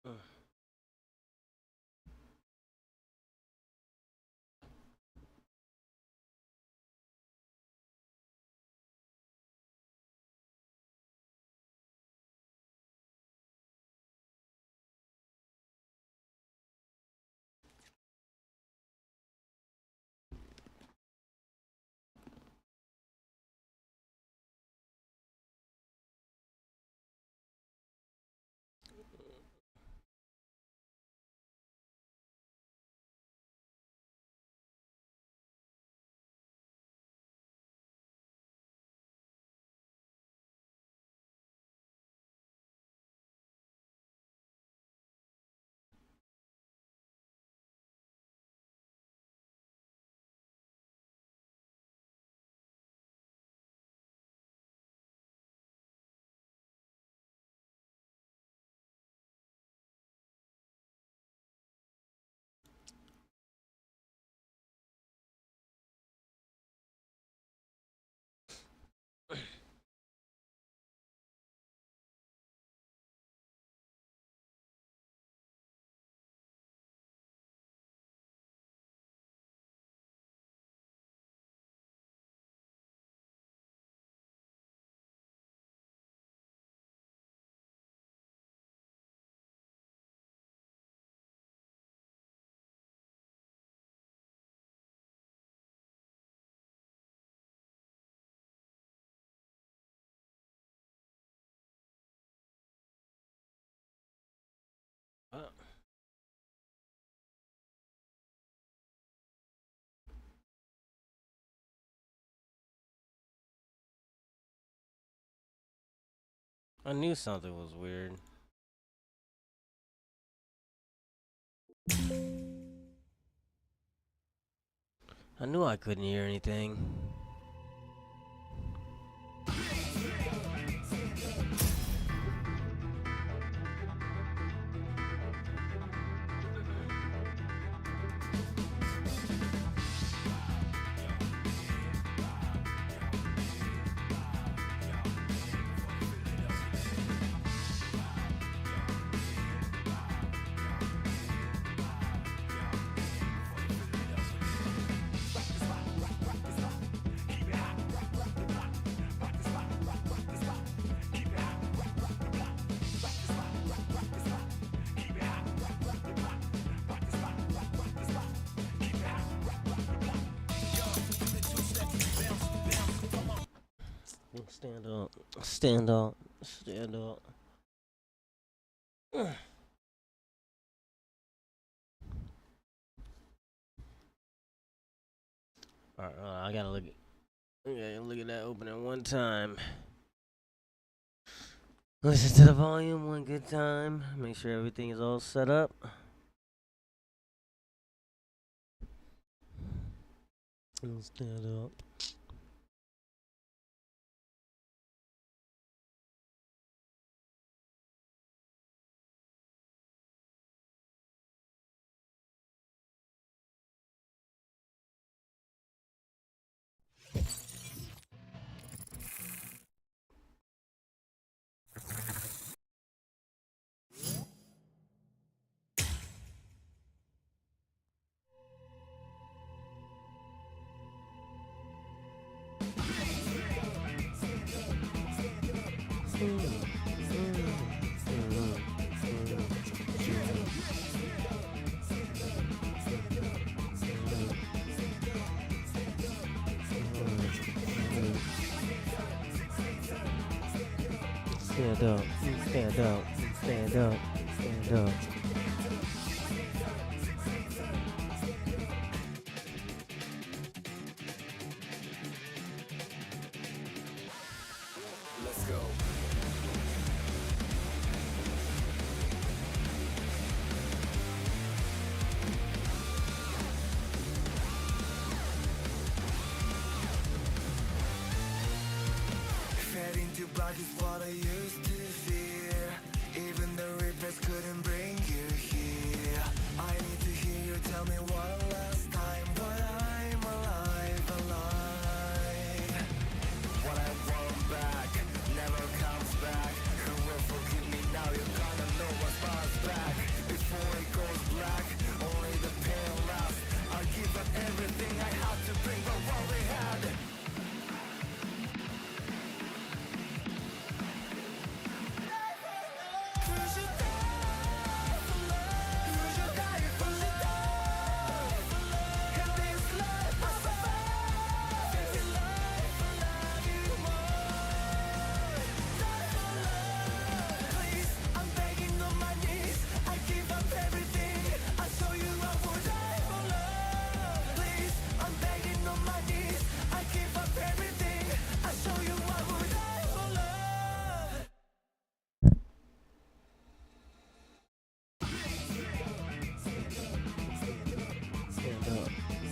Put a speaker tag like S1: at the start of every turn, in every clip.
S1: Ugh. I knew something was weird. I knew I couldn't hear anything. Stand up. Stand up. Stand up. Alright, I gotta look at that opening one time. Listen to the volume one good time. Make sure everything is all set up. Stand up. Stand up, stand up, stand up, stand up.
S2: Let's go. Fed into blood is what I used to fear. Even the Rebirth couldn't bring you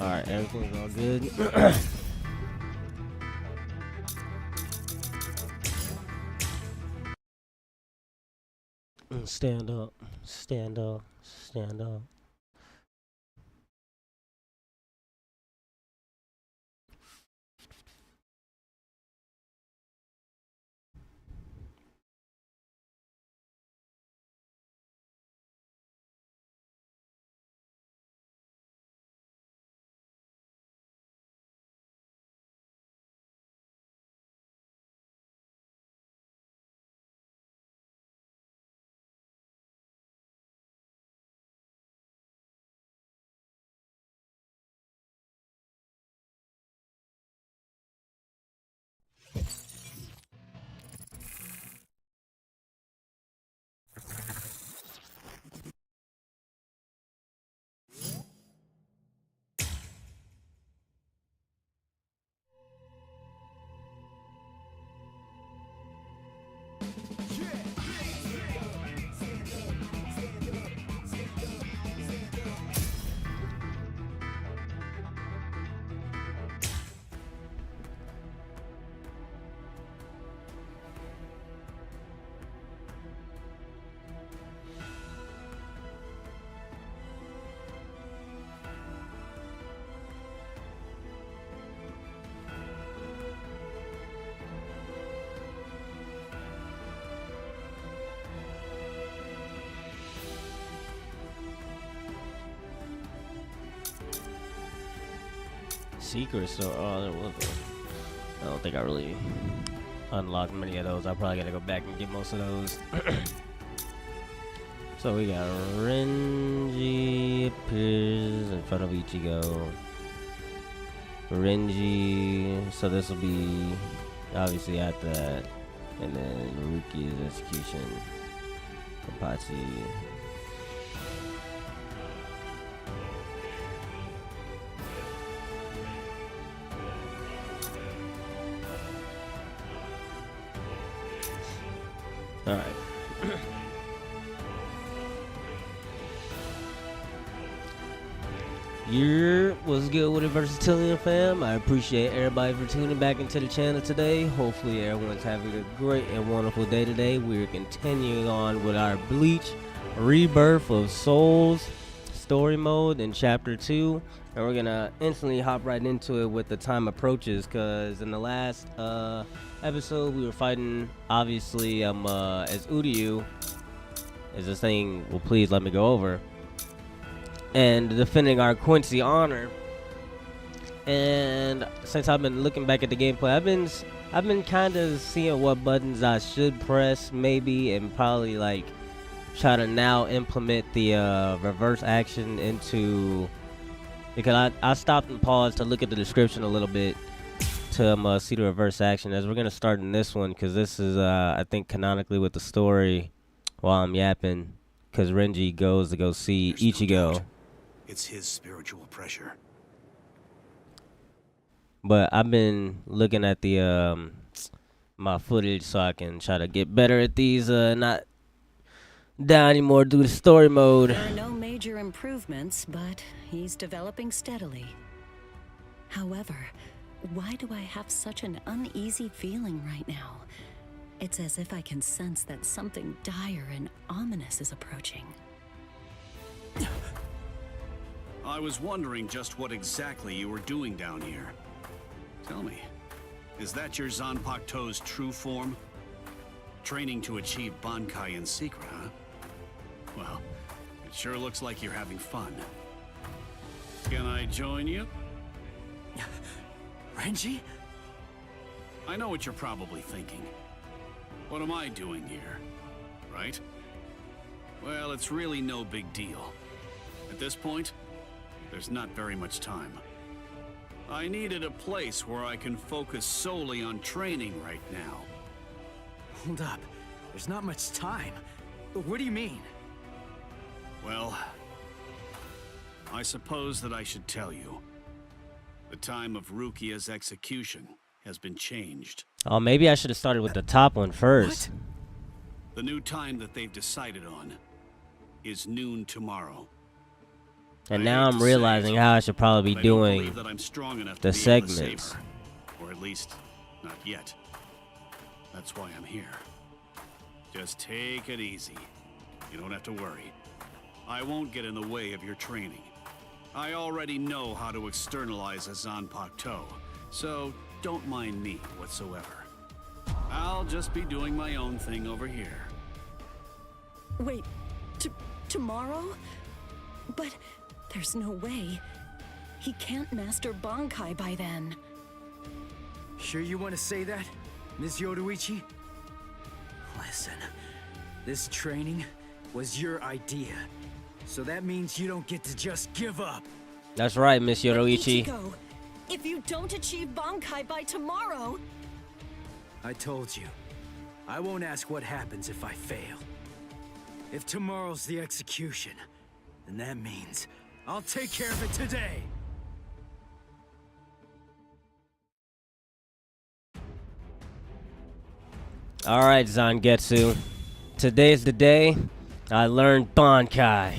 S1: Alright, everything's all good. Stand up, stand up, stand up. Secret store. Oh, there was a. I don't think I really unlocked many of those. I probably gotta go back and get most of those. So we got Renji appears in front of Ichigo. Renji. So this will be obviously after that, and then Ruki's execution. Kapachi. Alright. What's good with it, Versatilian fam? I appreciate everybody for tuning back into the channel today. Hopefully everyone's having a great and wonderful day today. We're continuing on with our Bleach Rebirth of Souls story mode in chapter 2. And we're gonna instantly hop right into it with the time approaches, because in the last episode we were fighting, obviously, as Uryu is this thing will please let me go over, and defending our Quincy honor. And since I've been looking back at the gameplay, I've been kind of seeing what buttons I should press maybe, and probably like try to now implement the reverse action into, because I stopped and paused to look at the description a little bit to see the reverse action, as we're gonna start in this one, because this is I think canonically with the story while I'm yapping, because Renji goes to go see Ichigo.
S2: It's his spiritual pressure.
S1: But I've been looking at the my footage so I can try to get better at these, not down anymore due to story mode.
S3: There are no major improvements, but he's developing steadily. However, why do I have such an uneasy feeling right now? It's as if I can sense that something dire and ominous is approaching.
S2: I was wondering just what exactly you were doing down here. Tell me, is that your Zanpakuto's true form? Training to achieve Bankai in secret, huh? Well, it sure looks like you're having fun. Can I join you?
S4: Renji?
S2: I know what you're probably thinking. What am I doing here? Right? Well, it's really no big deal. At this point, there's not very much time. I needed a place where I can focus solely on training right now.
S4: Hold up. There's not much time. What do you mean?
S2: Well, I suppose that I should tell you. The time of Rukia's execution has been changed.
S1: Oh, maybe I should have started with the top one first.
S4: What?
S2: The new time that they've decided on is noon tomorrow.
S1: And
S2: I
S1: now
S2: hate
S1: I'm
S2: to say
S1: realizing
S2: it,
S1: how I should probably
S2: but
S1: be
S2: I don't
S1: doing
S2: believe that I'm strong enough
S1: the
S2: to be able to save
S1: segments.
S2: her. Or at least, not yet. That's why I'm here. Just take it easy. You don't have to worry. I won't get in the way of your training. I already know how to externalize a Zanpakuto, toe, so don't mind me whatsoever. I'll just be doing my own thing over here.
S3: Wait, tomorrow? But there's no way. He can't master Bankai by then.
S4: Sure you want to say that, Ms. Yoruichi? Listen, this training was your idea. So that means you don't get to just give up.
S1: That's right, Miss
S3: But
S1: Yoruichi.
S3: Ichigo, if you don't achieve Bankai by tomorrow...
S4: I told you, I won't ask what happens if I fail. If tomorrow's the execution, then that means I'll take care of it today.
S1: Alright, Zangetsu. Today's the day I learned Bankai.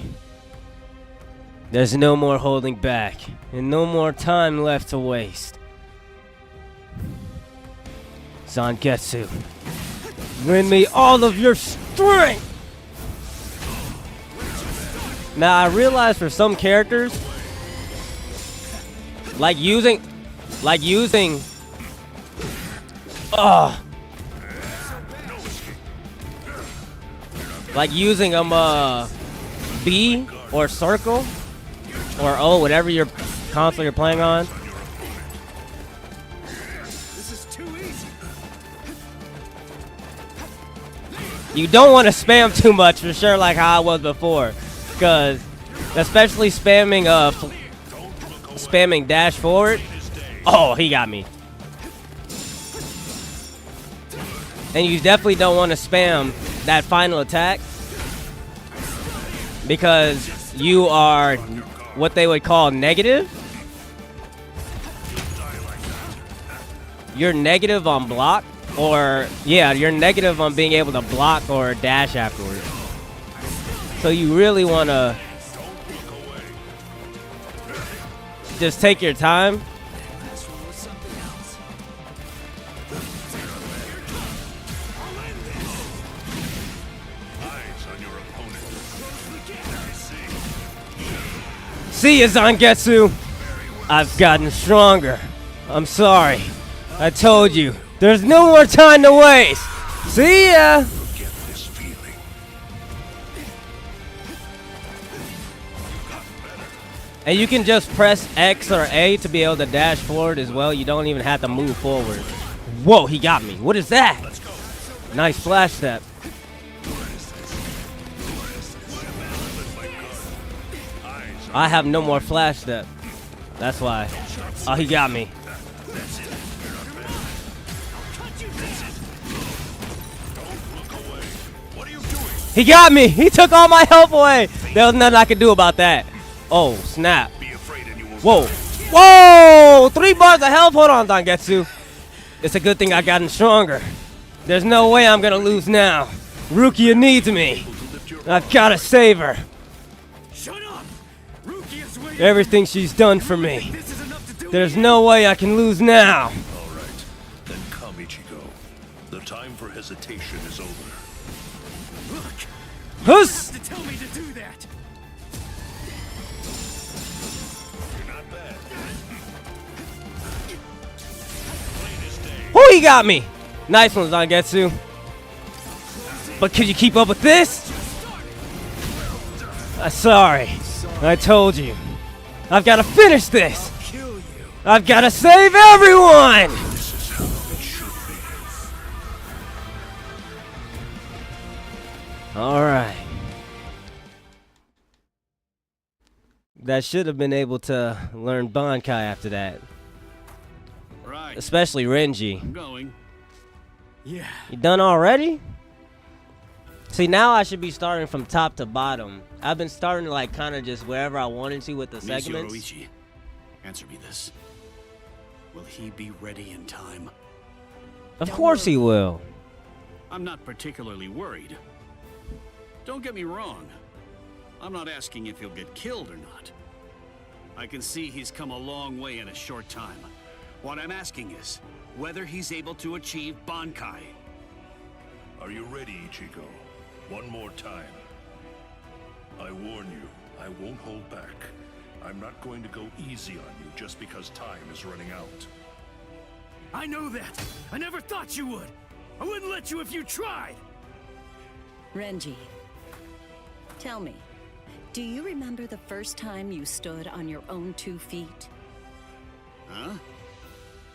S1: There's no more holding back, and no more time left to waste. Zangetsu, lend me all of your strength! Now, I realize for some characters, like using, B or circle or O, whatever your console you're playing on.
S4: This is too easy.
S1: You don't want to spam too much for sure, like how I was before, because especially spamming dash forward. Oh, he got me. And you definitely don't want to spam that final attack, because you are what they would call negative. You're negative on block, or yeah, you're negative on being able to block or dash afterwards. So you really want to just take your time. See ya, Zangetsu! I've gotten stronger. I'm sorry. I told you. There's no more time to waste! See ya!
S5: Get this feeling.
S1: And you can just press X or A to be able to dash forward as well. You don't even have to move forward. Whoa, he got me. What is that? Nice flash step. I have no more flash step. That's why. Oh, he got me. He got me! He took all my health away! There was nothing I could do about that. Oh, snap. Whoa. Whoa! 3 bars of health? Hold on, Zangetsu. It's a good thing I gotten stronger. There's no way I'm gonna lose now. Rukia needs me. I've gotta save her.
S4: Shut up! Ruki is waiting.
S1: Everything she's done for me.
S4: This is enough to do.
S1: There's no way I can lose now.
S5: All right, then come, Ichigo. The time for hesitation is over.
S4: Look,
S1: Huss!
S4: to tell me to do that.
S5: Not bad.
S1: Oh, he got me. Nice one, Zangetsu. But could you keep up with this? Sorry. I told you. I've got to finish this.
S4: Kill you.
S1: I've got to save everyone.
S5: This is how it should be.
S1: All right. That should have been able to learn Bankai after that.
S2: Right.
S1: Especially Renji.
S2: I'm going.
S4: Yeah.
S1: You done already? See, now I should be starting from top to bottom. I've been starting like kind of just wherever I wanted to with the
S2: Ms.
S1: segments.
S2: Yoruichi, answer me this. Will he be ready in time?
S1: Of course he will.
S2: I'm not particularly worried. Don't get me wrong. I'm not asking if he'll get killed or not. I can see he's come a long way in a short time. What I'm asking is, whether he's able to achieve Bankai.
S5: Are you ready, Ichigo? One more time. I warn you, I won't hold back. I'm not going to go easy on you just because time is running out.
S4: I know that! I never thought you would! I wouldn't let you if you tried!
S3: Renji, tell me, do you remember the first time you stood on your own 2 feet?
S2: Huh?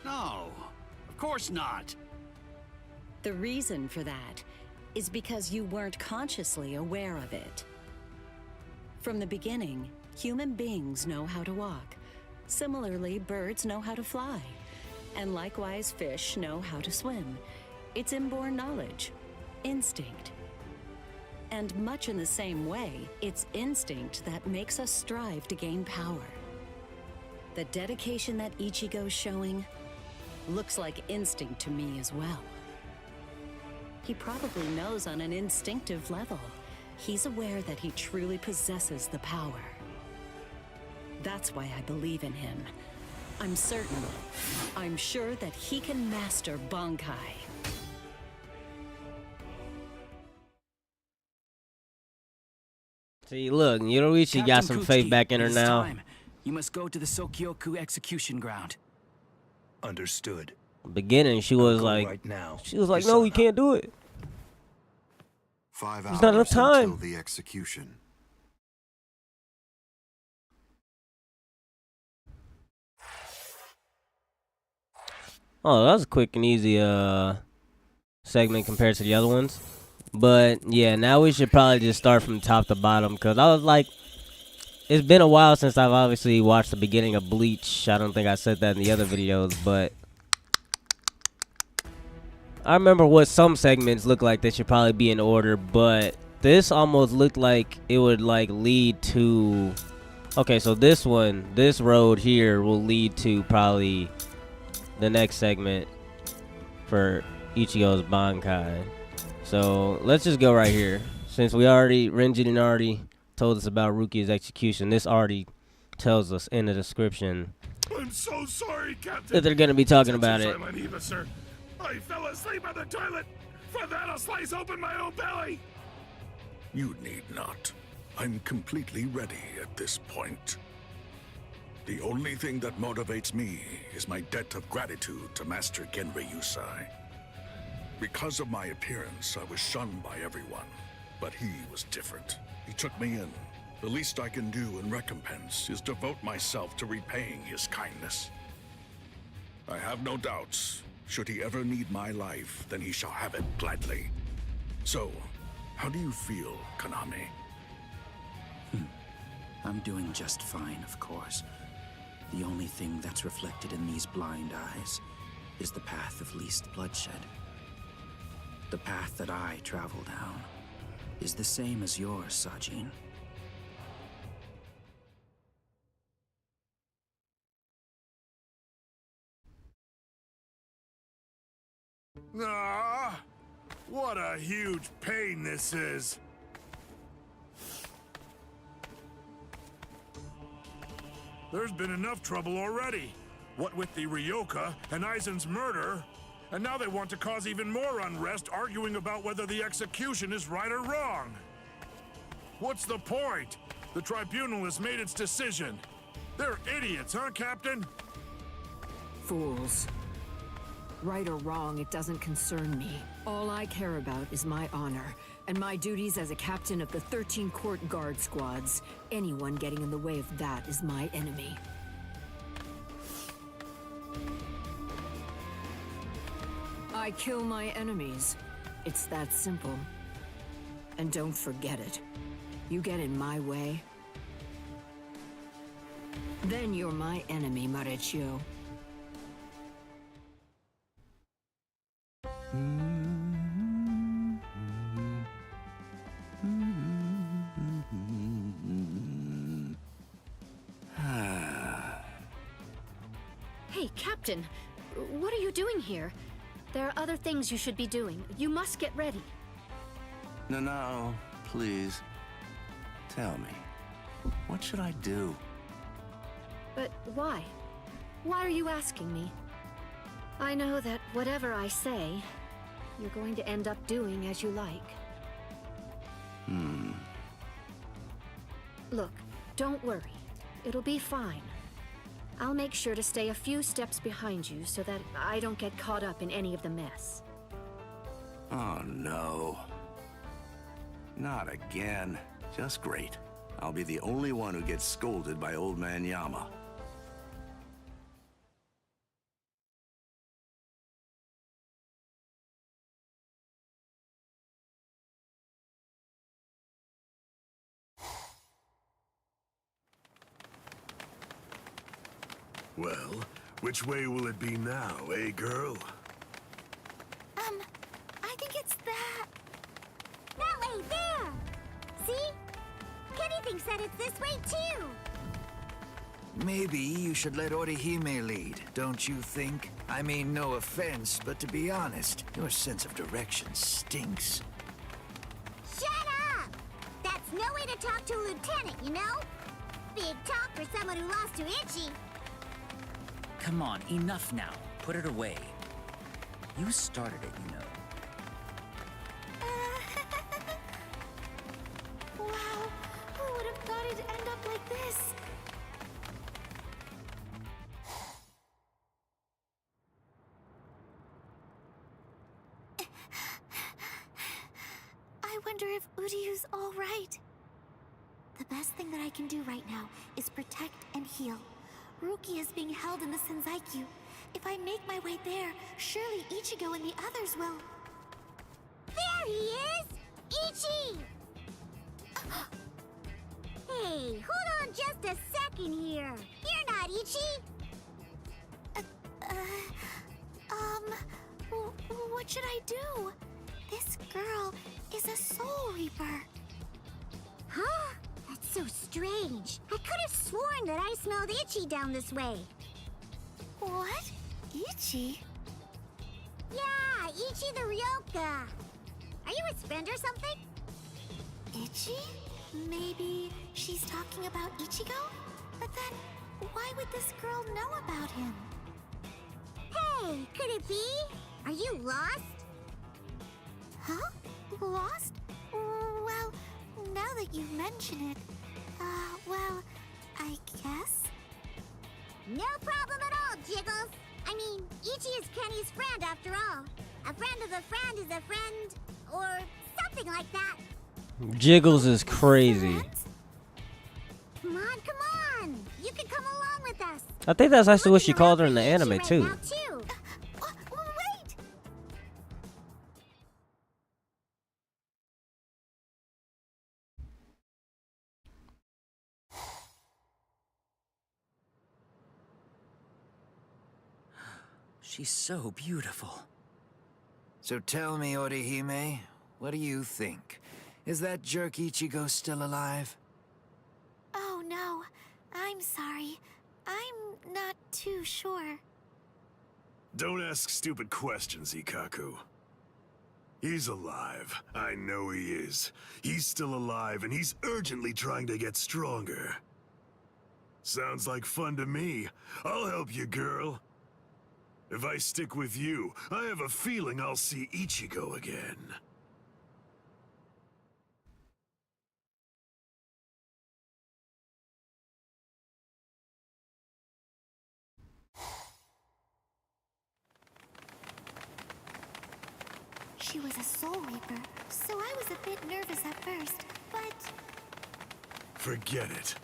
S2: No, of course not.
S3: The reason for that is because you weren't consciously aware of it. From the beginning, human beings know how to walk. Similarly, birds know how to fly. And likewise, fish know how to swim. It's inborn knowledge, instinct. And much in the same way, it's instinct that makes us strive to gain power. The dedication that Ichigo's showing looks like instinct to me as well. He probably knows on an instinctive level. He's aware that he truly possesses the power. That's why I believe in him. I'm certain, I'm sure that he can master Bankai.
S1: See, look, Yoruichi got some faith back in her now.
S4: Time. You must go to the Sokyoku execution ground.
S5: Understood.
S1: Beginning, she was like,
S5: right now.
S1: no, we can't do it.
S6: 5
S1: There's not enough
S6: hours
S1: time.
S6: until the execution.
S1: Oh, that was a quick and easy segment compared to the other ones. But yeah, now we should probably just start from top to bottom, because I was like, it's been a while since I've obviously watched the beginning of Bleach. I don't think I said that in the other videos, but I remember what some segments look like. They should probably be in order, but this almost looked like it would like lead to, okay, so this road here will lead to probably the next segment for Ichigo's Bankai. So let's just go right here, since Renjin already told us about Rukia's execution. This already tells us in the description
S5: I'm so sorry, Captain.
S1: that they're gonna be talking about it.
S5: Sir. I fell asleep on the toilet. For that, I'll slice open my own belly. You need not. I'm completely ready at this point. The only thing that motivates me is my debt of gratitude to Master Genri Yusai. Because of my appearance, I was shunned by everyone, but he was different. He took me in. The least I can do in recompense is devote myself to repaying his kindness. I have no doubts. Should he ever need my life, then he shall have it gladly. So, how do you feel, Konami?
S4: I'm doing just fine, of course. The only thing that's reflected in these blind eyes is the path of least bloodshed. The path that I travel down is the same as yours, Sajin.
S5: Ah, what a huge pain this is. There's been enough trouble already. What with the Ryoka and Aizen's murder, and now they want to cause even more unrest, arguing about whether the execution is right or wrong. What's the point? The tribunal has made its decision. They're idiots, huh, Captain?
S7: Fools. Right or wrong, it doesn't concern me. All I care about is my honor, and my duties as a captain of the 13 court guard squads. Anyone getting in the way of that is my enemy. I kill my enemies. It's that simple. And don't forget it. You get in my way, then you're my enemy, Marechio.
S8: Hey, Captain, what are you doing here? There are other things you should be doing. You must get ready.
S9: No, please. Tell me, what should I do?
S8: But why? Why are you asking me? I know that whatever I say, you're going to end up doing as you like. Look, don't worry. It'll be fine. I'll make sure to stay a few steps behind you so that I don't get caught up in any of the mess.
S9: Oh, no. Not again. Just great. I'll be the only one who gets scolded by Old Man Yama.
S5: Well, which way will it be now, eh, girl?
S6: I think it's that... That way, there! See? Kenny thinks that it's this way, too!
S4: Maybe you should let Orihime lead, don't you think? I mean, no offense, but to be honest, your sense of direction stinks.
S6: Shut up! That's no way to talk to a lieutenant, you know? Big talk for someone who lost to Ichi.
S10: Come on, enough now. Put it away. You started it, you know.
S6: Wow, who would have thought it'd end up like this? I wonder if Uryu's all right. The best thing that I can do right now is protect and heal. Ruki is being held in the Senzaiku. If I make my way there, surely Ichigo and the others will... There he is! Ichi! Hey, hold on just a second here. You're not Ichi! What should I do? This girl is a Soul Reaper. Huh? That's so strange. I could have sworn that I smelled Ichi down this way. What? Ichi? Yeah, Ichi the Ryoka. Are you his friend or something? Ichi? Maybe she's talking about Ichigo? But then, why would this girl know about him? Hey, could it be? Are you lost? Huh? Lost? Well, now that you mention it, well, I guess? No problem at all, Jiggles. I mean, Ichi is Kenny's friend after all. A friend of a friend is a friend, or something like that.
S1: Jiggles is crazy.
S6: Come on, come on! You can come along with us.
S1: I think that's actually what she
S6: Looking
S1: called her
S6: around
S1: in the
S6: for
S1: anime
S6: Ichi
S1: too.
S6: right now, too. Wait!
S10: She's so beautiful.
S4: So tell me, Orihime, what do you think? Is that jerk Ichigo still alive?
S6: Oh no, I'm sorry. I'm not too sure.
S5: Don't ask stupid questions, Ikaku. He's alive. I know he is. He's still alive, and he's urgently trying to get stronger. Sounds like fun to me. I'll help you, girl. If I stick with you, I have a feeling I'll see Ichigo again.
S6: She was a Soul Reaper, so I was a bit nervous at first, but...
S5: Forget it.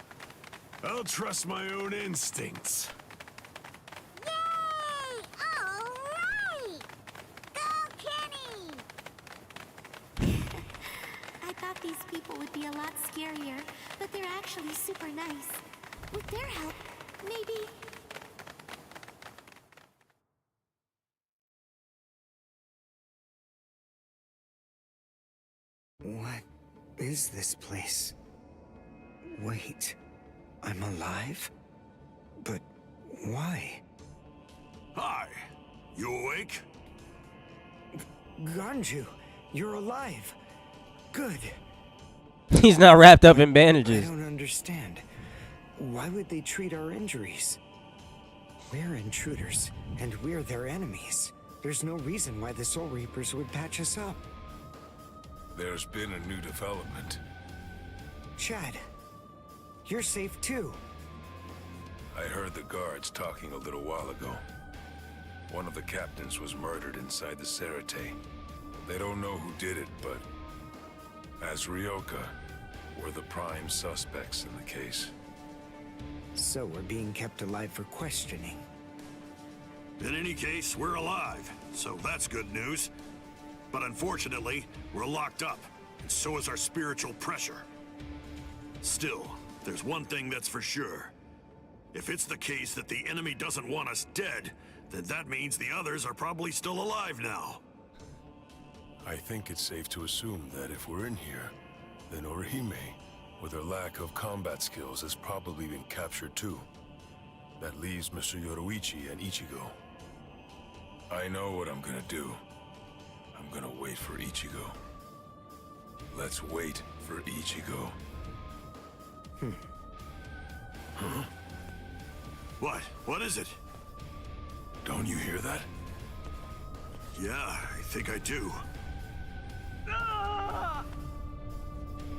S5: I'll trust my own instincts.
S6: Yay! All right! Go, Kenny! I thought these people would be a lot scarier, but they're actually super nice. With their help, maybe...
S11: What is this place? Wait, I'm alive? But why?
S5: Hi. You awake?
S11: Ganju, you're alive. Good.
S1: He's not wrapped up in
S11: I
S1: bandages.
S11: don't understand. why would they treat our injuries? We're intruders, and we're their enemies. There's no reason why the Soul Reapers would patch us up.
S5: There's been a new development.
S11: Chad, you're safe too.
S5: I heard the guards talking a little while ago. One of the captains was murdered inside the Serite. They don't know who did it, but as Ryoka, we're the prime suspects in the case.
S11: So we're being kept alive for questioning.
S12: In any case, we're alive, so that's good news. But unfortunately, we're locked up, and so is our spiritual pressure. Still, there's one thing that's for sure. If it's the case that the enemy doesn't want us dead, then that means the others are probably still alive now.
S5: I think it's safe to assume that if we're in here, then Orihime, with her lack of combat skills, has probably been captured too. That leaves Mr. Yoruichi and Ichigo. I know what I'm gonna do. I'm gonna wait for Ichigo. Let's wait for Ichigo. Huh?
S12: What? What is it?
S5: Don't you hear that?
S12: Yeah, I think I do.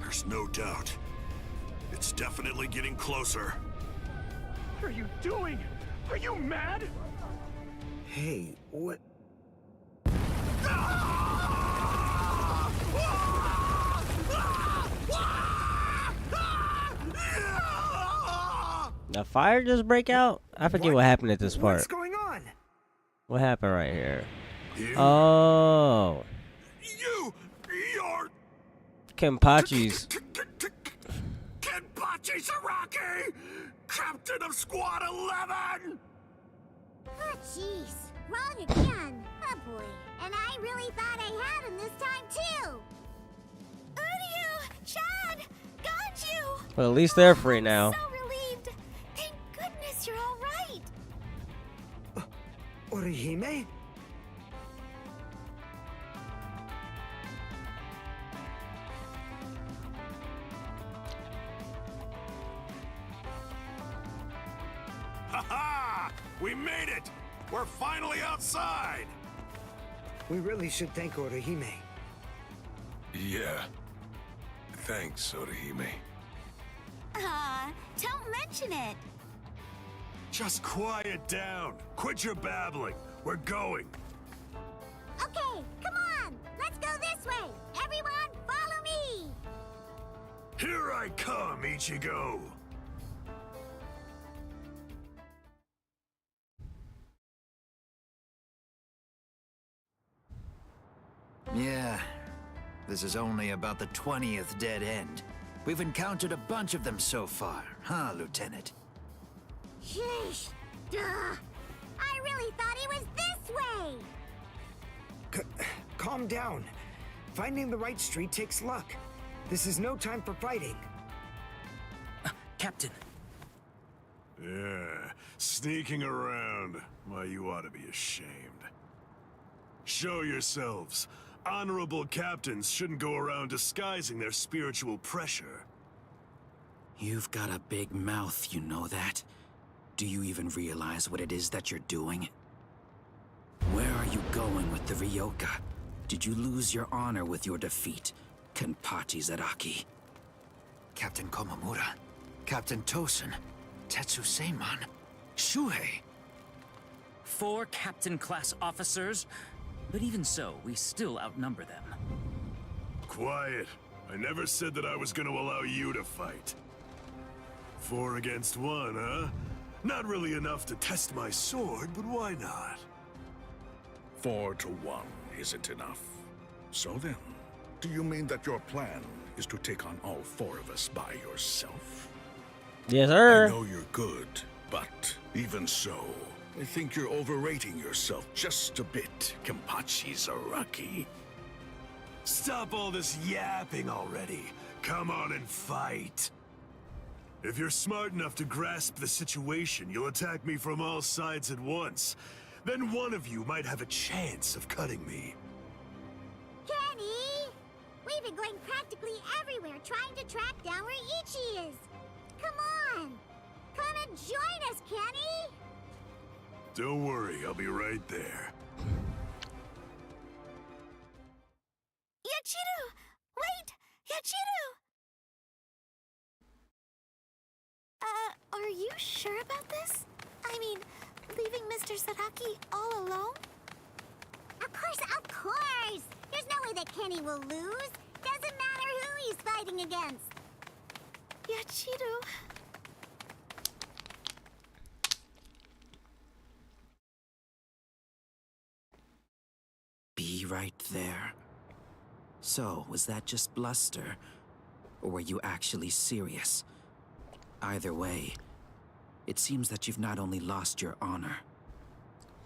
S12: There's no doubt. It's definitely getting closer.
S13: What are you doing? Are you mad?
S11: Hey, what?
S1: The fire just break out? I forget what happened at this part.
S11: What's going on?
S1: What happened right here? Oh.
S12: You're
S1: Kenpachi's.
S12: Kenpachi Saraki, Captain of Squad 11!
S6: Oh, jeez. Wrong again. Oh, boy. And I really thought I had him this time, too. Uryu! Chad! Got you!
S1: Well, at least they're free now.
S6: So relieved. Thank goodness you're all right.
S11: Orihime?
S12: Ha-ha! We made it! We're finally outside!
S11: We really should thank Orihime.
S5: Yeah. Thanks, Orihime.
S6: Don't mention it.
S12: Just quiet down. Quit your babbling. We're going.
S6: Okay, come on. Let's go this way. Everyone, follow me.
S12: Here I come, Ichigo.
S4: Yeah, this is only about the 20th dead end. We've encountered a bunch of them so far, huh, Lieutenant?
S6: Sheesh. Duh. I really thought he was this way.
S11: Calm down. Finding the right street takes luck. This is no time for fighting.
S10: Captain.
S12: Yeah, sneaking around. Why, you ought to be ashamed. Show yourselves. Honorable captains shouldn't go around disguising their spiritual pressure.
S10: You've got a big mouth, you know that? Do you even realize what it is that you're doing? Where are you going with the Ryoka? Did you lose your honor with your defeat, Kenpachi Zaraki?
S4: Captain Komamura, Captain Tosen, Tetsu Seiman, Shuhei.
S10: 4 captain-class officers? But even so, we still outnumber them.
S12: Quiet. I never said that I was going to allow you to fight. 4 against 1, huh? Not really enough to test my sword, but why not?
S5: 4 to 1 isn't enough. So then, do you mean that your plan is to take on all 4 of us by yourself?
S1: Yes, sir.
S5: I know you're good, but even so, I think you're overrating yourself just a bit, Kenpachi Zaraki.
S12: Stop all this yapping already. Come on and fight. If you're smart enough to grasp the situation, you'll attack me from all sides at once. Then one of you might have a chance of cutting me.
S6: Kenny! We've been going practically everywhere trying to track down where Ichi is. Come on! Come and join us, Kenny!
S5: Don't worry, I'll be right there.
S6: Yachiru! Wait! Yachiru! Are you sure about this? I mean, leaving Mr. Sadaki all alone? Of course! There's no way that Kenny will lose. Doesn't matter who he's fighting against. Yachiru...
S10: Be right there. So, was that just bluster? Or were you actually serious? Either way, it seems that you've not only lost your honor,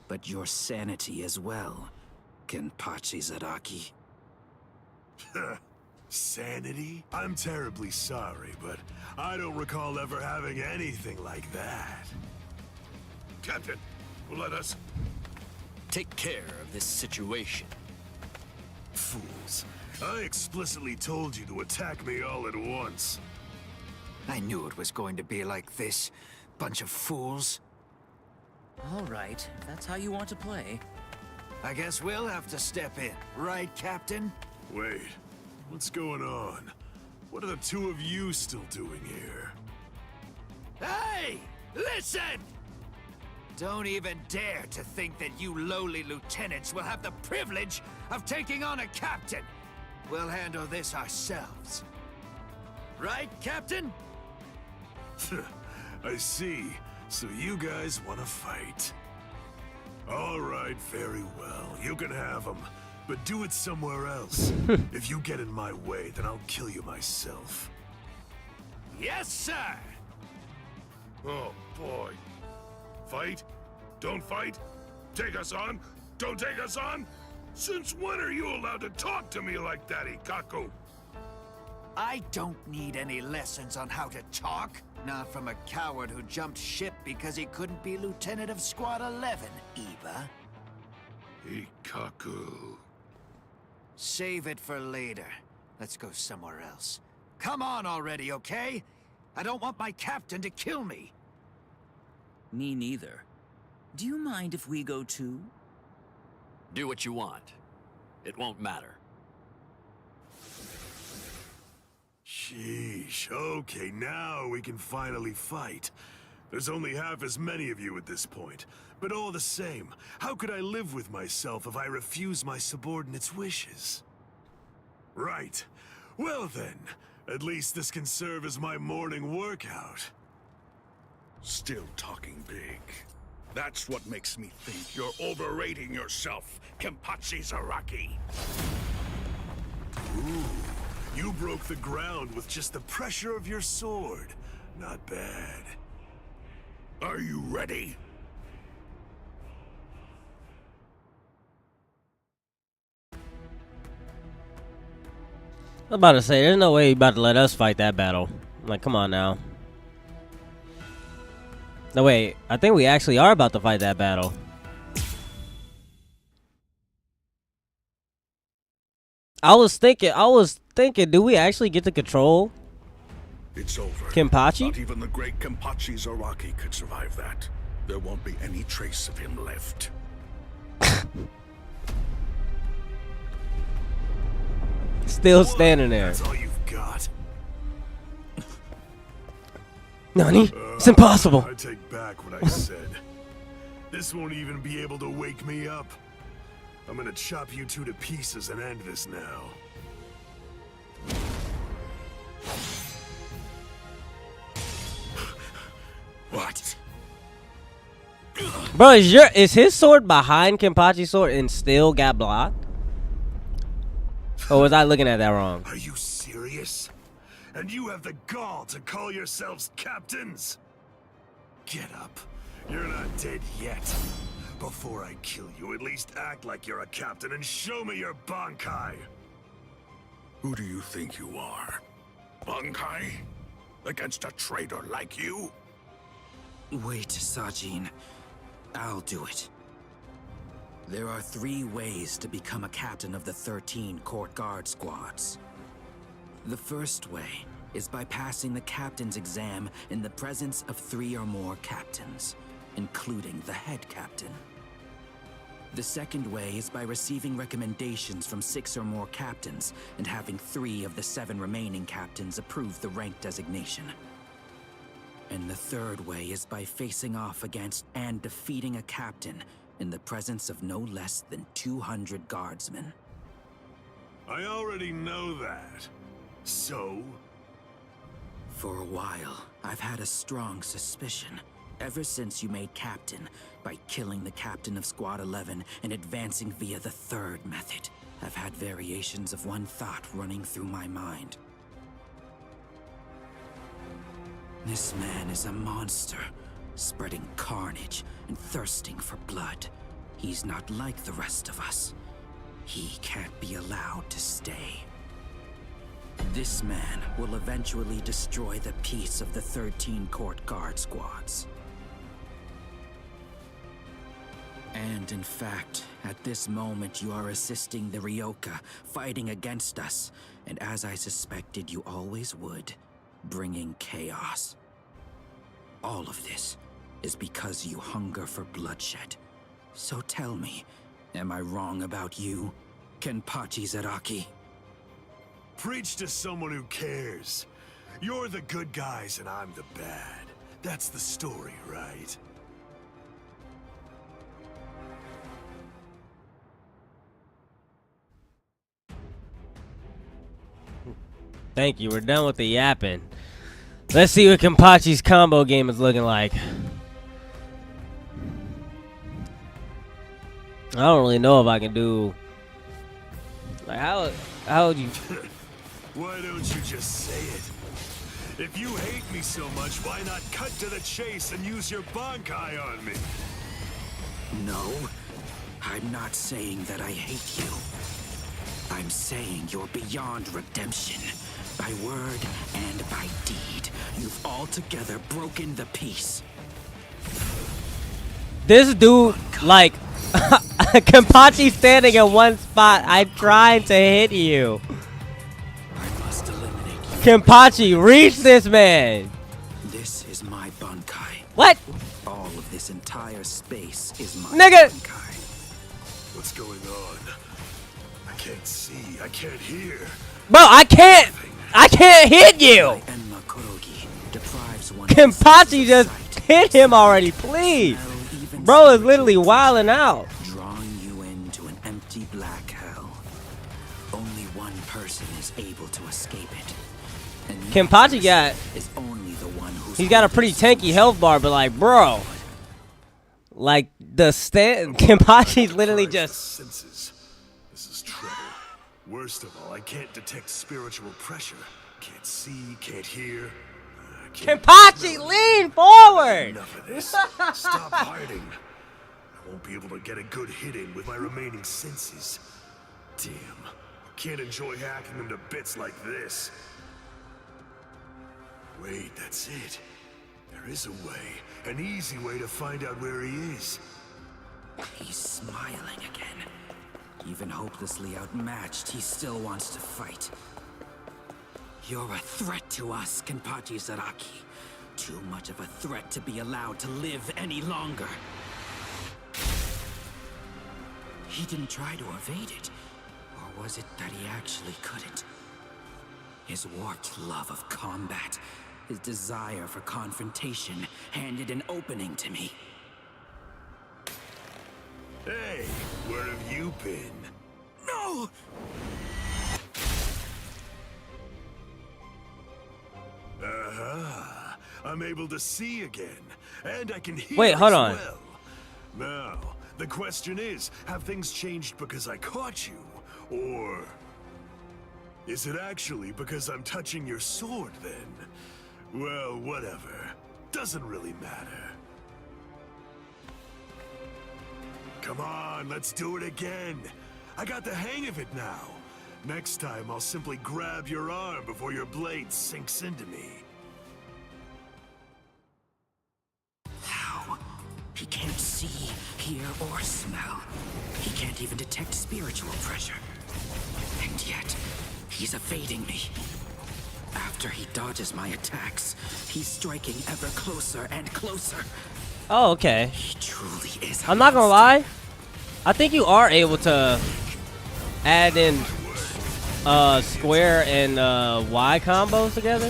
S10: but your sanity as well, Kenpachi Zaraki.
S5: Sanity? I'm terribly sorry, but I don't recall ever having anything like that.
S12: Captain, let us...
S14: take care of this situation.
S5: Fools. I explicitly told you to attack me all at once.
S10: I knew it was going to be like this. Bunch of fools.
S4: All right, if that's how you want to play.
S10: I guess we'll have to step in, right, Captain?
S5: Wait, what's going on? What are the two of you still doing here?
S10: Hey! Listen! Don't even dare to think that you lowly lieutenants will have the privilege of taking on a captain. We'll handle this ourselves. Right, Captain?
S5: I see. So you guys want to fight. All right, very well. You can have them, but do it somewhere else. If you get in my way, then I'll kill you myself.
S10: Yes, sir!
S12: Oh, boy. Fight? Don't fight? Take us on? Don't take us on? Since when are you allowed to talk to me like that, Ikaku?
S10: I don't need any lessons on how to talk. Not from a coward who jumped ship because he couldn't be lieutenant of Squad 11, Eva.
S12: Ikaku...
S10: Save it for later. Let's go somewhere else. Come on already, okay? I don't want my captain to kill me.
S4: Me neither. Do you mind if we go too?
S14: Do what you want. It won't matter.
S5: Sheesh, okay, now we can finally fight. There's only half as many of you at this point. But all the same, how could I live with myself if I refuse my subordinates' wishes? Right. Well then, at least this can serve as my morning workout.
S12: Still talking big. That's what makes me think you're overrating yourself, Kenpachi Zaraki.
S5: Ooh, you broke the ground with just the pressure of your sword. Not bad.
S12: Are you ready?
S1: I'm about to say, there's no way you're about to let us fight that battle. Like, come on now. No, wait. I think we actually are about to fight that battle. I was thinking, do we actually get to control
S12: It's over.
S1: Kenpachi?
S12: Not even the great Kenpachi Zaraki could survive that. There won't be any trace of him left.
S1: Still standing there.
S5: That's all you've got.
S1: Nani? It's impossible.
S5: I take back what I said. This won't even be able to wake me up. I'm gonna chop you two to pieces and end this now.
S12: What?
S1: Bro, is his sword behind Kenpachi's sword and still got blocked? Or was I looking at that wrong?
S5: Are you serious? And you have the gall to call yourselves captains? Get up. You're not dead yet. Before I kill you, at least act like you're a captain and show me your Bankai.
S12: Who do you think you are? Bankai? Against a traitor like you?
S10: Wait, Sajin. I'll do it. There are 3 ways to become a captain of the 13 Court Guard squads. The first way is by passing the captain's exam in the presence of 3 or more captains, including the head captain. The second way is by receiving recommendations from 6 or more captains and having 3 of the 7 remaining captains approve the rank designation. And the third way is by facing off against and defeating a captain in the presence of no less than 200 guardsmen.
S12: I already know that. So?
S10: For a while, I've had a strong suspicion. Ever since you made captain, by killing the captain of Squad 11 and advancing via the third method, I've had variations of one thought running through my mind. This man is a monster, spreading carnage and thirsting for blood. He's not like the rest of us. He can't be allowed to stay. This man will eventually destroy the peace of the 13 court guard squads. And in fact, at this moment you are assisting the Ryoka, fighting against us, and as I suspected you always would, bringing chaos. All of this is because you hunger for bloodshed. So tell me, am I wrong about you, Kenpachi Zaraki?
S12: Preach to someone who cares. You're the good guys and I'm the bad. That's the story, right?
S1: Thank you. We're done with the yapping. Let's see what Kenpachi's combo game is looking like. I don't really know if I can do. Like how would you?
S12: Why don't you just say it? If you hate me so much, why not cut to the chase and use your Bankai on me?
S10: No, I'm not saying that I hate you. I'm saying you're beyond redemption. By word and by deed, you've altogether broken the peace.
S1: This dude, like, Kenpachi standing in one spot. I'm trying to hit you.
S10: I must eliminate you.
S1: Kenpachi, reach this man.
S10: This is my Bankai.
S1: What?
S10: All of this entire space is my
S1: Nigga.
S12: Bankai. What's going on? I can't see. I can't hear.
S1: Bro, I can't hit you. Kenpachi just hit him already, please. Bro is literally wilding out.
S10: Drawing you into an empty black hell. Only one person is able to escape it. And
S1: Kenpachi got
S10: is only the one who's
S1: he's got a pretty tanky health bar, but like, bro, like the Kenpachi's literally just.
S12: Senses. This is trouble. Worst of all, I can't detect spiritual pressure. Can't see, can't hear.
S1: Kenpachi, lean forward!
S12: Enough of this. Stop hiding. I won't be able to get a good hit in with my remaining senses. Damn. I can't enjoy hacking them to bits like this. Wait, that's it. There is a way. An easy way to find out where he is.
S10: He's smiling again. Even hopelessly outmatched, he still wants to fight. You're a threat to us, Kenpachi Zaraki. Too much of a threat to be allowed to live any longer. He didn't try to evade it. Or was it that he actually couldn't? His warped love of combat, his desire for confrontation, handed an opening to me.
S12: Hey, where have you been?
S10: No!
S12: Uh-huh. I'm able to see again, and I can hear.
S1: Wait, hold
S12: as
S1: on.
S12: well. Now, the question is, have things changed because I caught you? Or is it actually because I'm touching your sword then? Well, whatever. Doesn't really matter. Come on, let's do it again. I got the hang of it now. Next time, I'll simply grab your arm before your blade sinks into me.
S10: How? He can't see, hear, or smell. He can't even detect spiritual pressure. And yet, he's evading me. After he dodges my attacks, he's striking ever closer and closer.
S1: Oh, okay.
S10: He truly is.
S1: I'm not gonna lie. I think you are able to add in square and Y combos together.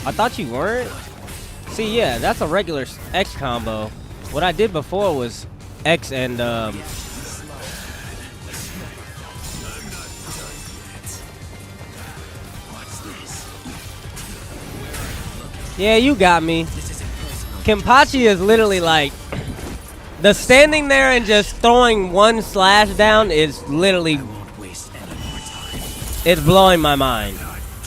S1: I thought you weren't. See, yeah, that's a regular X combo. What I did before was X and yeah, you got me. Kenpachi is literally like the standing there and just throwing one slash down is literally it's blowing my mind.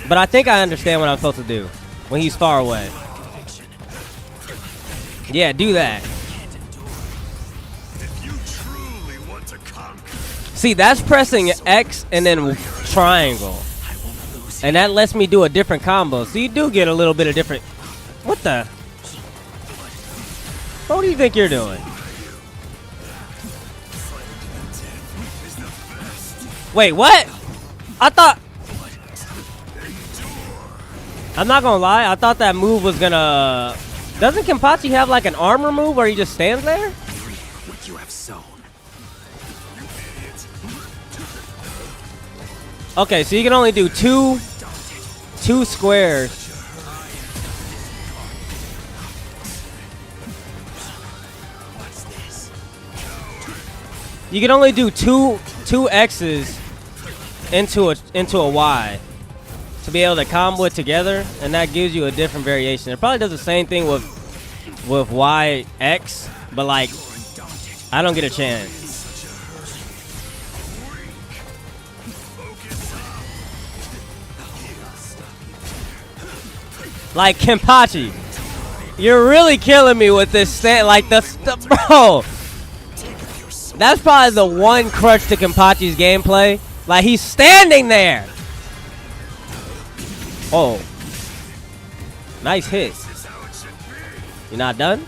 S1: But I think I understand what I'm supposed to do when he's far away. Yeah, do that. See, that's pressing X and then triangle. And that lets me do a different combo. So you do get a little bit of different. What the? What do you think you're doing? Wait, what? I thought. I'm not gonna lie. I thought that move was gonna. Doesn't Kenpachi have like an armor move where he just stands there?
S10: What you have sown.
S1: Okay, so you can only do two squares. You can only do two X's into a Y to be able to combo it together, and that gives you a different variation. It probably does the same thing with YX, but like I don't get a chance. Like Kenpachi, you're really killing me with this stand. Like bro, that's probably the one crutch to Kenpachi's gameplay. Like he's standing there. Oh, nice hit. You're not done?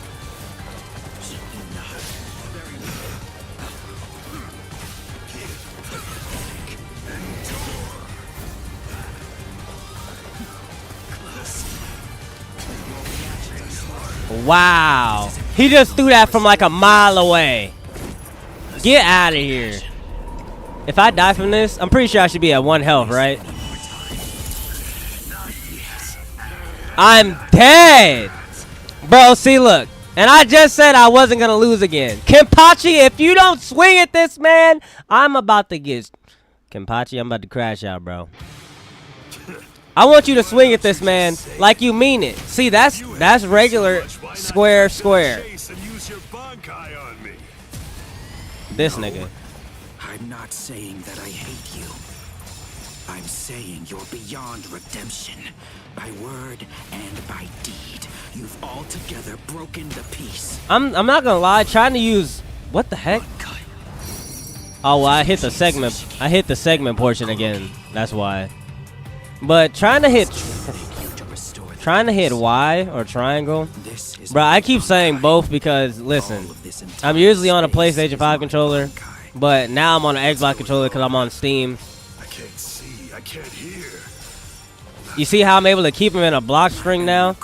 S1: Wow. He just threw that from like a mile away. Get out of here. If I die from this, I'm pretty sure I should be at 1 health, right? I'm dead. Bro, see, look. And I just said I wasn't going to lose again. Kenpachi, if you don't swing at this, man, I'm about to get... Kenpachi, I'm about to crash out, bro. I want you to swing at this, man, like you mean it. See, that's regular square. This nigga.
S10: I'm not saying that I hate you. I'm saying you're beyond redemption. By word and by deed, you've altogether broken the peace.
S1: I'm not gonna lie, trying to use what the heck? Oh, well, I hit the segment portion again. That's why. But trying to hit Y or triangle, bro. I keep saying both because listen, I'm usually on a PlayStation 5 controller, but now I'm on an Xbox controller because I'm on Steam.
S5: I can't see, I can't hear.
S1: You see how I'm able to keep him in a block string now?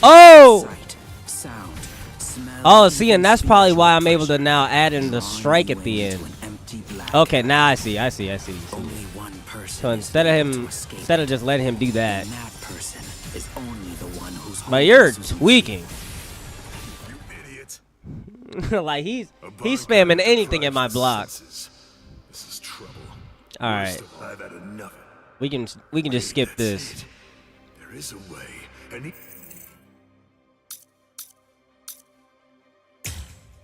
S1: Oh! Oh, see, and that's probably why I'm able to now add in the strike at the end. Okay, now I see. So instead of just letting him do that, but you're tweaking. Like he's spamming anything in my block. All right, we can just skip this.
S5: There is a way.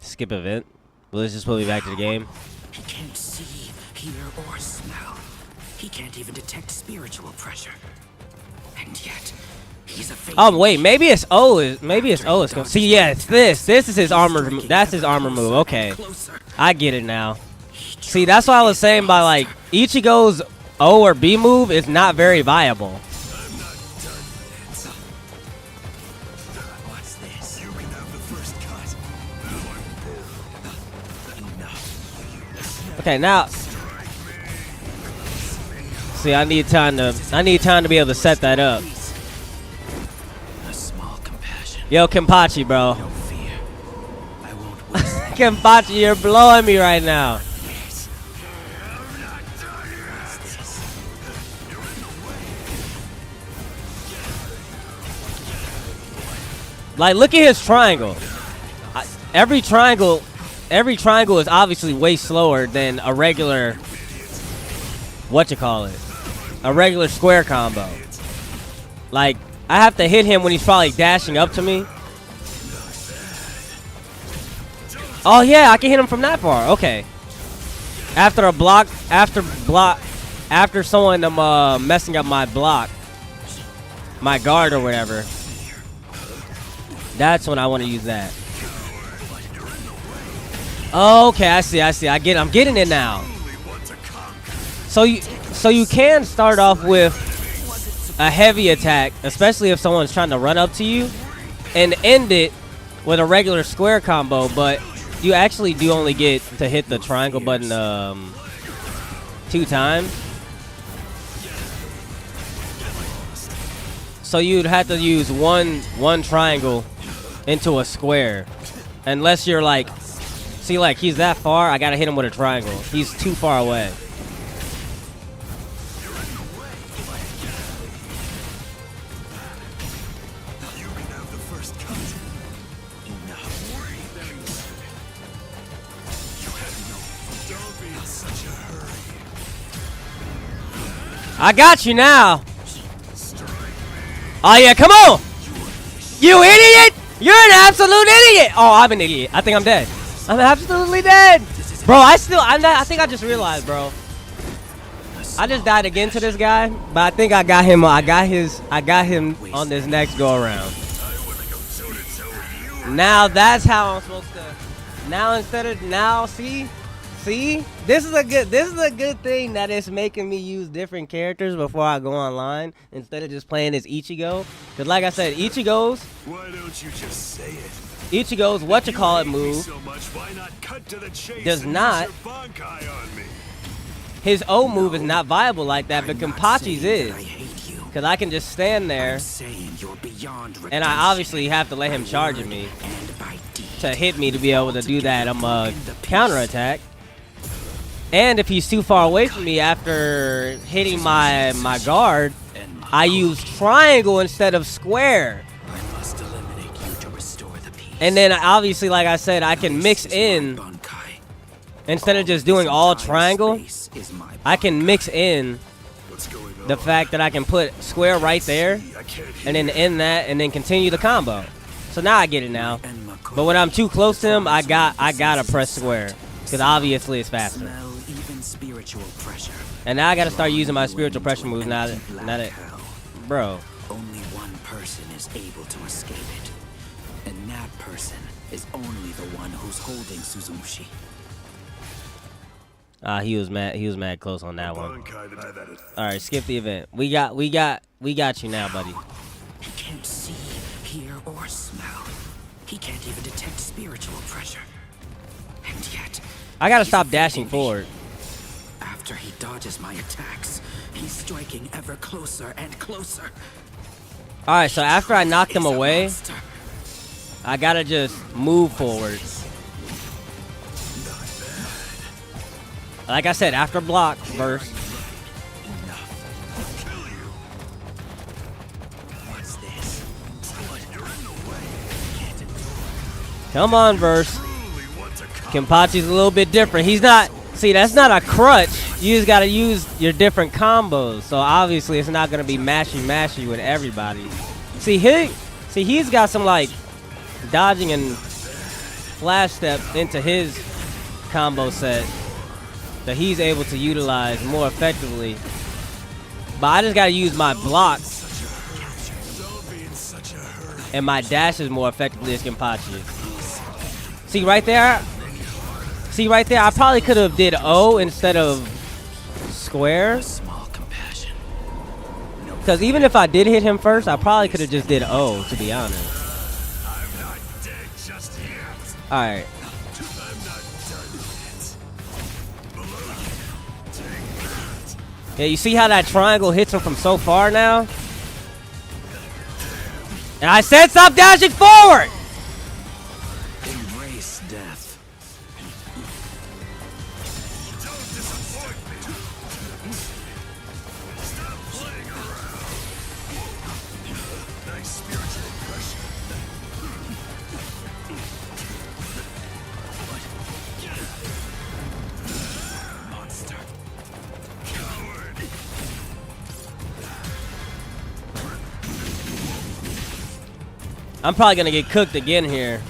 S1: Skip event. Will this just put me back to the game?
S10: He can't see, hear, or smell. He can't even detect spiritual pressure. And yet, he's a
S1: oh wait, maybe it's O is see, yeah, it's this. This is his armor. That's his armor move. Okay, I get it now. See, that's why I was saying by like Ichigo's O or B move is not very viable. Okay, now. See, I need time to be able to set that up.
S10: A small compassion.
S1: Yo, Kenpachi, bro.
S10: No fear. I won't waste
S1: Kenpachi, you're blowing me right now. Like, look at his triangle. Every triangle is obviously way slower than a regular, a regular square combo. Like, I have to hit him when he's probably dashing up to me. Oh yeah, I can hit him from that far. Okay. After someone messing up my block, my guard or whatever. That's when I want to use that. Okay, I see. I'm getting it now. So you can start off with a heavy attack, especially if someone's trying to run up to you, and end it with a regular square combo, but you actually do only get to hit the triangle button 2 times. So you'd have to use one triangle into a square, unless you're like, see, like, he's that far, I gotta hit him with a triangle. He's too far away. I got you now. Oh yeah, come on! You idiot! You're an absolute idiot! Oh, I'm an idiot. I think I'm dead. I'm absolutely dead! Bro, I think I just realized, bro. I just died again to this guy, but I think I got him. I got him on this next go around. Now that's how I'm supposed to. See, this is a good thing that it's making me use different characters before I go online instead of just playing as Ichigo. Cause like I said, Ichigo's.
S12: Why don't you just say it?
S1: Ichigo's move does not. His O move is not viable like that, but Kenpachi's is. Cause I can just stand there, and I obviously have to let him charge at me to hit me to be able to do that counterattack. And if he's too far away from me after hitting my guard, I use triangle instead of square. And then obviously, like I said, I can mix in, instead of just doing all triangle, I can mix in the fact that I can put square right there and then end that and then continue the combo. So now I get it now. But when I'm too close to him, I gotta press square, because obviously it's faster. And now I gotta start using my spiritual pressure moves now that bro.
S10: Only one person is able to escape it. And that person is only the one who's holding Suzumushi.
S1: He was mad close on that one. Alright, skip the event. We got you now, buddy.
S10: He can't see, hear, or smell. He can't even detect spiritual pressure. And yet,
S1: I gotta stop dashing forward.
S10: After he dodges my attacks, he's striking ever closer and closer.
S1: Alright, so after I knocked him away, I gotta just move forward. Like I said, after block burst. Come on, verse. Kenpachi's a little bit different. He's not. See, that's not a crutch. You just gotta use your different combos. So obviously, it's not gonna be mashy with everybody. See, he's got some like dodging and flash steps into his combo set that he's able to utilize more effectively. But I just gotta use my blocks and my dashes more effectively as Kenpachi. See right there, I probably could have did O instead of square. Because even if I did hit him first, I probably could have just did O, to be honest. Alright. Yeah, you see how that triangle hits him from so far now? And I said stop dashing forward!
S10: Embrace death.
S1: I'm probably gonna get cooked again here.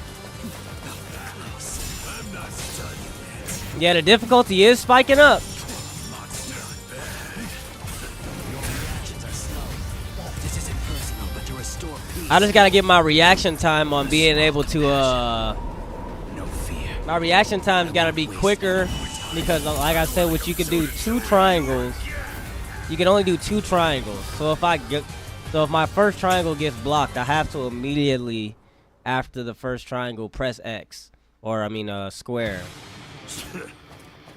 S1: Yeah, the difficulty is spiking up. I just gotta get my reaction time on being able to my reaction time's gotta be quicker because like I said, what you can do 2 triangles. You can only do 2 triangles. So if my first triangle gets blocked, I have to immediately, after the first triangle, press X. Or, I mean, square.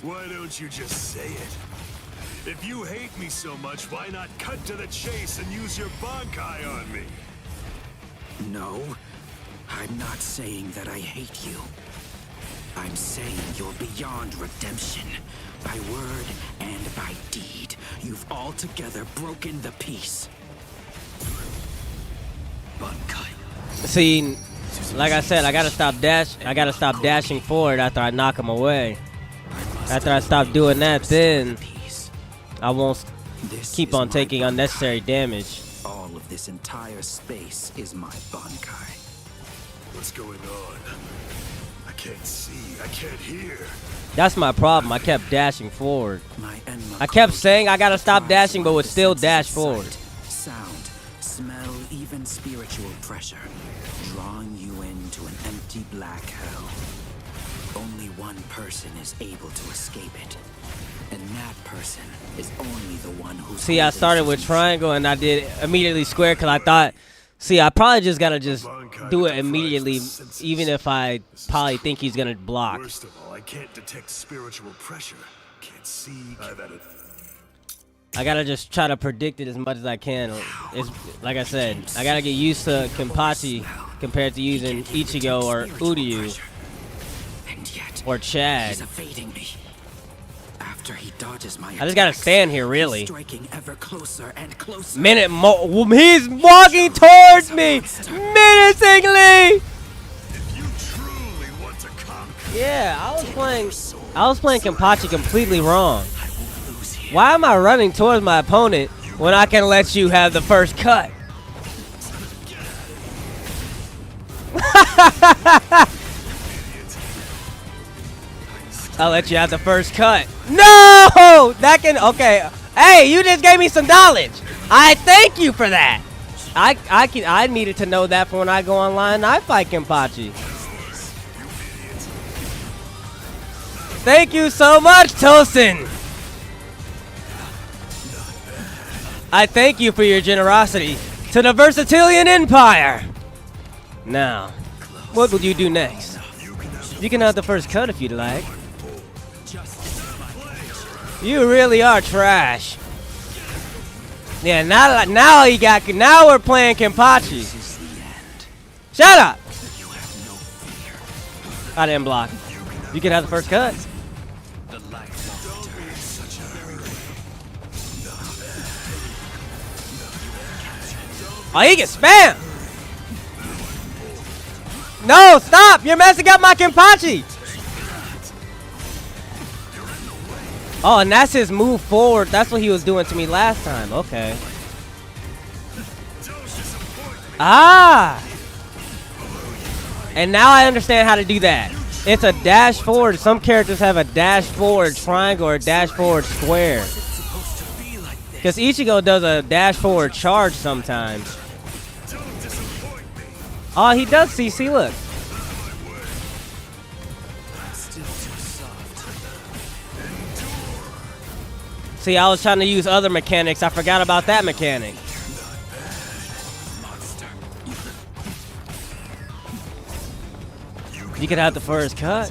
S5: Why don't you just say it? If you hate me so much, why not cut to the chase and use your Bankai on me?
S10: No, I'm not saying that I hate you. I'm saying you're beyond redemption. By word and by deed, you've altogether broken the peace.
S1: See, like I said, I gotta stop dashing forward after I knock him away. After I stop doing that, then I won't keep on taking unnecessary damage.
S10: All of this entire space is my Bankai.
S5: What's going on? I can't see, I can't hear.
S1: That's my problem. I kept dashing forward. I kept saying I gotta stop dashing, but would still dash forward.
S10: Sound, smell, even spiritual pressure, drawing you into an empty black hell. Only one person is able to escape it, and that person is only the one who.
S1: See, I started with triangle and I did immediately square because I thought. See, I probably just gotta just do it immediately, even if I probably think he's gonna block.
S5: Worst of all, I can't detect spiritual pressure. Can't see.
S1: I gotta just try to predict it as much as I can. It's, like I said, I gotta get used to Kenpachi compared to using Ichigo or Uryu or Chad.
S10: After he dodges my
S1: I just gotta stand here, really.
S10: Striking ever closer and closer.
S1: He's walking towards me menacingly. Yeah, I was playing Kenpachi completely wrong. Why am I running towards my opponent when I can let you have the first cut? I'll let you have the first cut. No! That can, okay. Hey, you just gave me some knowledge. I thank you for that. I needed to know that for when I go online and I fight Kenpachi. Thank you so much, Tosin. I thank you for your generosity to the Versatilian Empire. Now, what will you do next? You can have the first cut if you'd like. You really are trash. Yeah, now we're playing Kenpachi. Shut up! I didn't block. You can have the first cut. Oh, he gets spammed! No, stop! You're messing up my Kenpachi! Oh, and that's his move forward. That's what he was doing to me last time. Okay. Ah! And now I understand how to do that. It's a dash forward. Some characters have a dash forward triangle or a dash forward square. Because Ichigo does a dash forward charge sometimes. Oh, he does CC, look. See, I was trying to use other mechanics. I forgot about that mechanic. You could have the first cut.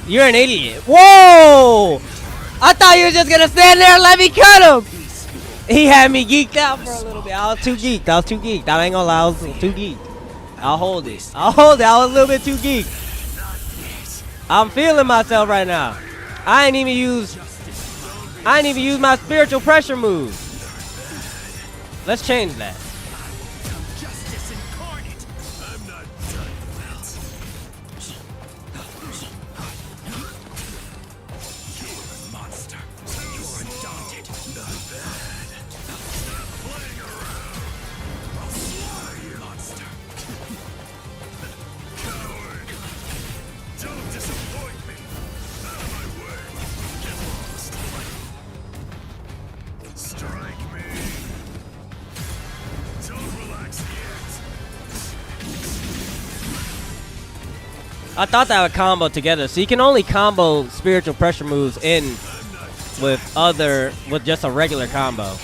S1: You're an idiot. Whoa! I thought you were just gonna stand there and let me cut him. He had me geeked out for a little bit. I was too geeked. I ain't gonna lie, I was too geeked. I'll hold it. I was a little bit too geeked. I'm feeling myself right now. I ain't even use my spiritual pressure move. Let's change that.
S5: Justice incarnate. I'm not done yet. You're a monster. You're undaunted. Not bad. Stop playing around. I'll slaughter you, monster. Coward. Don't disappoint me. Out of my way. Get lost. Strike me. Don't relax yet.
S1: I thought that would combo together. So you can only combo spiritual pressure moves in with just a regular combo.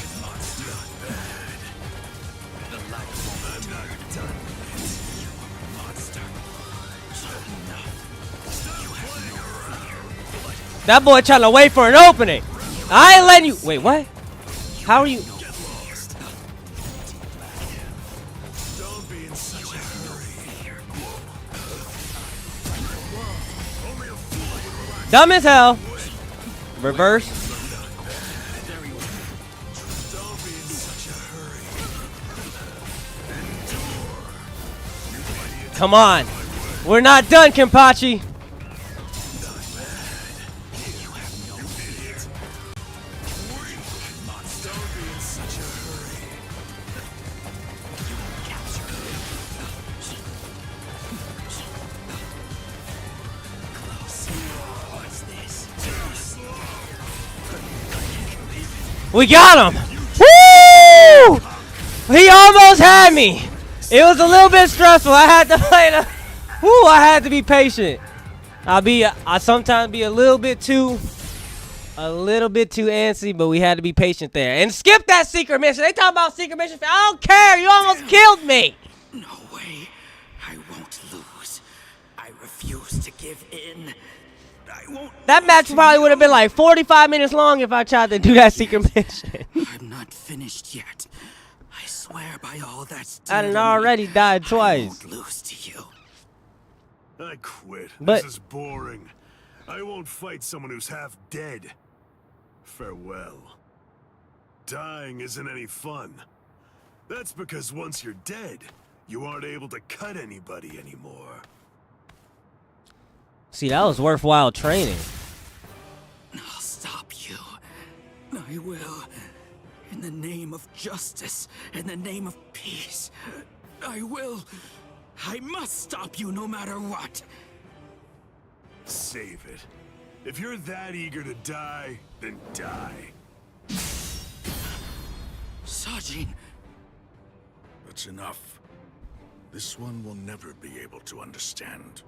S1: That boy trying to wait for an opening. I ain't letting you. Wait, what? How are you?
S5: Don't be in such a hurry. Only a fool would relax.
S1: Dumb as hell. Reverse.
S5: Don't be in such a hurry. Endure.
S1: Come on. We're not done, Kenpachi. We got him! Woo! He almost had me. It was a little bit stressful. I had to play the. Woo! I had to be patient. I sometimes be a little bit too antsy, but we had to be patient there and skip that secret mission. They talk about secret mission. I don't care. You almost killed me.
S10: No way. I won't lose. I refuse to give in. I won't.
S1: That match probably would have been like 45 minutes long if I tried to do that secret mission.
S10: I'm not finished yet. I swear by all that's
S1: I done already died twice.
S10: I won't lose to you.
S5: I quit.
S1: But
S5: this is boring. I won't fight someone who's half dead. Farewell. Dying isn't any fun. That's because once you're dead, you aren't able to cut anybody anymore.
S1: see, that was worthwhile training.
S10: I'll stop you. I will. In the name of justice, in the name of peace. I will. I must stop you no matter what.
S5: Save it. If you're that eager to die, then die.
S10: Sajin.
S5: That's enough. This one will never be able to understand.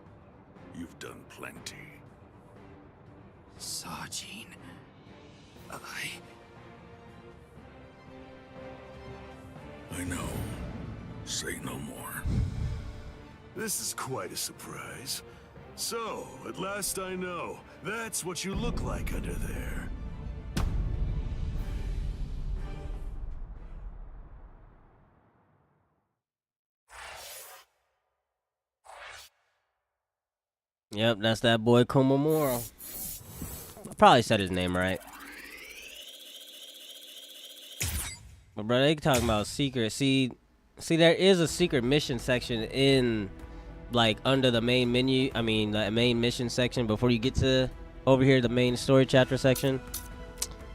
S5: You've done plenty.
S10: Sajin.
S5: I know. Say no more. This is quite a surprise. So, at last I know. That's what you look like under there.
S1: Yep, that's that boy Komomoro. I probably said his name right. But bro, they talking about secret. See, there is a secret mission section in, like, under the main menu. I mean, the main mission section before you get to over here, the main story chapter section.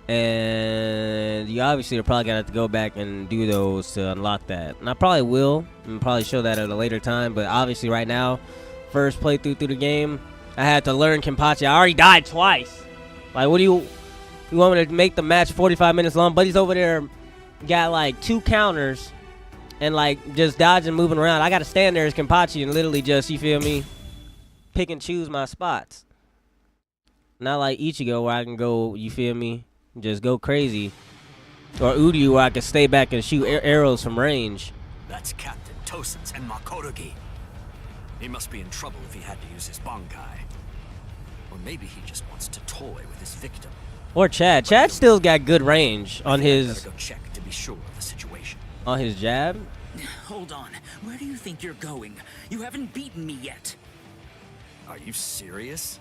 S1: And you obviously are probably gonna have to go back and do those to unlock that. And I probably will, and probably show that at a later time. But obviously, right now, first playthrough through the game, I had to learn Kenpachi. I already died twice. Like, what do you want me to make the match 45 minutes long? Buddy's over there got like 2 counters and like just dodging, moving around. I gotta stand there as Kenpachi and literally just, you feel me, pick and choose my spots. Not like Ichigo where I can go, you feel me, just go crazy. Or Uryu where I can stay back and shoot arrows from range.
S14: That's Captain Tosen's and Makotogi. He must be in trouble if he had to use his Bankai. Or maybe he just wants to toy with his victim.
S1: Or Chad. Chad still got good range on his
S10: be sure of the situation.
S1: On his jab?
S10: Hold on. Where do you think you're going? You haven't beaten me yet. Are you serious?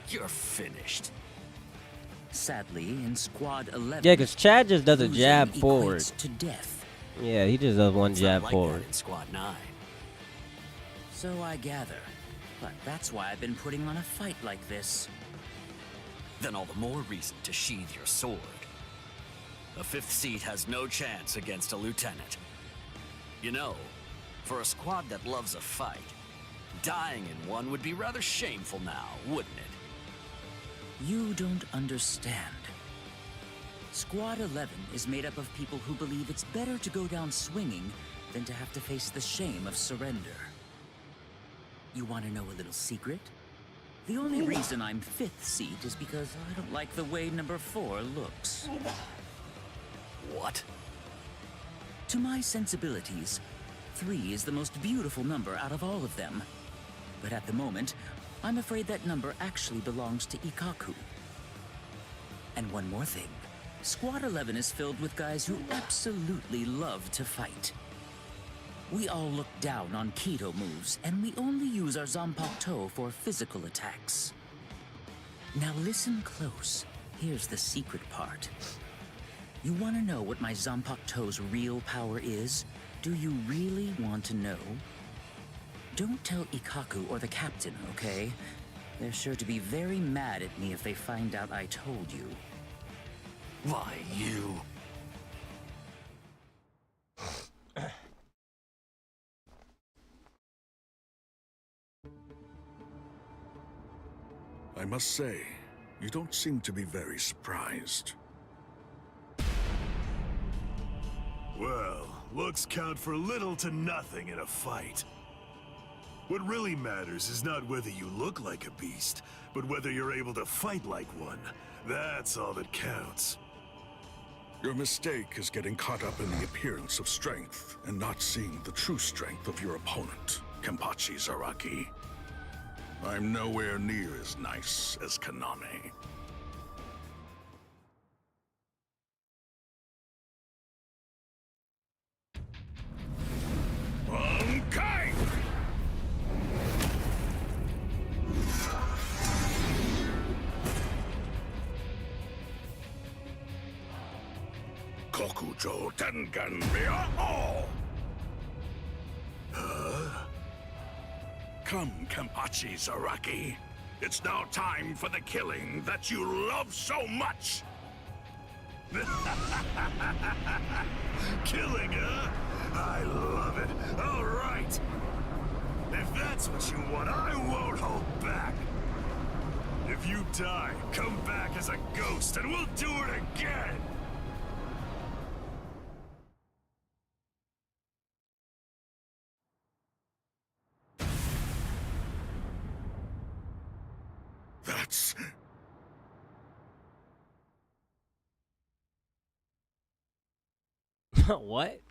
S10: You're finished. Sadly, in Squad 11...
S1: Yeah, because Chad just does a jab
S10: losing
S1: forward.
S10: equates to death.
S1: Yeah, he just does one
S10: It's
S1: jab
S10: not like
S1: forward.
S10: that in Squad 9. So I gather. But that's why I've been putting on a fight like this. Then all the more reason to sheathe your sword. A 5th seat has no chance against a lieutenant. You know, for a squad that loves a fight, dying in one would be rather shameful now, wouldn't it? You don't understand. Squad 11 is made up of people who believe it's better to go down swinging than to have to face the shame of surrender. You want to know a little secret? The only reason I'm 5th seat is because I don't like the way number 4 looks. What? To my sensibilities, 3 is the most beautiful number out of all of them. But at the moment, I'm afraid that number actually belongs to Ikaku. And one more thing. Squad 11 is filled with guys who absolutely love to fight. We all look down on Keto moves, and we only use our Zanpakuto for physical attacks. Now listen close. Here's the secret part. You want to know what my Zanpakuto's real power is? Do you really want to know? Don't tell Ikaku or the captain, okay? They're sure to be very mad at me if they find out I told you. Why, you...
S5: I must say, you don't seem to be very surprised.
S15: Well, looks count for little to nothing in a fight. What really matters is not whether you look like a beast, but whether you're able to fight like one. That's all that counts.
S5: Your mistake is getting caught up in the appearance of strength and not seeing the true strength of your opponent, Kenpachi Zaraki. I'm nowhere near as nice as Kaname. Bankai! Kokujo Tengen Ryao! Come, Kenpachi Zaraki. It's now time for the killing that you love so much!
S15: Killing, huh? I love it. All right. If that's what you want, I won't hold back. If you die, come back as a ghost and we'll do it again!
S5: That's...
S1: What?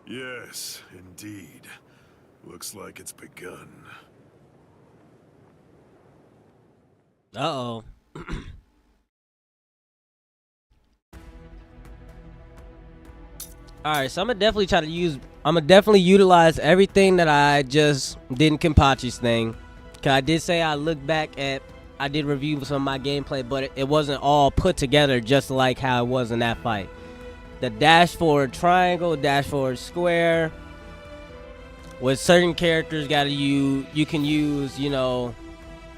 S15: Yes, indeed. Looks like it's begun.
S1: Uh-oh. Alright, so I'm gonna definitely utilize everything that I just did in Kenpachi's thing. Cause I did say I did review some of my gameplay, but it wasn't all put together just like how it was in that fight. The dash forward triangle, dash forward square. With certain characters, you can use, you know,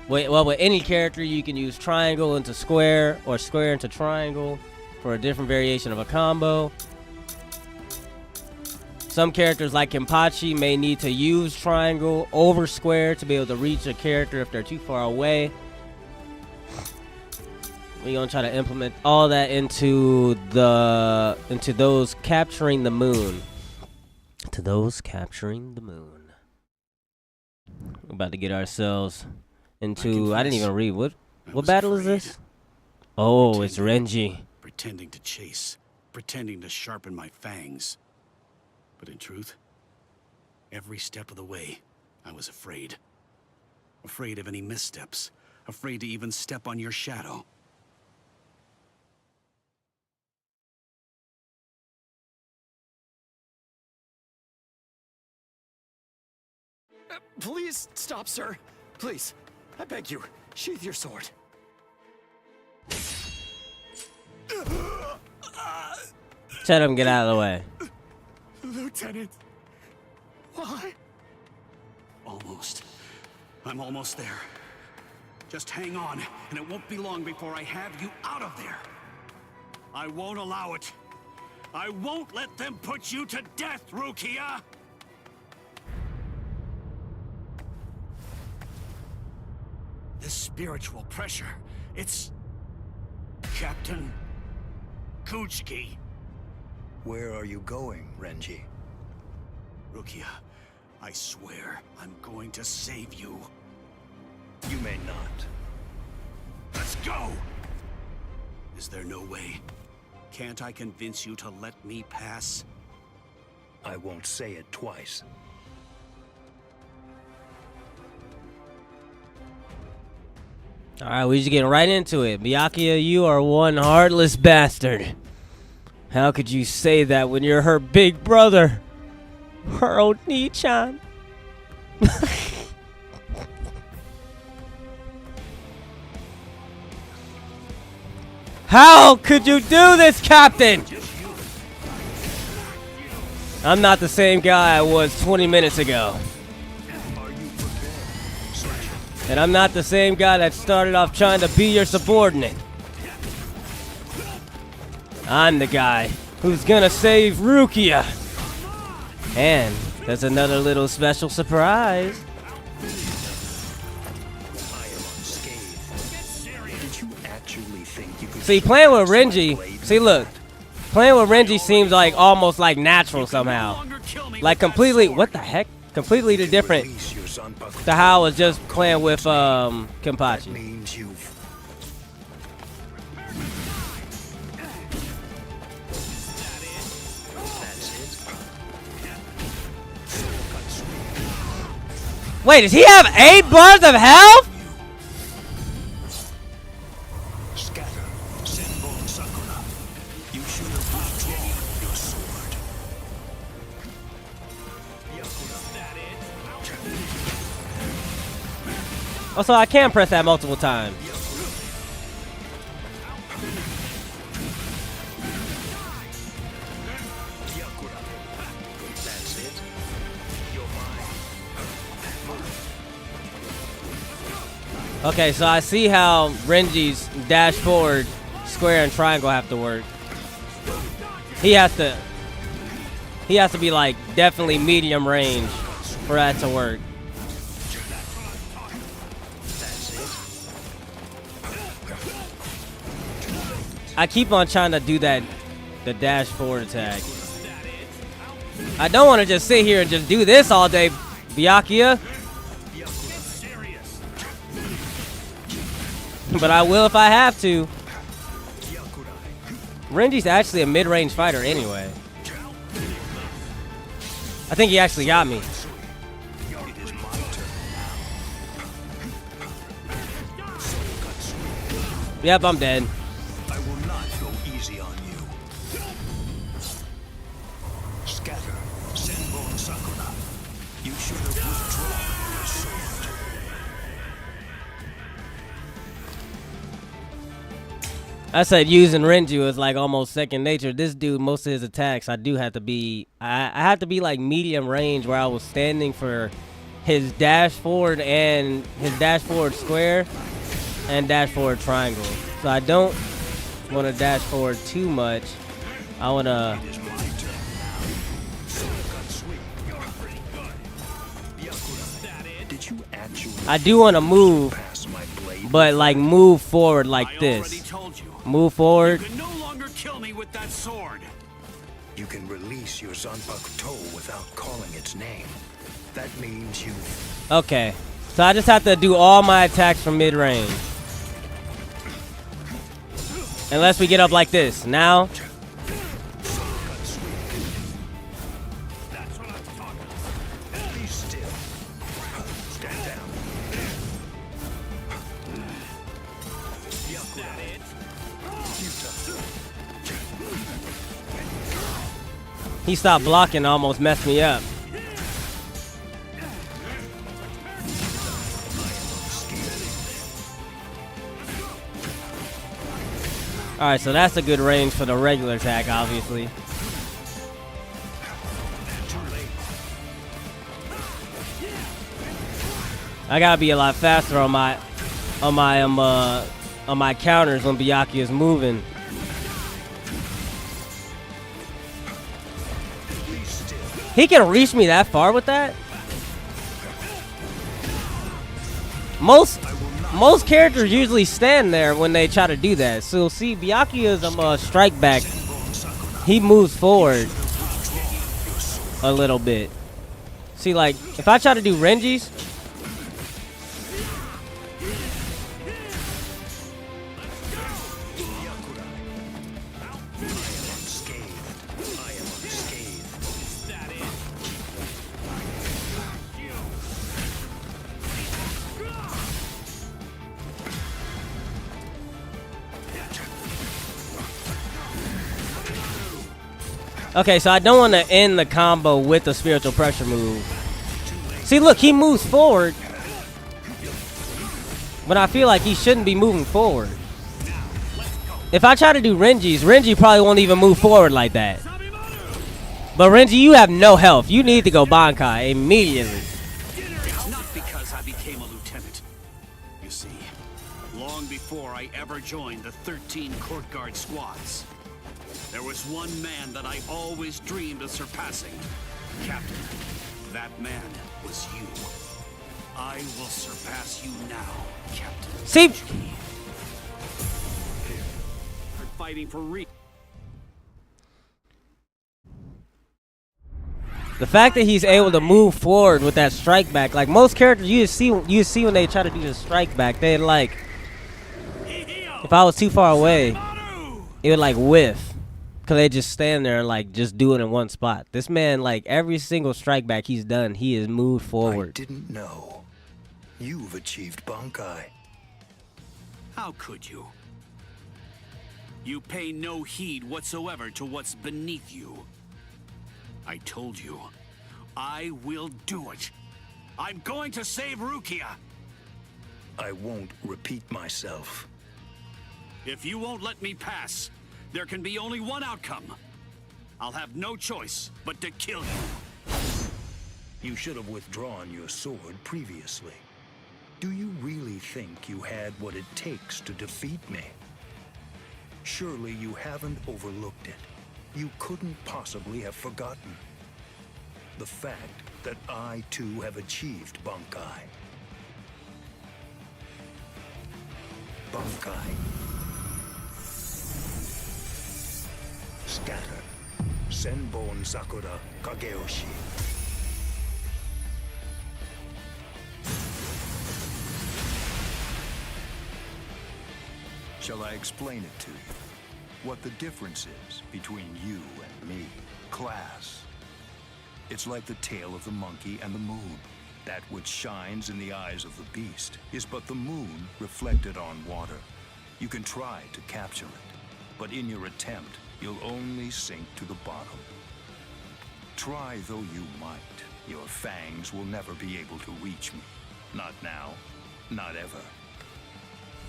S1: well, with any character you can use triangle into square or square into triangle for a different variation of a combo. Some characters like Kenpachi may need to use triangle over square to be able to reach a character if they're too far away. We're gonna try to implement all that into those capturing the moon. To those capturing the moon. We're about to get ourselves into. I didn't even read what battle is this? Oh, it's Renji.
S2: Pretending to chase, pretending to sharpen my fangs. But in truth, every step of the way, I was afraid. Afraid of any missteps. Afraid to even step on your shadow.
S10: Please stop, sir. Please, I beg you, sheath your sword.
S1: Tell him get out of the way.
S10: Lieutenant, why?
S2: Almost. I'm almost there. Just hang on, and it won't be long before I have you out of there. I won't allow it. I won't let them put you to death, Rukia! This spiritual pressure, it's... Captain... Kuchiki.
S16: Where are you going, Renji?
S2: Rukia, I swear I'm going to save you.
S16: You may not.
S2: Let's go! Is there no way? Can't I convince you to let me pass?
S16: I won't say it twice.
S1: Alright, we just getting right into it. Byakuya, you are one heartless bastard. How could you say that when you're her big brother? Her old Nii-chan. How could you do this, Captain? I'm not the same guy I was 20 minutes ago. And I'm not the same guy that started off trying to be your subordinate. I'm the guy who's gonna save Rukia. And there's another little special surprise. See, playing with Renji, see look, playing with Renji seems like almost like natural somehow. Like completely, what the heck? Completely different to how I was just playing with Kenpachi. Wait, does he have 8 bars of health? Also, I can press that multiple times. Okay, so I see how Renji's dash forward, square, and triangle have to work. He has to be like definitely medium range for that to work. I keep on trying to do that, the dash forward attack. I don't want to just sit here and just do this all day, Byakuya. But I will if I have to. Renji's actually a mid-range fighter anyway. I think he actually got me. Yep, I'm dead.
S16: I will not go easy on you. Scatter, Senbon Sakura. You should have withdrawn your sword.
S1: I said using Renji was like almost second nature. This dude, most of his attacks, I do have to be, I have to be like medium range where I was standing for his dash forward and his dash forward square and dash forward triangle. So I don't want to dash forward too much. I want to. I do want to move, but like move forward like this. Move forward.
S2: You can no longer kill me with that sword.
S16: You can release your Zanpakuto without calling its name. That means you.
S1: Okay, so I just have to do all my attacks from mid-range. Unless we get up like this. Now.
S16: Be still. Stand down.
S1: He stopped blocking and almost messed me up. Alright, so that's a good range for the regular attack, obviously. I gotta be a lot faster on my counters when Byakuya is moving. He can reach me that far with that? Most characters usually stand there when they try to do that. So see, Byakuya's strike back, he moves forward a little bit. See, like if I try to do Renji's, okay, so I don't want to end the combo with the spiritual pressure move. See, look, he moves forward, but I feel like he shouldn't be moving forward. If I try to do Renji's, Renji probably won't even move forward like that. But Renji, you have no health. You need to go Bankai immediately.
S2: It's not because I became a lieutenant. You see, long before I ever joined the 13 court guard squads, there was one man that I always dreamed of surpassing. Captain, that man was you. I will surpass you now, Captain.
S1: See?
S2: We're fighting for
S1: The fact that he's able to move forward with that strike back, like most characters you see when they try to do the strike back, they like, if I was too far away, it would like whiff. Cause they just stand there and like just do it in one spot. This man, like every single strike back he's done, he has moved forward.
S16: I didn't know. You've achieved Bankai.
S2: How could you? You pay no heed whatsoever to what's beneath you. I told you, I will do it. I'm going to save Rukia.
S16: I won't repeat myself.
S2: If you won't let me pass, there can be only one outcome. I'll have no choice but to kill you.
S16: You should have withdrawn your sword previously. Do you really think you had what it takes to defeat me? Surely you haven't overlooked it. You couldn't possibly have forgotten the fact that I too have achieved Bankai. Bankai. Scatter. Senbon Sakura Kageyoshi. Shall I explain it to you? What the difference is between you and me? Class. It's like the tail of the monkey and the moon. That which shines in the eyes of the beast is but the moon reflected on water. You can try to capture it, but in your attempt, you'll only sink to the bottom. Try though you might, your fangs will never be able to reach me. Not now, not ever.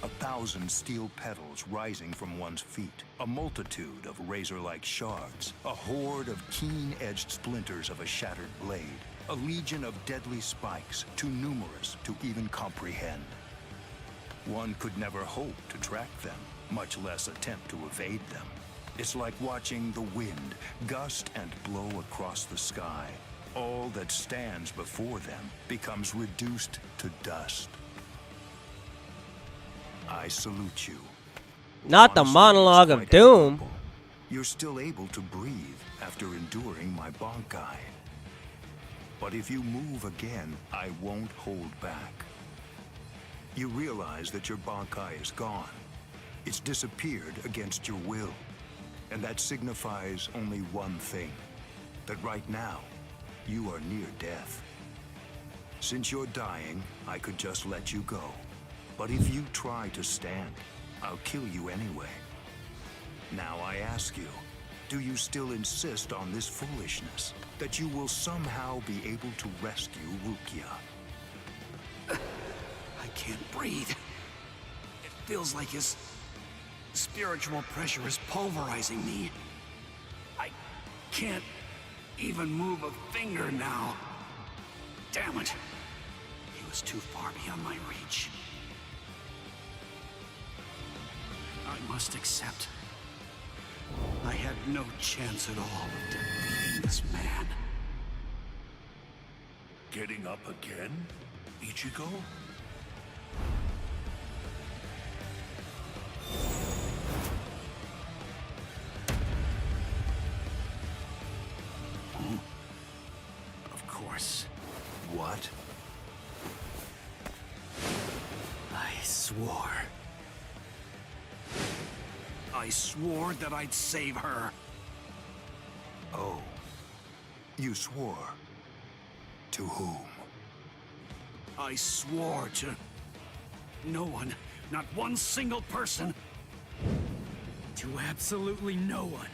S16: 1,000 steel petals rising from one's feet, a multitude of razor-like shards, a horde of keen-edged splinters of a shattered blade, a legion of deadly spikes, too numerous to even comprehend. One could never hope to track them, much less attempt to evade them. It's like watching the wind gust and blow across the sky. All that stands before them becomes reduced to dust. I salute you.
S1: Not the monologue of doom.
S16: You're still able to breathe after enduring my Bankai. But if you move again, I won't hold back. You realize that your Bankai is gone. It's disappeared against your will. And that signifies only one thing. That right now, you are near death. Since you're dying, I could just let you go. But if you try to stand, I'll kill you anyway. Now I ask you, do you still insist on this foolishness? That you will somehow be able to rescue Rukia?
S10: I can't breathe. It feels like his
S2: Spiritual pressure is pulverizing me. I can't even move a finger now. Damn it. He was too far beyond my reach. I must accept. I had no chance at all of defeating this man.
S5: Getting up again, Ichigo?
S2: Of course.
S10: What?
S2: I swore that I'd save her.
S16: Oh. You swore? To whom?
S2: I swore to no one, not one single person.
S4: To absolutely no one.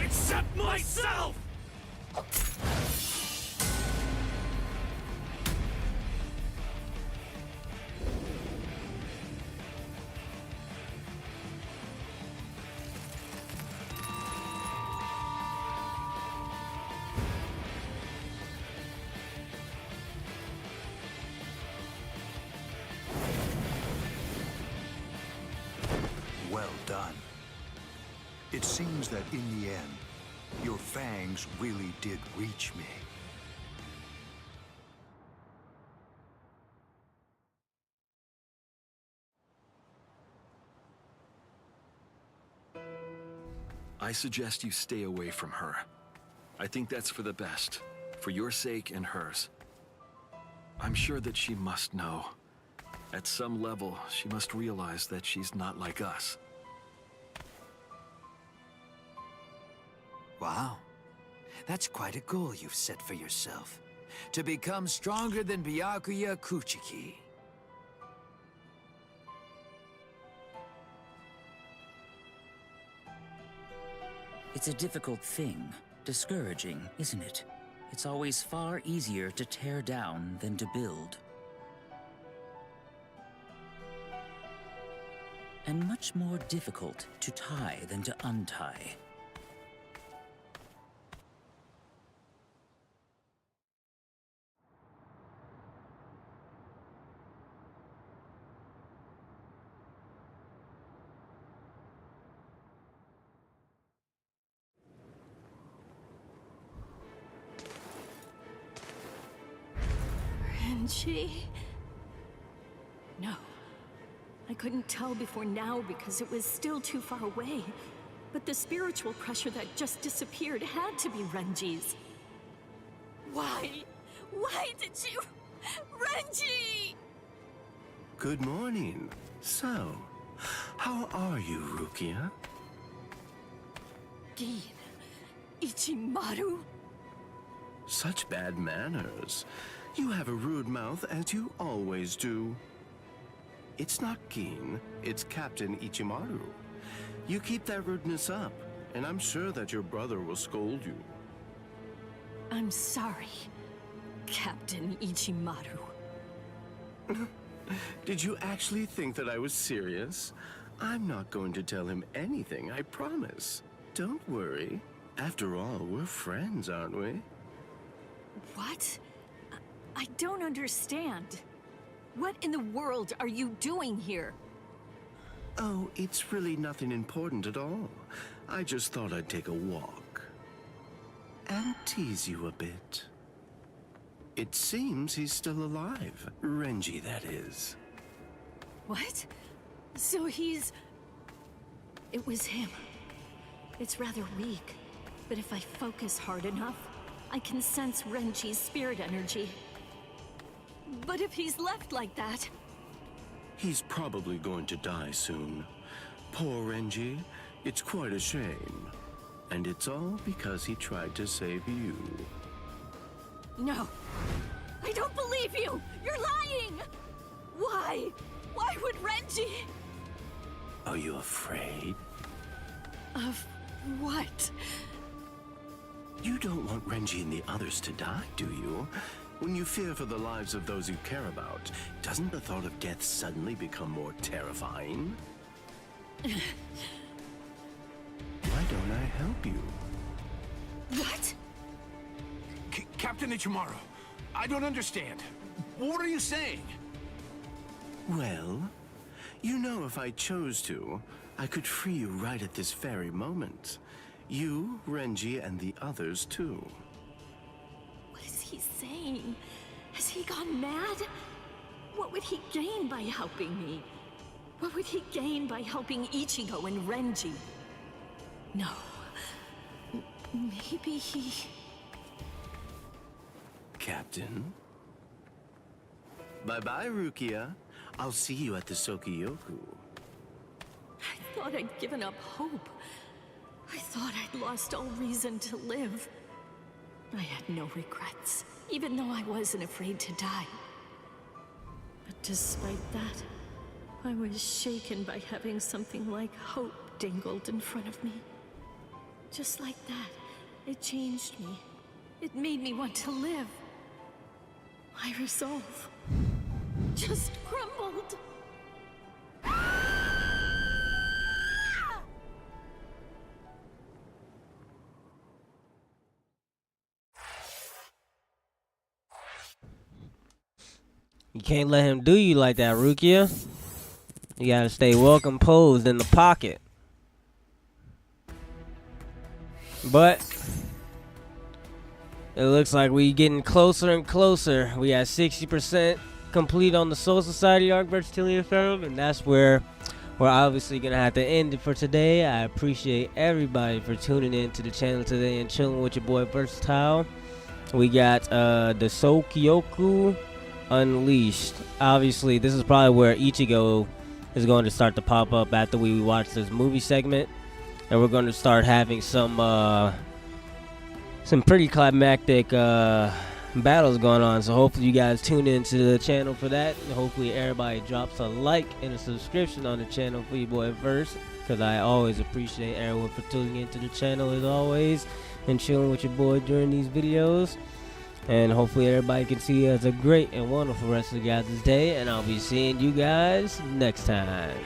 S2: Except myself!
S16: Well done. It seems that in the end, your fangs really did reach me.
S17: I suggest you stay away from her. I think that's for the best, for your sake and hers. I'm sure that she must know. At some level, she must realize that she's not like us.
S10: Wow. That's quite a goal you've set for yourself. To become stronger than Byakuya Kuchiki.
S18: It's a difficult thing. Discouraging, isn't it? It's always far easier to tear down than to build. And much more difficult to tie than to untie.
S19: Renji? No. I couldn't tell before now because it was still too far away. But the spiritual pressure that just disappeared had to be Renji's. Why? Why did you... Renji!
S9: Good morning. So, how are you, Rukia?
S19: Gin. Ichimaru?
S9: Such bad manners. You have a rude mouth, as you always do. It's not Gin, it's Captain Ichimaru. You keep that rudeness up, and I'm sure that your brother will scold you.
S19: I'm sorry, Captain Ichimaru.
S9: Did you actually think that I was serious? I'm not going to tell him anything, I promise. Don't worry. After all, we're friends, aren't we?
S19: What? I don't understand. What in the world are you doing here?
S9: Oh, it's really nothing important at all. I just thought I'd take a walk. And tease you a bit. It seems he's still alive. Renji, that is.
S19: What? So he's... It was him. It's rather weak, but if I focus hard enough, I can sense Renji's spirit energy. But if he's left like that...
S9: He's probably going to die soon. Poor Renji. It's quite a shame. And it's all because he tried to save you.
S19: No. I don't believe you! You're lying! Why? Why would Renji...
S9: Are you afraid?
S19: Of what?
S9: You don't want Renji and the others to die, do you? When you fear for the lives of those you care about, doesn't the thought of death suddenly become more terrifying? Why don't I help you?
S13: What? Captain Ichimaru, I don't understand. What are you saying?
S9: Well, you know if I chose to, I could free you right at this very moment. You, Renji, and the others too.
S19: What is he saying? Has he gone mad? What would he gain by helping me? What would he gain by helping Ichigo and Renji? No. Maybe he...
S9: Captain? Bye-bye, Rukia. I'll see you at the Sokiyoku.
S19: I thought I'd given up hope. I thought I'd lost all reason to live. I had no regrets, even though I wasn't afraid to die. But despite that, I was shaken by having something like hope dangled in front of me. Just like that, it changed me. It made me want to live. My resolve just crumbled.
S1: You can't let him do you like that, Rukia. You gotta stay well composed in the pocket. But it looks like we getting closer and closer. We got 60% complete on the Soul Society arc versus Tillian Ferrum, and that's where we're obviously gonna have to end it for today. I appreciate everybody for tuning in to the channel today and chilling with your boy Versatile. We got the Sokyoku Unleashed. Obviously, this is probably where Ichigo is going to start to pop up after we watch this movie segment, and we're going to start having some pretty climactic battles going on. So hopefully you guys tune into the channel for that, and hopefully everybody drops a like and a subscription on the channel for your boy Verse, because I always appreciate everyone for tuning into the channel as always and chilling with your boy during these videos. And hopefully everybody can see you as a great and wonderful rest of the guys' day, and I'll be seeing you guys next time.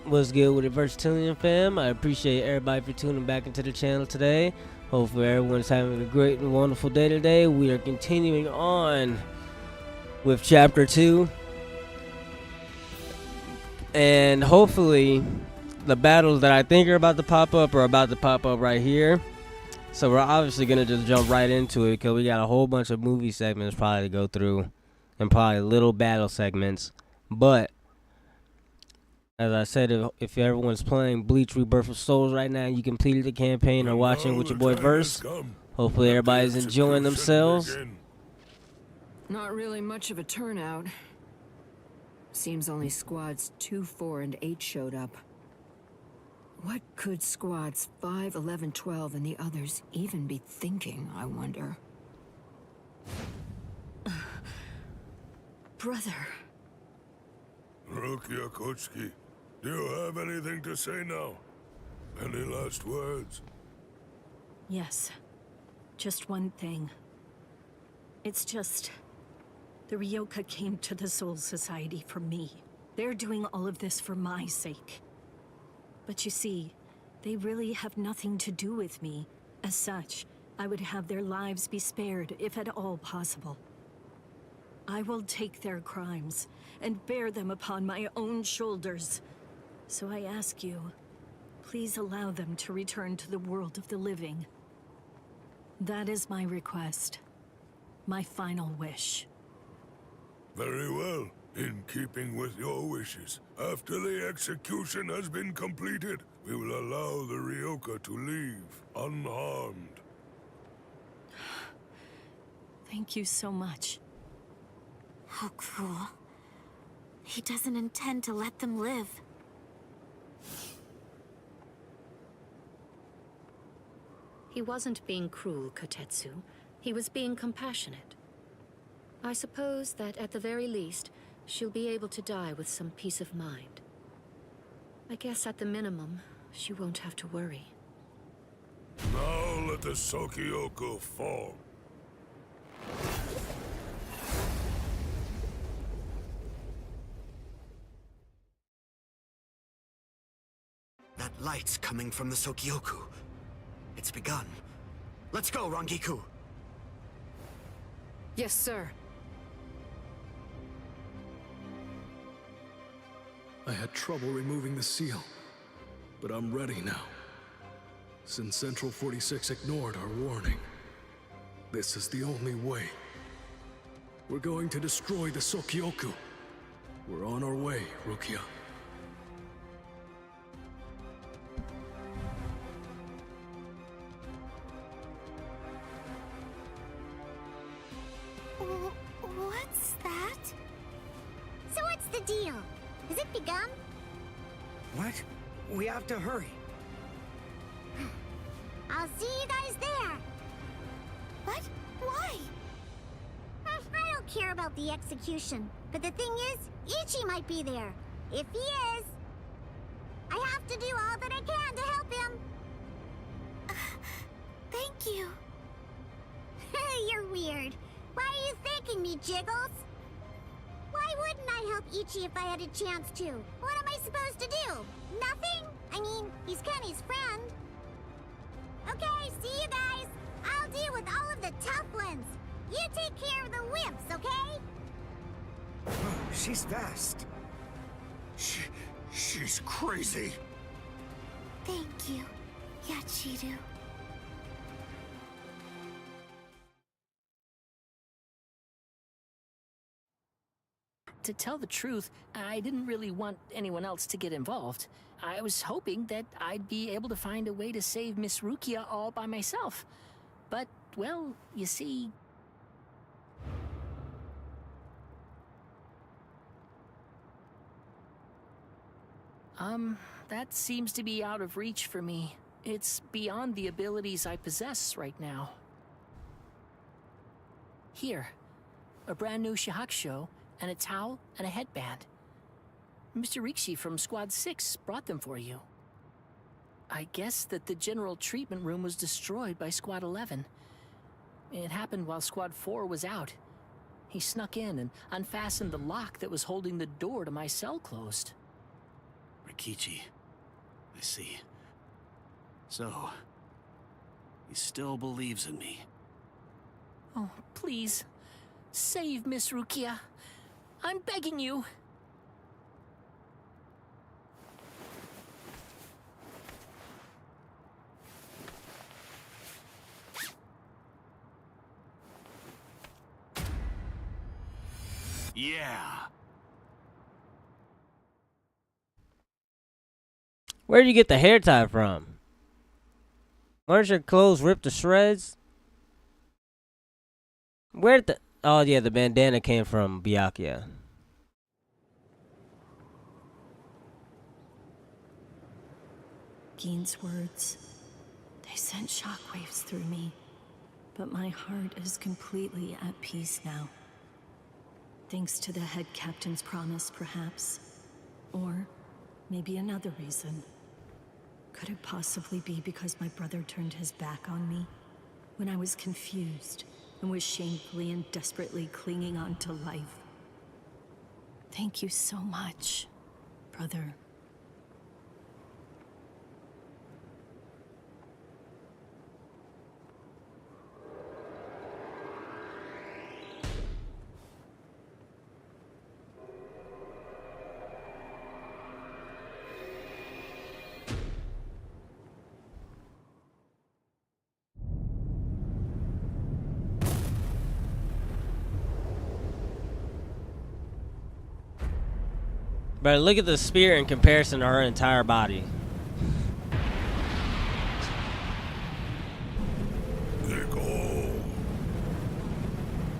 S1: What's good with the Versatilian fam? I appreciate everybody for tuning back into the channel today. Hopefully everyone's having a great and wonderful day today. We are continuing on with Chapter 2. And hopefully, the battles that I think are about to pop up are about to pop up right here. So we're obviously going to just jump right into it because we got a whole bunch of movie segments probably to go through. And probably little battle segments. But as I said, if everyone's playing Bleach Rebirth of Souls right now, you completed the campaign or watching with your boy Verse. Hopefully everybody's enjoying themselves.
S7: Not really much of a turnout. Seems only squads 2, 4, and 8 showed up. What could squads 5, 11, 12, and the others even be thinking, I wonder?
S8: Brother.
S5: Rukia Kuchiki, do you have anything to say now? Any last words?
S19: Yes. Just one thing. It's just... the Ryoka came to the Soul Society for me. They're doing all of this for my sake. But you see, they really have nothing to do with me. As such, I would have their lives be spared, if at all possible. I will take their crimes and bear them upon my own shoulders. So I ask you, please allow them to return to the world of the living. That is my request. My final wish.
S5: Very well. In keeping with your wishes, after the execution has been completed, we will allow the Ryoka to leave unharmed.
S19: Thank you so much.
S6: How cruel. He doesn't intend to let them live.
S8: He wasn't being cruel, Kotetsu. He was being compassionate. I suppose that at the very least, she'll be able to die with some peace of mind. I guess at the minimum, she won't have to worry.
S5: Now let the Sokyoku fall.
S10: That light's coming from the Sokyoku. It's begun. Let's go, Rangiku.
S7: Yes, sir.
S15: I had trouble removing the seal, but I'm ready now. Since Central 46 ignored our warning, this is the only way. We're going to destroy the Sokyoku. We're on our way, Rukia.
S6: What's that? So what's the deal? Has it begun?
S11: What? We have to hurry.
S6: I'll see you guys there. What? Why? I don't care about the execution, but the thing is, Ichi might be there. If he is, I have to do all that I can to help him. Thank you. You're weird. Why are you thanking me, Jiggles? Why wouldn't I help Ichi if I had a chance to? What am I supposed to do? Nothing? I mean, he's Kenny's friend. Okay, see you guys. I'll deal with all of the tough ones. You take care of the wimps, okay?
S11: Oh, she's fast.
S5: She's crazy.
S6: Thank you, Yachiru.
S20: To tell the truth, I didn't really want anyone else to get involved. I was hoping that I'd be able to find a way to save Miss Rukia all by myself. But, well, you see... that seems to be out of reach for me. It's beyond the abilities I possess right now. Here, a brand new shahakusho, and a towel, and a headband. Mr. Rikshi from Squad 6 brought them for you. I guess that the general treatment room was destroyed by Squad 11. It happened while Squad 4 was out. He snuck in and unfastened the lock that was holding the door to my cell closed.
S2: Rikichi, I see. So, he still believes in me.
S20: Oh, please. Save Miss Rukia. I'm begging you.
S2: Yeah.
S1: Where'd you get the hair tie from? Weren't your clothes ripped to shreds? Where'd the... Oh, yeah, the bandana came from Byakuya.
S19: Gein's words, they sent shockwaves through me, but my heart is completely at peace now. Thanks to the head captain's promise, perhaps. Or maybe another reason. Could it possibly be because my brother turned his back on me? When I was confused and was shamefully and desperately clinging on to life. Thank you so much, brother.
S1: But look at the spear in comparison to her entire body.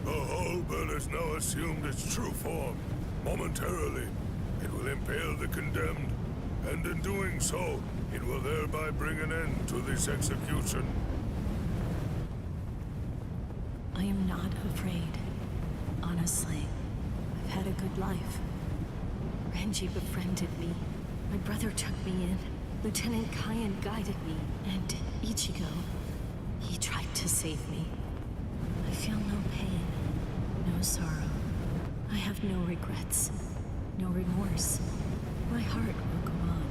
S5: The halberd has now assumed its true form. Momentarily, it will impale the condemned, and in doing so, it will thereby bring an end to this execution.
S19: I am not afraid. Honestly, I've had a good life. Renji befriended me. My brother took me in. Lieutenant Kyan guided me. And Ichigo, he tried to save me. I feel no pain, no sorrow. I have no regrets, no remorse. My heart will go on.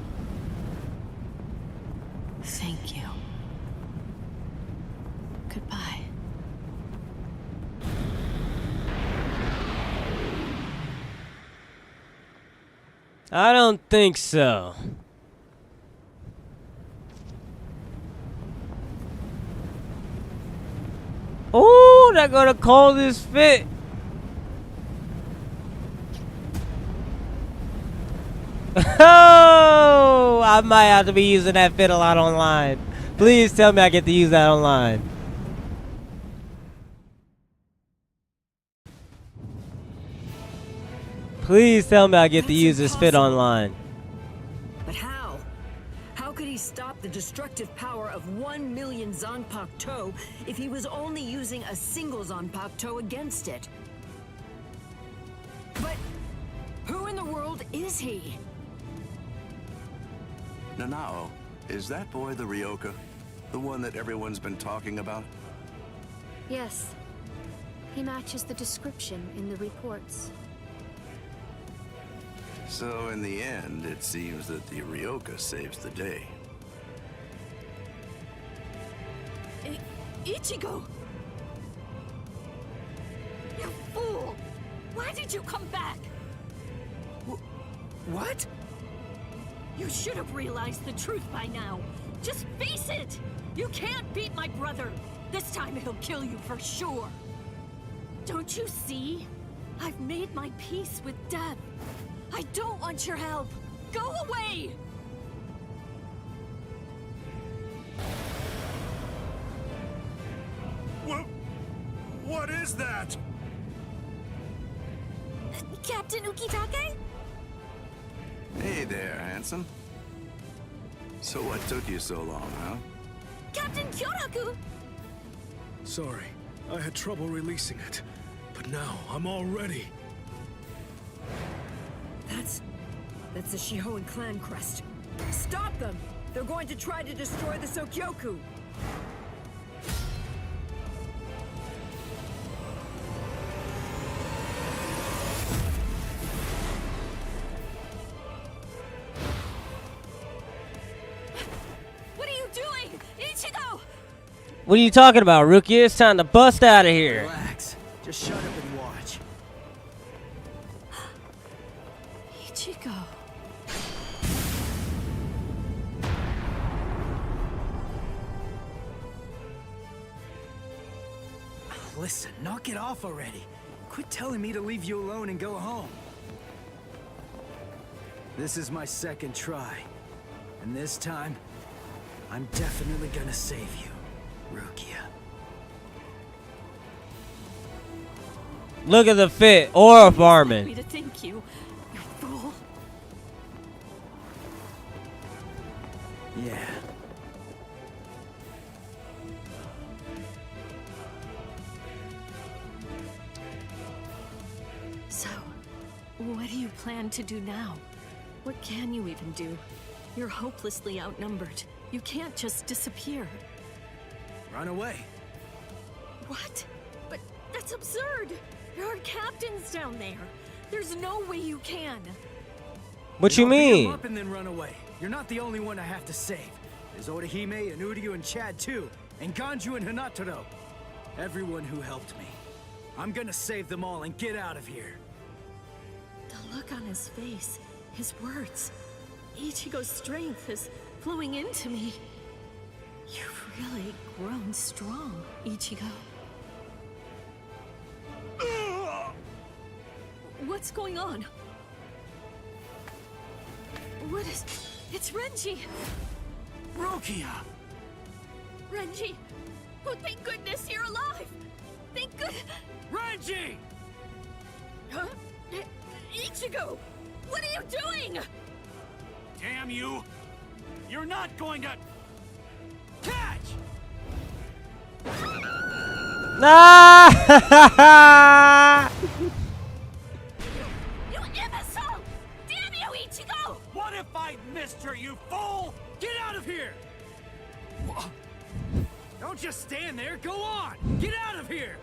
S19: Thank you. Goodbye.
S1: I don't think so. Oh, they're gonna call this fit. Oh, I might have to be using that fit a lot online. Please tell me I get to use that online. Please tell me I get to use this fit online.
S7: But how? How could he stop the destructive power of 1 million Zanpakuto if he was only using a single Zanpakuto against it? But who in the world is he?
S9: Nanao, is that boy the Ryoka? The one that everyone's been talking about?
S8: Yes. He matches the description in the reports.
S9: So in the end, it seems that the Ryoka saves the day.
S19: Ichigo! You fool! Why did you come back?
S7: What?
S19: You should have realized the truth by now. Just face it! You can't beat my brother! This time he'll kill you for sure! Don't you see? I've made my peace with death. I don't want your help! Go away!
S5: What is that?
S6: Captain Ukitake?
S9: Hey there, handsome. So what took you so long, huh?
S6: Captain Kyoraku!
S5: Sorry, I had trouble releasing it. But now, I'm all ready.
S7: That's the Shihoan clan crest. Stop them! They're going to try to destroy the Sokyoku!
S19: What are you doing? Ichigo!
S1: What are you talking about, Rukia? It's time to bust out of here.
S4: Relax. Just shut up and watch. Listen, knock it off already. Quit telling me to leave you alone and go home. This is my second try. And this time, I'm definitely gonna save you, Rukia.
S1: Look at the fit. Aura farming.
S19: Me to thank you, you fool.
S4: Yeah.
S19: So, what do you plan to do now? What can you even do? You're hopelessly outnumbered. You can't just disappear.
S4: Run away.
S19: What? But that's absurd! There are captains down there. There's no way you can.
S1: What you
S4: Beat 'em
S1: mean?
S4: up and then run away. You're not the only one I have to save. There's Orihime and Uryu and Chad too, and Ganju and Hinataro. Everyone who helped me. I'm gonna save them all and get out of here.
S19: The look on his face, his words. Ichigo's strength is flowing into me. You've really grown strong, Ichigo. What's going on? What is... It's Renji!
S4: Rukia!
S19: Renji! Oh, thank goodness you're alive! Thank good...
S4: Renji!
S19: Huh? Ichigo! What are you doing?
S13: Damn you! You're not going to...
S4: Catch!
S1: Ah!
S19: You imbecile! Damn you, Ichigo!
S13: What if I missed her, you fool?
S4: Get out of here! Don't just stand there, go on! Get out of here!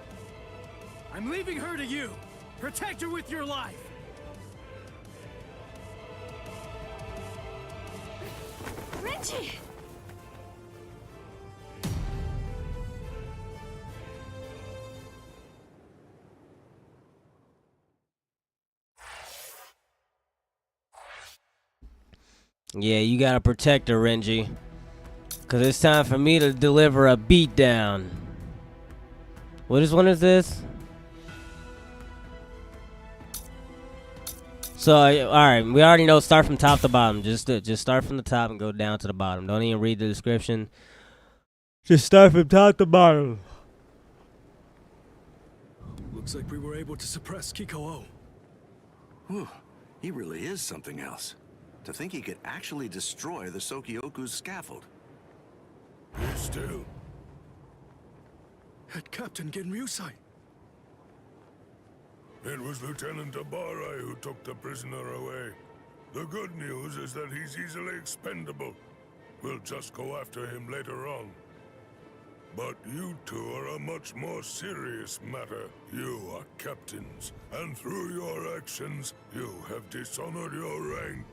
S4: I'm leaving her to you. Protect her with your life.
S19: Renji!
S1: Yeah, you gotta protect her, Renji. Cause it's time for me to deliver a beatdown. What one is this? So, alright, we already know start from top to bottom. Just start from the top and go down to the bottom. Don't even read the description. Just start from top to bottom.
S5: Looks like we were able to suppress Kiko-O.
S9: Whew, he really is something else. To think he could actually destroy the Sokyoku's scaffold.
S5: Be still. Head Captain Genryusai. It was Lieutenant Abarai who took the prisoner away. The good news is that he's easily expendable. We'll just go after him later on. But you two are a much more serious matter. You are captains, and through your actions, you have dishonored your rank.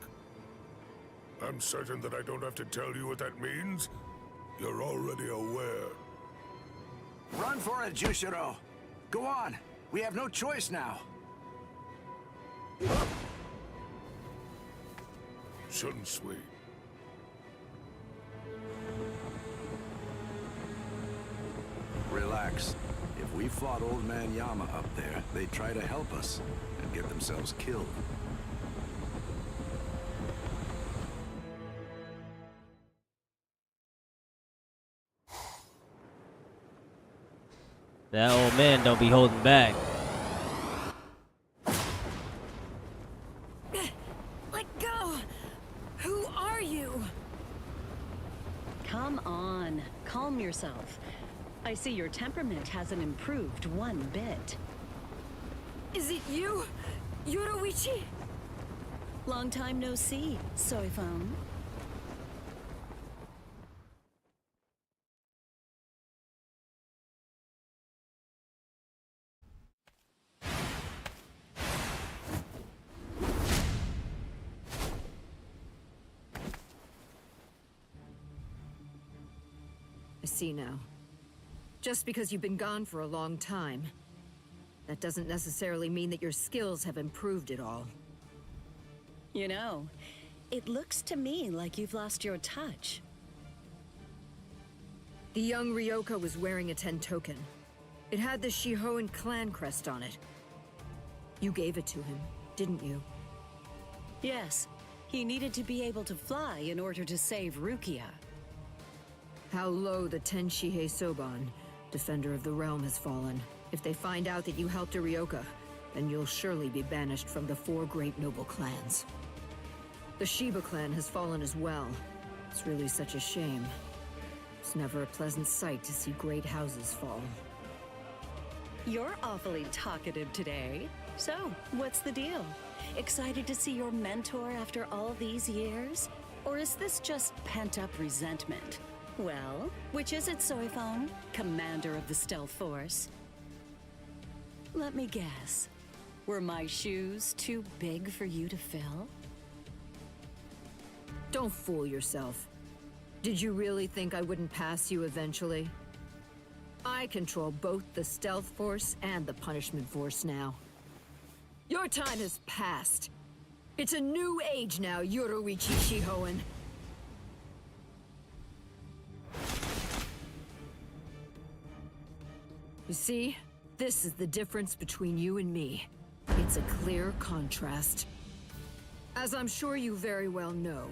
S5: I'm certain that I don't have to tell you what that means. You're already aware.
S9: Run for it, Jushiro! Go on! We have no choice now!
S5: Shouldn't we?
S9: Relax. If we fought Old Man Yama up there, they'd try to help us and get themselves killed.
S1: That old man don't be holding back.
S19: Let go! Who are you?
S3: Come on, calm yourself. I see your temperament hasn't improved one bit.
S19: Is it you, Yoruichi?
S3: Long time no see, Soifone.
S7: I see now. Just because you've been gone for a long time, that doesn't necessarily mean that your skills have improved at all.
S3: You know, it looks to me like you've lost your touch.
S7: The young Ryoka was wearing a Tentoken. It had the Shihoan clan crest on it. You gave it to him, didn't you?
S3: Yes. He needed to be able to fly in order to save Rukia.
S7: How low the Tenshihei Soban, defender of the realm, has fallen. If they find out that you helped Irioka, then you'll surely be banished from the 4 great noble clans. The Shiba clan has fallen as well. It's really such a shame. It's never a pleasant sight to see great houses fall.
S3: You're awfully talkative today. So, what's the deal? Excited to see your mentor after all these years? Or is this just pent-up resentment? Well, which is it, Soifon? Commander of the Stealth Force? Let me guess. Were my shoes too big for you to fill?
S7: Don't fool yourself. Did you really think I wouldn't pass you eventually? I control both the Stealth Force and the Punishment Force now. Your time has passed. It's a new age now, Yoruichi Shihoan. You see, this is the difference between you and me. It's a clear contrast. As I'm sure you very well know,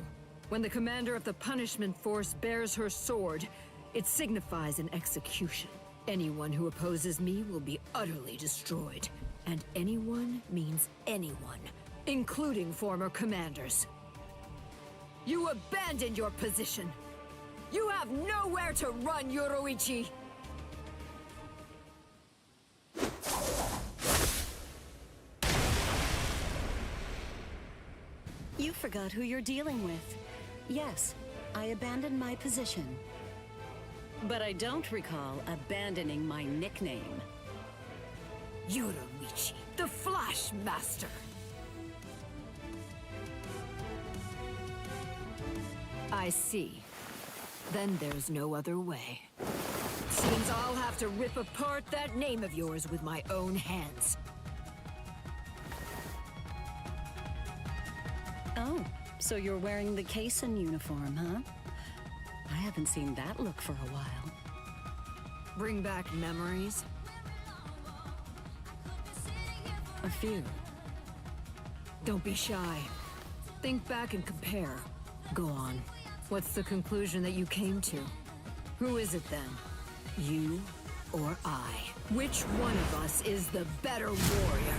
S7: when the commander of the Punishment Force bears her sword, it signifies an execution. Anyone who opposes me will be utterly destroyed. And anyone means anyone, including former commanders. You abandoned your position. You have nowhere to run, Yoruichi!
S3: You forgot who you're dealing with. Yes, I abandoned my position. But I don't recall abandoning my nickname.
S7: Yoruichi, the Flash Master! I see. Then there's no other way. Seems I'll have to rip apart that name of yours with my own hands.
S3: Oh, so you're wearing the Kaysen uniform, huh? I haven't seen that look for a while.
S7: Bring back memories?
S3: A few.
S7: Don't be shy. Think back and compare. Go on. What's the conclusion that you came to? Who is it then? You or I? Which one of us is the better warrior?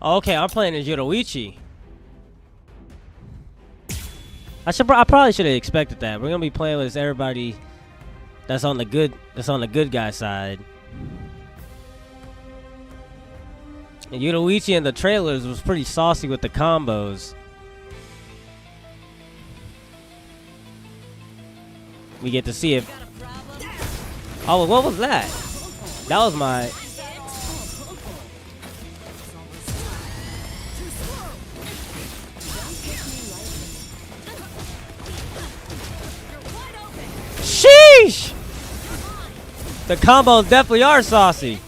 S1: Okay, I'm playing as Yoruichi. I probably should have expected that. We're gonna be playing with everybody that's on the good guy side. And Yoruichi in the trailers was pretty saucy with the combos. We get to see it. Oh, what was that? That was my. Sheesh! The combos definitely are saucy.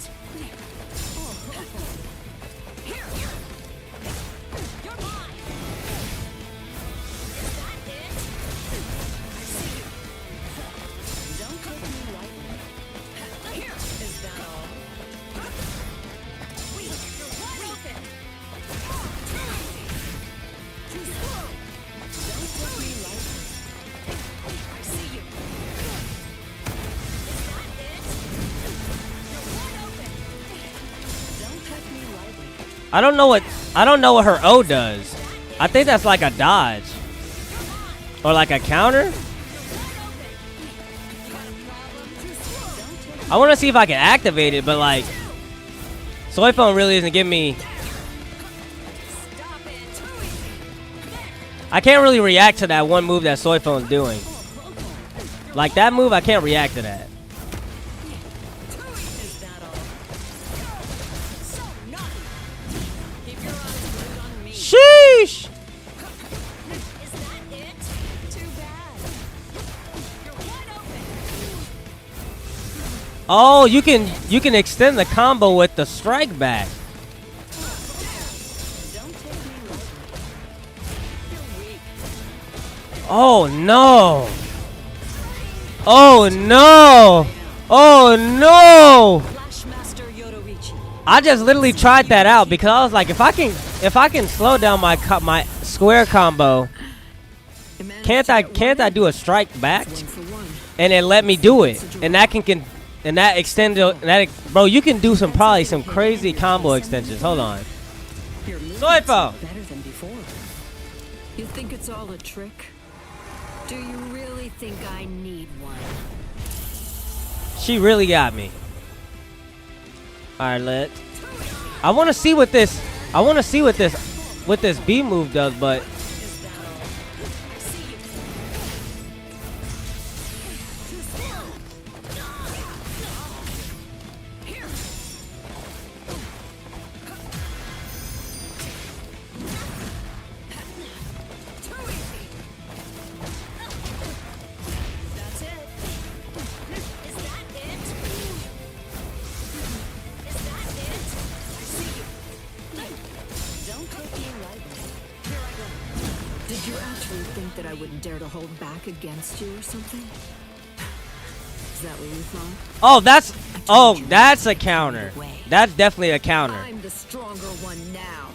S1: I don't know what her O does. I think that's like a dodge. Or like a counter. I want to see if I can activate it, but like Soifon really isn't giving me. I can't really react to that one move that Soifon's doing. Like that move, I can't react to that. Sheesh! Oh, you can extend the combo with the strike back. Oh no! Oh no! Oh no! I just literally tried that out because I was like, if I can slow down my square combo, can't I do a strike back? And it let me do it, and that and that extended bro. You can do probably some crazy combo extensions. Hold on. Soifo.
S7: You think it's all a trick? Do you really think I need one?
S1: She really got me. All right, I want to see what this. I want to see what this B move does, but.
S7: Did you actually think that I wouldn't dare to hold back against you or something? Is that what you thought?
S1: That's a counter. That's definitely a counter.
S7: I'm the stronger one now.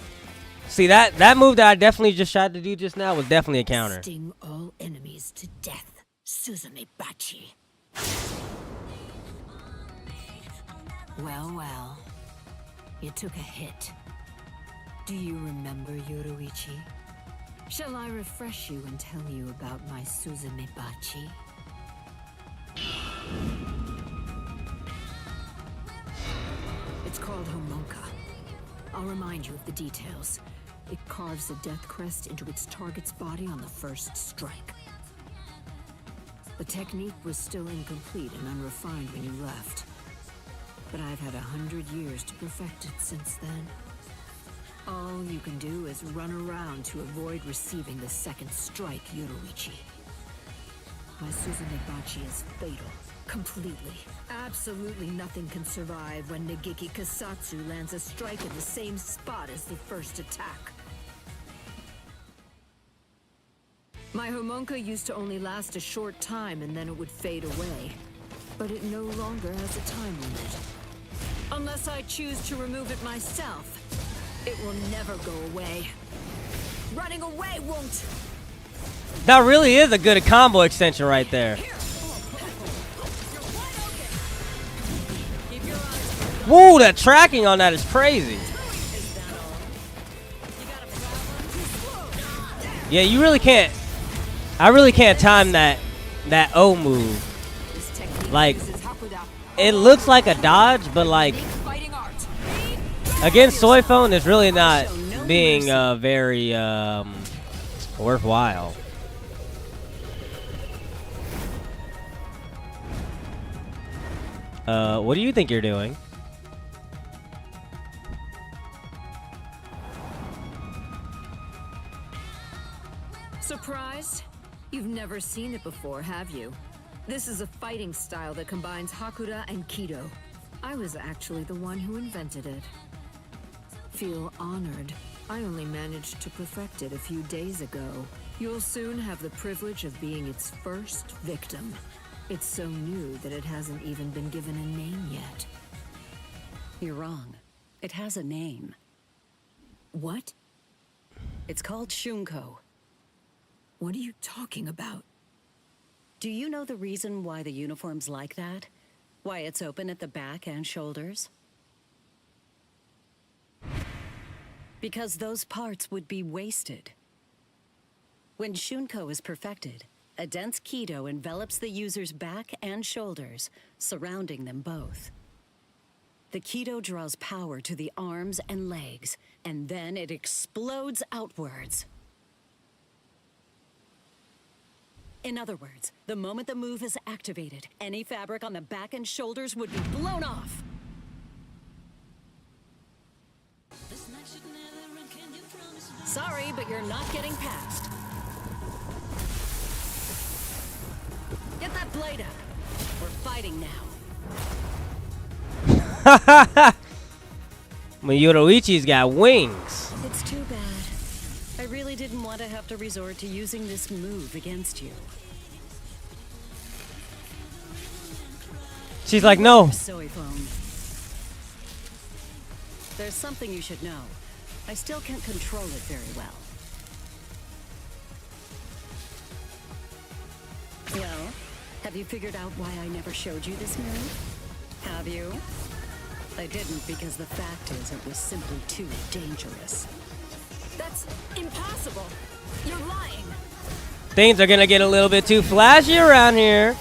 S1: See that move that I definitely just tried to do just now was definitely a counter.
S7: Sting all enemies to death, Suzume Bachi. Well, well. You took a hit. Do you remember Yoruichi? Shall I refresh you and tell you about my Suzume Bachi? It's called Homonka. I'll remind you of the details. It carves a death crest into its target's body on the first strike. The technique was still incomplete and unrefined when you left. But I've had 100 years to perfect it since then. All you can do is run around to avoid receiving the second strike, Yoruichi. My Suzume Bachi is fatal. Completely. Absolutely nothing can survive when Nagiki Kasatsu lands a strike in the same spot as the first attack. My Homonka used to only last a short time and then it would fade away. But it no longer has a time limit. Unless I choose to remove it myself, it will never go away. Running away won't.
S1: That really is a good combo extension right there. Woo, that tracking on that is crazy. Yeah, you really can't. I really can't time that O move. Like, it looks like a dodge, but like against Soifone, it's really not being very worthwhile. What do you think you're doing?
S7: Surprised? You've never seen it before, have you? This is a fighting style that combines Hakuda and Kido. I was actually the one who invented it. Feel honored. I only managed to perfect it a few days ago. You'll soon have the privilege of being its first victim. It's so new that it hasn't even been given a name yet.
S3: You're wrong. It has a name.
S7: What?
S3: It's called Shunko.
S7: What are you talking about?
S3: Do you know the reason why the uniform's like that? Why it's open at the back and shoulders? Because those parts would be wasted. When Shunko is perfected, a dense Kido envelops the user's back and shoulders, surrounding them both. The Kido draws power to the arms and legs, and then it explodes outwards. In other words, the moment the move is activated, any fabric on the back and shoulders would be blown off. Sorry, but you're not getting past. Get that blade up. We're fighting now.
S1: Yoruichi's got wings.
S3: It's too bad. I really really didn't want to have to resort to using this move against you.
S1: She's like, no.
S3: Soy phone. There's something you should know. I still can't control it very well. Well, have you figured out why I never showed you this move? Have you? I didn't because the fact is it was simply too dangerous.
S7: That's impossible. You're lying.
S1: Things are gonna get a little bit too flashy around here.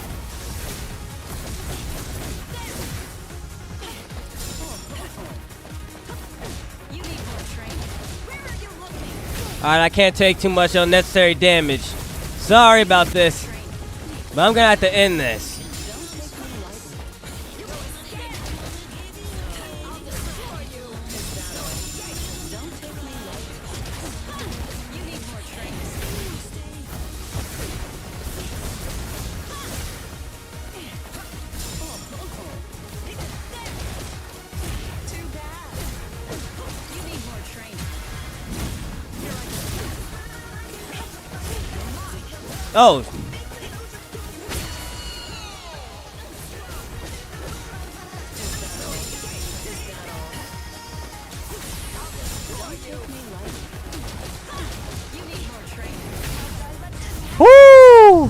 S1: Alright, I can't take too much unnecessary damage. Sorry about this. But I'm gonna have to end this. Oh. Woo!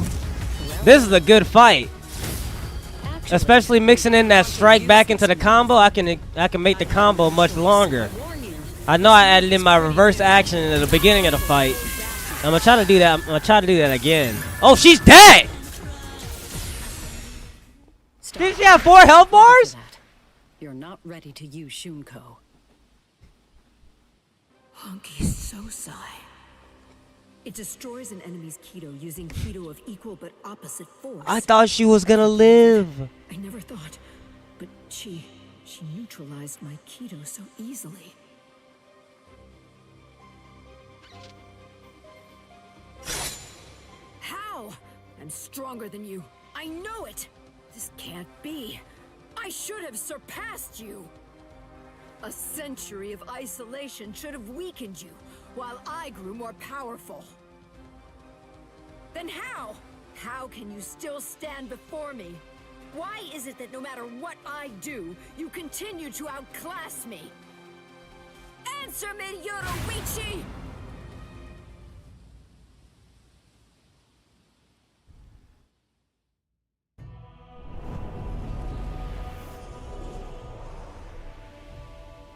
S1: This is a good fight. Especially mixing in that strike back into the combo, I can make the combo much longer. I know I added in my reverse action at the beginning of the fight. I'm gonna try to do that. I'm gonna try to do that again. Oh, she's dead! Did she have 4 health bars?
S3: You're not ready to use Shunko.
S7: Honky Sosai. It destroys an enemy's Kido using Kido of equal but opposite force.
S1: I thought she was gonna live.
S7: I never thought, but she neutralized my Kido so easily. How? I'm stronger than you. I know it. This can't be. I should have surpassed you. A century of isolation should have weakened you, while I grew more powerful. Then how? How can you still stand before me? Why is it that no matter what I do, you continue to outclass me? Answer me, Yoruichi!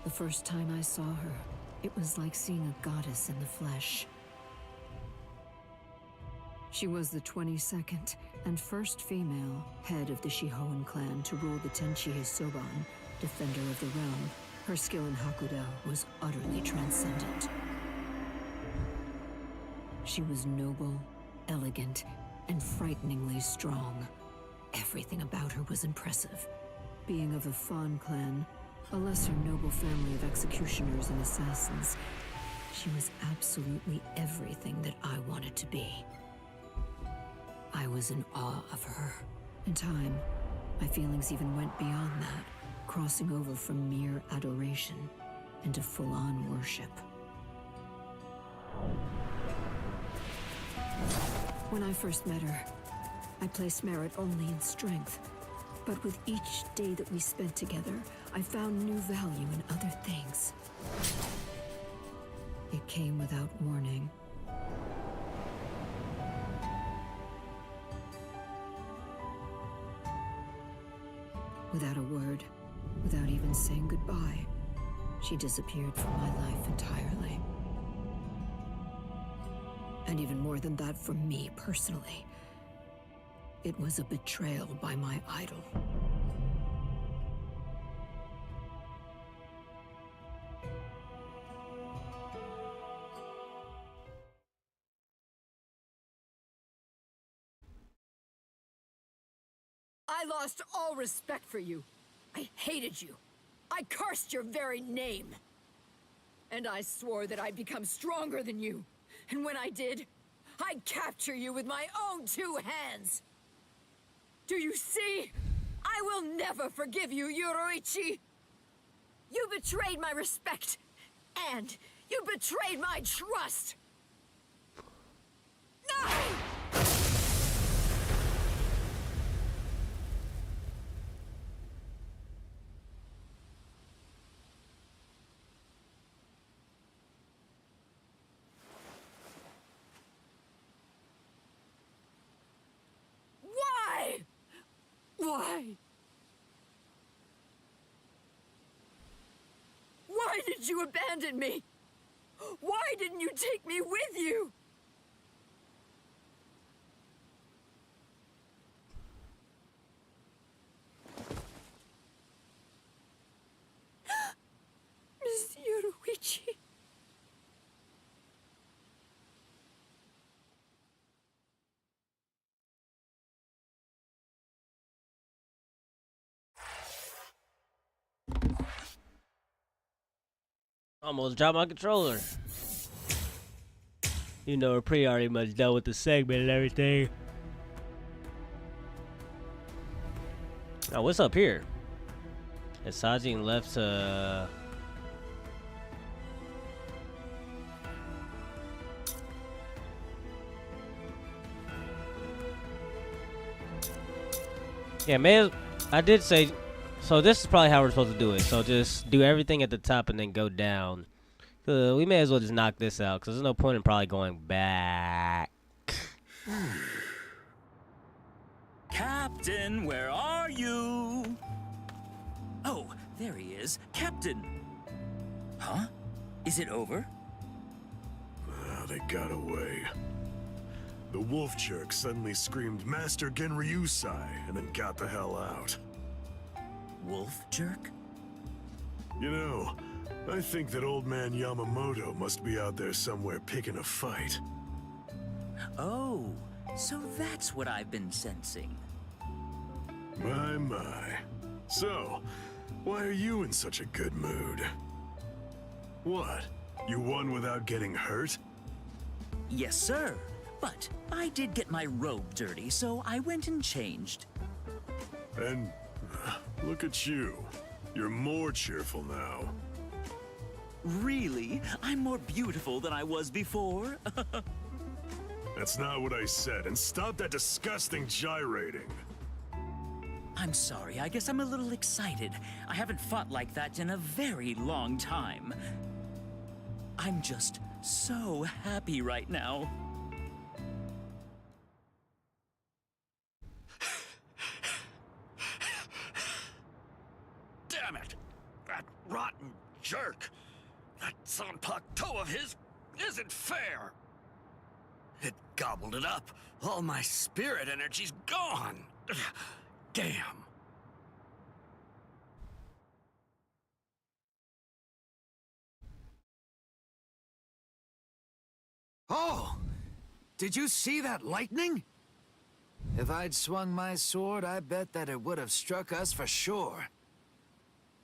S7: The first time I saw her, it was like seeing a goddess in the flesh. She was the 22nd and first female head of the Shihoan clan to rule the Tenchi Soban, defender of the realm. Her skill in Hakudo was utterly transcendent. She was noble, elegant, and frighteningly strong. Everything about her was impressive. Being of the Fan clan, a lesser noble family of executioners and assassins, she was absolutely everything that I wanted to be. I was in awe of her. In time, my feelings even went beyond that, crossing over from mere adoration into full-on worship. When I first met her, I placed merit only in strength. But with each day that we spent together, I found new value in other things. It came without warning. Without a word, without even saying goodbye, she disappeared from my life entirely. And even more than that for me personally, it was a betrayal by my idol. I lost all respect for you. I hated you. I cursed your very name. And I swore that I'd become stronger than you. And when I did, I'd capture you with my own 2 hands. Do you see? I will never forgive you, Yoruichi! You betrayed my respect, and you betrayed my trust! Why? Why did you abandon me? Why didn't you take me with you? Miss Yoruichi.
S1: Almost dropped my controller. You know, we're pretty already much done with the segment and everything. Now, what's up here? Is Sajin left to... Yeah, man, I did say... So this is probably how we're supposed to do it. So just do everything at the top and then go down. We may as well just knock this out, because there's no point in probably going back.
S18: Captain, where are you? Oh, there he is. Captain! Huh? Is it over?
S15: They got away. The wolf jerk suddenly screamed Master Genryusai and then got the hell out.
S18: Wolf jerk?
S15: You know, I think that old man Yamamoto must be out there somewhere picking a fight.
S18: Oh, so that's what I've been sensing.
S15: My. So, why are you in such a good mood? What? You won without getting hurt?
S18: Yes, sir. But I did get my robe dirty, so I went and changed.
S15: And look at you. You're more cheerful now.
S18: Really? I'm more beautiful than I was before?
S15: That's not what I said, and stop that disgusting gyrating.
S18: I'm sorry, I guess I'm a little excited. I haven't fought like that in a very long time. I'm just so happy right now.
S12: Damn it! That rotten jerk! That Zanpakuto of his isn't fair! It gobbled it up. All my spirit energy's gone. Damn.
S4: Oh! Did you see that lightning? If I'd swung my sword, I bet that it would have struck us for sure.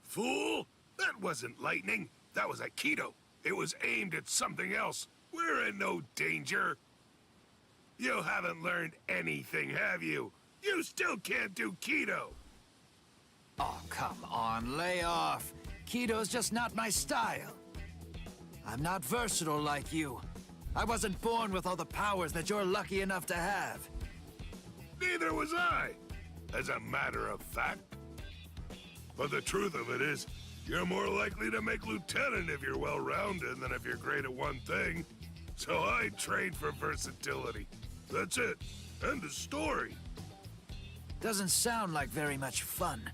S5: Fool! That wasn't lightning. That was Aikido. It was aimed at something else. We're in no danger. You haven't learned anything, have you? You still can't do Kido.
S4: Oh, come on, lay off. Kido's just not my style. I'm not versatile like you. I wasn't born with all the powers that you're lucky enough to have.
S5: Neither was I, as a matter of fact. But the truth of it is, you're more likely to make lieutenant if you're well-rounded than if you're great at one thing. So I trained for versatility. That's it. End of story.
S4: Doesn't sound like very much fun.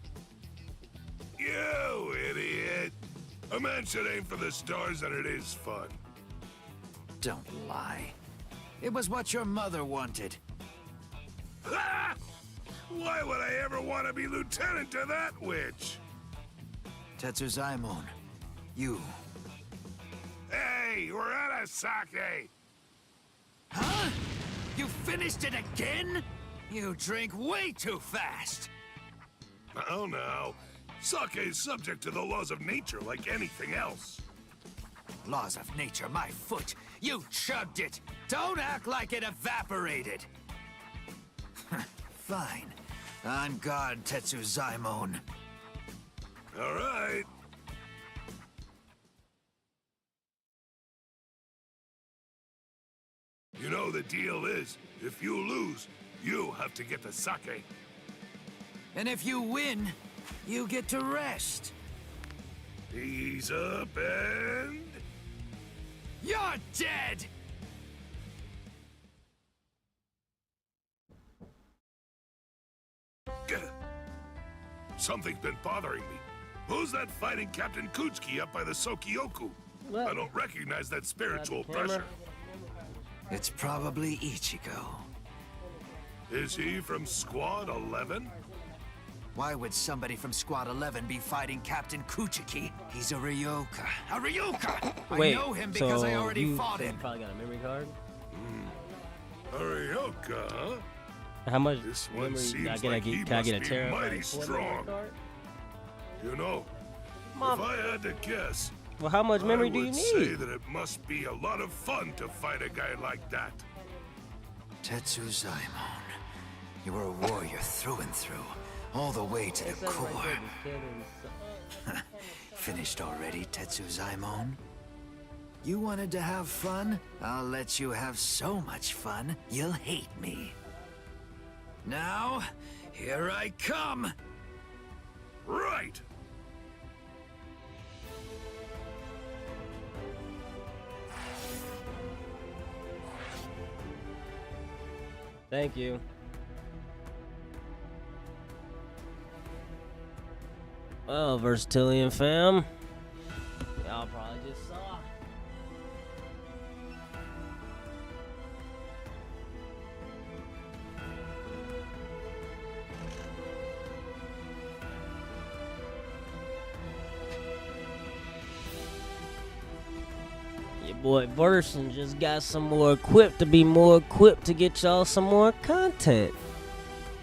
S5: You idiot. A man should aim for the stars and it is fun.
S4: Don't lie. It was what your mother wanted.
S5: Ha! Why would I ever want to be lieutenant to that witch?
S4: Tetsuzaimon, you.
S5: Hey, we're out of sake.
S4: Huh? You finished it again? You drink way too fast.
S5: Oh no. Sake is subject to the laws of nature like anything else.
S4: Laws of nature, my foot. You chugged it. Don't act like it evaporated. Fine. On guard, Tetsuzaimon.
S5: All right. You know the deal is, if you lose, you have to get the sake.
S4: And if you win, you get to rest.
S5: Ease up and...
S4: You're dead!
S5: something's been bothering me. Who's that fighting Captain Kuchiki up by the Sokyoku?
S1: What?
S5: I don't recognize that spiritual pressure.
S10: It's probably Ichigo.
S5: Is he from Squad 11?
S10: Why would somebody from Squad 11 be fighting Captain Kuchiki? He's a Ryoka. A Ryoka!
S1: Wait,
S10: I know him because I already
S1: you
S10: fought him.
S1: probably got a memory card.
S5: A Ryoka, huh?
S1: How much
S5: This one
S1: memory
S5: seems
S1: can I
S5: like he
S1: get? Can I
S5: must
S1: get a
S5: be
S1: terabyte
S5: mighty
S1: for the memory
S5: strong.
S1: card?
S5: You know,
S1: Mom.
S5: if I had to guess,
S1: Well, how much memory do you
S5: I would say
S1: need?
S5: that it must be a lot of fun to fight a guy like that.
S10: Tetsu Zaimon. You were a warrior through and through, all the way to the core. Finished already, Tetsu Zaimon? You wanted to have fun? I'll let you have so much fun, you'll hate me. Now, here I come!
S5: Right!
S1: Thank you. Well, Versatilian fam. Y'all probably just saw. Your boy Verson just got some more equipped to be more equipped to get y'all some more content.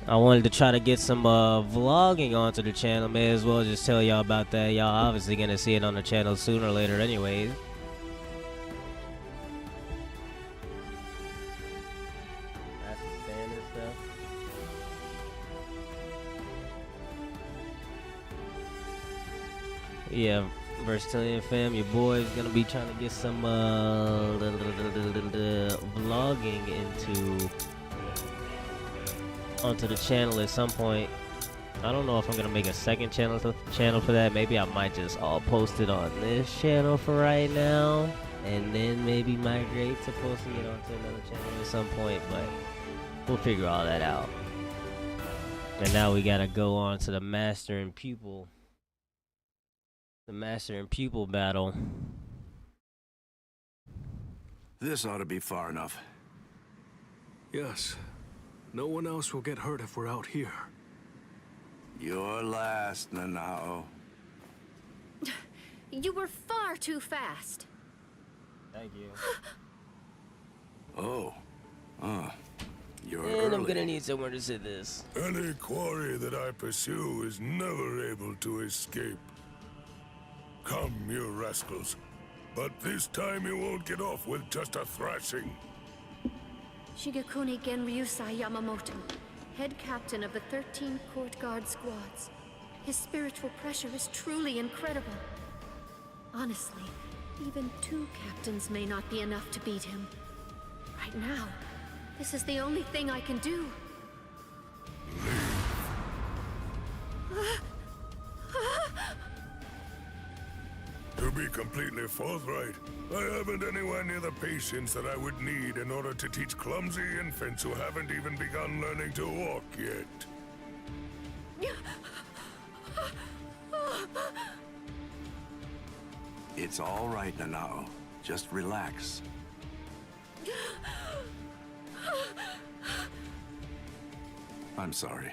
S1: I wanted to try to get some vlogging onto the channel. May as well just tell y'all about that. Y'all obviously gonna see it on the channel sooner or later anyways. That's the standard stuff. Yeah, Versatilian fam, your boy's gonna be trying to get some vlogging onto the channel at some point. I don't know if I'm gonna make a second channel for that. Maybe I might just all post it on this channel for right now, and then maybe migrate to posting it onto another channel at some point. But we'll figure all that out. And now we gotta go on to the master and pupil. The master and pupil battle.
S15: This ought to be far enough.
S21: Yes. No one else will get hurt if we're out here.
S15: You're last, Nanao.
S8: You were far too fast.
S1: Thank you.
S15: Oh. You're
S1: And
S15: early.
S1: I'm gonna need somewhere to sit this.
S5: Any quarry that I pursue is never able to escape. Come, you rascals. But this time you won't get off with just a thrashing.
S8: Shigekuni Genryusai Yamamoto, head captain of the 13 Court Guard squads. His spiritual pressure is truly incredible. Honestly, even 2 captains may not be enough to beat him. Right now, this is the only thing I can do.
S5: To be completely forthright, I haven't anywhere near the patience that I would need in order to teach clumsy infants who haven't even begun learning to walk yet.
S15: It's all right, Nanao. Just relax. I'm sorry.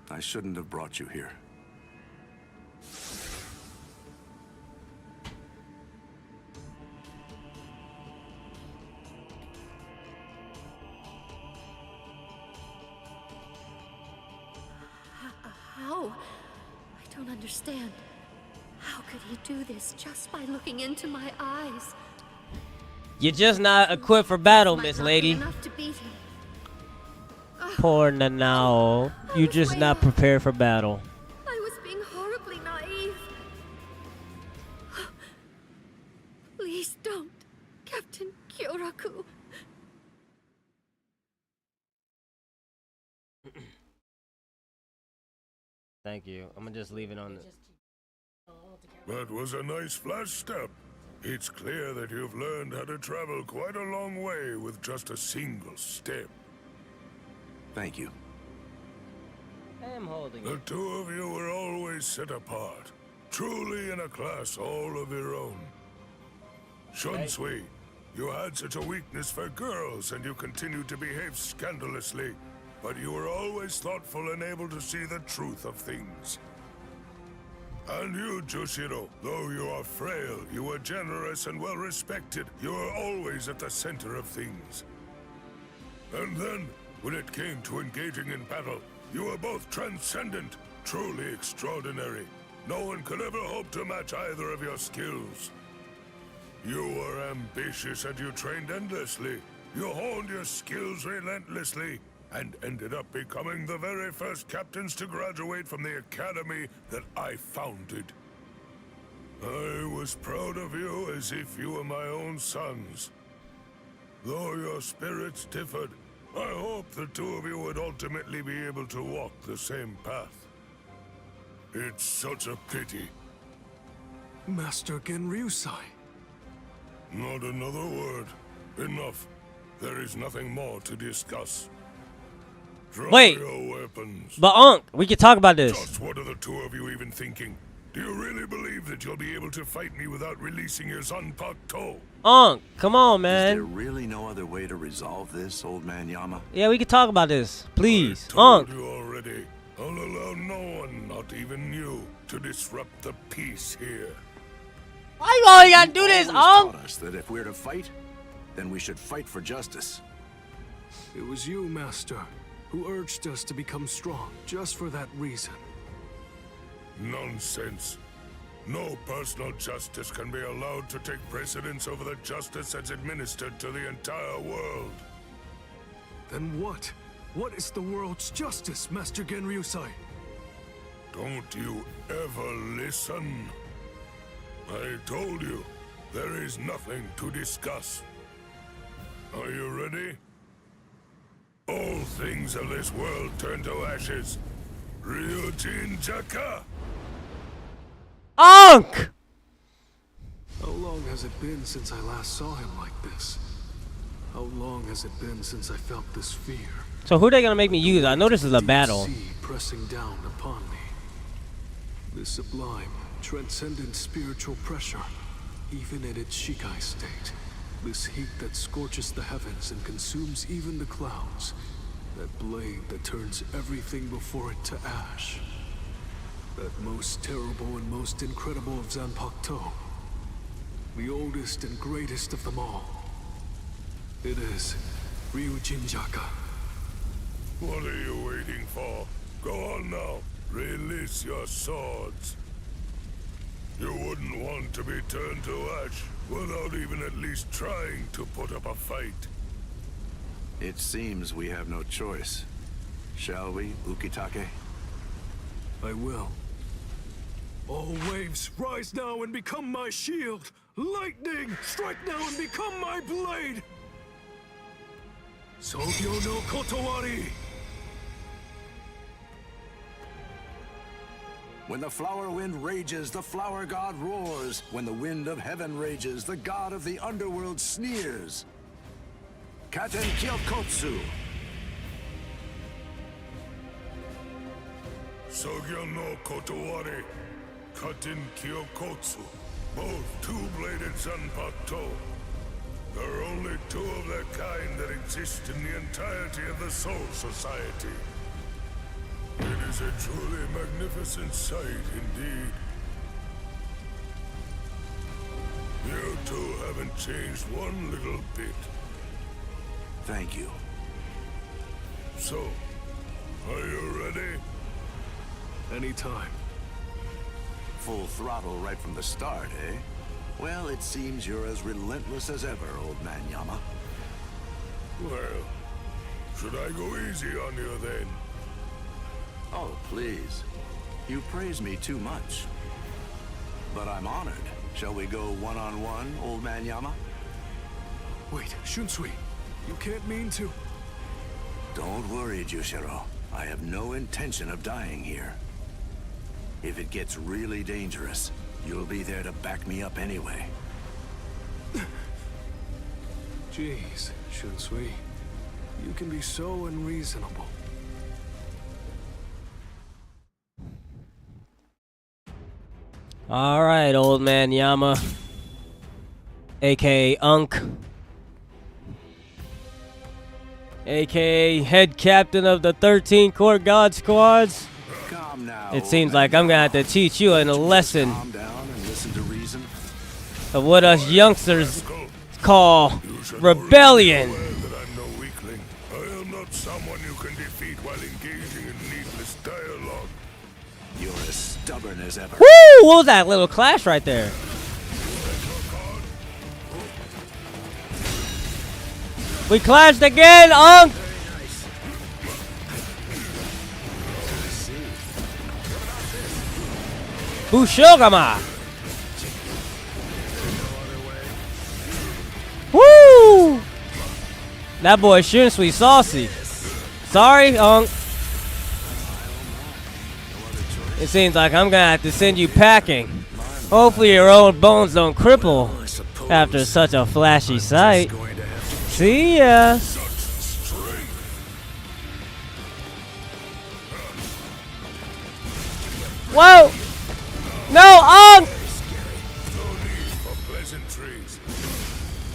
S15: I shouldn't have brought you here.
S8: How? I don't understand. How could he do this just by looking into my eyes?
S1: You're just not equipped for battle,
S8: Might
S1: Miss
S8: not be
S1: Lady.
S8: enough to beat him.
S1: Poor Nanao. You're just not prepared for battle.
S8: I was being horribly naive. Please don't, Captain Kyoraku.
S1: Thank you. I'm gonna just leave it on the...
S5: That was a nice flash step. It's clear that you've learned how to travel quite a long way with just a single step.
S15: Thank you.
S1: I am holding
S5: The
S1: it.
S5: two of you were always set apart, truly in a class all of your own. Shunsui, you had such a weakness for girls and you continued to behave scandalously, but you were always thoughtful and able to see the truth of things. And you, Jushiro, though you are frail, you were generous and well respected. You were always at the center of things. And then, when it came to engaging in battle, you were both transcendent, truly extraordinary. No one could ever hope to match either of your skills. You were ambitious and you trained endlessly. You honed your skills relentlessly, and ended up becoming the very first captains to graduate from the academy that I founded. I was proud of you as if you were my own sons. Though your spirits differed, I hope the two of you would ultimately be able to walk the same path. It's such a pity.
S21: Master Genryusai.
S5: Not another word. Enough. There is nothing more to discuss. Drop
S1: Wait.
S5: your weapons.
S1: But Unc, we can talk about this.
S5: Just what are the two of you even thinking? Do you really believe that you'll be able to fight me without releasing your Zanpakuto?
S1: Unc, come on,
S14: Is there
S1: man.
S14: really no other way to resolve this, old man Yama?
S1: Yeah, we can talk about this. Please.
S5: Told
S1: Unc.
S5: you already. I'll allow no one, not even you, to disrupt the peace here.
S1: Why you always gotta do this,
S14: Always
S1: Unc?
S14: taught us that if we're to fight, then we should fight for justice.
S21: It was you, Master, who urged us to become strong, just for that reason.
S5: Nonsense. No personal justice can be allowed to take precedence over the justice that's administered to the entire world.
S21: Then what? What is the world's justice, Master Genryusai?
S5: Don't you ever listen? I told you, there is nothing to discuss. Are you ready? All things of this world turn to ashes. Ryujin Jaka!
S1: Unc!
S21: How long has it been since I last saw him like this? How long has it been since I felt this fear?
S1: So who they gonna make me use? I know this is a battle.
S21: Sea pressing down upon me. This sublime, transcendent spiritual pressure, even in its Shikai state. This heat that scorches the heavens and consumes even the clouds. That blade that turns everything before it to ash. That most terrible and most incredible of Zanpakuto. The oldest and greatest of them all. It is Ryujin Jaka.
S5: What are you waiting for? Go on now. Release your swords. You wouldn't want to be turned to ash without even at least trying to put up a fight.
S14: It seems we have no choice. Shall we, Ukitake?
S21: I will. All waves, rise now and become my shield! Lightning, strike now and become my blade! Sogyo no Kotowari!
S14: When the flower wind rages, the flower god roars. When the wind of heaven rages, the god of the underworld sneers. Katen Kyokotsu.
S5: Sogyo no Kotowari, Katen Kyokotsu, both two-bladed Zanpakuto. There are only two of their kind that exist in the entirety of the Soul Society. It is a truly magnificent sight indeed. You two haven't changed one little bit.
S14: Thank you.
S5: So, are you ready?
S21: Anytime.
S14: Full throttle right from the start, eh? Well, it seems you're as relentless as ever, old man Yama.
S5: Well, should I go easy on you then?
S14: Oh, please. You praise me too much. But I'm honored. Shall we go one-on-one, old man Yama?
S21: Wait, Shunsui, you can't mean to...
S14: Don't worry, Jushiro. I have no intention of dying here. If it gets really dangerous, you'll be there to back me up anyway.
S21: Jeez, Shunsui, you can be so unreasonable.
S1: All right, old man Yama, aka Unk, aka head captain of the 13 Court God Squads. It seems like I'm gonna have to teach you a lesson of what us youngsters call rebellion.
S5: I am not someone you can defeat while engaging in needless dialogue.
S14: You're as stubborn as ever.
S1: Woo! What was that little clash right there? We clashed again, Unk! Bushogama! Woo! That boy shooting sweet saucy. Sorry, Unk. It seems like I'm gonna have to send you packing. Hopefully your old bones don't cripple after such a flashy sight. See ya. Whoa! No, Unk!
S5: No need for pleasantries.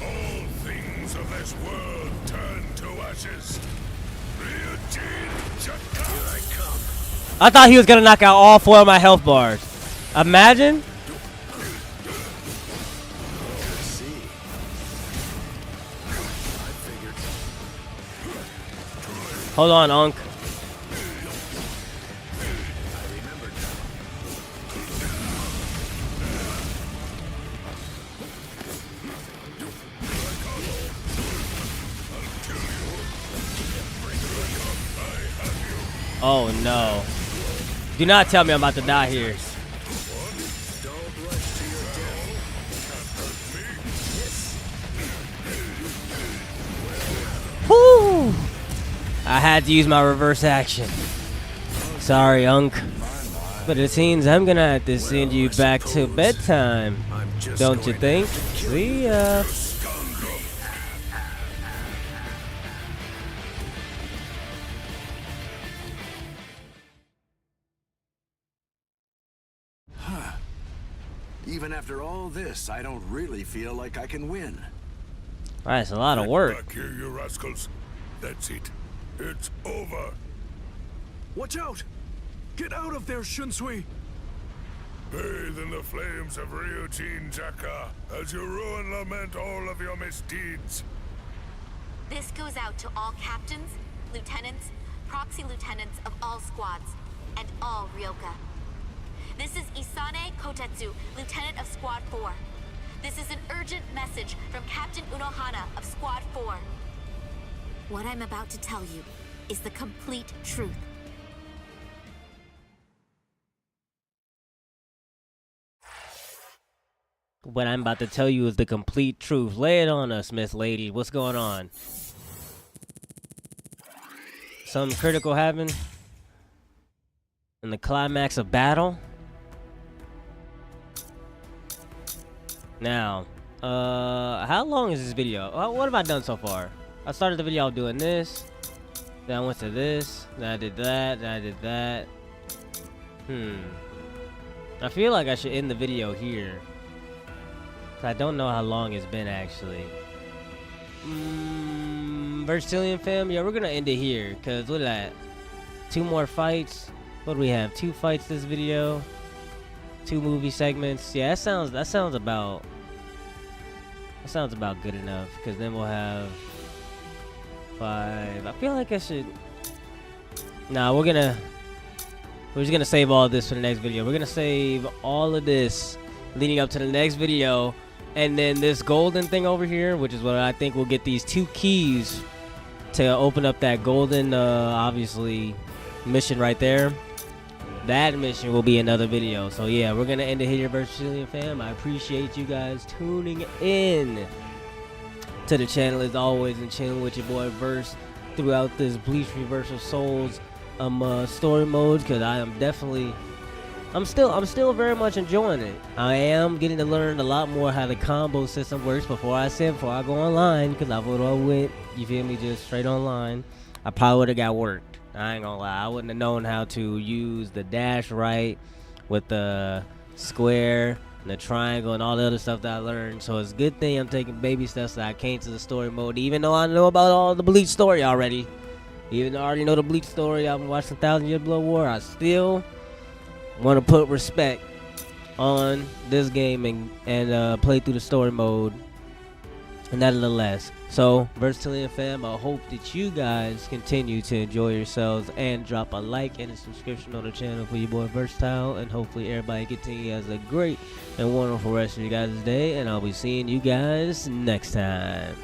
S5: All things of this world turn to ashes. Here I come.
S1: I thought he was gonna knock out all 4 of my health bars. Imagine. Hold on, Unk. Oh no. Do not tell me I'm about to die here. Woo! I had to use my reverse action. Sorry, Unk. But it seems I'm gonna have to send you back to bedtime. Don't you think? See ya.
S14: Even after all this, I don't really feel like I can win.
S1: That's a lot of work.
S5: Back here, you rascals. That's it. It's over.
S15: Watch out! Get out of there, Shunsui!
S5: Bathe in the flames of Ryujin Jaka as you rue and lament all of your misdeeds.
S16: This goes out to all captains, lieutenants, proxy lieutenants of all squads, and all Ryoka. This is Isane Kotetsu, Lieutenant of Squad 4. This is an urgent message from Captain Unohana of Squad 4. What I'm about to tell you is the complete truth.
S1: What I'm about to tell you is the complete truth. Lay it on us, Miss Lady. What's going on? Something critical happened in the climax of battle? Now, how long is this video? What have I done so far? I started the video doing this, then I went to this, then I did that, then I did that. I feel like I should end the video here. I don't know how long it's been actually. Versatillion fam, yeah, we're gonna end it here, cause look at that. 2 more fights. What do we have? 2 fights this video. 2 movie segments. Yeah, that sounds about good enough. Cause then we'll have 5. I feel like I should. Nah, we're just gonna save all this for the next video. We're gonna save all of this leading up to the next video, and then this golden thing over here, which is what I think will get these 2 keys to open up that golden, obviously, mission right there. That mission will be another video. So yeah, we're gonna end it here, Versatillion fam. I appreciate you guys tuning in to the channel as always, and chilling with your boy Verse throughout this Bleach Reverse of Souls story mode, because I'm still very much enjoying it. I am getting to learn a lot more how the combo system works before I go online, because I would have went, you feel me, just straight online, I probably would have got worked. I ain't gonna lie, I wouldn't have known how to use the dash right with the square, and the triangle, and all the other stuff that I learned. So it's a good thing I'm taking baby steps that I came to the story mode, even though I know about all the Bleach story already. Even though I already know the Bleach story, I've been watching 1,000 Year Blood War, I still want to put respect on this game and play through the story mode, and nevertheless. So, Versatilian fam, I hope that you guys continue to enjoy yourselves and drop a like and a subscription on the channel for your boy Versatile, and hopefully everybody continues a great and wonderful rest of your guys' day, and I'll be seeing you guys next time.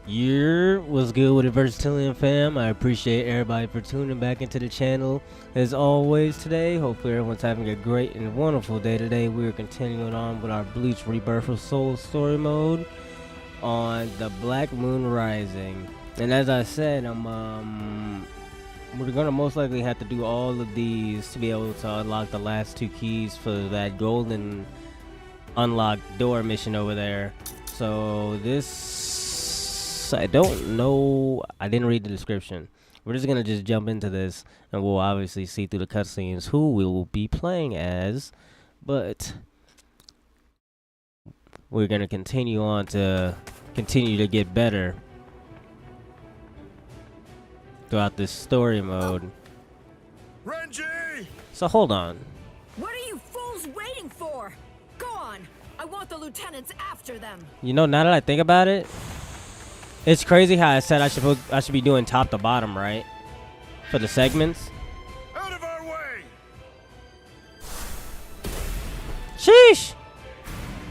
S1: What's good with the Versatilian fam? I appreciate everybody for tuning back into the channel as always today. Hopefully everyone's having a great and wonderful day today. We're continuing on with our Bleach Rebirth of Soul story mode on the Black Moon Rising. And as I said, we're gonna most likely have to do all of these to be able to unlock the last 2 keys for that golden unlock door mission over there. So this, I don't know, I didn't read the description. We're just gonna just jump into this and we'll obviously see through the cutscenes who we will be playing as, but we're gonna continue to get better throughout this story mode.
S12: Renji!
S1: So hold on.
S7: What are you fools waiting for? Go on. I want the lieutenants after them.
S1: You know, now that I think about it, it's crazy how I said I should be doing top to bottom, right? For the segments.
S12: Out of our way!
S1: Sheesh!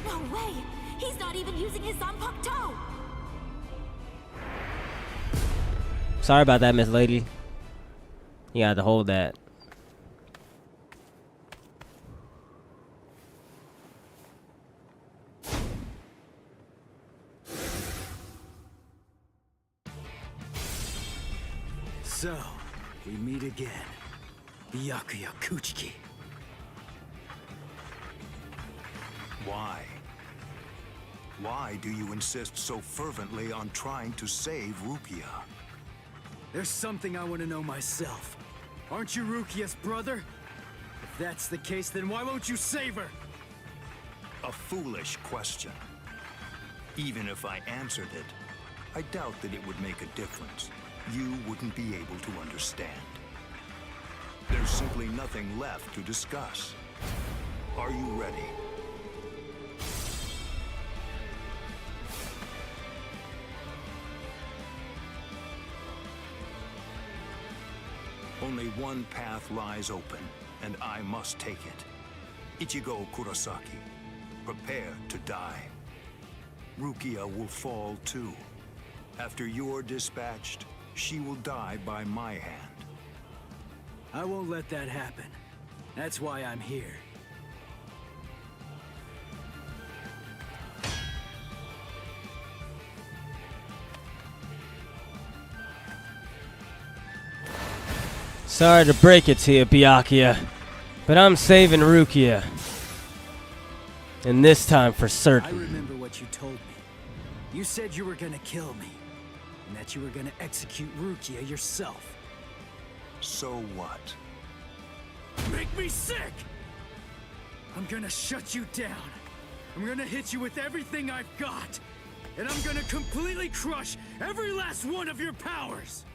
S6: No way! He's not even using his Zanpakuto!
S1: Sorry about that, Miss Lady. You had to hold that.
S4: So, we meet again. Byakuya Kuchiki.
S14: Why? Why do you insist so fervently on trying to save Rukia?
S4: There's something I want to know myself. Aren't you Rukia's brother? If that's the case, then why won't you save her?
S14: A foolish question. Even if I answered it, I doubt that it would make a difference. You wouldn't be able to understand. There's simply nothing left to discuss. Are you ready? Only one path lies open, and I must take it. Ichigo Kurosaki, prepare to die. Rukia will fall too. After you're dispatched, she will die by my hand.
S4: I won't let that happen. That's why I'm here.
S1: Sorry to break it to you, Byakuya, but I'm saving Rukia. And this time for certain.
S4: I remember what you told me. You said you were gonna kill me, and that you were gonna execute Rukia yourself.
S14: So what?
S4: Make me sick! I'm gonna shut you down. I'm gonna hit you with everything I've got. And I'm gonna completely crush every last one of your powers.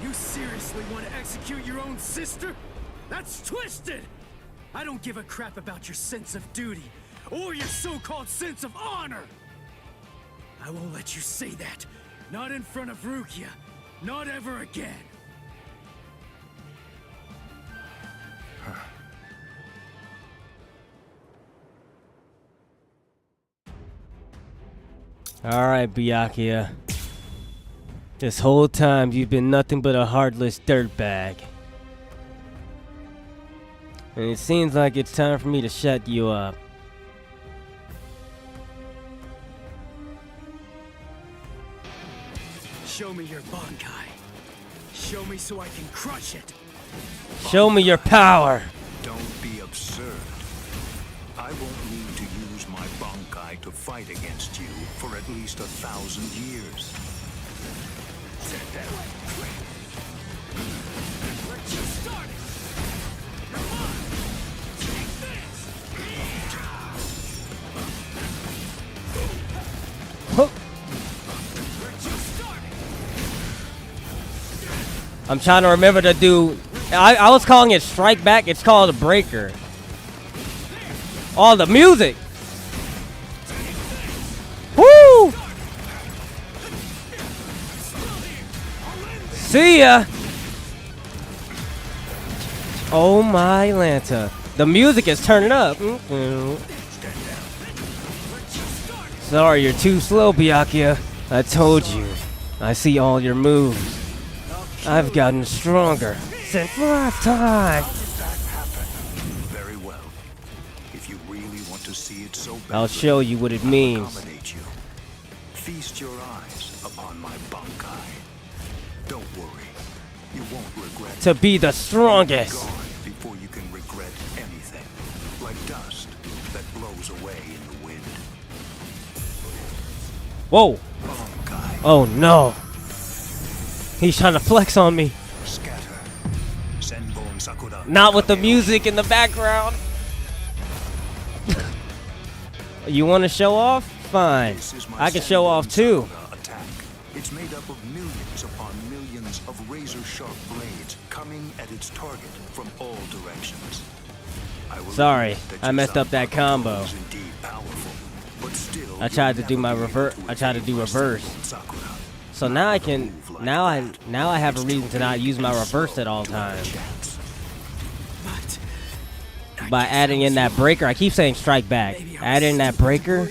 S4: You seriously want to execute your own sister? That's twisted! I don't give a crap about your sense of duty, or your so-called sense of honor! I won't let you say that. Not in front of Rukia. Not ever again.
S1: Alright, Byakuya. This whole time you've been nothing but a heartless dirtbag. And it seems like it's time for me to shut you up.
S4: Show me your Bankai. Show me so I can crush it.
S1: Show me your power.
S14: Don't be absurd. I won't need to use my Bankai to fight against you for at least 1,000 years.
S4: We're just starting. Come on. Take this. We're just starting.
S1: I'm trying to remember to do. I was calling it strike back. It's called a breaker. Oh, the music. Woo! See ya. Oh my Lanta. The music is turning up. Sorry, you're too slow, Byakuya. I told you. I see all your moves. I've gotten stronger since last time.
S14: Very well. If you really want to see it so badly,
S1: I'll show you what it
S14: I'll
S1: means.
S14: accommodate you. Feast your eyes upon my Bankai. Don't worry. You won't regret
S1: To be the strongest.
S14: Gone before you can regret anything. Like dust that blows away in the wind.
S1: Whoa. Oh no. He's trying to flex on me. Not with the music in the background. You want to show off? Fine. I can show off too.
S14: Attack. It's made up of millions upon millions of razor-sharp blades coming at its target from all directions.
S1: Sorry, I messed up that combo. I tried to do my reverse. I tried to do reverse. So now I can. Now I have a reason to not use my reverse at all times. By adding in that breaker, I keep saying strike back. Add in that breaker.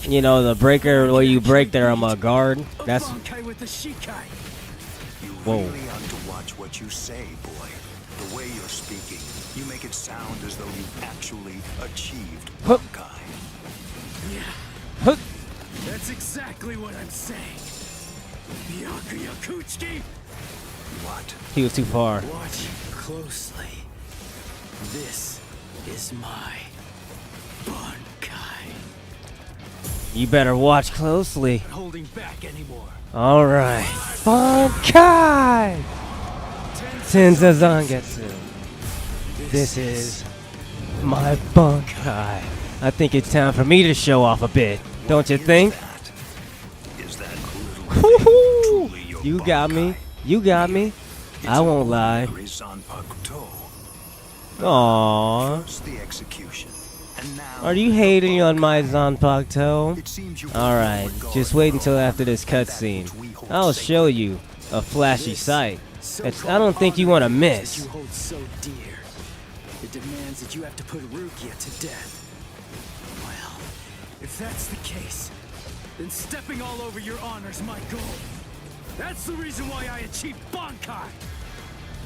S1: You know, the breaker where you break there on my guard. That's. Whoa.
S14: You really ought to watch what you say, boy. The way you're speaking, you make it sound as though you've actually achieved Bankai.
S4: Yeah. That's exactly what I'm saying. Byakuya Kuchiki.
S14: What?
S1: He was too far.
S4: Watch closely. This is my Bankai.
S1: You better watch closely.
S4: Not holding back anymore.
S1: All right. Bankai! Tenza Zangetsu. This is my Bankai. I think it's time for me to show off a bit. Don't you think? Woohoo! You got me. You got me. I won't lie. Aww.
S14: The execution. And now
S1: Are you hating on my Zanpakuto? Alright, just wait until after this cutscene. I'll show you a flashy sight. I don't think you want to miss.
S4: You hold so dear. It demands that you have to put Rukia to death. Well, if that's the case, then stepping all over your honor's my goal. That's the reason why I achieved Bankai.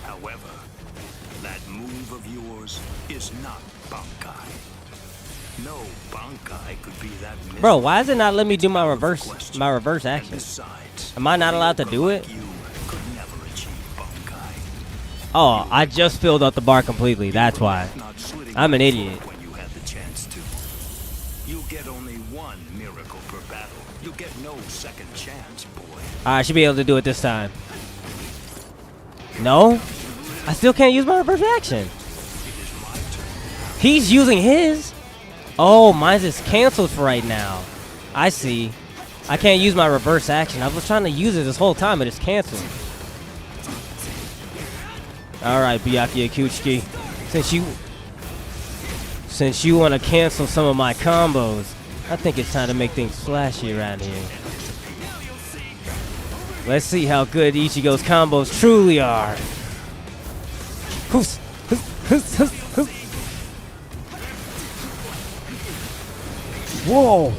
S14: However, that move of yours is not Bankai. No Bankai could be that.
S1: Bro, why is it not letting me do my reverse action? Am I not allowed to do it? Oh, I just filled up the bar completely. That's why. I'm an idiot.
S14: When you had the chance to. You get only one miracle per battle. You get no second chance, boy.
S1: I should be able to do it this time. No? I still can't use my reverse action. He's using his. Oh, mine's is canceled for right now. I see. I can't use my reverse action. I was trying to use it this whole time, but it's canceled. Alright, Byakuya Kuchiki. Since you want to cancel some of my combos, I think it's time to make things flashy around here. Let's see how good Ichigo's combos truly are. Whoa!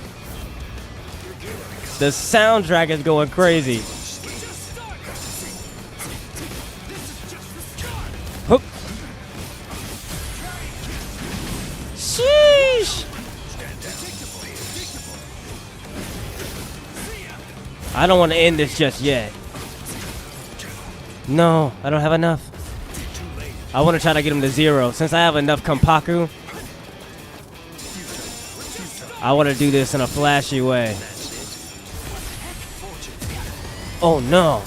S1: The soundtrack is going crazy. Hup. Sheesh! I don't want to end this just yet. No, I don't have enough. I want to try to get him to 0. Since I have enough Kampaku, I want to do this in a flashy way. Oh no.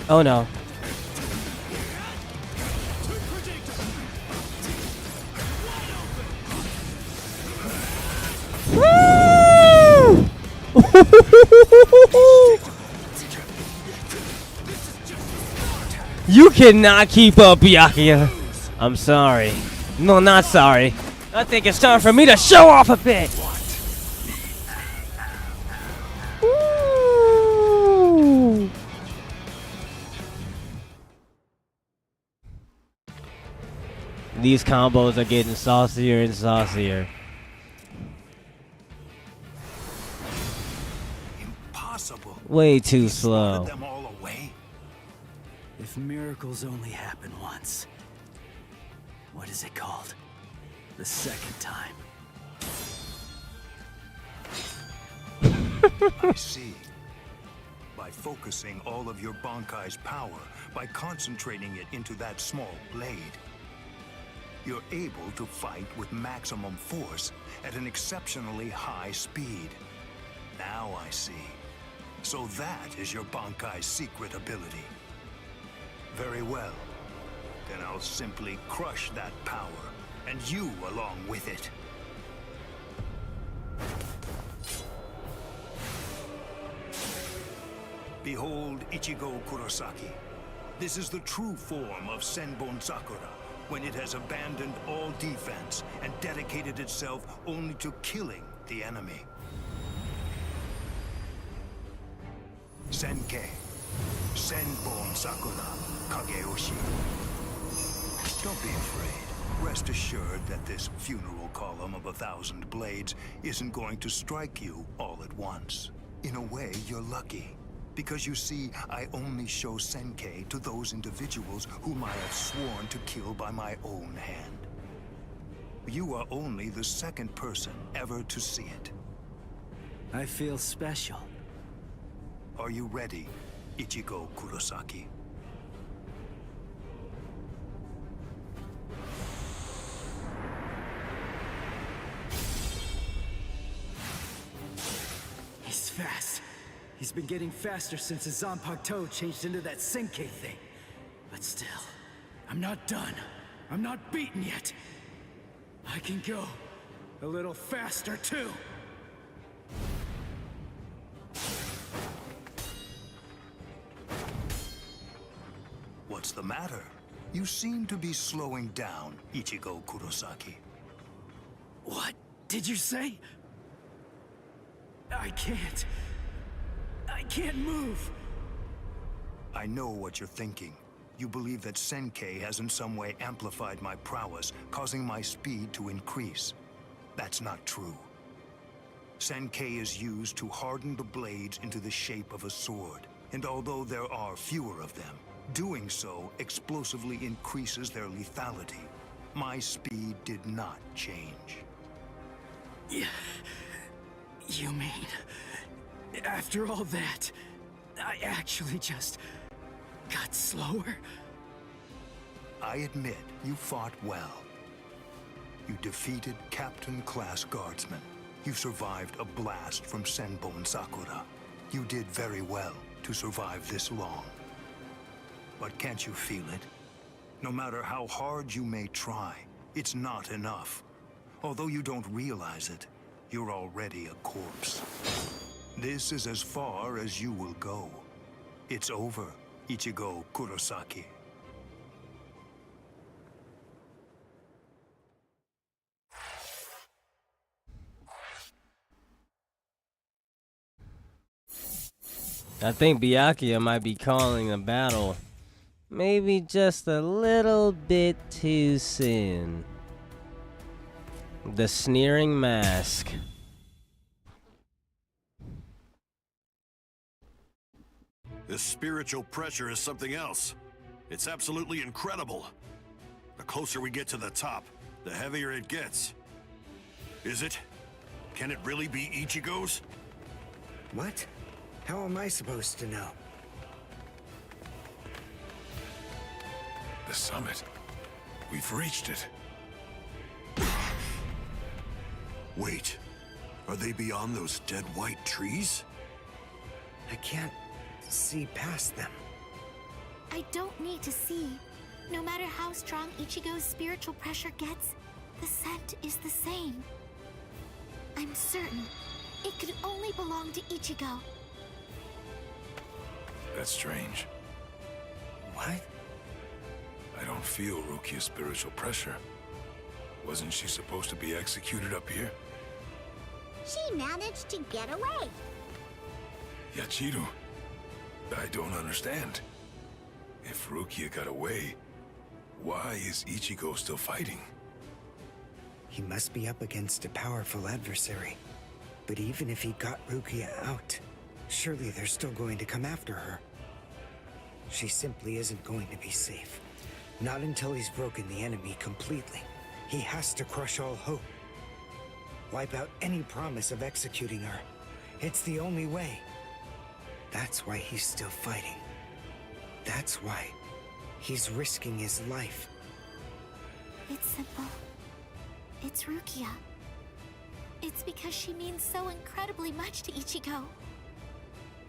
S1: Oh no. Woo! You cannot keep up, Byakuya. I'm sorry. No, not sorry. I think it's time for me to show off a bit. Woo! These combos are getting saucier and saucier. Way too slow.
S10: Them all away?
S4: If miracles only happen once, what is it called? The second time.
S14: I see. By focusing all of your Bankai's power, by concentrating it into that small blade, you're able to fight with maximum force at an exceptionally high speed. Now I see. So that is your Bankai's secret ability. Very well. Then I'll simply crush that power, and you along with it. Behold Ichigo Kurosaki. This is the true form of Senbon Sakura, when it has abandoned all defense and dedicated itself only to killing the enemy. Senkei, Senbon Sakura, Kageyoshi. Don't be afraid. Rest assured that this funeral column of 1,000 blades isn't going to strike you all at once. In a way, you're lucky. Because you see, I only show Senkei to those individuals whom I have sworn to kill by my own hand. You are only the second person ever to see it.
S4: I feel special.
S14: Are you ready, Ichigo Kurosaki?
S4: He's fast. He's been getting faster since his Zanpakuto changed into that Senkei thing. But still, I'm not done. I'm not beaten yet. I can go a little faster too.
S14: What's the matter? You seem to be slowing down, Ichigo Kurosaki.
S4: What did you say? I can't move.
S14: I know what you're thinking. You believe that Senkei has in some way amplified my prowess, causing my speed to increase. That's not true. Senkei is used to harden the blades into the shape of a sword, and although there are fewer of them, doing so explosively increases their lethality. My speed did not change.
S4: Yeah. You mean, after all that, I actually just got slower?
S14: I admit you fought well. You defeated Captain-class guardsmen. You survived a blast from Senbon Sakura. You did very well to survive this long. But can't you feel it? No matter how hard you may try, it's not enough. Although you don't realize it, you're already a corpse. This is as far as you will go. It's over, Ichigo Kurosaki.
S1: I think Byakuya might be calling a battle. Maybe just a little bit too soon. The sneering mask.
S12: This spiritual pressure is something else. It's absolutely incredible. The closer we get to the top, the heavier it gets. Is it? Can it really be Ichigo's?
S11: What? How am I supposed to know?
S5: The summit. We've reached it.
S12: Wait, are they beyond those dead white trees?
S11: I can't see past them.
S6: I don't need to see. No matter how strong Ichigo's spiritual pressure gets, the scent is the same. I'm certain it could only belong to Ichigo.
S5: That's strange.
S11: What?
S5: I don't feel Rukia's spiritual pressure. Wasn't she supposed to be executed up here?
S6: She managed to get away.
S5: Yachiru, I don't understand. If Rukia got away, why is Ichigo still fighting?
S11: He must be up against a powerful adversary. But even if he got Rukia out, Surely they're still going to come after her. She simply isn't going to be safe. Not until he's broken the enemy completely. He has to crush all hope. Wipe out any promise of executing her. It's the only way. That's why he's still fighting. That's why he's risking his life.
S6: It's simple. It's Rukia. It's because she means so incredibly much to Ichigo.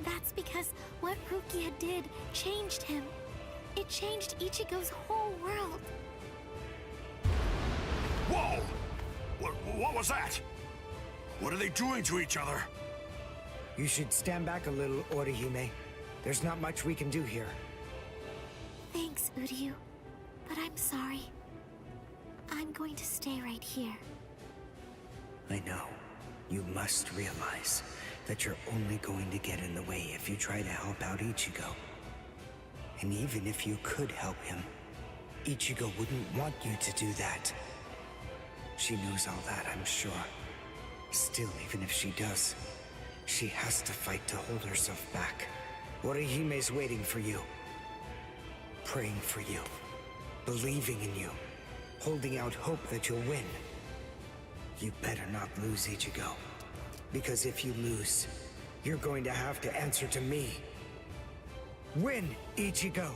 S6: That's because what Rukia did changed him. It changed Ichigo's whole world.
S12: Whoa! What was that? What are they doing to each other?
S11: You should stand back a little, Orihime. There's not much we can do here.
S6: Thanks, Uryu. But I'm sorry. I'm going to stay right here.
S11: I know. You must realize that you're only going to get in the way if you try to help out Ichigo. And even if you could help him, Ichigo wouldn't want you to do that. She knows all that, I'm sure. Still, even if she does, she has to fight to hold herself back. Orihime's waiting for you. Praying for you. Believing in you. Holding out hope that you'll win. You better not lose, Ichigo. Because if you lose, you're going to have to answer to me. Win, Ichigo!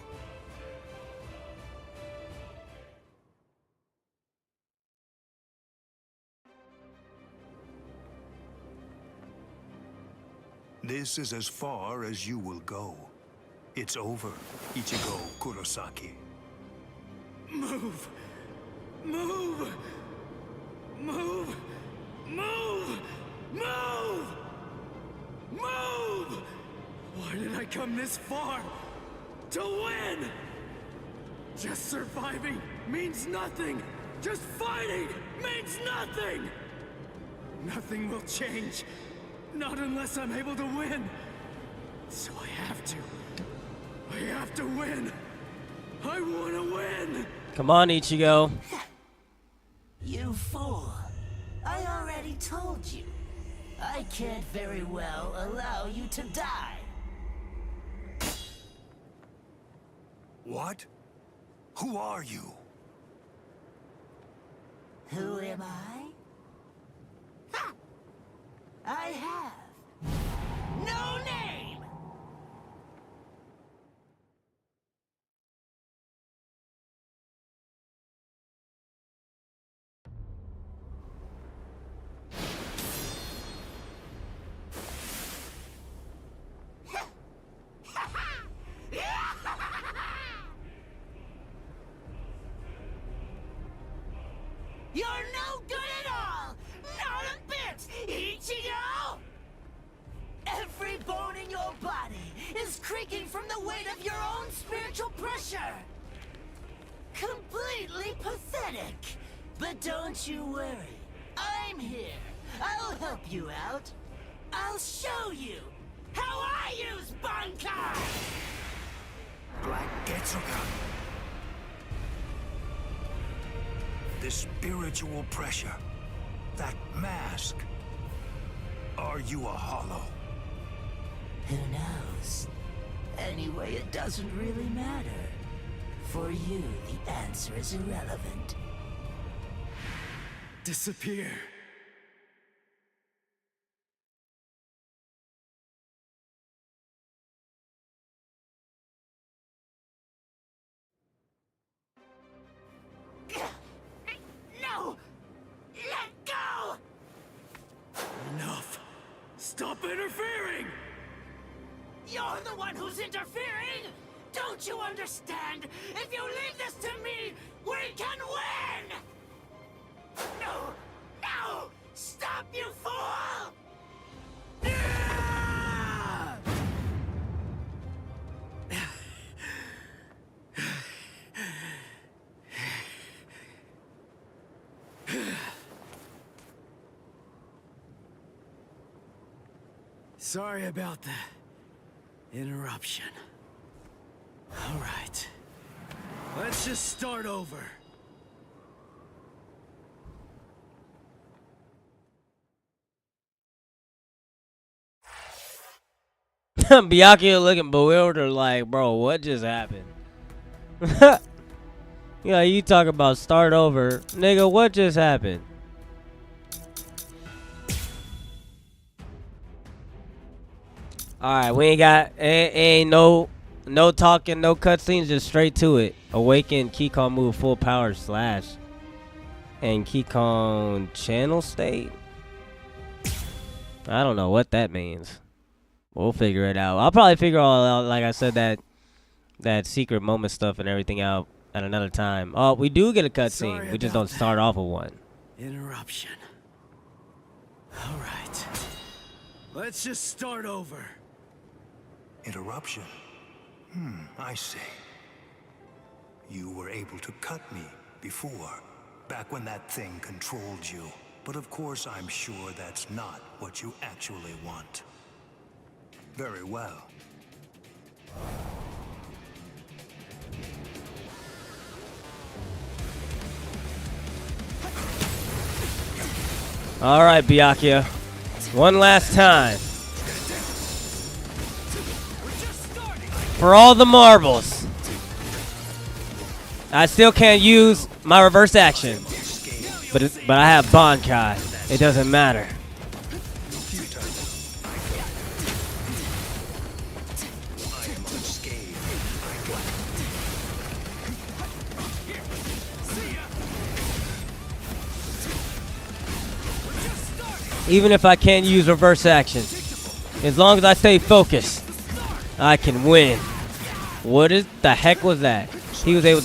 S14: This is as far as you will go. It's over, Ichigo Kurosaki.
S4: Move! Move! Move! Move! Move! Move! Why did I come this far? To win! Just surviving means nothing! Just fighting means nothing! Nothing will change. Not unless I'm able to win. So I have to. I have to win. I want to win!
S1: Come on, Ichigo.
S17: You fool. I already told you. I can't very well allow you to die.
S14: What? Who are you?
S17: Who am I? Ha! I have no name! You're no good at all! Not a bit, Ichigo! Every bone in your body is creaking from the weight of your own spiritual pressure! Completely pathetic! But don't you worry. I'm here. I'll help you out. I'll show you how I use Bankai!
S14: Black Getsuga. The spiritual pressure. That mask. Are you a hollow?
S17: Who knows? Anyway, it doesn't really matter. For you, the answer is irrelevant.
S4: Disappear.
S17: No! Let go!
S4: Enough! Stop interfering!
S17: You're the one who's interfering! Don't you understand? If you leave this to me, we can win! No! No! Stop, you fool!
S4: Sorry about the interruption. All right. Let's just start over.
S1: Byakuya looking bewildered like, bro, what just happened? Yeah, you talk about start over. Nigga, what just happened? Alright, we ain't got ain't no talking, no cutscenes, just straight to it. Awaken Keycon move full power slash. And Keycon channel state? I don't know what that means. We'll figure it out. I'll probably figure all out, like I said, that secret moment stuff and everything out at another time. Oh, we do get a cutscene. We just don't start off with one.
S4: Interruption. All right. Let's just start over.
S14: Interruption? I see. You were able to cut me before, back when that thing controlled you. But of course, I'm sure that's not what you actually want. Very well.
S1: All right, Byakuya. One last time. For all the marbles. I still can't use my reverse action. But I have Bankai. It doesn't matter. Even if I can't use reverse action, as long as I stay focused, I can win. What is the heck was that? He was able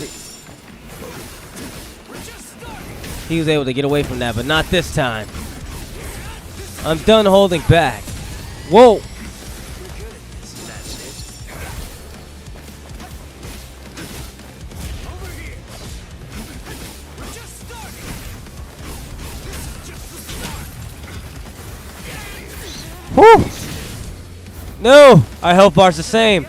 S1: to get away from that, but not this time. I'm done holding back. Whoa! Whew! No! Our health bar's the same.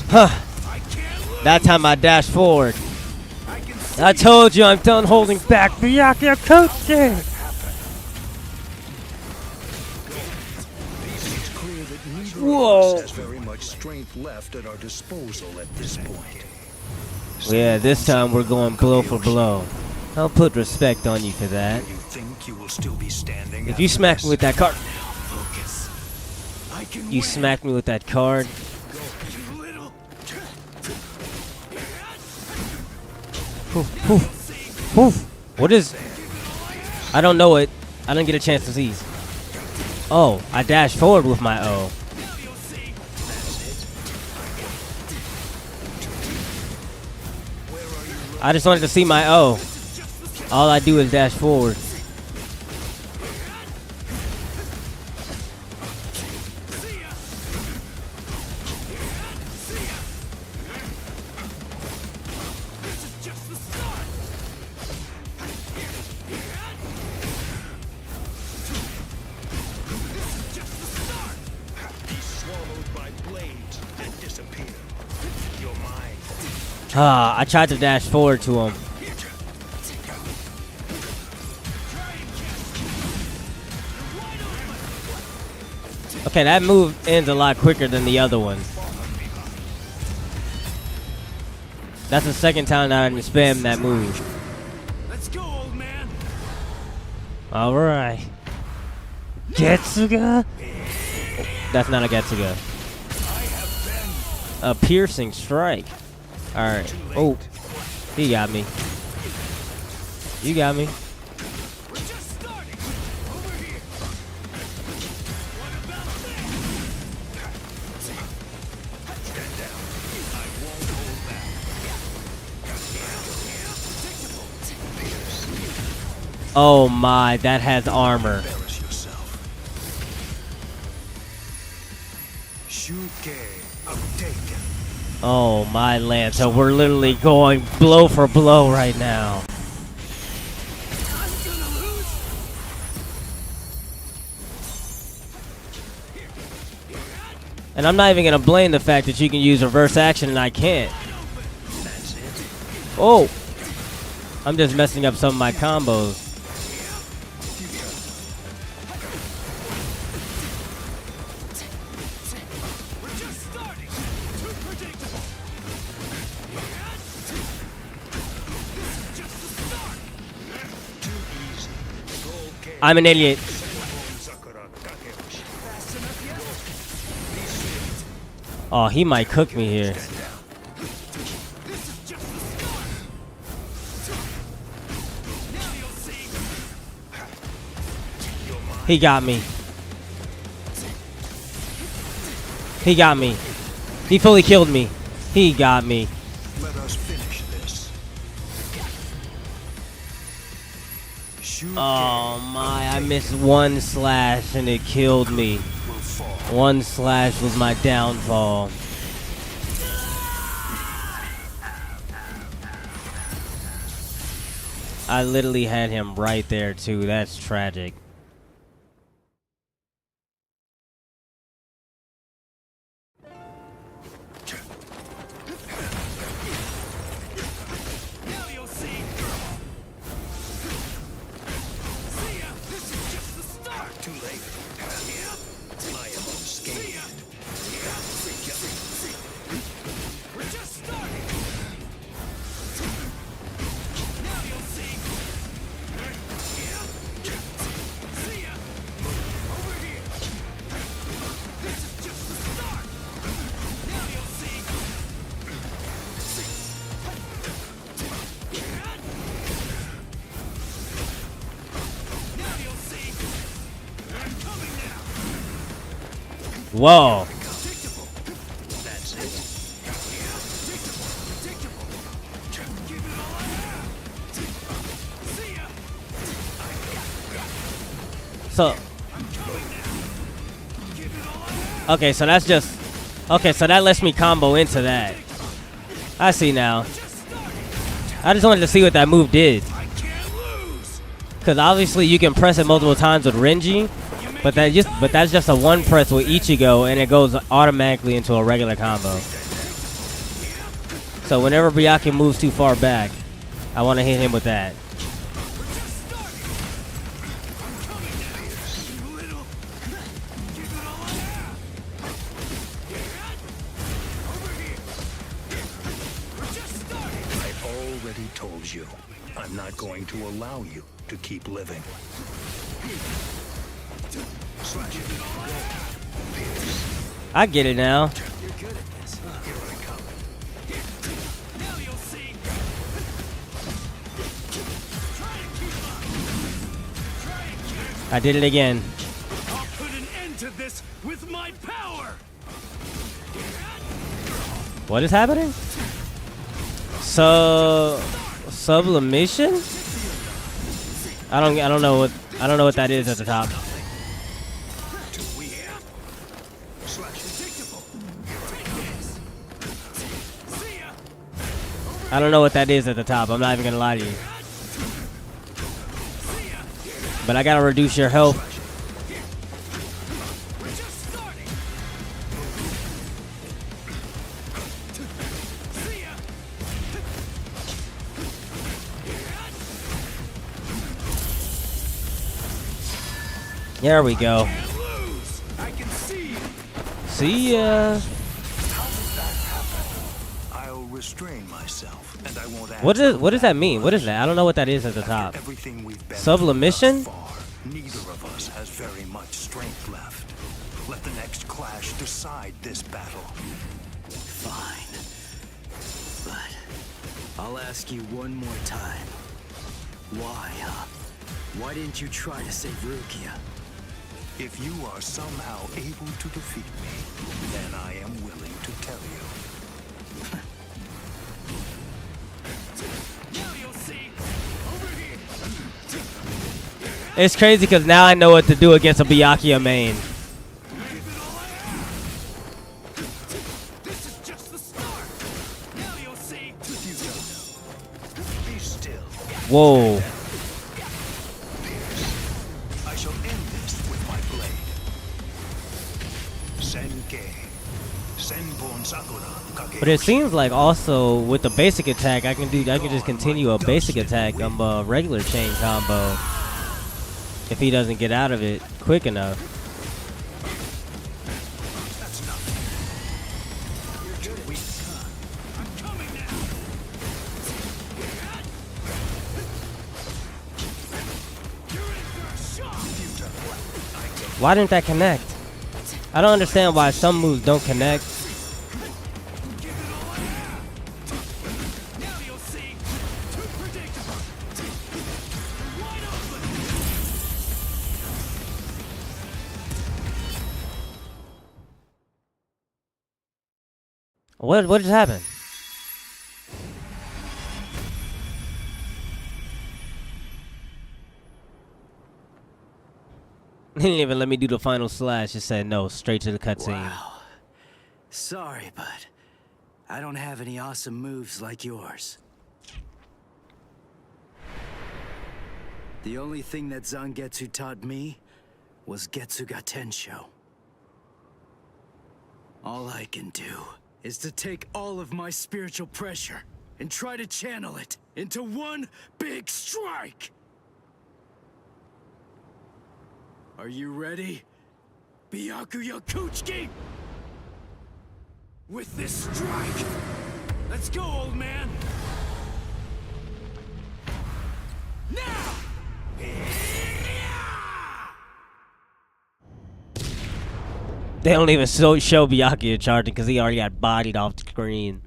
S1: Huh. That time I dashed forward. I told you I'm done holding back. Byakuya coaching! Whoa!
S14: Has very much strength left at our disposal at this point.
S1: Yeah, this time we're going blow for blow. I'll put respect on you for that.
S14: You think you will still be standing?
S1: If you smack me with that card, you smack me with that card. What is? I don't know it. I didn't get a chance to see. Oh, I dashed forward with my O. I just wanted to see my O. All I do is dash forward. Ah, I tried to dash forward to him. Okay, that move ends a lot quicker than the other one. That's the second time that I didn't spam that move.
S4: Let's go, old man.
S1: All right. Getsuga? That's not a Getsuga. A piercing strike. Alright. Oh. He got me. You got me. Oh my, that has armor. Oh my land, so we're literally going blow for blow right now. And I'm not even gonna blame the fact that you can use reverse action and I can't. Oh! I'm just messing up some of my combos. I'm an idiot. Oh, he might cook me here. He got me. He got me. He fully killed me. He got me.
S14: Let us finish this.
S1: Oh my, I missed one slash and it killed me. One slash was my downfall. I literally had him right there too. That's tragic. Whoa. So, okay, so that's just, okay, so that lets me combo into that. I see now. I just wanted to see what that move did. Because obviously you can press it multiple times with Renji, but that's just a one press with Ichigo, and it goes automatically into a regular combo. So whenever Byakuya moves too far back, I want to hit him with that.
S14: I've already told you, I'm not going to allow you to keep living.
S1: I get it now. I did it again.
S13: I'll put an end to this with my power.
S1: What is happening? Sublimation? I don't know what that is at the top. I don't know what that is at the top. I'm not even gonna lie to you. But I gotta reduce your health. There we go. See ya.
S14: I'll restrain myself, and I won't ask.
S1: What does that mean? What is that? I don't know what that is at the top. Sublimation?
S14: Neither of us has very much strength left. Let the next clash decide this battle.
S4: Fine. But I'll ask you one more time. Why, huh? Why didn't you try to save Rukia?
S14: If you are somehow able to defeat me, then I am willing to tell you.
S1: It's crazy because now I know what to do against a Byakuya main. Whoa.
S14: I shall end this with my blade. Senge.
S1: But it seems like also with the basic attack, I can just continue a basic attack, a regular chain combo, if he doesn't get out of it quick enough. Why didn't that connect? I don't understand why some moves don't connect. What just happened? He didn't even let me do the final slash. Just said no, straight to the cutscene.
S4: Wow. Sorry, but I don't have any awesome moves like yours. The only thing that Zangetsu taught me was Getsuga Tensho. All I can do is to take all of my spiritual pressure and try to channel it into one big strike! Are you ready, Byakuya Kuchiki? With this strike! Let's go, old man! Now!
S1: They don't even show Byakuya charging because he already got bodied off the screen.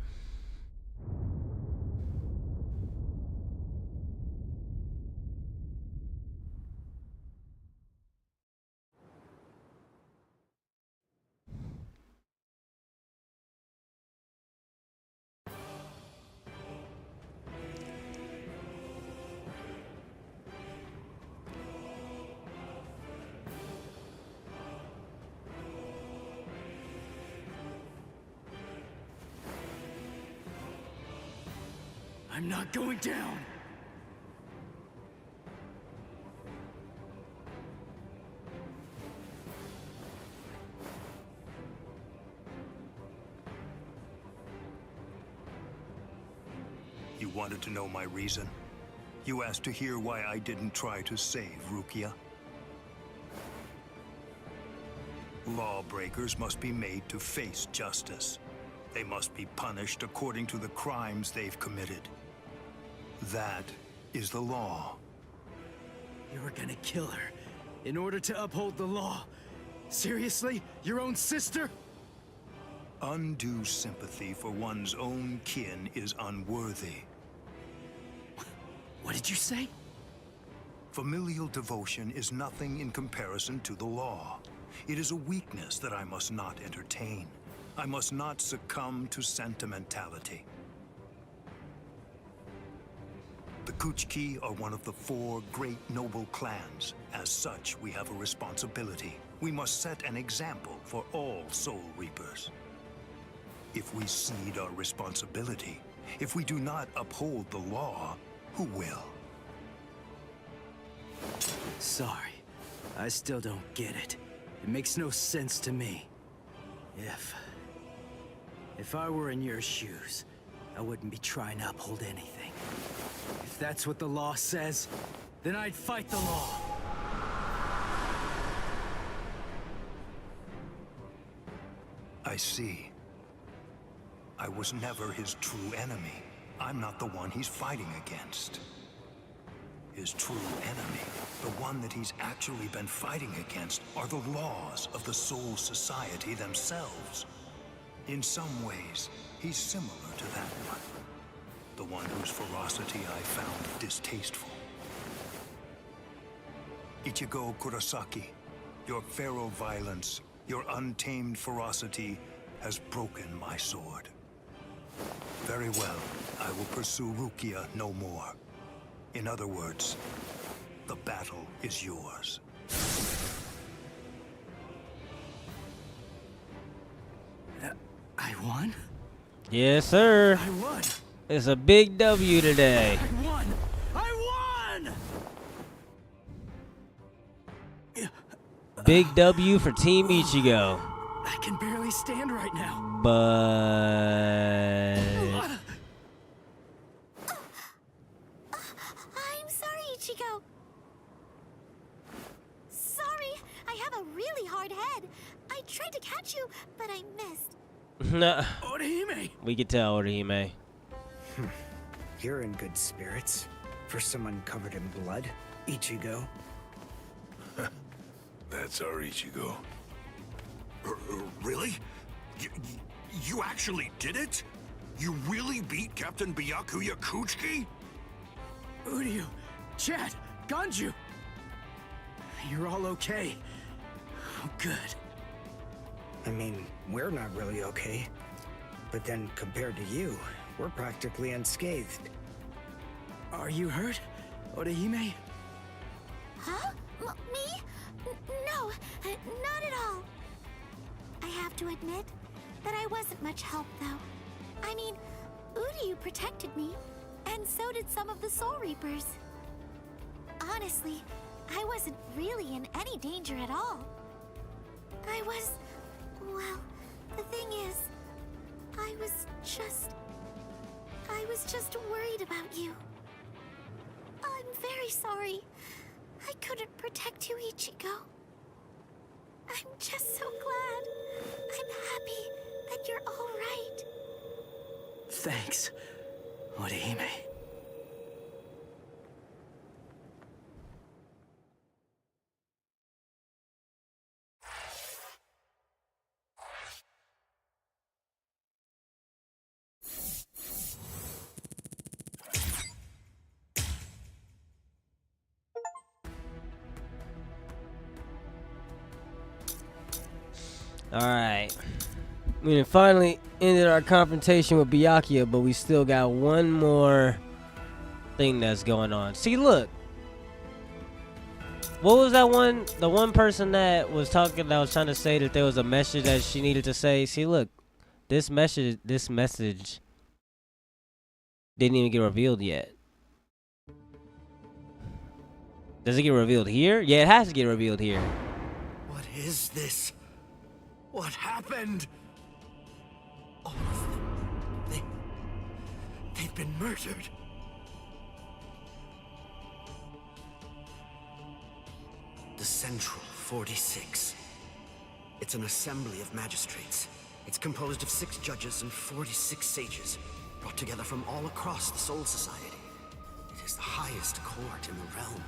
S4: I'm not going down!
S14: You wanted to know my reason? You asked to hear why I didn't try to save Rukia? Lawbreakers must be made to face justice. They must be punished according to the crimes they've committed. That is the law.
S4: You were gonna kill her in order to uphold the law. Seriously? Your own sister?
S14: Undue sympathy for one's own kin is unworthy.
S4: What did you say?
S14: Familial devotion is nothing in comparison to the law. It is a weakness that I must not entertain. I must not succumb to sentimentality. The Kuchiki are one of the 4 great noble clans. As such, we have a responsibility. We must set an example for all Soul Reapers. If we cede our responsibility, if we do not uphold the law, who will?
S4: Sorry. I still don't get it. It makes no sense to me. If I were in your shoes, I wouldn't be trying to uphold anything. If that's what the law says, then I'd fight the law.
S14: I see. I was never his true enemy. I'm not the one he's fighting against. His true enemy, the one that he's actually been fighting against, are the laws of the Soul Society themselves. In some ways, he's similar to that one. The one whose ferocity I found distasteful. Ichigo Kurosaki, your feral violence, your untamed ferocity has broken my sword. Very well, I will pursue Rukia no more. In other words, the battle is yours.
S4: I won?
S1: Yes, sir.
S4: I won.
S1: It's a big W today.
S4: I won! I won!
S1: Big W for Team Ichigo.
S4: I can barely stand right now.
S1: But
S6: I'm sorry, Ichigo. Sorry, I have a really hard head. I tried to catch you, but I missed.
S1: nah.
S4: Orihime!
S1: We could tell Orihime.
S11: You're in good spirits. For someone covered in blood, Ichigo.
S5: That's our Ichigo.
S12: Really? You actually did it? You really beat Captain Byakuya Kuchiki?
S4: Uryu, Chad, Ganju. You're all okay. Oh, good.
S11: I mean, we're not really okay. But then, compared to you, we're practically unscathed.
S4: Are you hurt, Orihime?
S6: Huh? Me? No, not at all. I have to admit that I wasn't much help, though. I mean, Uryu protected me, and so did some of the Soul Reapers. Honestly, I wasn't really in any danger at all. Well, the thing is, I was just worried about you. I'm very sorry. I couldn't protect you, Ichigo. I'm just so glad. I'm happy that you're all right.
S4: Thanks, Orihime.
S1: Alright. We finally ended our confrontation with Byakuya, but we still got one more thing that's going on. See, look. What was that one? The one person that was talking, that was trying to say that there was a message that she needed to say. See, look. This message didn't even get revealed yet. Does it get revealed here? Yeah, it has to get revealed here.
S12: What is this? What happened? All of them. They've been murdered.
S10: The Central 46. It's an assembly of magistrates. It's composed of 6 judges and 46 sages, brought together from all across the Soul Society. It is the highest court in the realm.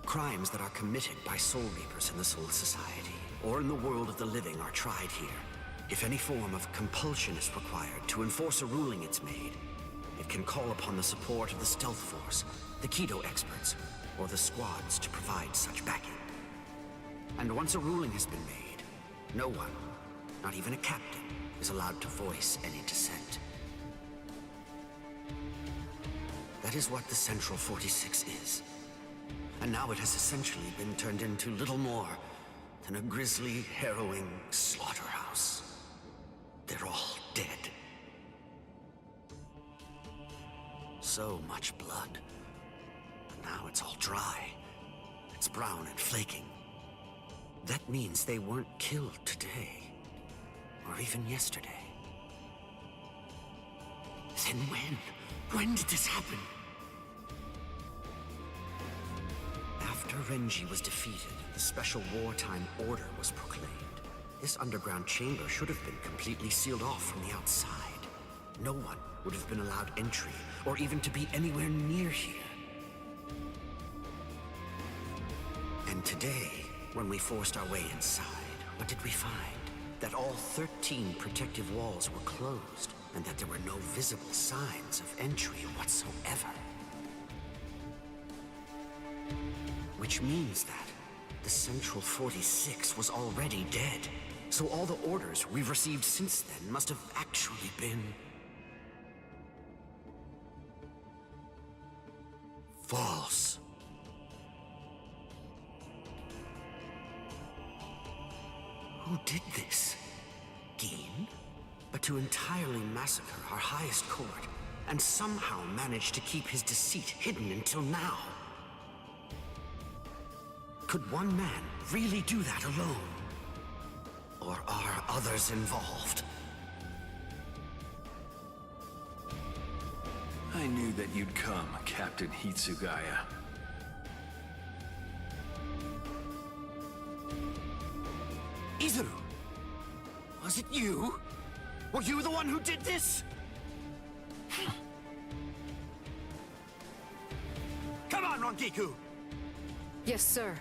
S10: Crimes that are committed by Soul Reapers in the Soul Society, or in the world of the living, are tried here. If any form of compulsion is required to enforce a ruling it's made, it can call upon the support of the Stealth Force, the Kido experts, or the squads to provide such backing. And once a ruling has been made, no one, not even a captain, is allowed to voice any dissent. That is what the Central 46 is. And now it has essentially been turned into little more than a grisly, harrowing slaughterhouse. They're all dead. So much blood. And now it's all dry. It's brown and flaking. That means they weren't killed today. Or even yesterday. Then when? When did this happen? After Renji was defeated, the Special Wartime Order was proclaimed. This underground chamber should have been completely sealed off from the outside. No one would have been allowed entry, or even to be anywhere near here. And today, when we forced our way inside, what did we find? That all 13 protective walls were closed, and that there were no visible signs of entry whatsoever. Which means that the Central 46 was already dead. So all the orders we've received since then must have actually been false. Who did this? Gin? But to entirely massacre our highest court, and somehow manage to keep his deceit hidden until now. Could one man really do that alone? Or are others involved?
S21: I knew that you'd come, Captain Hitsugaya.
S10: Izuru! Was it you? Were you the one who did this? Come on, Rangiku!
S7: Yes, sir.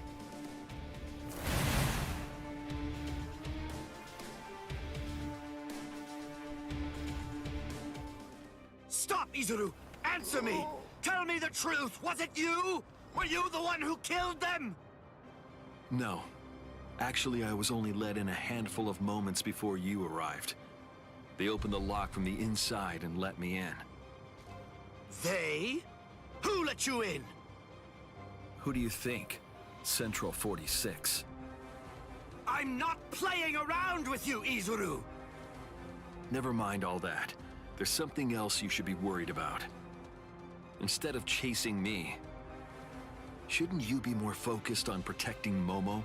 S10: Stop, Izuru! Answer me! Tell me the truth! Was it you? Were you the one who killed them?
S21: No. Actually, I was only let in a handful of moments before you arrived. They opened the lock from the inside and let me in.
S10: They? Who let you in?
S21: Who do you think? Central 46.
S10: I'm not playing around with you, Izuru!
S21: Never mind all that. There's something else you should be worried about. Instead of chasing me, shouldn't you be more focused on protecting Momo?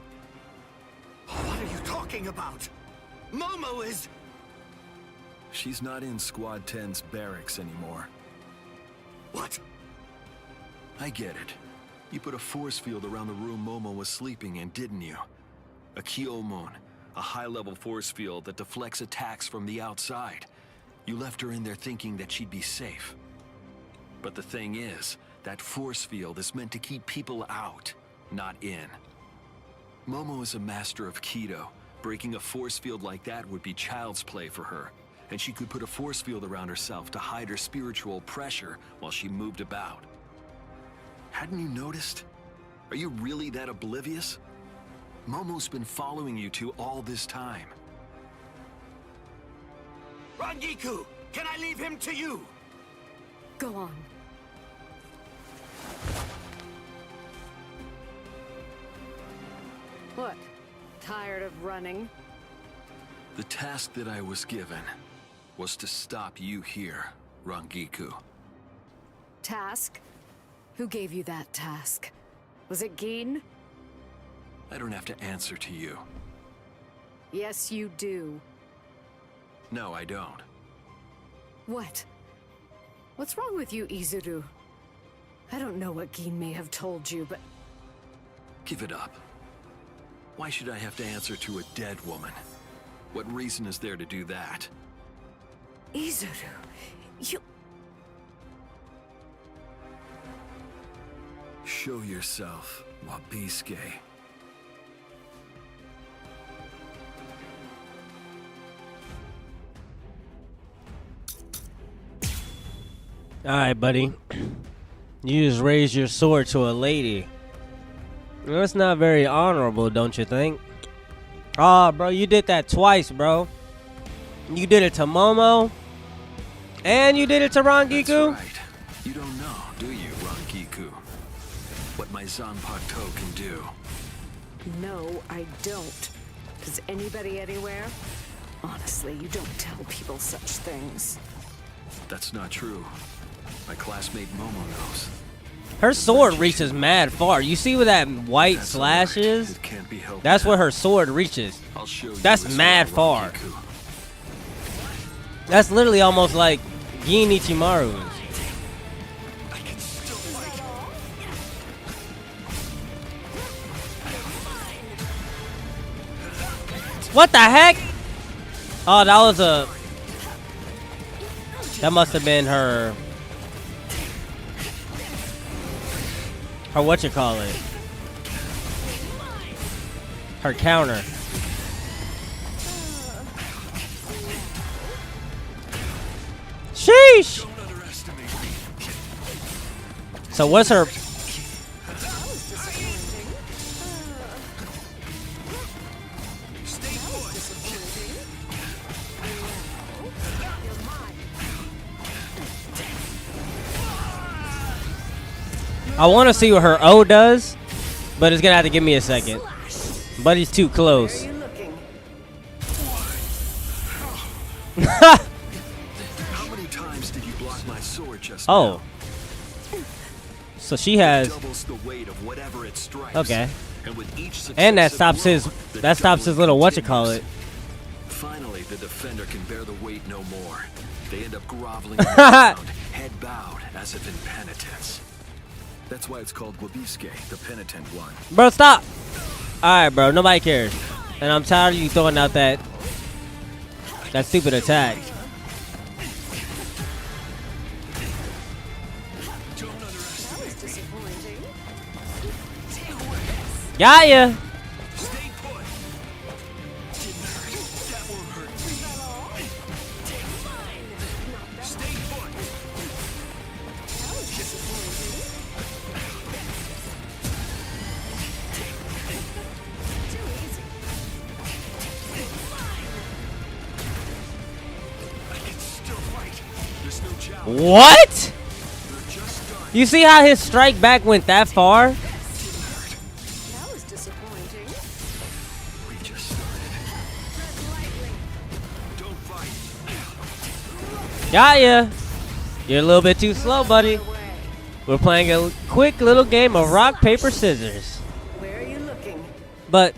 S10: What are you talking about? Momo is...
S21: She's not in Squad 10's barracks anymore.
S10: What?
S21: I get it. You put a force field around the room Momo was sleeping in, didn't you? A Kyomon, a high-level force field that deflects attacks from the outside. You left her in there thinking that she'd be safe. But the thing is, that force field is meant to keep people out, not in. Momo is a master of Kido. Breaking a force field like that would be child's play for her. And she could put a force field around herself to hide her spiritual pressure while she moved about. Hadn't you noticed? Are you really that oblivious? Momo's been following you two all this time.
S10: Rangiku! Can I leave him to you?
S7: Go on. What? Tired of running?
S21: The task that I was given was to stop you here, Rangiku.
S7: Task? Who gave you that task? Was it Gin?
S21: I don't have to answer to you.
S7: Yes, you do.
S21: No, I don't.
S7: What? What's wrong with you, Izuru? I don't know what Gin may have told you, but...
S21: Give it up. Why should I have to answer to a dead woman? What reason is there to do that?
S7: Izuru, you...
S21: Show yourself, Wabisuke.
S1: Alright, buddy. You just raised your sword to a lady. That's not very honorable, don't you think? Ah, bro, you did that twice, bro. You did it to Momo. And you did it to Rangiku.
S21: That's right. You don't know, do you, Rangiku? What my Zanpakuto can do.
S7: No, I don't. Does anybody anywhere? Honestly, you don't tell people such things.
S21: That's not true. My classmate Momo knows.
S1: Her sword reaches mad far. You see where that white slash is?
S21: It can't be helped.
S1: That's where her sword reaches.
S21: I'll show you.
S1: That's mad far. That's literally almost like Gin Ichimaru's. What the heck? Oh, that was a... That must have been her... Her whatchamacallit? Her counter. Sheesh! So what's her... I want to see what her O does, but it's going to have to give me a second. But he's too close.
S21: How many times did you block my sword just now?
S1: So she has...
S21: Doubles the weight of whatever it strikes.
S1: Okay.
S21: And with each
S1: and that stops his... That stops his little whatchamacallit.
S20: Finally, the defender can bear the weight no more. They end up groveling on the ground, head bowed, as if in penitence. That's why it's called Wabiske, the penitent one.
S1: Bro, stop! Alright, bro, nobody cares. And I'm tired of you throwing out that stupid attack. Got ya! What? You see how his strike back went that far?
S17: That was disappointing.
S20: We just started. Don't fight.
S1: Got ya. You're a little bit too slow, buddy. We're playing a quick little game of rock, paper, scissors.
S17: Where are you looking?
S1: But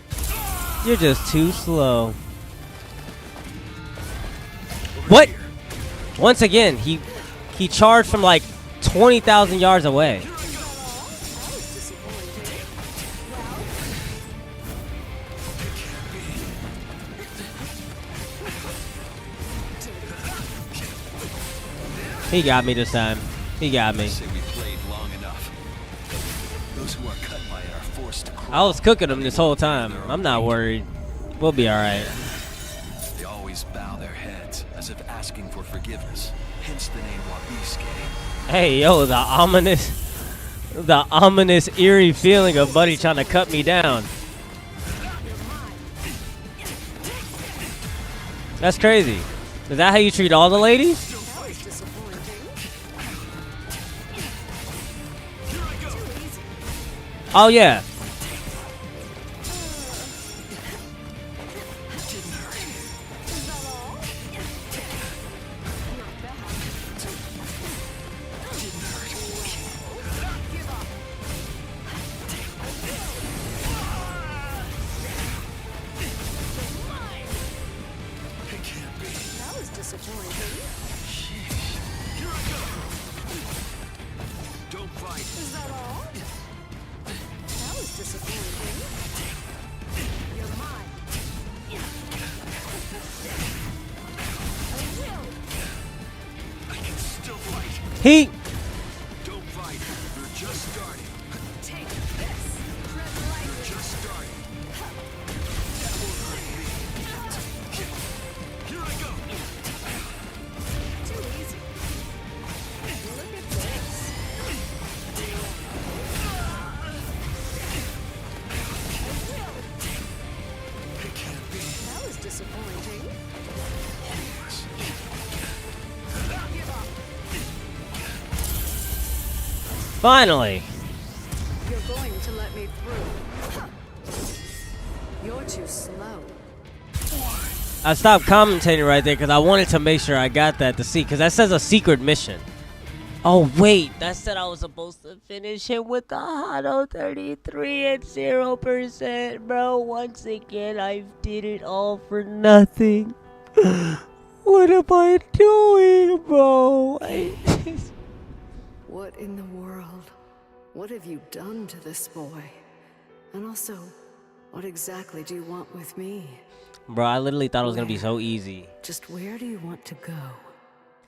S1: you're just too slow. What? Once again, he charged from like 20,000 yards away. He got me this time. He got me. I was cooking him this whole time. I'm not worried. We'll be alright.
S20: They always bow their heads as if asking for forgiveness. Hence the name Wabiske.
S1: Hey, yo, the ominous, eerie feeling of Buddy trying to cut me down. That's crazy. Is that how you treat all the ladies? Oh, yeah. He.
S20: Don't fight. We're just starting. Take this. We're just starting. That won't hurt me. Here I go.
S17: Too easy. Look at this.
S20: It can't be.
S17: That was disappointing.
S1: Finally.
S17: You're going to let me through. You're too slow.
S1: I stopped commentating right there because I wanted to make sure I got that to see, because that says a secret mission. Oh, wait. That said I was supposed to finish him with the Hado 33 at 0%. Bro, once again, I did it all for nothing. What am I doing, bro?
S7: What in the world? What have you done to this boy? And also, what exactly do you want with me?
S1: Bro, I literally thought it was going to be so easy.
S7: Just where do you want to go?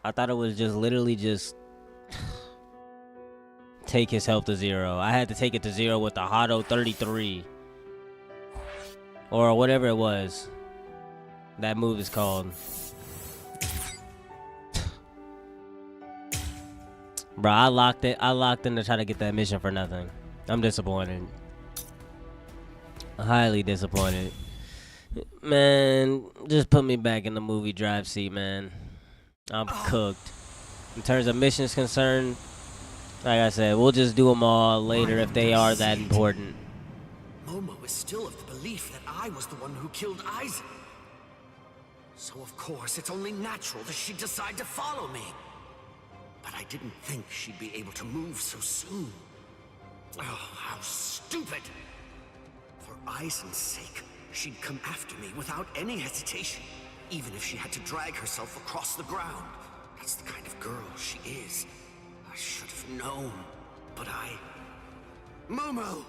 S1: I thought it was just literally just take his health to 0. I had to take it to 0 with the Hado 33. Or whatever it was. That move is called. Bro, I locked in to try to get that mission for nothing. I'm disappointed. Highly disappointed. Man, just put me back in the movie drive seat, man. I'm cooked. In terms of missions concerned, like I said, we'll just do them all later if they are that important.
S22: Momo is still of the belief that I was the one who killed Aizen. So of course, it's only natural that she'd decide to follow me. But I didn't think she'd be able to move so soon. Oh, how stupid! For Aizen's sake, she'd come after me without any hesitation. even if she had to drag herself across the ground. That's the kind of girl she is. I should have known, but Momo!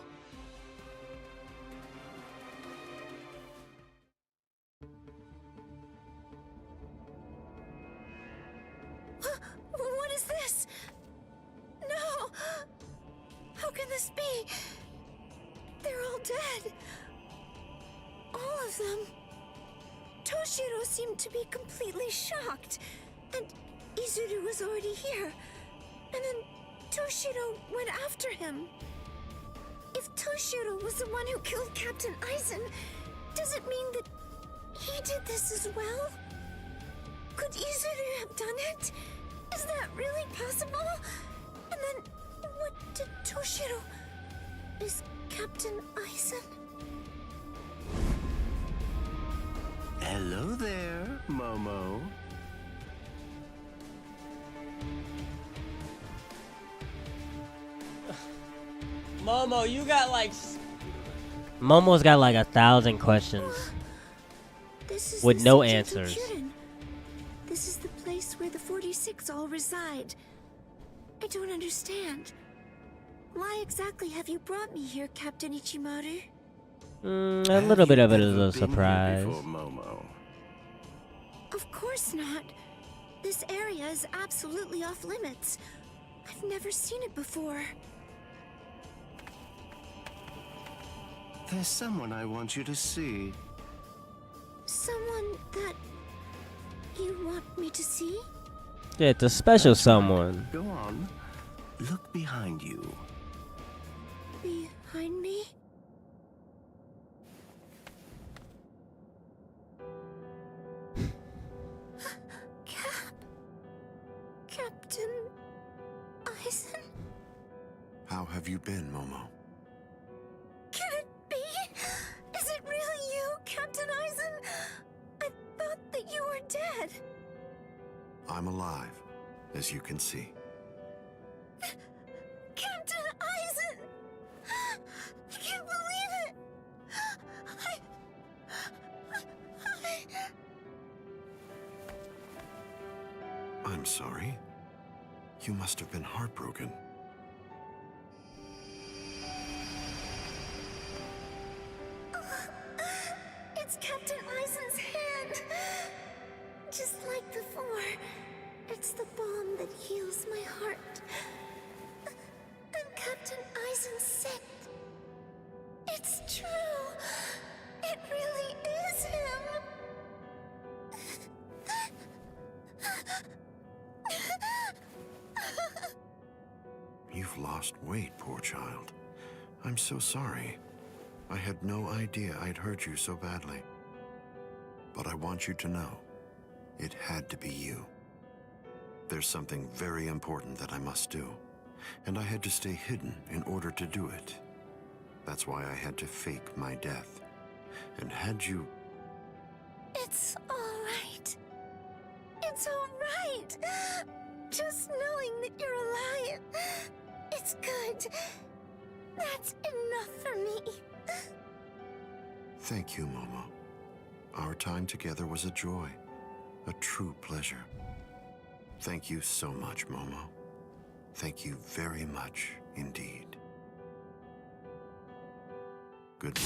S6: What is this? No! How can this be? They're all dead. All of them. Toshiro seemed to be completely shocked. And Izuru was already here. And then Toshiro went after him. If Toshiro was the one who killed Captain Aizen, does it mean that he did this as well? Could Izuru have done it? Is that really possible? And then, what did Toshiro... Is Captain Aizen...
S2: Hello there, Momo.
S1: Momo, you got like... Momo's got like 1,000 questions. With no answers.
S6: This is the place where the 46 all reside. I don't understand. Why exactly have you brought me here, Captain Ichimaru?
S1: A little bit of it is a surprise.
S2: Momo?
S6: Of course not. This area is absolutely off limits. I've never seen it before.
S2: There's someone I want you to see.
S6: Someone that you want me to see?
S1: Yeah, it's a special someone.
S2: Go on. Look behind you.
S6: Behind me? Captain Aizen?
S9: How have you been, Momo?
S6: Can it be? Is it really you, Captain Aizen? I thought that you were dead.
S9: I'm alive, as you can see.
S6: Captain Aizen! I can't believe it!
S9: I'm sorry. You must have been heartbroken.
S6: It's Captain Aizen's hand! Just like before. It's the balm that heals my heart. And Captain Aizen's sick. It's true. It really is him.
S9: You've lost weight, poor child. I'm so sorry. I had no idea I'd hurt you so badly. But I want you to know, it had to be you. There's something very important that I must do, and I had to stay hidden in order to do it. That's why I had to fake my death. And had you...
S6: It's all right. It's all right. Just knowing that you're alive. It's good. That's enough for me.
S9: Thank you, Momo. Our time together was a joy, a true pleasure. Thank you so much, Momo. Thank you very much indeed. Goodbye.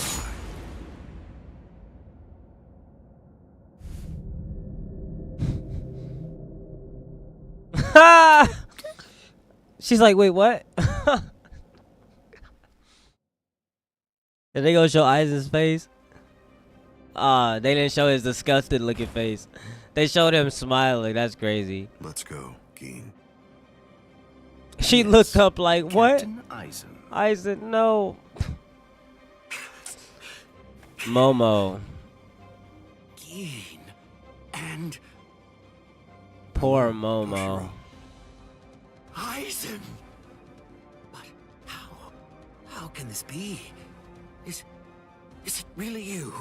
S1: She's like, wait, what? Did they go show Aizen's face? They didn't show his disgusted looking face. They showed him smiling. That's crazy.
S9: Let's go, Geen.
S1: She looked up like, what?
S2: Captain Aizen.
S1: Aizen, no. Momo.
S22: Geen. And...
S1: Poor Momo.
S22: Aizen! But how can this be? Is it really you?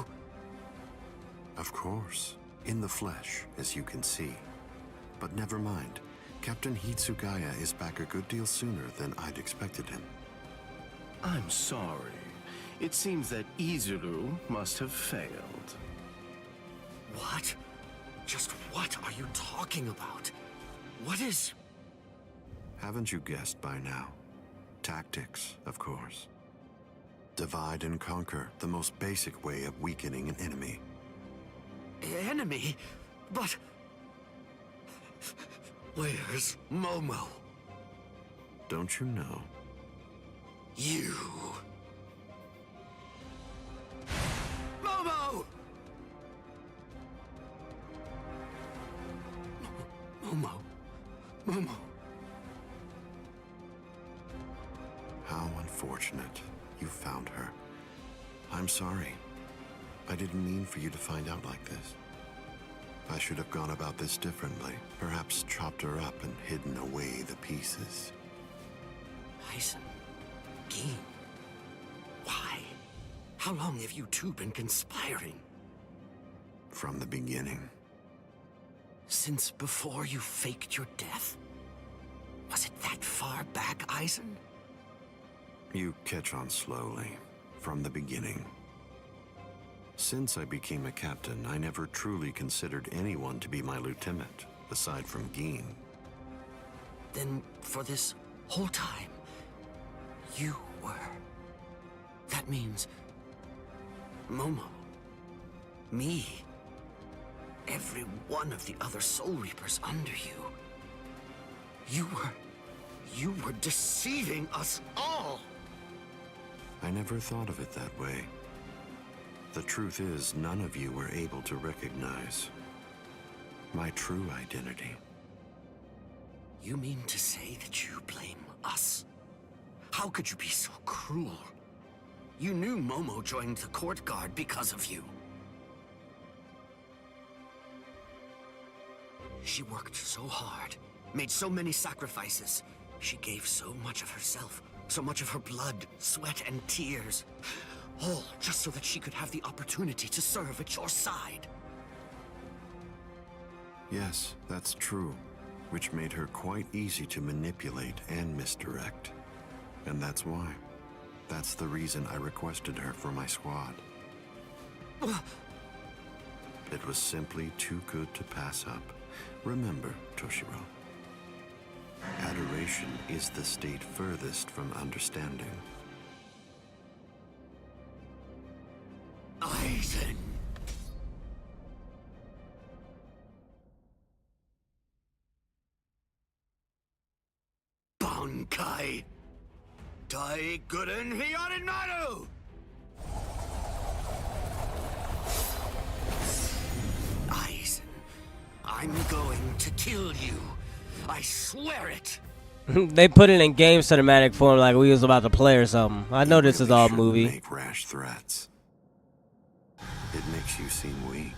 S9: Of course. In the flesh, as you can see. But never mind. Captain Hitsugaya is back a good deal sooner than I'd expected him.
S2: I'm sorry. It seems that Izuru must have failed.
S22: What? Just what are you talking about? What is...
S9: Haven't you guessed by now? Tactics, of course. Divide and conquer, the most basic way of weakening an enemy.
S22: Enemy? But... where's Momo?
S9: Don't you know?
S22: You... Momo! Momo. Momo.
S9: How unfortunate. You found her. I'm sorry. I didn't mean for you to find out like this. I should have gone about this differently. Perhaps chopped her up and hidden away the pieces.
S22: Aizen. Gin. Why? How long have you two been conspiring?
S9: From the beginning.
S22: Since before you faked your death? Was it that far back, Aizen?
S9: You catch on slowly. From the beginning. Since I became a captain, I never truly considered anyone to be my lieutenant, aside from Gin.
S22: Then, for this whole time, you were... That means... Momo. Me. Every one of the other Soul Reapers under you. You were deceiving us all!
S9: I never thought of it that way. The truth is, none of you were able to recognize my true identity.
S22: You mean to say that you blame us? How could you be so cruel? You knew Momo joined the court guard because of you. She worked so hard, made so many sacrifices. She gave so much of herself, so much of her blood, sweat, and tears. All just so that she could have the opportunity to serve at your side.
S9: Yes, that's true, which made her quite easy to manipulate and misdirect. And that's why. That's the reason I requested her for my squad. It was simply too good to pass up. Remember, Toshiro, adoration is the state furthest from understanding.
S22: Aizen! Bankai! Daiguren Hiyorimaru! Aizen, I'm going to kill you. I swear it!
S1: They put it in game cinematic form like we was about to play or something. I know this is all movie.
S9: Make rash threats. It makes you seem weak.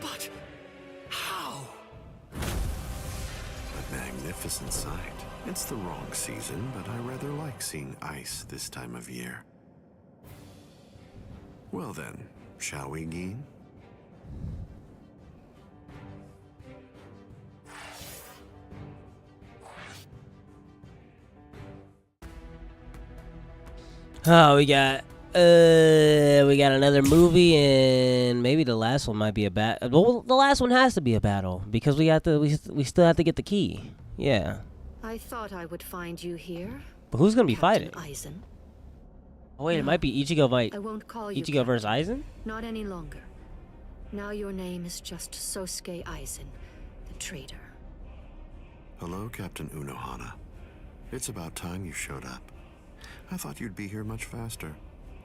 S22: But how?
S9: A magnificent sight. It's the wrong season, but I rather like seeing ice this time of year. Well then, shall we, Gin?
S1: Oh, we got another movie, and maybe the last one might be a battle. Well, the last one has to be a battle because we still have to get the key. Yeah.
S8: I thought I would find you here.
S1: But who's gonna be
S8: Captain
S1: fighting?
S8: Aizen.
S1: Oh wait,
S8: No,
S1: it might be Ichigo.
S8: I won't call you
S1: Ichigo versus Aizen.
S8: Not any longer. Now your name is just Sosuke Aizen, the traitor.
S9: Hello, Captain Unohana. It's about time you showed up. I thought you'd be here much faster.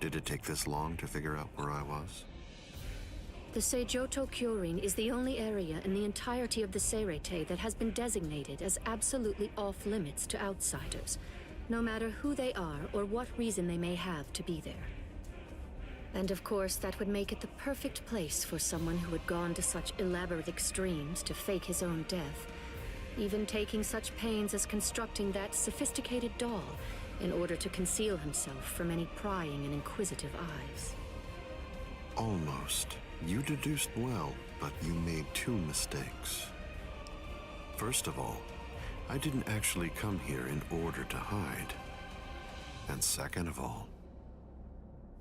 S9: Did it take this long to figure out where I was?
S8: The Seijoto Kyorin is the only area in the entirety of the Seirete that has been designated as absolutely off-limits to outsiders, no matter who they are or what reason they may have to be there. And of course, that would make it the perfect place for someone who had gone to such elaborate extremes to fake his own death, even taking such pains as constructing that sophisticated doll in order to conceal himself from any prying and inquisitive eyes.
S9: Almost. You deduced well, but you made two mistakes. First of all, I didn't actually come here in order to hide. And second of all,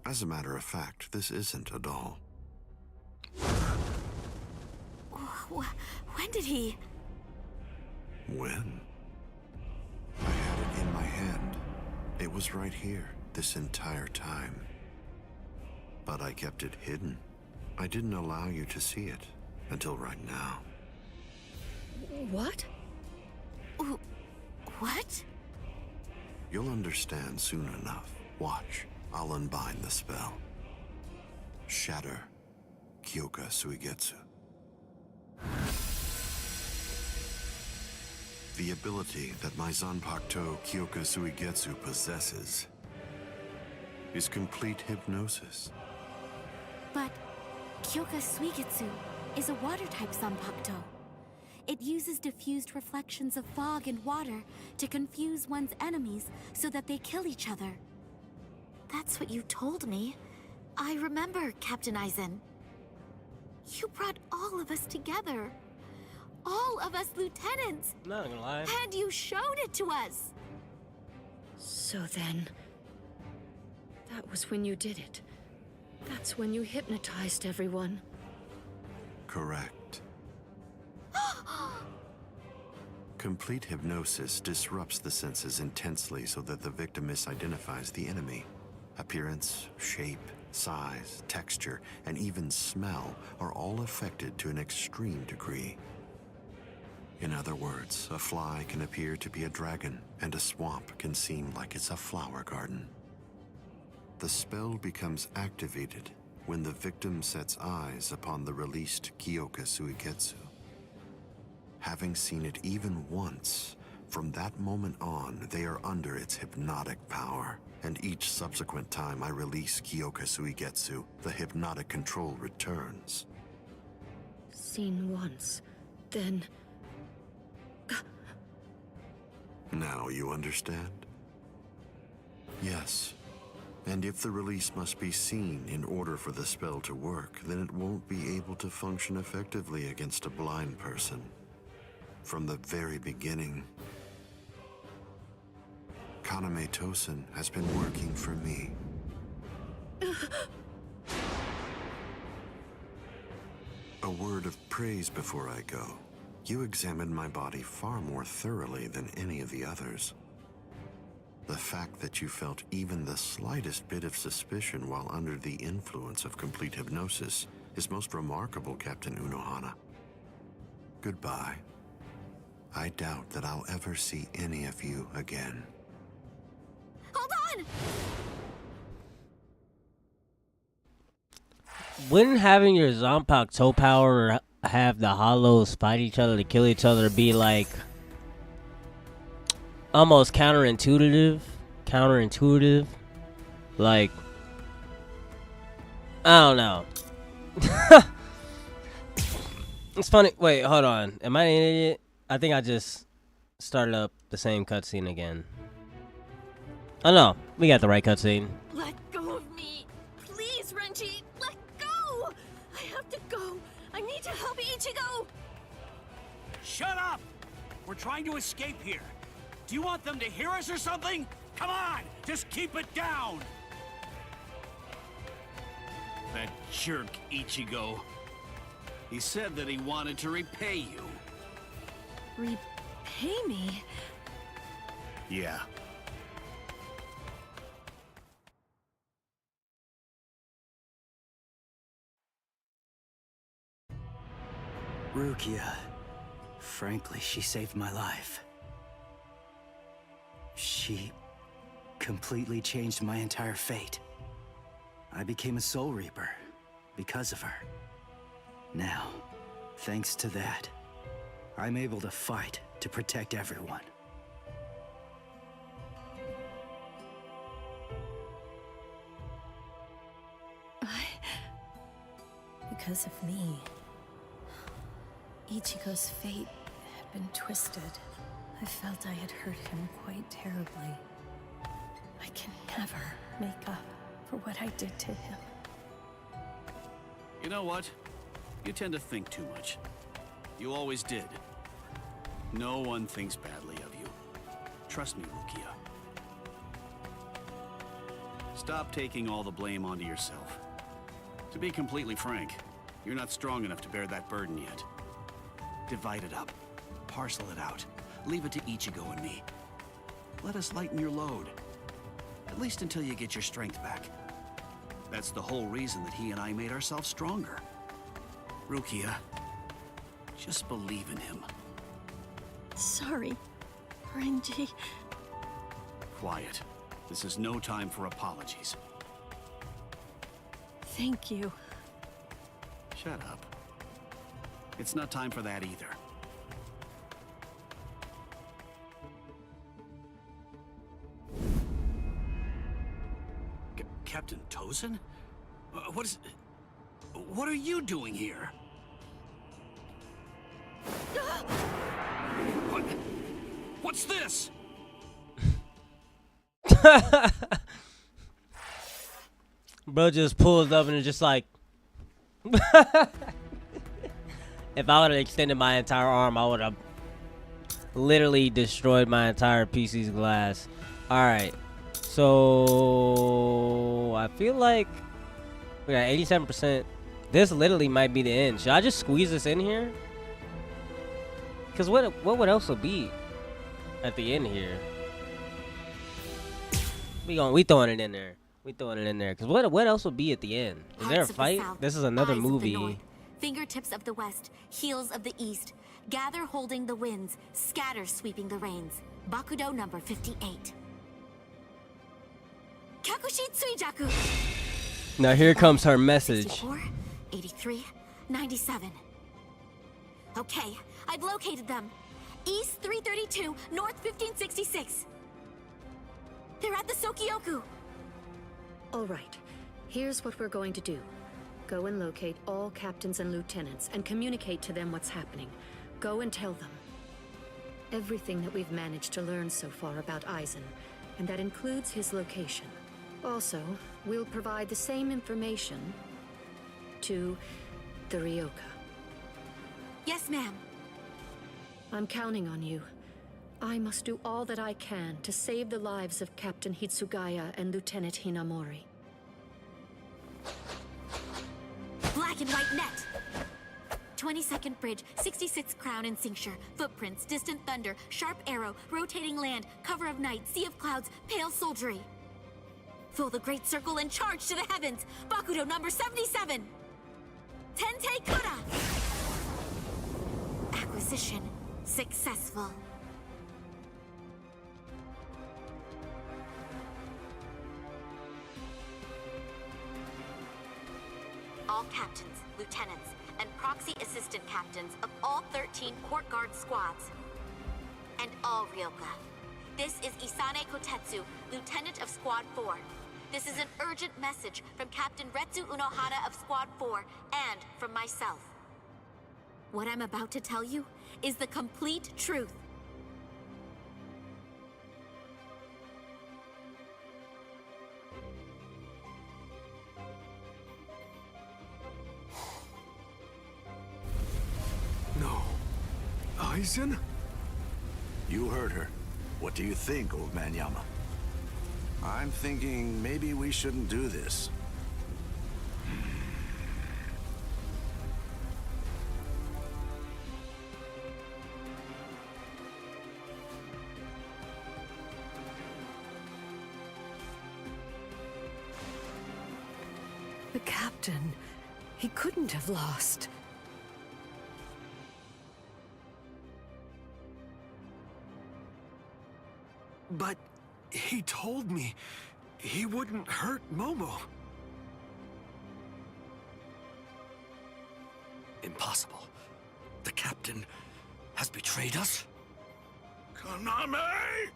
S9: as a matter of fact, this isn't a doll.
S6: When did he?
S9: When? I had it in my hand. It was right here, this entire time. But I kept it hidden. I didn't allow you to see it until right now.
S8: What?
S6: What?
S9: You'll understand soon enough. Watch, I'll unbind the spell. Shatter Kyoka Suigetsu. The ability that my Zanpakuto Kyoka Suigetsu possesses is complete hypnosis.
S6: But Kyoka Suigetsu is a water-type Zanpakuto. It uses diffused reflections of fog and water to confuse one's enemies so that they kill each other. That's what you told me. I remember, Captain Aizen. You brought all of us together. All of us lieutenants.
S1: Not gonna lie.
S6: And you showed it to us.
S8: So then, that was when you did it. That's when you hypnotized everyone.
S9: Correct. Complete hypnosis disrupts the senses intensely so that the victim misidentifies the enemy. Appearance, shape, size, texture, and even smell are all affected to an extreme degree. In other words, a fly can appear to be a dragon, and a swamp can seem like it's a flower garden. The spell becomes activated when the victim sets eyes upon the released Kyoka Suigetsu. Having seen it even once, from that moment on, they are under its hypnotic power. And each subsequent time I release Kyoka Suigetsu, the hypnotic control returns.
S8: Seen once, then...
S9: Now you understand? Yes. And if the release must be seen in order for the spell to work, then it won't be able to function effectively against a blind person. From the very beginning, Kaname Tosen has been working for me. A word of praise before I go. You examined my body far more thoroughly than any of the others. The fact that you felt even the slightest bit of suspicion while under the influence of complete hypnosis is most remarkable, Captain Unohana. Goodbye. I doubt that I'll ever see any of you again.
S6: Hold on!
S1: Wouldn't having your Zanpakuto power have the hollows fight each other to kill each other be like almost counterintuitive? Like, I don't know. It's funny. Wait, hold on. Am I an idiot? I think I just started up the same cutscene again. Oh no, we got the right cutscene.
S3: Let go of me! Please, Renji! Let go! I have to go! I need to help Ichigo!
S10: Shut up! We're trying to escape here. Do you want them to hear us or something? Come on! Just keep it down! That jerk Ichigo. He said that he wanted to repay you.
S3: Repay me?
S10: Yeah.
S11: Rukia. Frankly, she saved my life. She completely changed my entire fate. I became a Soul Reaper because of her. Now, thanks to that, I'm able to fight to protect everyone.
S3: Because of me, Ichigo's fate had been twisted. I felt I had hurt him quite terribly. I can never make up for what I did to him.
S10: You know what?
S18: You tend to think too much. You always did. No one thinks badly of you. Trust me, Rukia. Stop taking all the blame onto yourself. To be completely frank, you're not strong enough to bear that burden yet. Divide it up. Parcel it out. Leave it to Ichigo and me. Let us lighten your load. At least until you get your strength back. That's the whole reason that he and I made ourselves stronger. Rukia, just believe in him.
S3: Sorry, Renji.
S18: Quiet. This is no time for apologies.
S3: Thank you.
S18: Shut up. It's not time for that either. Captain Tozen? What are you doing here? What's this?
S1: Bro just pulls up and is just like, if I would have extended my entire arm, I would have literally destroyed my entire PC's glass. Alright, so I feel like we got 87%. This literally might be the end. Should I just squeeze this in here? Because what would else will be at the end here? We throwing it in there. We throwing it in there. Because what else will be at the end? Is there a fight? This is another movie.
S16: Fingertips of the west, heels of the east. Gather holding the winds, scatter sweeping the rains. Bakudo number 58. Kakushi Tsuijaku.
S1: Now here comes her message.
S16: 64, 83, 97. Okay, I've located them. East 332, north 1566. They're at the Sokioku.
S8: All right. Here's what we're going to do. Go and locate all captains and lieutenants and communicate to them what's happening. Go and tell them everything that we've managed to learn so far about Aizen, and that includes his location. Also, we'll provide the same information to the Ryoka.
S16: Yes, ma'am.
S8: I'm counting on you. I must do all that I can to save the lives of Captain Hitsugaya and Lieutenant Hinamori.
S16: Black and white net. 22nd bridge, 66th crown and cincture. Footprints, distant thunder, sharp arrow, rotating land, cover of night, sea of clouds, pale soldiery. Fill the great circle and charge to the heavens. Bakudo number 77. Tente Kata. Acquisition successful. All captains, lieutenants, and proxy assistant captains of all 13 court guard squads. And all Ryoka. This is Isane Kotetsu, Lieutenant of Squad 4. This is an urgent message from Captain Retsu Unohara of Squad 4 and from myself. What I'm about to tell you is the complete truth.
S21: No. Aizen?
S9: You heard her. What do you think, old man Yama?
S2: I'm thinking maybe we shouldn't do this.
S7: The captain, he couldn't have lost.
S21: But he told me he wouldn't hurt Momo.
S22: Impossible. The captain has betrayed us?
S5: Kaname!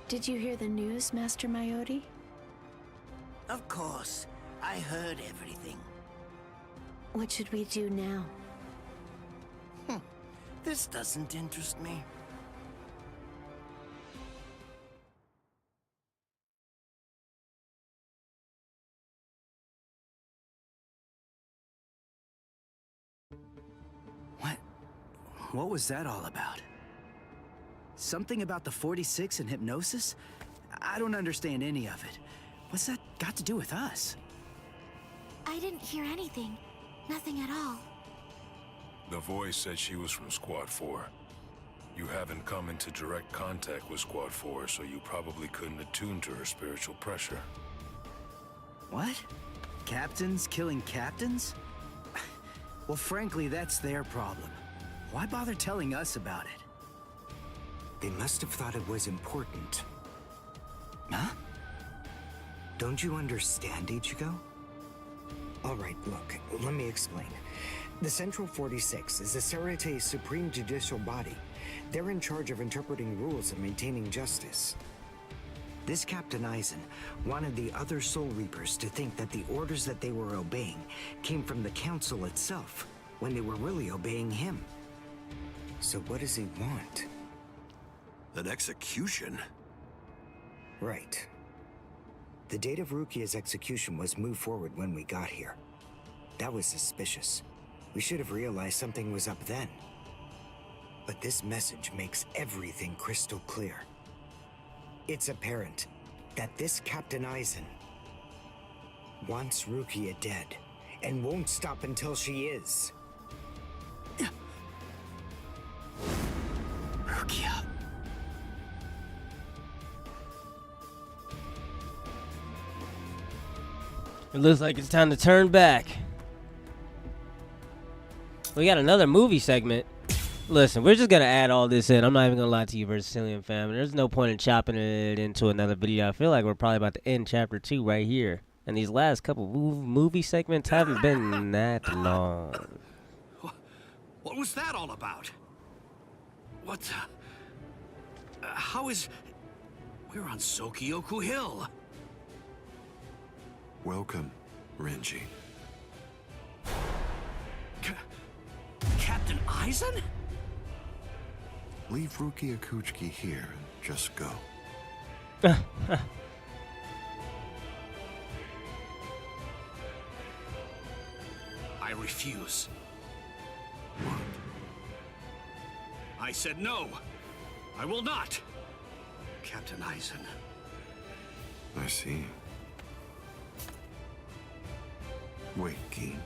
S3: Did you hear the news, Master Mayori?
S11: Of course. I heard everything.
S3: What should we do now?
S11: This doesn't interest me.
S4: What was that all about? Something about the 46 and hypnosis? I don't understand any of it. What's that got to do with us?
S6: I didn't hear anything. Nothing at all.
S21: The voice said she was from Squad 4. You haven't come into direct contact with Squad 4, so you probably couldn't attune to her spiritual pressure.
S4: What? Captains killing captains? Well, frankly, that's their problem. Why bother telling us about it?
S11: They must have thought it was important. Huh? Don't you understand, Ichigo? All right, look, let me explain. The Central 46 is the Sarate's supreme judicial body. They're in charge of interpreting rules and maintaining justice. This Captain Aizen wanted the other Soul Reapers to think that the orders that they were obeying came from the Council itself, when they were really obeying him. So what does he want?
S12: An execution?
S11: Right. The date of Rukia's execution was moved forward when we got here. That was suspicious. We should have realized something was up then. But this message makes everything crystal clear. It's apparent that this Captain Aizen wants Rukia dead, and won't stop until she is.
S4: Rukia.
S1: It looks like it's time to turn back. We got another movie segment. Listen, we're just gonna add all this in. I'm not even gonna lie to you, Versatilian fam. There's no point in chopping it into another video. I feel like we're probably about to end chapter 2 right here. And these last couple movie segments haven't been that long.
S18: What was that all about? What? How is... We're on Sokyoku Hill.
S9: Welcome, Renji.
S18: Captain Aizen?
S9: Leave Rukia Kuchiki here and just go.
S18: I refuse. What? I said no. I will not. Captain Aizen.
S9: I see. Wait, Keen.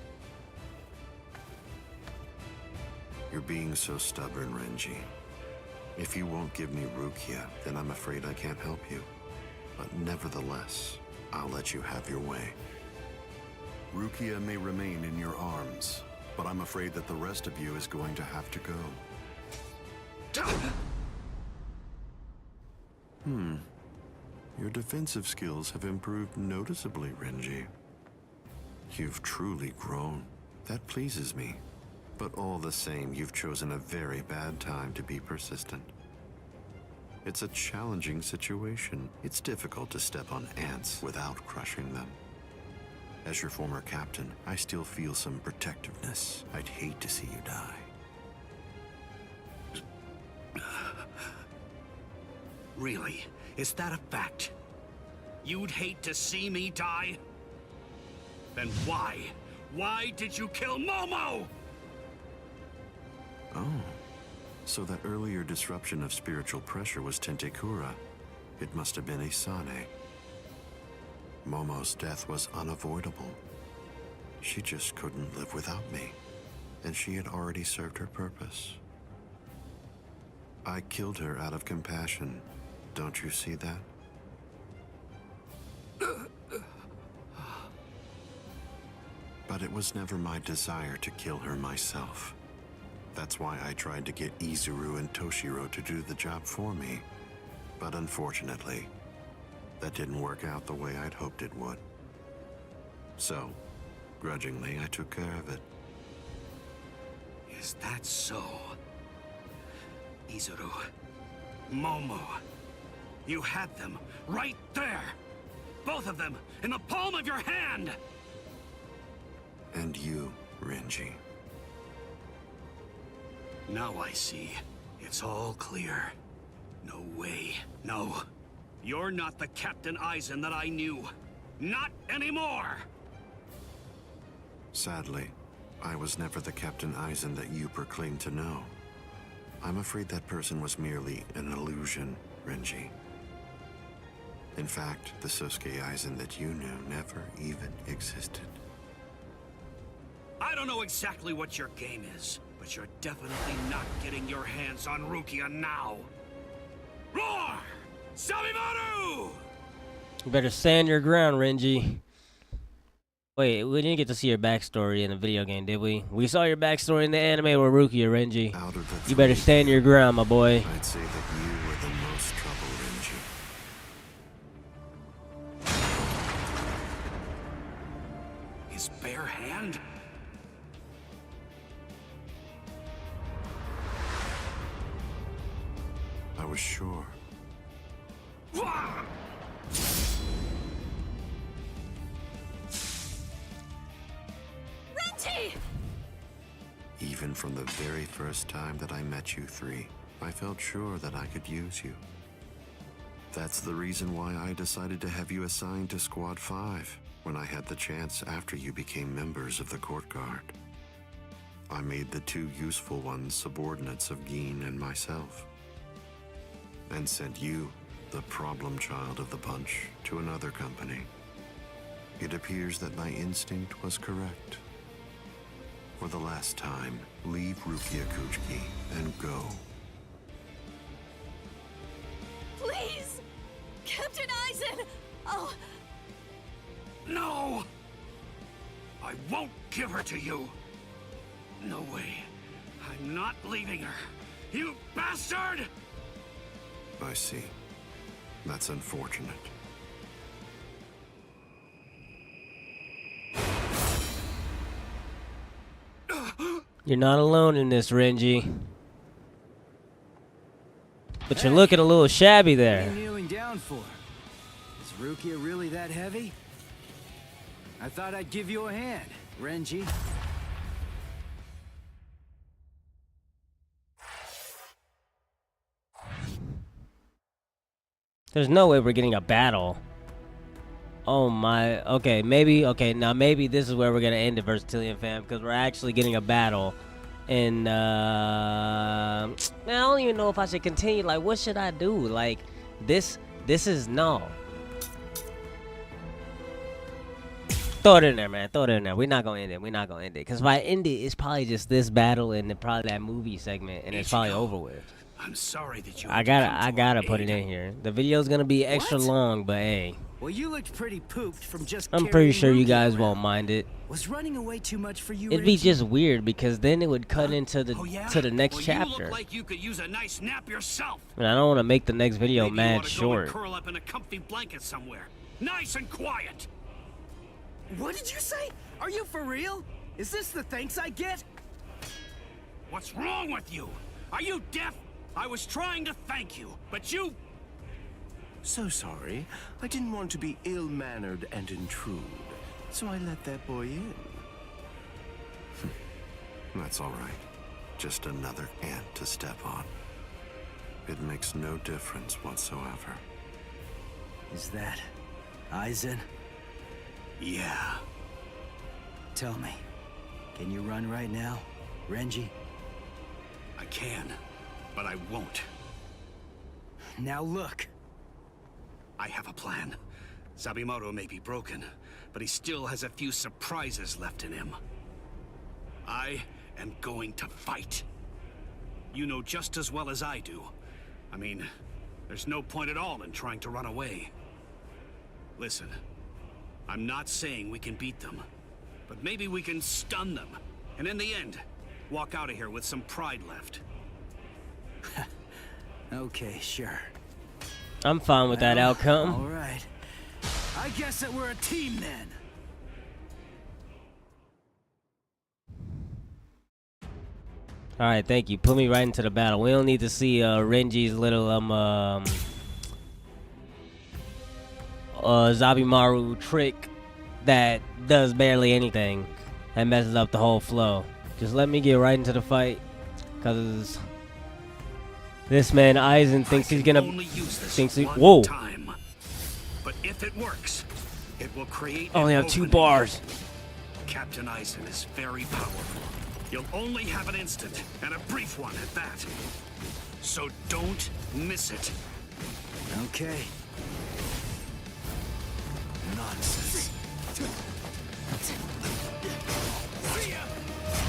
S9: You're being so stubborn, Renji. If you won't give me Rukia, then I'm afraid I can't help you. But nevertheless, I'll let you have your way. Rukia may remain in your arms, but I'm afraid that the rest of you is going to have to go. Your defensive skills have improved noticeably, Renji. You've truly grown. That pleases me. But all the same, you've chosen a very bad time to be persistent. It's a challenging situation. It's difficult to step on ants without crushing them. As your former captain, I still feel some protectiveness. I'd hate to see you die.
S18: Really? Is that a fact? You'd hate to see me die? Then why? Why did you kill Momo?
S9: Oh, so that earlier disruption of spiritual pressure was Tentekura. It must have been Isane. Momo's death was unavoidable. She just couldn't live without me, and she had already served her purpose. I killed her out of compassion. Don't you see that? But it was never my desire to kill her myself. That's why I tried to get Izuru and Toshiro to do the job for me. But unfortunately, that didn't work out the way I'd hoped it would. So, grudgingly, I took care of it.
S18: Is that so? Izuru, Momo, you had them right there! Both of them in the palm of your hand!
S9: And you, Renji.
S18: Now I see. It's all clear. No way. No. You're not the Captain Aizen that I knew. Not anymore!
S9: Sadly, I was never the Captain Aizen that you proclaimed to know. I'm afraid that person was merely an illusion, Renji. In fact, the Sosuke Aizen that you knew never even existed.
S10: I don't know exactly what your game is, but you're definitely not getting your hands on Rukia now. Roar! Sabimaru!
S1: You better stand your ground, Renji. Wait, we didn't get to see your backstory in the video game, did we? We saw your backstory in the anime with Rukia, Renji. You better stand your ground, my boy.
S9: I'd say that you were the most trouble, Renji.
S10: His bare hand?
S9: I was sure.
S3: Renji!
S9: Even from the very first time that I met you three, I felt sure that I could use you. That's the reason why I decided to have you assigned to Squad 5 when I had the chance after you became members of the Court Guard. I made the two useful ones subordinates of Gin and myself, and sent you, the problem child of the bunch, to another company. It appears that my instinct was correct. For the last time, leave Rukia Kuchiki and go.
S3: Please! Captain Aizen! Oh...
S10: No! I won't give her to you! No way. I'm not leaving her. You bastard!
S9: I see. That's unfortunate.
S1: You're not alone in this, Renji. But you're looking a little shabby there.
S4: What are you kneeling down for? Is Rukia really that heavy? I thought I'd give you a hand, Renji.
S1: There's no way we're getting a battle. Oh my, okay, now maybe this is where we're gonna end the Versatilian fam, because we're actually getting a battle. And man, I don't even know if I should continue. Like, what should I do? Like, this is no. Throw it in there, man. Throw it in there. We're not gonna end it. We're not gonna end it. Because if I end it, it's probably just this battle and then probably that movie segment, and it's probably over with.
S10: I'm sorry that you.
S1: I gotta put it in here. The video's gonna be extra long, but hey.
S4: Well, you looked pretty pooped from just.
S1: I'm pretty sure you guys won't mind it.
S4: Was running away too much for you?
S1: It'd be just weird because then it would cut into the to the next
S10: well,
S1: chapter.
S10: You look like you could use a nice nap yourself.
S1: And I don't want to make the next video
S10: Maybe
S1: mad
S10: you ought to go and
S1: short.
S10: curl up in a comfy blanket somewhere, nice and quiet.
S4: What did you say? Are you for real? Is this the thanks I get?
S10: What's wrong with you? Are you deaf? I was trying to thank you, but you...
S2: So sorry. I didn't want to be ill-mannered and intrude, so I let that boy in.
S9: That's all right. Just another ant to step on. It makes no difference whatsoever.
S4: Is that Aizen?
S10: Yeah.
S4: Tell me, can you run right now, Renji?
S10: I can, but I won't.
S4: Now look.
S10: I have a plan. Sabimaru may be broken, but he still has a few surprises left in him. I am going to fight. You know just as well as I do. I mean, there's no point at all in trying to run away. Listen, I'm not saying we can beat them, but maybe we can stun them, and in the end, walk out of here with some pride left.
S4: Okay, sure.
S1: I'm fine with that outcome.
S4: All right. I guess that we're a team then.
S1: All right, thank you. Put me right into the battle. We don't need to see Renji's little Zabimaru trick that does barely anything and messes up the whole flow. Just let me get right into the fight, cause this man Aizen thinks he's gonna whoa.
S10: Time. But if it works, it will create
S1: only have 2 bars.
S10: Captain Aizen is very powerful. You'll only have an instant, and a brief one at that. So don't miss it.
S4: Okay.
S10: Nonsense.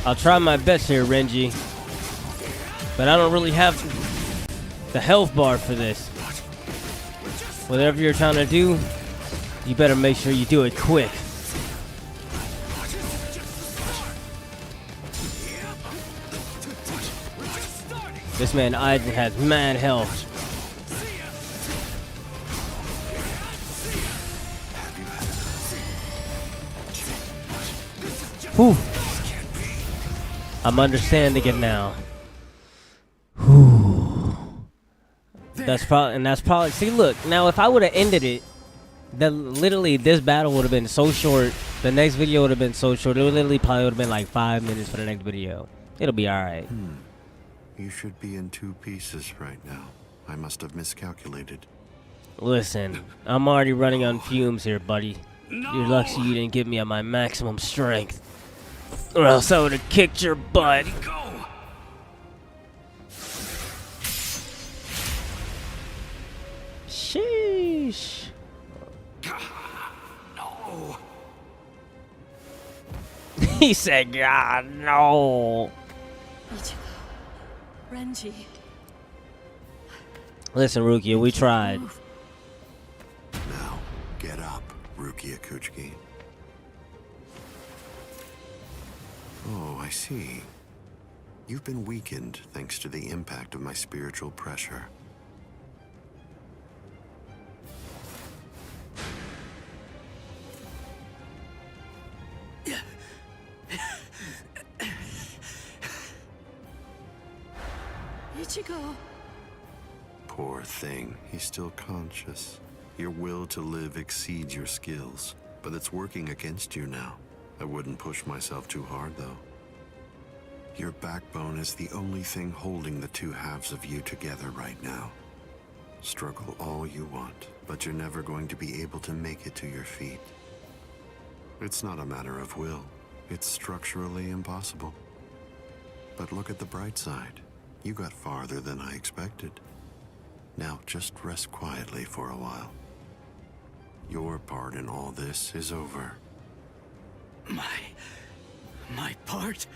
S1: I'll try my best here, Renji. But I don't really have the health bar for this. Whatever you're trying to do, you better make sure you do it quick. This man Aizen has mad health. Whew. I'm understanding it now. Whew. That's probably. See, look. Now, if I would have ended it, then literally this battle would have been so short. The next video would have been so short. It would literally probably would have been like 5 minutes for the next video. It'll be all right.
S9: You should be in 2 pieces right now. I must have miscalculated.
S1: Listen, I'm already running on fumes here, buddy. You're lucky you didn't get me at my maximum strength, or else I would have kicked your butt. Sheesh.
S10: No.
S1: He said, God, no.
S3: Ichigo, Renji.
S1: Listen, Rukia, we tried.
S9: Now, get up, Rukia Kuchiki. Oh, I see. You've been weakened thanks to the impact of my spiritual pressure.
S3: Ichigo.
S9: Poor thing, he's still conscious. Your will to live exceeds your skills, but it's working against you now. I wouldn't push myself too hard, though. Your backbone is the only thing holding the 2 halves of you together right now. Struggle all you want, but you're never going to be able to make it to your feet. It's not a matter of will. It's structurally impossible. But look at the bright side. You got farther than I expected. Now just rest quietly for a while. Your part in all this is over.
S4: My part?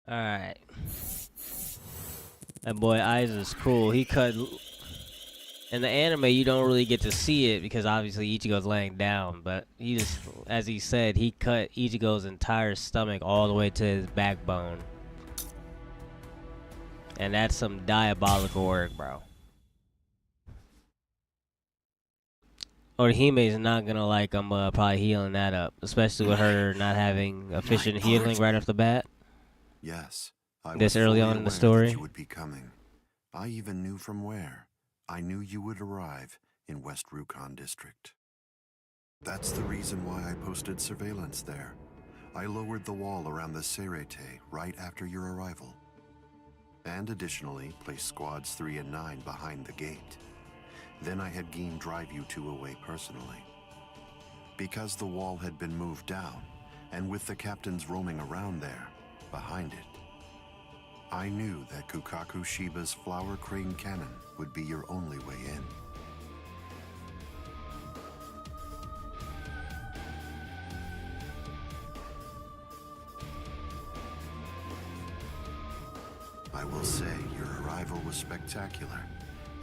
S1: Alright. That boy Aizen's cool. He cut. In the anime, you don't really get to see it because obviously Ichigo's laying down. But he just, as he said, he cut Ichigo's entire stomach all the way to his backbone. And that's some diabolical work, bro. Orihime's not gonna like him probably healing that up, especially with her not having efficient healing right off the bat.
S9: Yes,
S1: this early on in the story.
S9: You would be coming. I even knew from where. I knew you would arrive in West Rukon District. That's the reason why I posted surveillance there. I lowered the wall around the Serete right after your arrival. And additionally, placed squads 3 and 9 behind the gate. Then I had Gin drive you 2 away personally. Because the wall had been moved down, and with the captains roaming around there, behind it, I knew that Kukaku Shiba's Flower Crane Cannon would be your only way in. I will say your arrival was spectacular,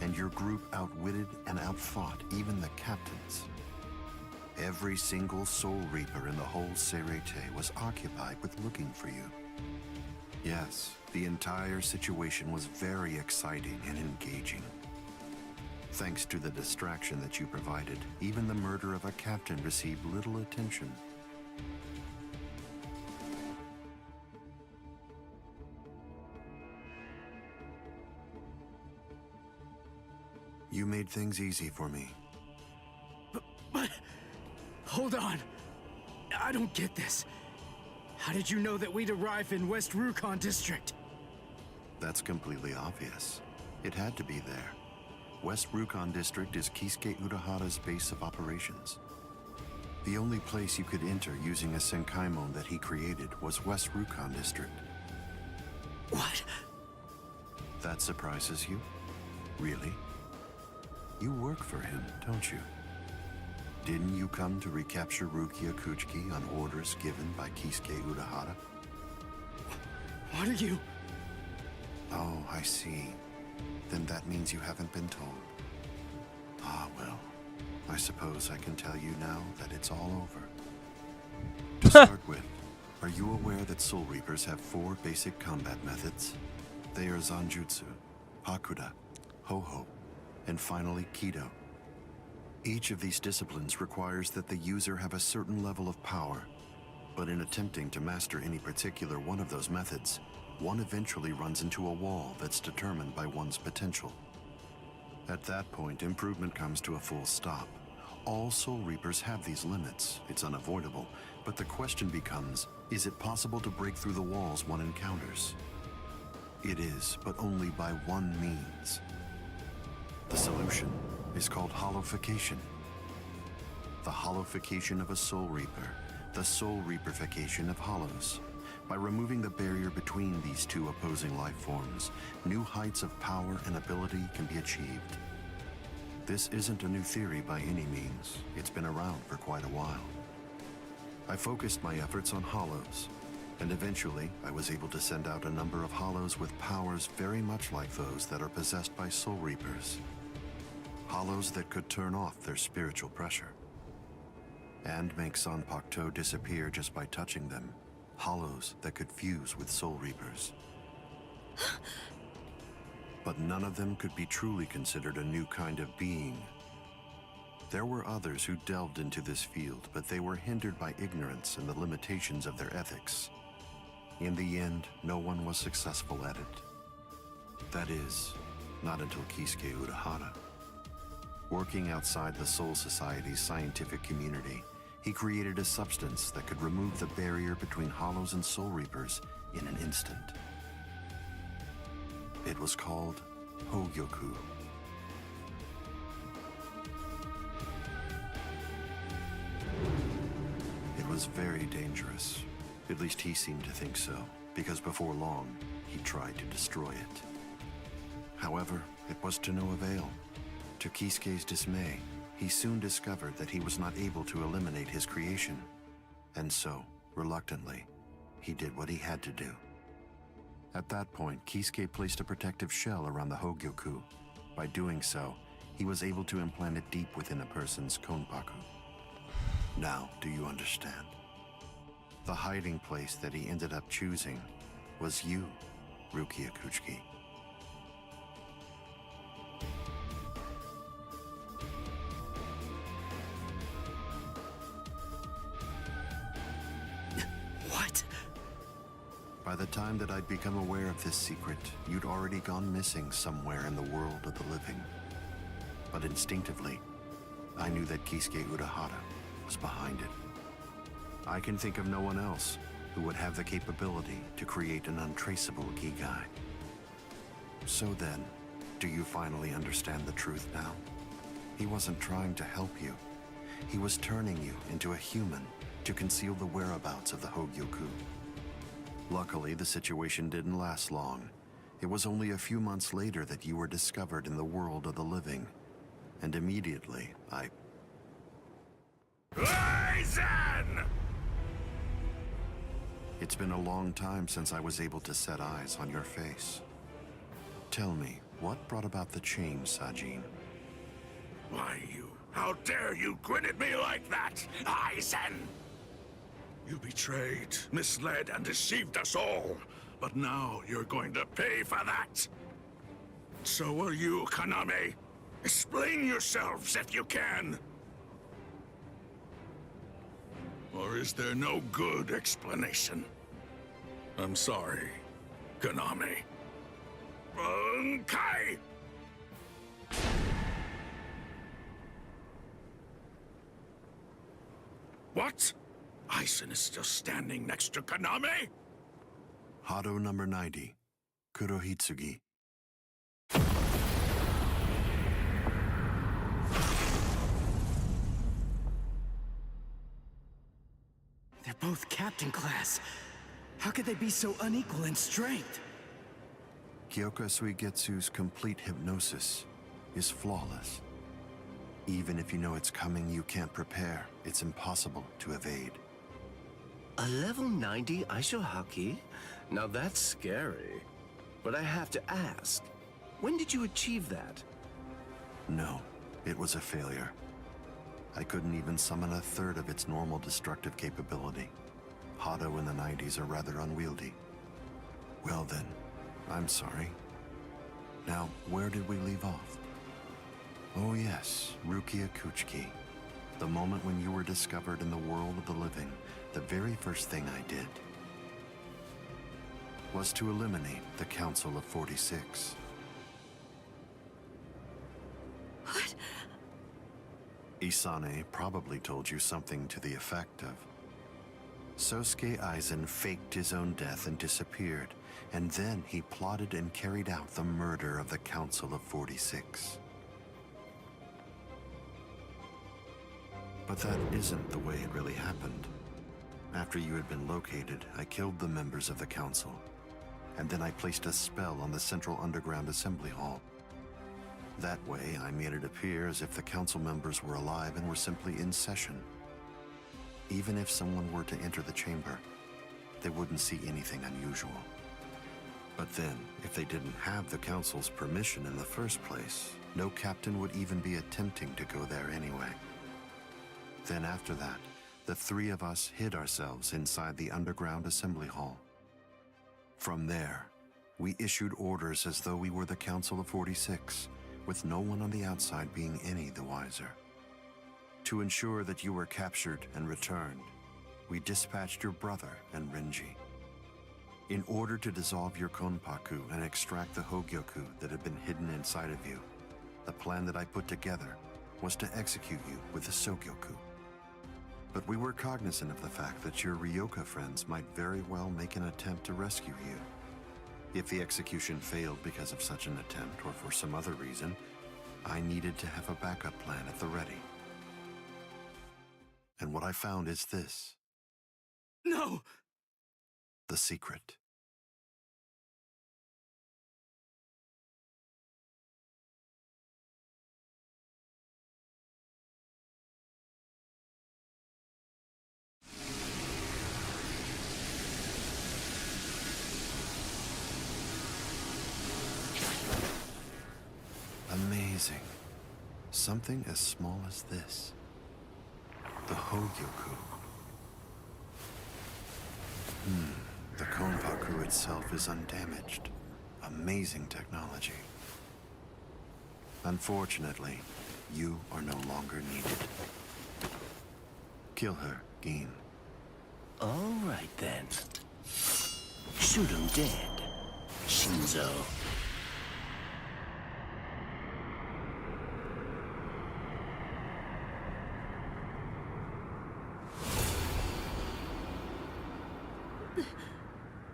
S9: and your group outwitted and outfought even the captains. Every single Soul Reaper in the whole Serete was occupied with looking for you. Yes, the entire situation was very exciting and engaging. Thanks to the distraction that you provided, even the murder of a captain received little attention. You made things easy for me.
S4: But hold on. I don't get this. How did you know that we'd arrive in West Rukon District?
S9: That's completely obvious. It had to be there. West Rukon District is Kisuke Urahara's base of operations. The only place you could enter using a Senkaimon that he created was West Rukon District.
S22: What?
S9: That surprises you? Really? You work for him, don't you? Didn't you come to recapture Rukia Kuchiki on orders given by Kisuke Urahara?
S22: What are you...
S9: Oh, I see. Then that means you haven't been told. Ah, well. I suppose I can tell you now that it's all over. To start with, are you aware that Soul Reapers have 4 basic combat methods? They are Zanjutsu, Hakuda, Ho-Ho, and finally Kido. Each of these disciplines requires that the user have a certain level of power, but in attempting to master any particular one of those methods, one eventually runs into a wall that's determined by one's potential. At that point, improvement comes to a full stop. All Soul Reapers have these limits. It's unavoidable, but the question becomes, is it possible to break through the walls one encounters? It is, but only by one means. The solution is called hollowification. The hollowification of a Soul Reaper, the Soul Reaperification of hollows. By removing the barrier between these 2 opposing life forms, new heights of power and ability can be achieved. This isn't a new theory by any means. It's been around for quite a while. I focused my efforts on hollows, and eventually I was able to send out a number of hollows with powers very much like those that are possessed by Soul Reapers. Hollows that could turn off their spiritual pressure and make Zanpakuto disappear just by touching them. Hollows that could fuse with Soul Reapers. But none of them could be truly considered a new kind of being. There were others who delved into this field, but they were hindered by ignorance and the limitations of their ethics. In the end, no one was successful at it. That is, not until Kisuke Urahara. Working outside the Soul Society's scientific community, he created a substance that could remove the barrier between hollows and Soul Reapers in an instant. It was called Hogyoku. It was very dangerous. At least he seemed to think so, because before long, he tried to destroy it. However, it was to no avail. To Kisuke's dismay, he soon discovered that he was not able to eliminate his creation. And so, reluctantly, he did what he had to do. At that point, Kisuke placed a protective shell around the Hogyoku. By doing so, he was able to implant it deep within a person's konpaku. Now, do you understand? The hiding place that he ended up choosing was you, Rukia Kuchiki.
S22: What?
S9: By the time that I'd become aware of this secret, you'd already gone missing somewhere in the world of the living. But instinctively, I knew that Kisuke Urahara was behind it. I can think of no one else who would have the capability to create an untraceable Gigai. So then, do you finally understand the truth now? He wasn't trying to help you. He was turning you into a human to conceal the whereabouts of the Hogyoku. Luckily, the situation didn't last long. It was only a few months later that you were discovered in the world of the living. And immediately,
S5: Aizen!
S9: It's been a long time since I was able to set eyes on your face. Tell me, what brought about the change, Sajin?
S5: Why, how dare you grin at me like that, Aizen? You betrayed, misled, and deceived us all. But now you're going to pay for that. So will you, Kaname. Explain yourselves if you can. Or is there no good explanation? I'm sorry, Kaname. Bunkai! What? Aizen is still standing next to Kaname?
S9: Hado number 90, Kurohitsugi.
S4: both captain class. How could they be so unequal in strength?
S9: Kyoka Suigetsu's complete hypnosis is flawless. Even if you know it's coming, you can't prepare. It's impossible to evade.
S2: A level 90 Aisho Haki? Now that's scary. But I have to ask, when did you achieve that?
S9: No, it was a failure. I couldn't even summon a third of its normal destructive capability. Hado in the 90s are rather unwieldy. Well then, I'm sorry. Now, where did we leave off? Oh yes, Rukia Kuchiki. The moment when you were discovered in the world of the living, the very first thing I did was to eliminate the Council of 46.
S3: What?
S9: Isane probably told you something to the effect of, Sosuke Aizen faked his own death and disappeared, and then he plotted and carried out the murder of the Council of 46. But that isn't the way it really happened. After you had been located, I killed the members of the Council, and then I placed a spell on the Central Underground Assembly Hall. That way, I made it appear as if the Council members were alive and were simply in session. Even if someone were to enter the chamber, they wouldn't see anything unusual. But then, if they didn't have the Council's permission in the first place, no captain would even be attempting to go there anyway. Then after that, the three of us hid ourselves inside the underground assembly hall. From there, we issued orders as though we were the Council of 46, with no one on the outside being any the wiser. To ensure that you were captured and returned, we dispatched your brother and Renji. In order to dissolve your Konpaku and extract the Hogyoku that had been hidden inside of you, the plan that I put together was to execute you with the Sogyoku. But we were cognizant of the fact that your Ryoka friends might very well make an attempt to rescue you. If the execution failed because of such an attempt or for some other reason, I needed to have a backup plan at the ready. And what I found is this.
S4: No!
S9: The secret. Amazing. Something as small as this. The Hogyoku. The Konpaku itself is undamaged. Amazing technology. Unfortunately, you are no longer needed. Kill her, Gin.
S2: All right then. Shoot him dead, Shinzo.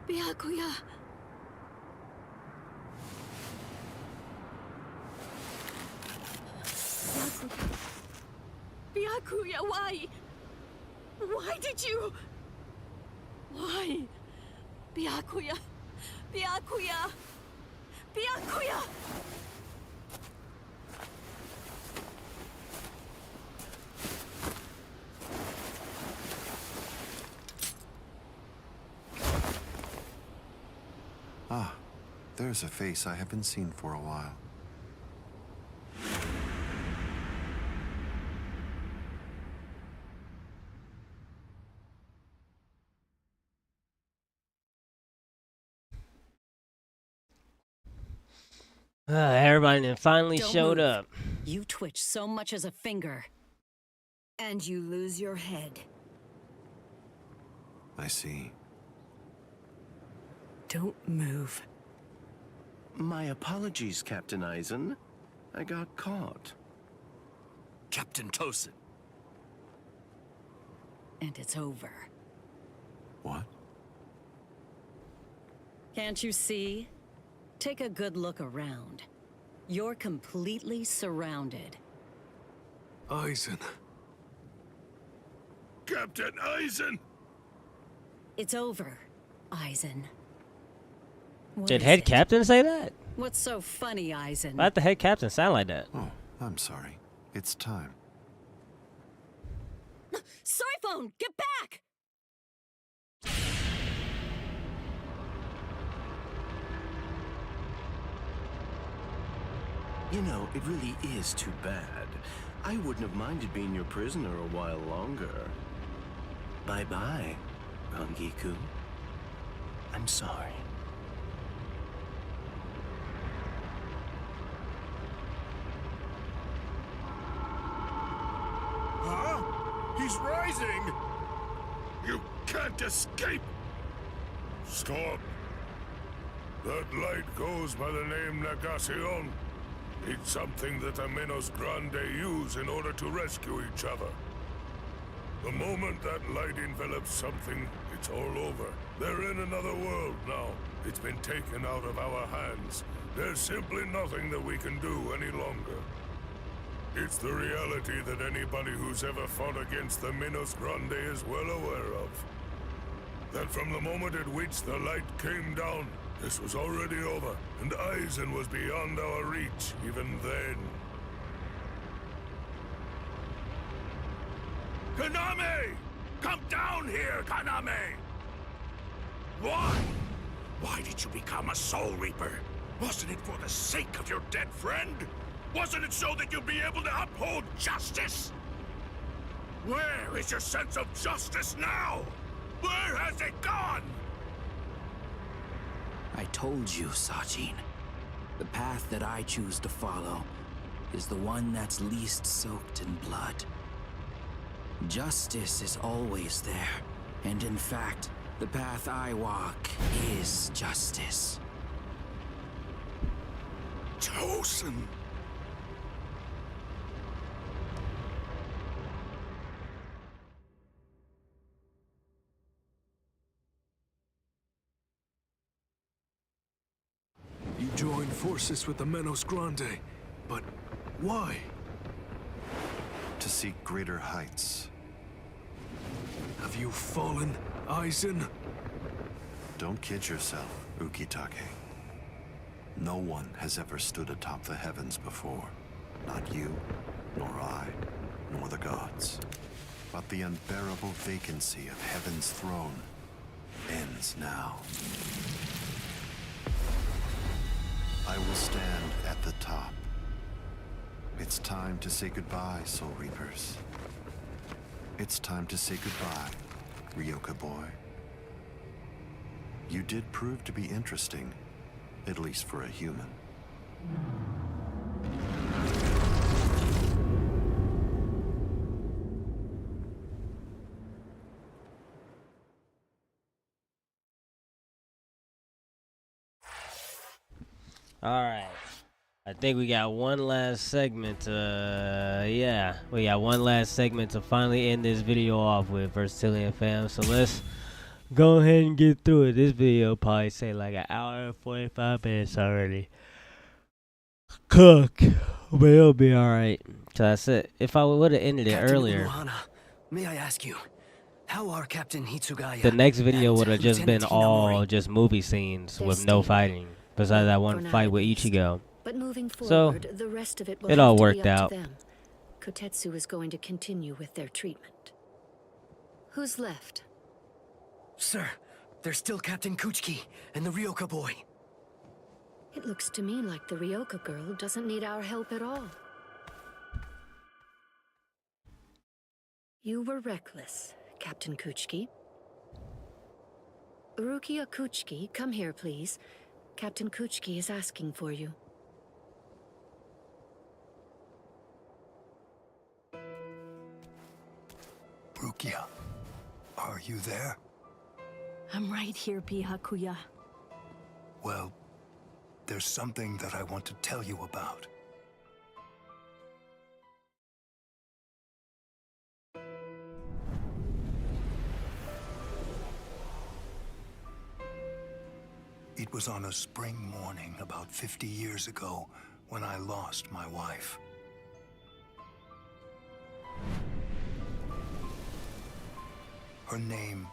S3: Byakuya. Byakuya, why? Why did you? Why? Byakuya. Byakuya. Byakuya.
S9: Ah, there's a face I haven't seen for a while.
S1: Everybody then finally
S7: Don't
S1: showed
S7: move.
S1: up.
S7: You twitch so much as a finger. And you lose your head.
S9: I see.
S7: Don't move.
S2: My apologies, Captain Aizen. I got caught.
S10: Captain Tosin.
S7: And it's over.
S9: What?
S7: Can't you see? Take a good look around. You're completely surrounded.
S21: Aizen.
S5: Captain Aizen!
S3: It's over, Eisen.
S1: Did head captain say that?
S3: What's so funny, Eisen?
S1: Why'd the head captain sound like that?
S9: Oh, I'm sorry. It's time.
S3: Siphon, get back!
S2: You know, it really is too bad. I wouldn't have minded being your prisoner a while longer. Bye-bye, Rangiku. I'm sorry.
S5: Huh? He's rising! You can't escape! Stop! That light goes by the name Negacion. It's something that the Menos Grande use in order to rescue each other. The moment that light envelops something, it's all over. They're in another world now. It's been taken out of our hands. There's simply nothing that we can do any longer. It's the reality that anybody who's ever fought against the Menos Grande is well aware of. That from the moment at which the light came down, this was already over, and Eisen was beyond our reach even then. Kaname! Come down here, Kaname! Why? Why did you become a Soul Reaper? Wasn't it for the sake of your dead friend? Wasn't it so that you'd be able to uphold justice? Where is your sense of justice now? Where has it gone?
S10: I told you, Sajin. The path that I choose to follow is the one that's least soaked in blood. Justice is always there, and in fact, the path I walk is justice.
S5: Chosen.
S21: You joined forces with the Menos Grande, but why?
S9: To seek greater heights.
S21: Have you fallen, Eisen?
S9: Don't kid yourself, Ukitake. No one has ever stood atop the heavens before. Not you, nor I, nor the gods. But the unbearable vacancy of heaven's throne ends now. I will stand at the top. It's time to say goodbye, Soul Reapers. It's time to say goodbye, Ryoka boy. You did prove to be interesting, at least for a human.
S1: Alright. I think we got one last segment. Yeah, we got one last segment to finally end this video off with, Versatilian fam. So let's go ahead and get through it. This video probably say like an hour and 45 minutes already. Cook, but it'll be alright. So that's it. If I would have ended it
S11: Captain
S1: earlier,
S11: Unohana, may I ask you, how are Captain Hitsugaya
S1: the next video would have just been
S11: Lieutenant
S1: all
S11: Hinamori?
S1: just movie scenes
S8: They're
S1: with no
S8: stable.
S1: fighting. Besides that one
S8: For now,
S1: fight
S8: at
S1: with
S8: least.
S1: Ichigo.
S8: But moving
S1: So,
S8: forward, the rest of it will
S1: it
S8: have
S1: all
S8: to
S1: worked
S8: be up
S1: out.
S8: to them. Kotetsu is going to continue with their treatment. Who's left?
S11: Sir, there's still Captain Kuchiki and the Ryoka boy.
S8: It looks to me like the Ryoka girl doesn't need our help at all. You were reckless, Captain Kuchiki. Rukia Kuchiki, come here, please. Captain Kuchiki is asking for you.
S15: Rukia, are you there?
S3: I'm right here, Byakuya.
S15: Well, there's something that I want to tell you about. It was on a spring morning about 50 years ago when I lost my wife. Her name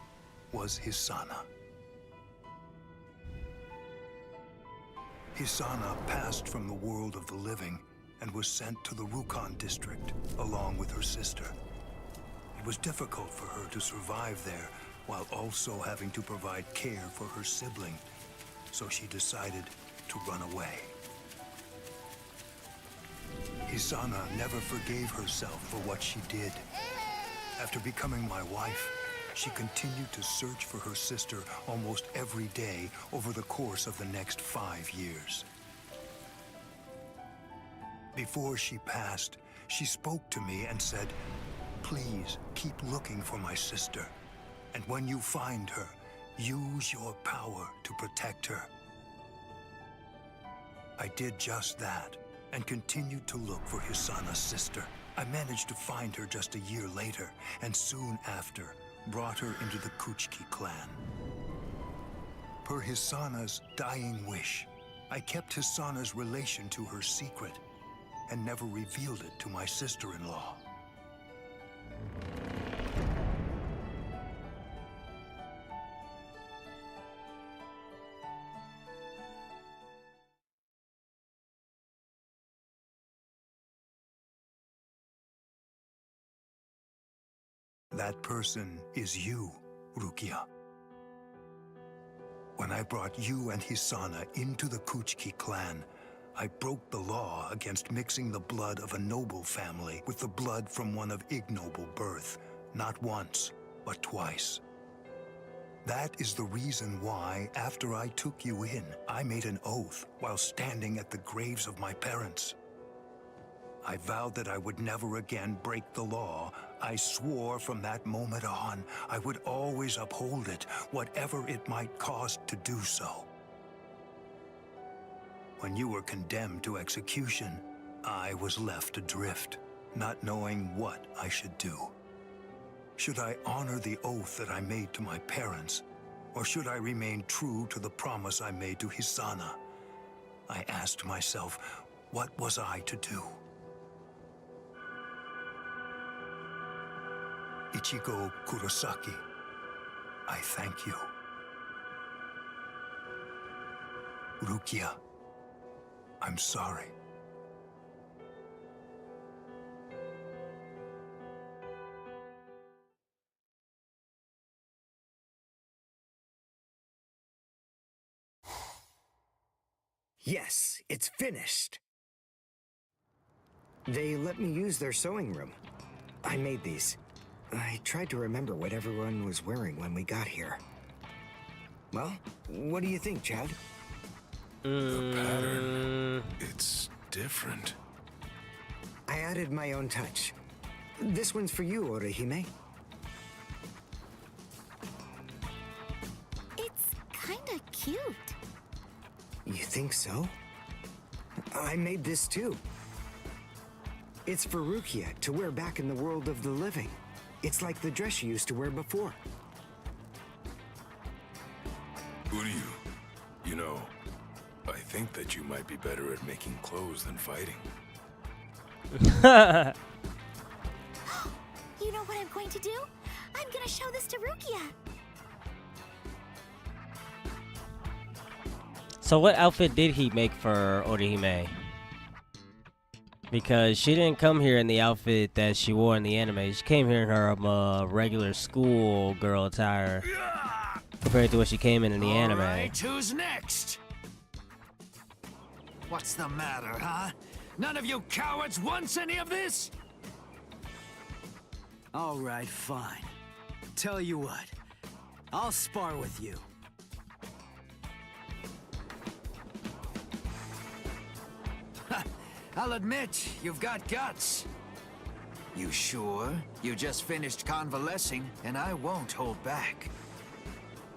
S15: was Hisana. Hisana passed from the world of the living and was sent to the Rukon district along with her sister. It was difficult for her to survive there while also having to provide care for her sibling, so she decided to run away. Hisana never forgave herself for what she did. After becoming my wife, she continued to search for her sister almost every day over the course of the next 5 years. Before she passed, she spoke to me and said, "Please keep looking for my sister, and when you find her, use your power to protect her." I did just that, and continued to look for Hisana's sister. I managed to find her just a year later, and soon after, brought her into the Kuchiki clan. Per Hisana's dying wish, I kept Hisana's relation to her secret, and never revealed it to my sister-in-law. That person is you, Rukia. When I brought you and Hisana into the Kuchiki clan, I broke the law against mixing the blood of a noble family with the blood from one of ignoble birth, not once, but twice. That is the reason why, after I took you in, I made an oath while standing at the graves of my parents. I vowed that I would never again break the law. I swore from that moment on, I would always uphold it, whatever it might cost to do so. When you were condemned to execution, I was left adrift, not knowing what I should do. Should I honor the oath that I made to my parents, or should I remain true to the promise I made to Hisana? I asked myself, what was I to do? Ichigo Kurosaki, I thank you. Rukia, I'm sorry.
S11: Yes, it's finished. They let me use their sewing room. I made these. I tried to remember what everyone was wearing when we got here. Well, what do you think, Chad?
S5: The pattern, it's different.
S11: I added my own touch. This one's for you, Orihime.
S6: It's kinda cute.
S11: You think so? I made this too. It's for Rukia to wear back in the world of the living. It's like the dress she used to wear before.
S5: Uryu, you know, I think that you might be better at making clothes than fighting.
S6: You know what I'm going to do? I'm gonna show this to Rukia.
S1: So what outfit did he make for Orihime? Because she didn't come here in the outfit that she wore in the anime. She came here in her regular school girl attire compared to what she came in the anime.
S22: Alright, who's next? What's the matter, huh? None of you cowards wants any of this?
S4: Alright, fine. Tell you what, I'll spar with you.
S22: I'll admit, you've got guts. You sure? You just finished convalescing, and I won't hold back.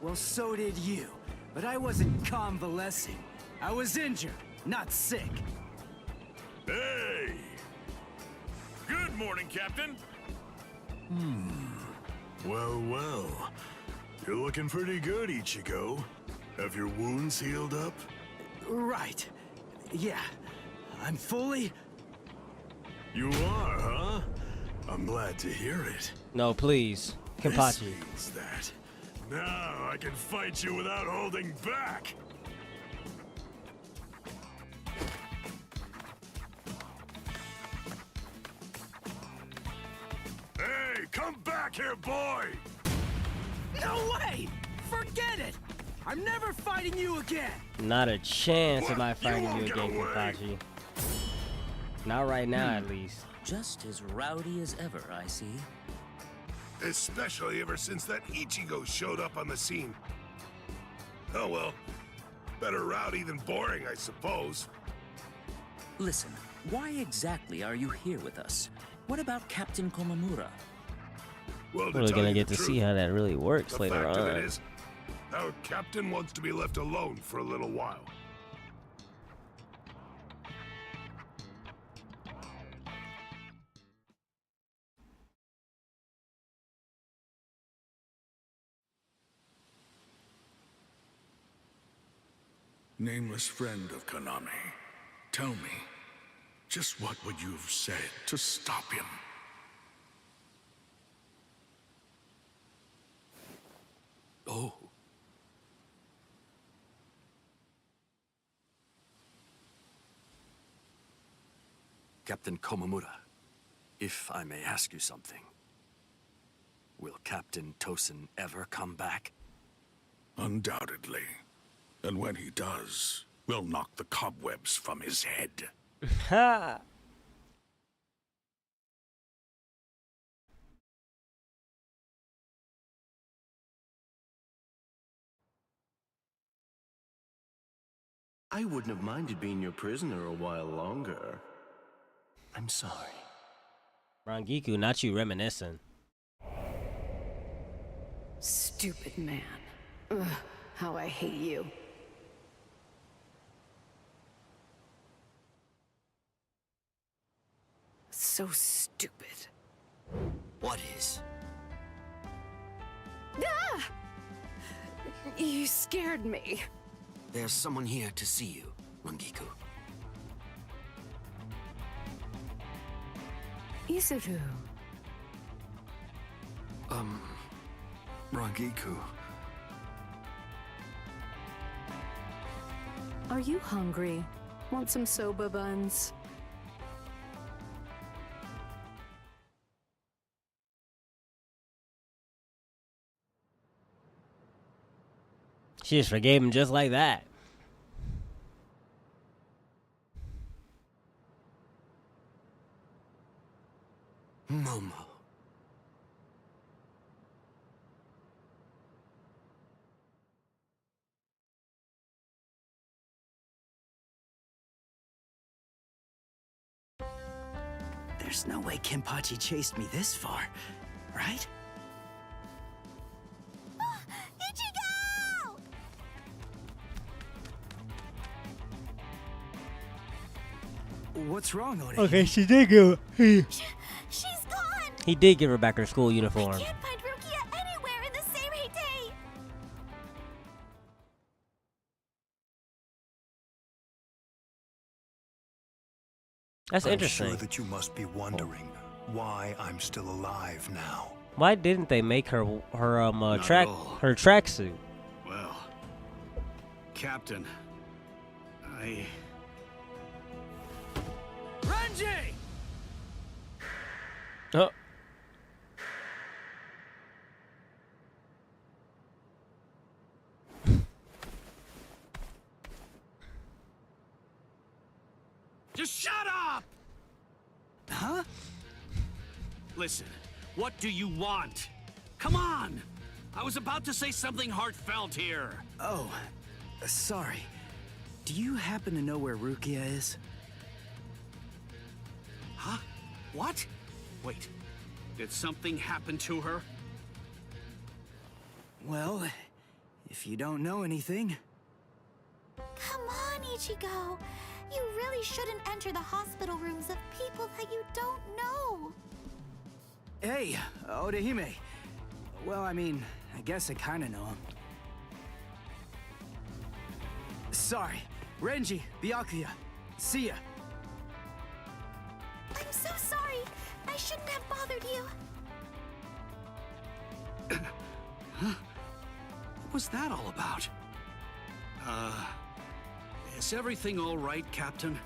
S4: Well, so did you. But I wasn't convalescing. I was injured, not sick.
S12: Hey! Good morning, Captain.
S5: Well, well. You're looking pretty good, Ichigo. Have your wounds healed up?
S4: Right. Yeah. I'm fully...
S5: You are, huh? I'm glad to hear it.
S1: No, please.
S5: This
S1: Kenpachi.
S5: means that Now I can fight you without holding back. Hey, come back here, boy!
S4: No way! Forget it! I'm never fighting you again!
S1: Not a chance am I fighting you again, Kenpachi. Not right now, at least.
S10: Just as rowdy as ever, I see.
S5: Especially ever since that Ichigo showed up on the scene. Oh well, better rowdy than boring, I suppose.
S10: Listen, why exactly are you here with us? What about Captain Komamura?
S5: Well,
S1: We're gonna get to see how that really works
S5: the
S1: later
S5: fact of
S1: on.
S5: it is, our captain wants to be left alone for a little while.
S15: Nameless friend of Konami, tell me, just what would you have said to stop him?
S20: Oh. Captain Komamura, if I may ask you something. Will Captain Tosin ever come back?
S15: Undoubtedly. And when he does, we'll knock the cobwebs from his head.
S1: Ha!
S2: I wouldn't have minded being your prisoner a while longer. I'm sorry.
S1: Rangiku, not you reminiscing.
S7: Stupid man. Ugh, how I hate you. So stupid.
S10: What is?
S7: Ah! You scared me.
S10: There's someone here to see you, Rangiku.
S7: Izuru.
S20: Rangiku.
S7: Are you hungry? Want some soba buns?
S1: She just forgave him just like that.
S10: Momo.
S4: There's no way Kenpachi chased me this far, right?
S6: Ichigo!
S4: What's wrong, Ode?
S1: Okay, she did give.
S6: She's gone!
S1: He did give her back her school uniform.
S6: I can't find Rukia anywhere in the Seirei.
S1: That's
S15: I'm
S1: interesting.
S15: sure that you must be wondering why I'm still alive now.
S1: Why didn't they make her
S18: Not
S1: track
S18: at all.
S1: her tracksuit?
S18: Well, Captain, I...
S4: Renji!
S1: Oh.
S18: Just shut up!
S4: Huh?
S18: Listen, what do you want? Come on! I was about to say something heartfelt here.
S4: Oh, sorry. Do you happen to know where Rukia is?
S18: Huh? What? Wait, did something happen to her?
S4: Well, if you don't know anything...
S6: Come on, Ichigo. You really shouldn't enter the hospital rooms of people that you don't know.
S4: Hey, Odahime. Well, I mean, I guess I kinda know him. Sorry. Renji, Byakuya. See ya.
S6: I'm so sorry. I shouldn't have bothered you.
S18: was that all about? Is everything all right, Captain?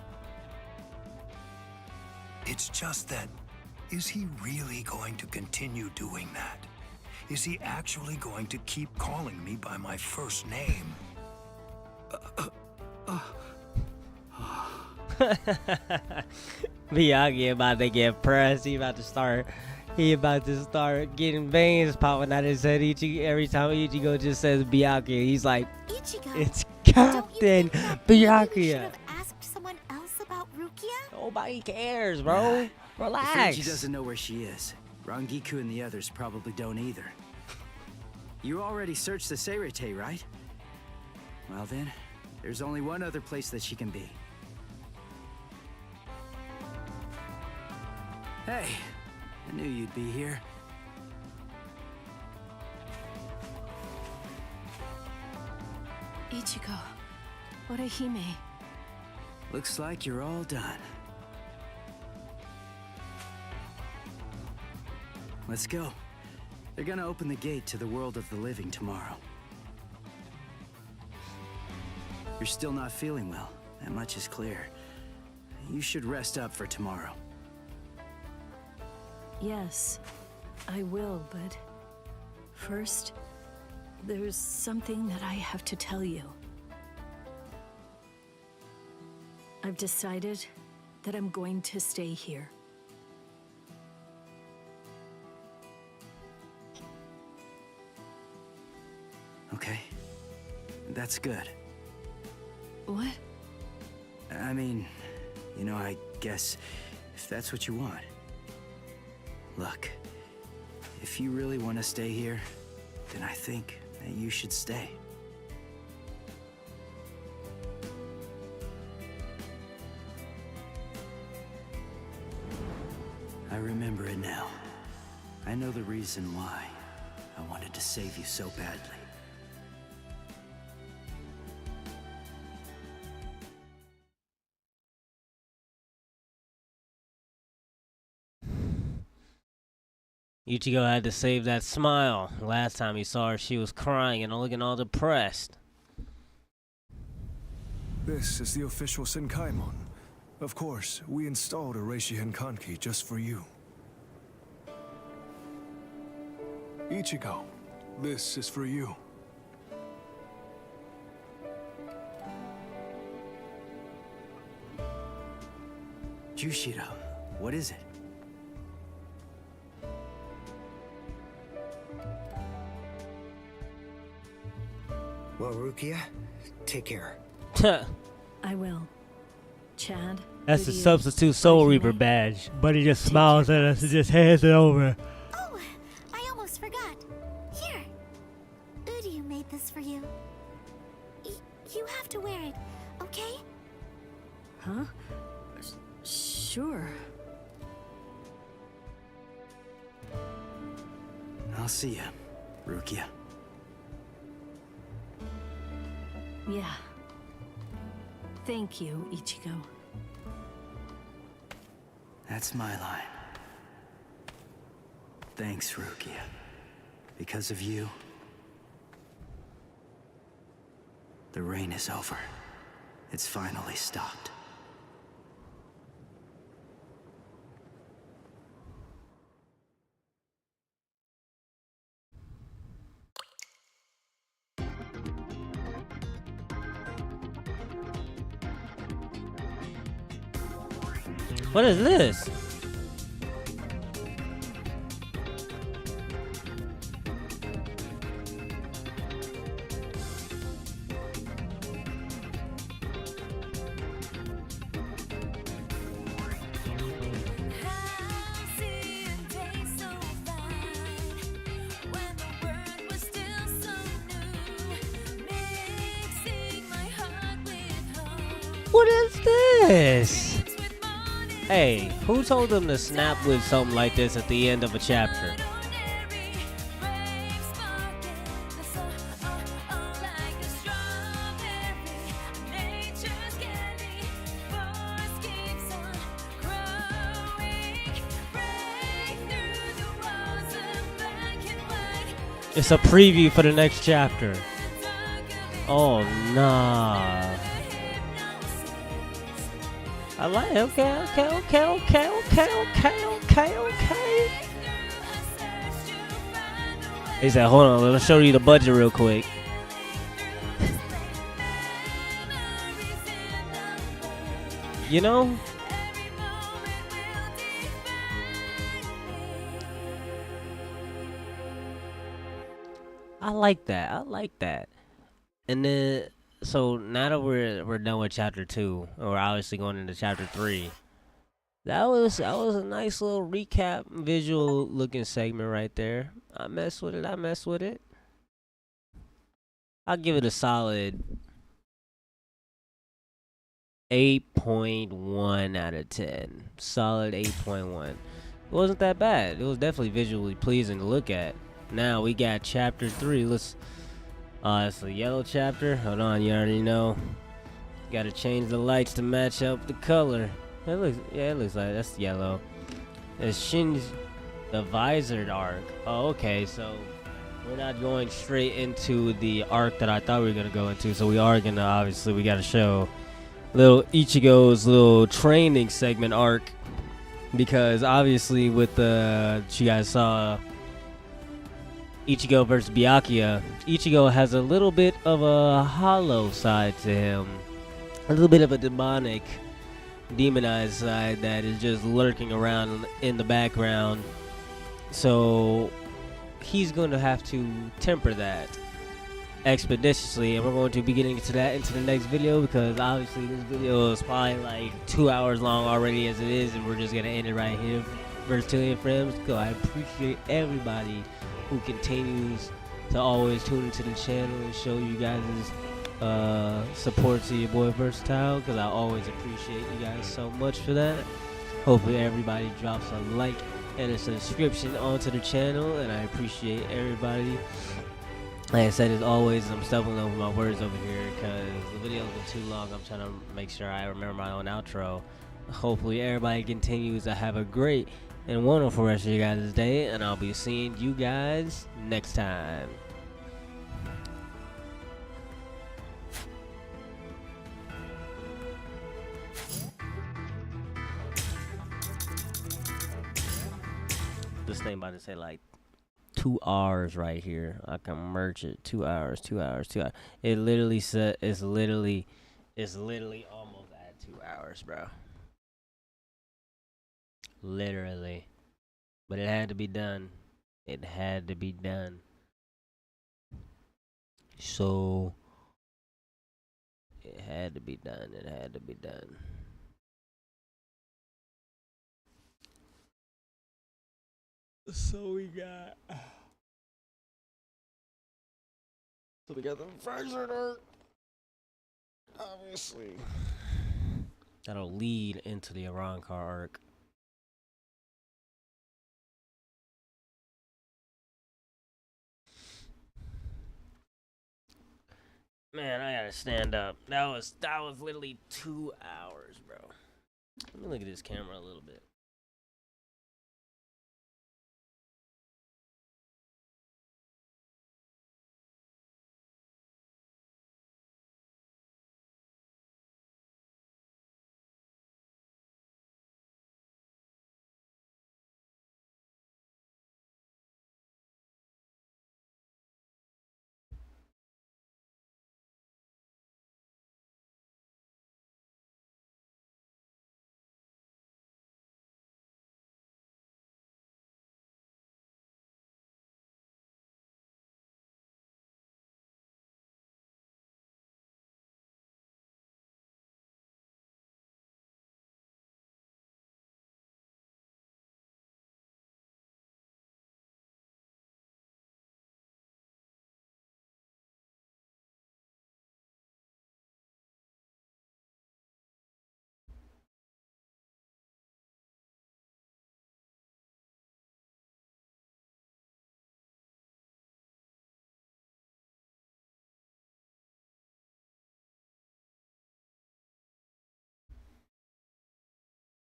S15: It's just that, is he really going to continue doing that? Is he actually going to keep calling me by my first name?
S1: Miyagi about to get pressed. He about to start getting veins popping out his head. Every time Ichigo just says Byakuya, he's like,
S6: Ichigo,
S1: it's Captain Byakuya.
S6: should have asked someone else about Rukia?
S1: Nobody cares, bro. Relax.
S4: She doesn't know where she is. Rangiku and the others probably don't either. You already searched the Seirete, right? Well then, there's only one other place that she can be. Hey, I knew you'd be here.
S3: Ichigo, Orihime.
S4: Looks like you're all done. Let's go. They're gonna open the gate to the world of the living tomorrow. You're still not feeling well. That much is clear. You should rest up for tomorrow.
S3: Yes, I will, but first, there's something that I have to tell you. I've decided that I'm going to stay here.
S4: Okay. That's good.
S3: What?
S4: I mean, you know, I guess if that's what you want. Look, if you really want to stay here, then I think that you should stay. I remember it now. I know the reason why I wanted to save you so badly.
S1: Ichigo had to save that smile. Last time he saw her, she was crying and looking all depressed.
S21: This is the official Senkaimon. Of course, we installed a Reishi Henkanki just for you. Ichigo, this is for you.
S4: Jushiro, what is it?
S11: Well, Rukia, take care.
S3: I will. Chad?
S1: That's the
S3: Lydia,
S1: substitute Soul Reaper badge. Buddy just smiles at us and just hands it over.
S6: Oh, I almost forgot. Here. Uryu made this for you. You have to wear it, okay?
S3: Huh? Sure.
S4: I'll see ya, Rukia.
S3: Yeah. Thank you, Ichigo.
S4: That's my line. Thanks, Rukia. Because of you, the rain is over. It's finally stopped.
S1: What is this? What is this? Hey, who told them to snap with something like this at the end of a chapter? It's a preview for the next chapter. Oh nah. I like okay. He said, hold on, let me show you the budget real quick. You know? I like that. I like that. And then, so now that we're done with chapter 2, and we're obviously going into chapter 3. That was a nice little recap, visual looking segment right there. I messed with it. I'll give it a solid 8.1 out of 10. Solid 8.1. It wasn't that bad. It was definitely visually pleasing to look at. Now we got chapter 3. Let's it's the yellow chapter. Hold on, you already know. Gotta change the lights to match up the color. It looks like that's yellow. It's Shin's the visored arc. Oh, okay, so we're not going straight into the arc that I thought we were gonna go into. So we are gonna, obviously, we gotta show little Ichigo's little training segment arc, because obviously with the you guys saw Ichigo versus Byakuya, Ichigo has a little bit of a hollow side to him, a little bit of a demonized side that is just lurking around in the background. So he's going to have to temper that expeditiously, and we're going to be getting into that into the next video, because obviously this video is probably like 2 hours long already as it is, and we're just going to end it right here. Versatillion Frames, I appreciate everybody who continues to always tune into the channel and show you guys' support to your boy Versatile, because I always appreciate you guys so much for that. Hopefully everybody drops a like and a subscription onto the channel, and I appreciate everybody. Like I said, as always, I'm stumbling over my words over here because the video's been too long. I'm trying to make sure I remember my own outro. Hopefully everybody continues to have a great and wonderful rest of your guys' day, and I'll be seeing you guys next time. This thing about to say like 2 hours right here. I can merge it. 2 hours, 2 hours, 2 hours. It literally said it's literally almost at 2 hours, bro. Literally. But it had to be done. It had to be done. So it had to be done. It had to be done. So we got the first arc, obviously. That'll lead into the Arrancar arc. Man, I gotta stand up. That was literally 2 hours, bro. Let me look at this camera a little bit.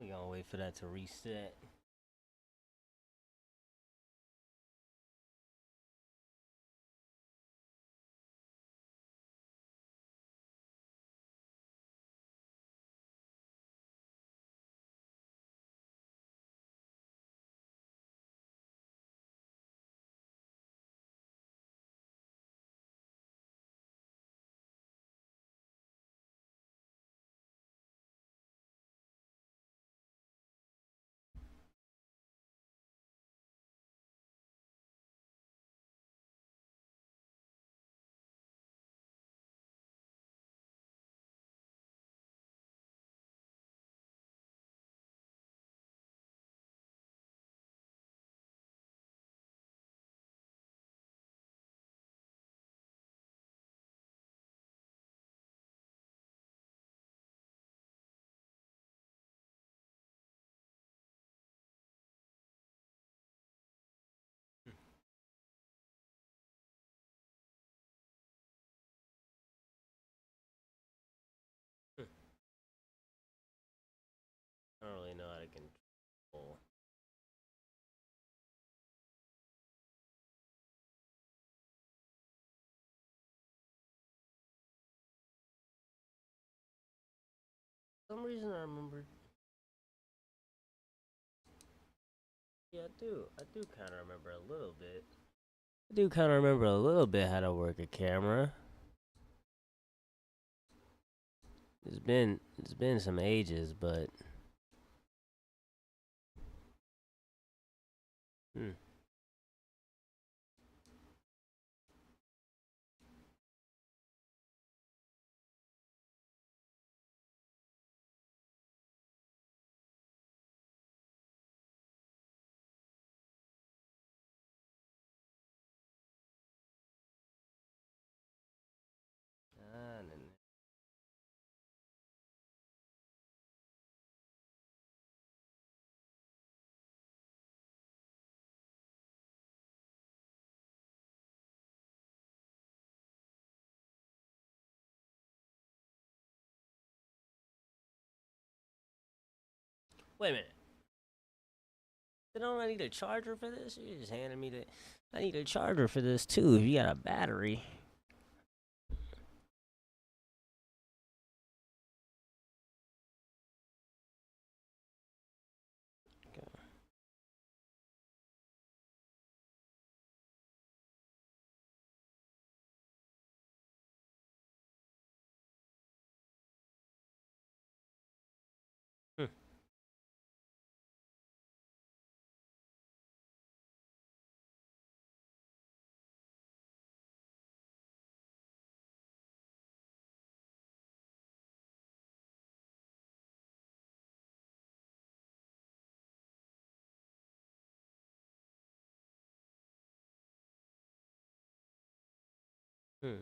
S1: We gonna wait for that to reset. some reason I remember. Yeah, I do. I do kind of remember a little bit. I do kind of remember a little bit how to work a camera. It's been some ages, but hmm. Ah, no, no. Wait a minute. Don't I need a charger for this? You just handed me the. I need a charger for this too. If you got a battery. Hmm. Hmm.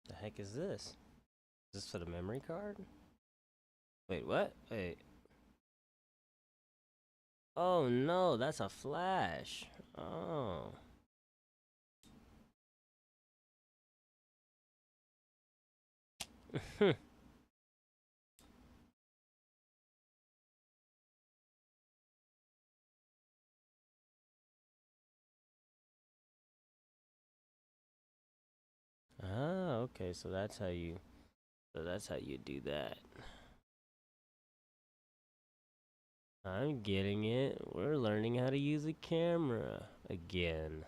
S1: The heck is this? Is this for the memory card? Wait, what? Wait. Oh no, that's a flash. Oh. Ah, okay, so that's how you do that. I'm getting it. We're learning how to use a camera again.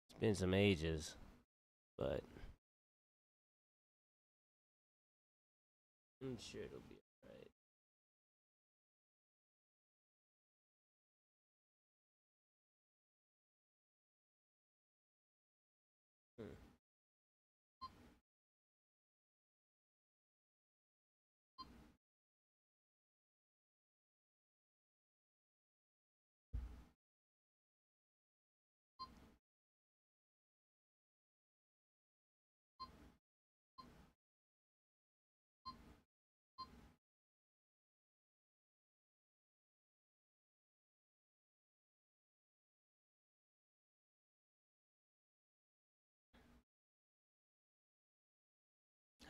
S1: It's been some ages, but I'm sure it'll be alright. Hmm.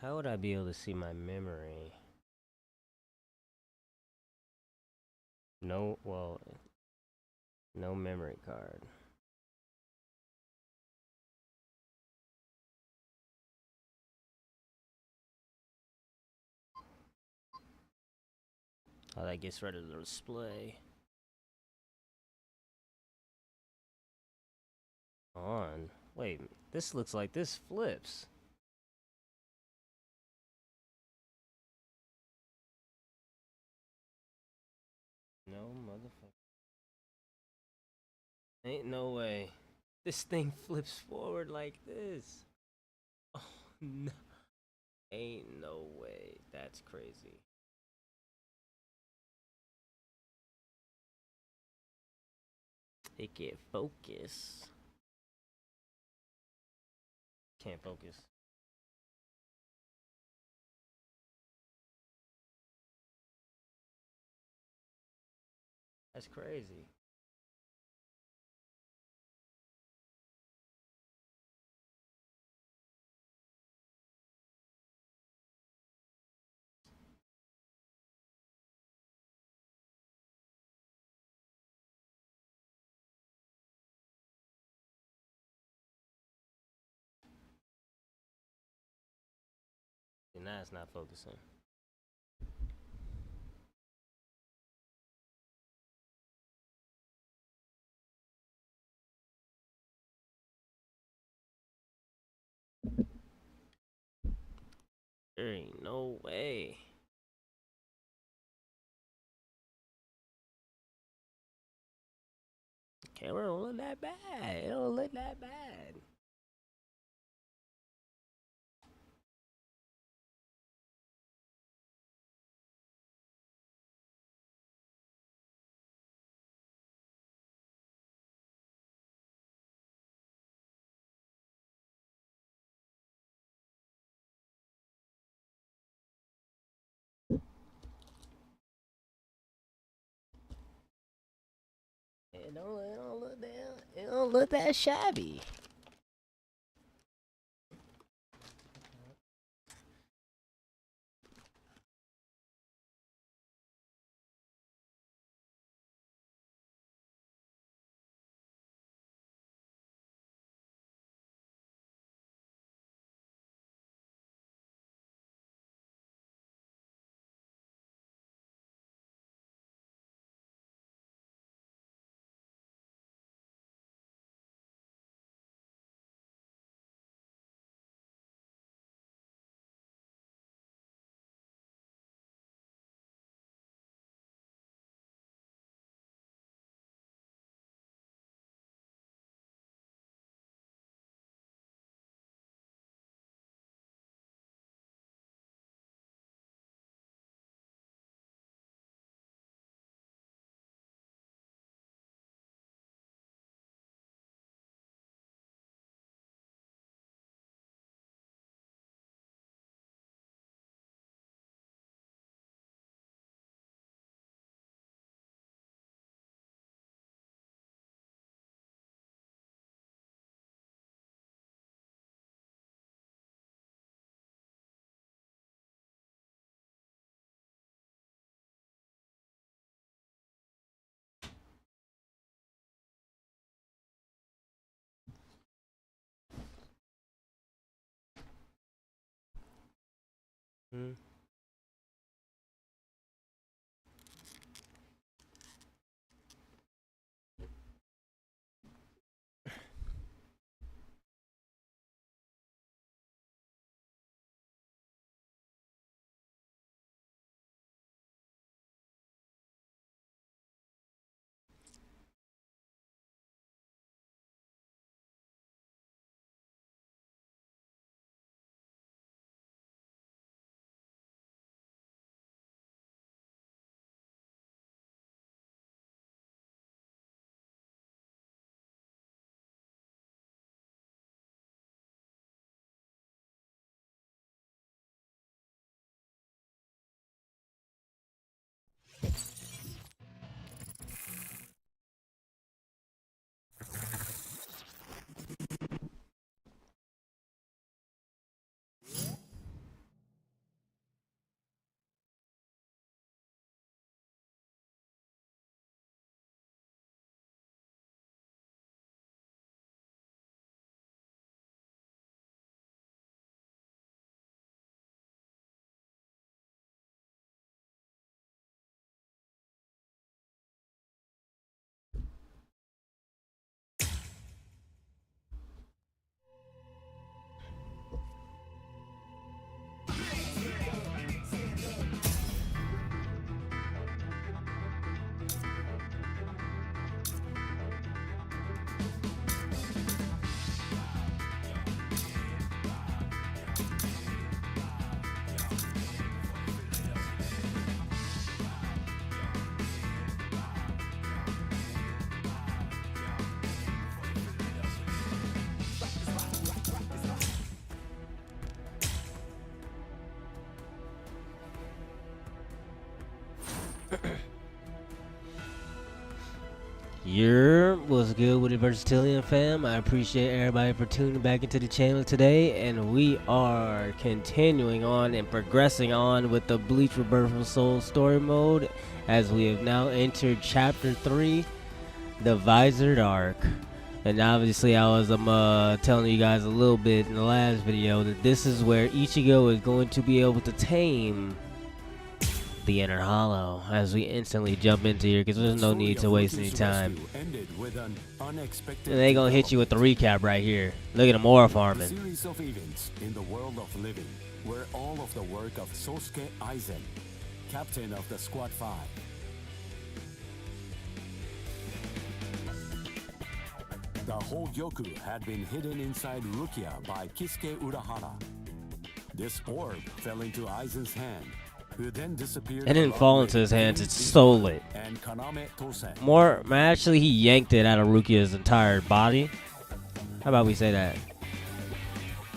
S1: How would I be able to see my memory? No, well, no memory card. Oh, that gets rid of the display. On. Wait, this looks like this flips. No motherfucker. Ain't no way. This thing flips forward like this. Oh no. Ain't no way. That's crazy. It can't focus. Can't focus. That's crazy. And now it's not focusing. There ain't no way. Camera don't look that bad. It don't look that bad. It don't look that shabby. Hmm. What's good with the Versatilian fam? I appreciate everybody for tuning back into the channel today, and we are continuing on and progressing on with the Bleach Rebirth of Soul story mode, as we have now entered chapter 3, the Visored Arc. And obviously I was telling you guys a little bit in the last video that this is where Ichigo is going to be able to tame the Inner Hollow as we instantly jump into here, because there's no need to waste any time. And they gonna hit you with the recap right here. Look at them ore farming.
S13: Series of events in the world of living were all of the work of Sosuke Aizen, captain of the Squad 5. The whole Gyoku had been hidden inside Rukia by Kisuke Urahara. This orb fell into Aizen's hand, who then disappeared.
S1: It didn't fall into his hands, it stole it.
S13: And Kaname Tosen.
S1: Actually, he yanked it out of Rukia's entire body. How about we say that?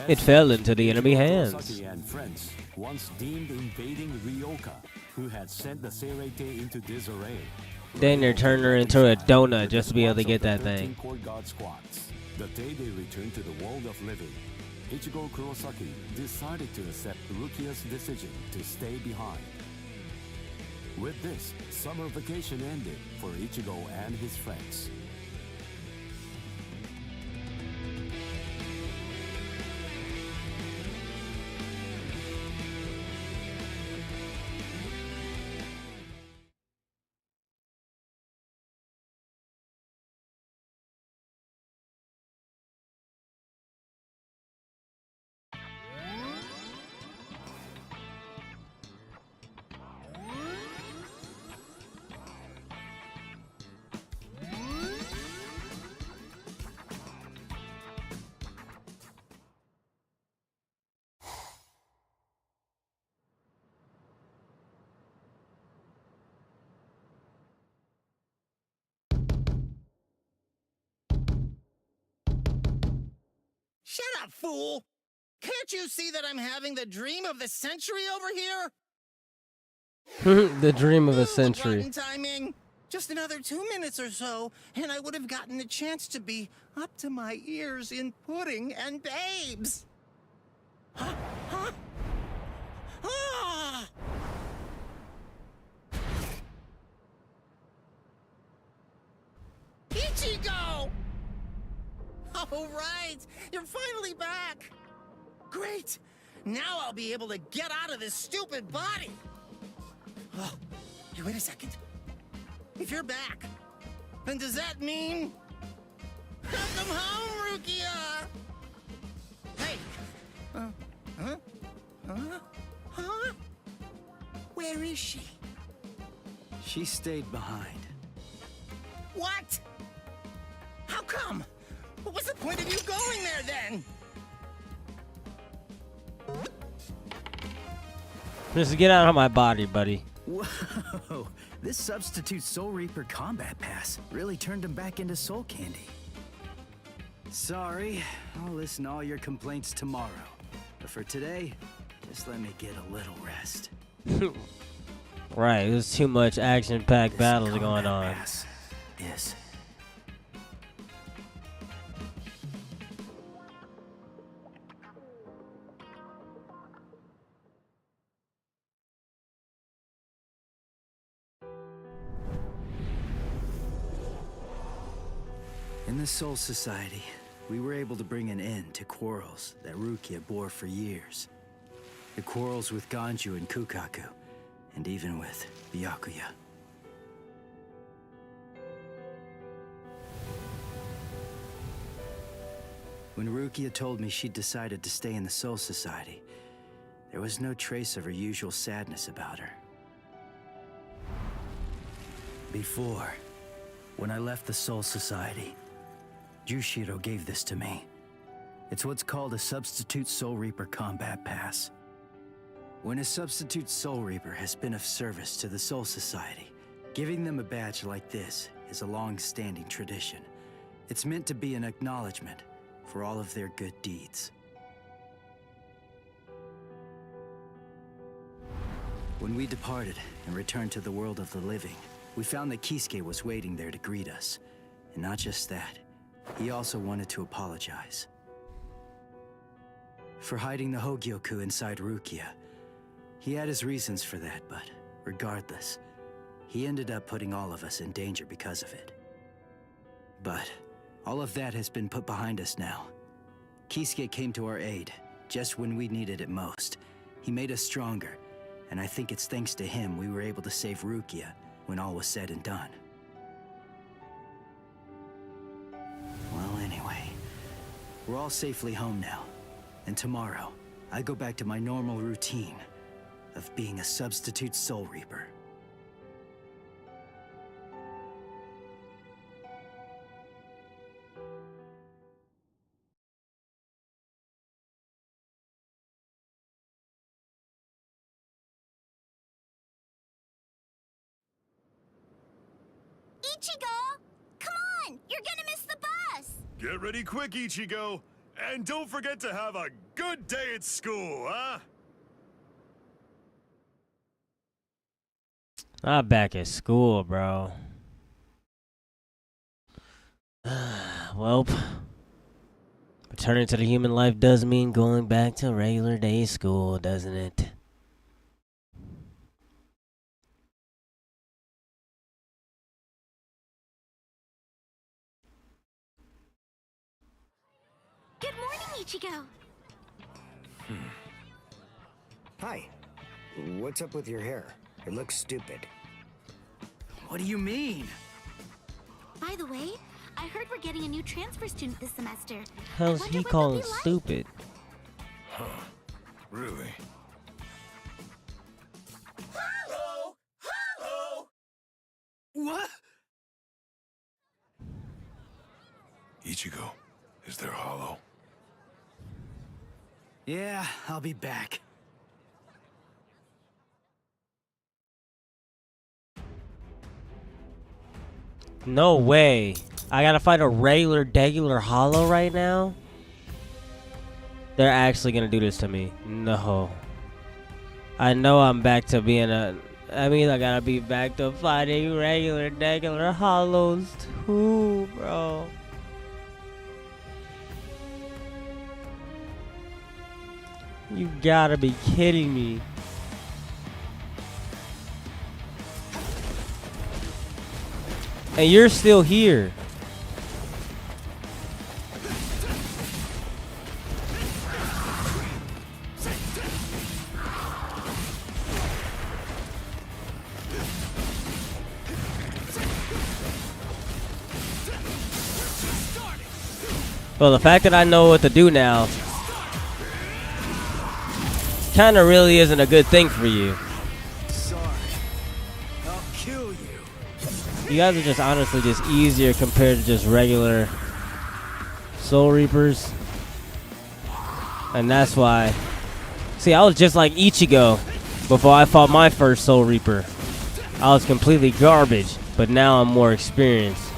S1: It fell into the enemy hands.
S13: Sasaki and friends once deemed invading Ryoka, who had sent the Seirete into disarray.
S1: Then they turned her into a donut just to be able to get that thing.
S13: The day they returned to the world of living, Ichigo Kurosaki decided to accept Rukia's decision to stay behind. With this, summer vacation ended for Ichigo and his friends.
S19: Shut up, fool! Can't you see that I'm having the dream of the century over here?
S1: The dream of a century.
S19: Rotten timing. Just another 2 minutes or so, and I would have gotten a chance to be up to my ears in pudding and babes. Huh? Huh? Ah! Ichigo! Oh, right! You're finally back! Great! Now I'll be able to get out of this stupid body! Oh, hey, wait a second. If you're back, then does that mean... Welcome home, Rukia! Hey! Huh? Where is she?
S4: She stayed behind.
S19: What? How come? What was the point of you going there, then?
S1: Just get out of my body, buddy.
S4: Whoa! This substitute Soul Reaper combat pass really turned him back into soul candy. Sorry, I'll listen to all your complaints tomorrow. But for today, just let me get a little rest.
S1: Right, there's too much action-packed battles going on.
S4: Is in the Soul Society, we were able to bring an end to quarrels that Rukia bore for years. The quarrels with Ganju and Kukaku, and even with Byakuya. When Rukia told me she'd decided to stay in the Soul Society, there was no trace of her usual sadness about her. Before, when I left the Soul Society, Jushiro gave this to me. It's what's called a Substitute Soul Reaper Combat Pass. When a Substitute Soul Reaper has been of service to the Soul Society, giving them a badge like this is a long-standing tradition. It's meant to be an acknowledgement for all of their good deeds. When we departed and returned to the world of the living, we found that Kisuke was waiting there to greet us. And not just that, he also wanted to apologize for hiding the Hogyoku inside Rukia. He had his reasons for that, but regardless, he ended up putting all of us in danger because of it. But All of that has been put behind us now. Kisuke came to our aid, just when we needed it most. He made us stronger, and I think it's thanks to him we were able to save Rukia when all was said and done. Well, anyway, we're all safely home now, and tomorrow, I go back to my normal routine of being a substitute Soul Reaper.
S6: Ichigo! Come on! You're gonna miss the bus!
S12: Get ready quick, Ichigo. And don't forget to have a good day at school, huh?
S1: I'm back at school, bro. Well, returning to the human life does mean going back to regular day school, doesn't it?
S6: Good morning, Ichigo!
S11: Hi. What's up with your hair? It looks stupid.
S4: What do you mean?
S6: By the way, I heard we're getting a new transfer student this semester.
S1: How's he calling stupid?
S5: Huh. Really?
S19: Hello! Hello!
S4: What?
S5: Ichigo, is there Hollow?
S4: Yeah, I'll be back.
S1: No way. I gotta fight a regular Hollow right now? They're actually gonna do this to me. No. I know I'm back to being a... I mean, I gotta be back to fighting regular Hollows too, bro. You gotta be kidding me. And you're still here. Well, the fact that I know what to do now kind of really isn't a good thing for you.
S4: Sorry. I'll kill you.
S1: You guys are just honestly just easier compared to just regular Soul Reapers. And that's why. See, I was just like Ichigo before I fought my first Soul Reaper. I was completely garbage, but now I'm more experienced.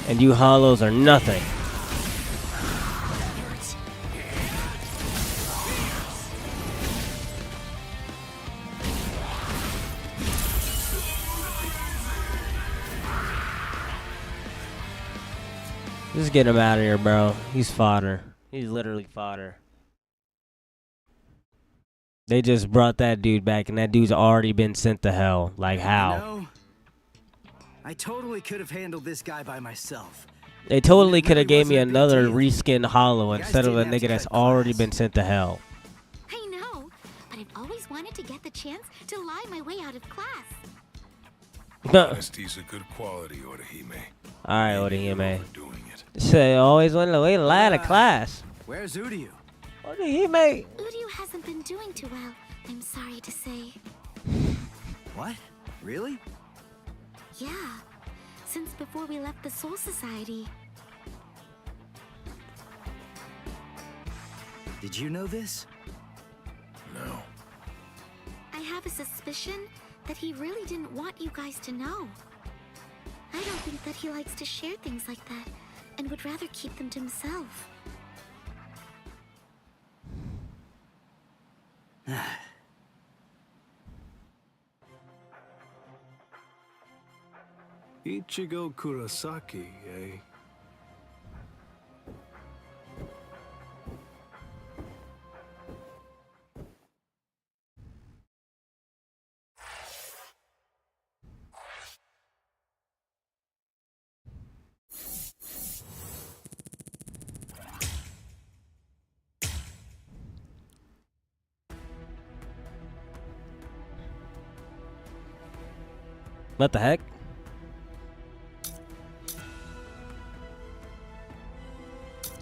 S1: And you Hollows are nothing. Just get him out of here, bro. He's fodder. He's literally fodder. They just brought that dude back, and that dude's already been sent to hell. Like, how?
S4: You know, I totally could have handled this guy by myself.
S1: They totally could have gave me another reskinned Hollow instead of a nigga that's already been sent to hell.
S6: I know, but I've always wanted to get the chance to lie my way out of class.
S5: Honesty's a good quality, Orihime.
S1: Alright, Orihime. Say, always wanted to wait a lie out of class.
S4: Where's Uryu?
S1: Orihime.
S6: Uryu hasn't been doing too well, I'm sorry to say.
S4: What? Really?
S6: Yeah, since before we left the Soul Society.
S4: Did you know this?
S5: No.
S6: I have a suspicion that he really didn't want you guys to know. I don't think that he likes to share things like that, and would rather keep them to himself.
S21: Ichigo Kurosaki, eh?
S1: What the heck?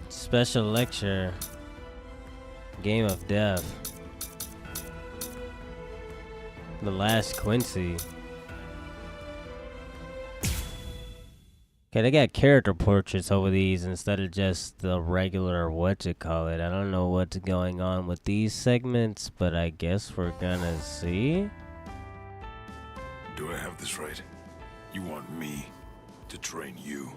S1: Special lecture. Game of Death. The Last Quincy. Okay, they got character portraits over these instead of just the regular whatchamacallit. I don't know what's going on with these segments, but I guess we're gonna see.
S5: Do I have this right? You want me to train you?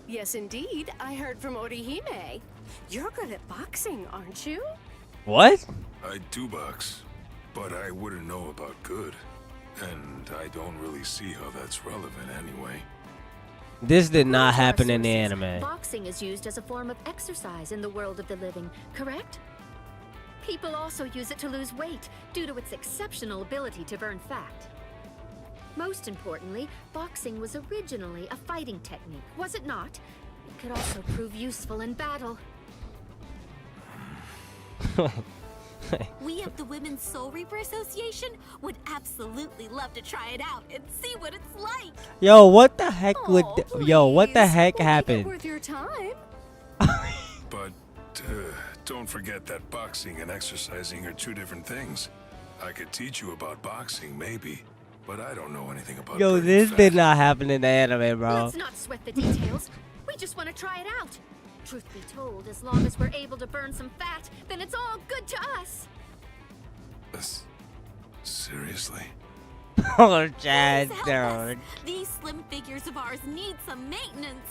S14: Yes, indeed. I heard from Orihime. You're good at boxing, aren't you?
S1: What?
S5: I do box, but I wouldn't know about good. And I don't really see how that's relevant anyway.
S1: This did not happen in the anime.
S8: Boxing is used as a form of exercise in the world of the living, correct? People also use it to lose weight due to its exceptional ability to burn fat. Most importantly, boxing was originally a fighting technique, was it not? It could also prove useful in battle.
S16: We of the Women's Soul Reaper Association would absolutely love to try it out and see what it's like.
S1: Yo, what the heck would? Yo, what the heck happened?
S14: Worth your time.
S5: But don't forget that boxing and exercising are two different things. I could teach you about boxing, maybe, but I don't know anything about.
S1: Yo, this did not happen in the anime, bro.
S8: Let's not sweat the details. We just want to try it out. Truth be told, as long as we're able to burn some fat, then it's all good to us.
S5: Seriously?
S1: Oh, Chad,
S16: Please help us.
S1: dude.
S16: These slim figures of ours need some maintenance.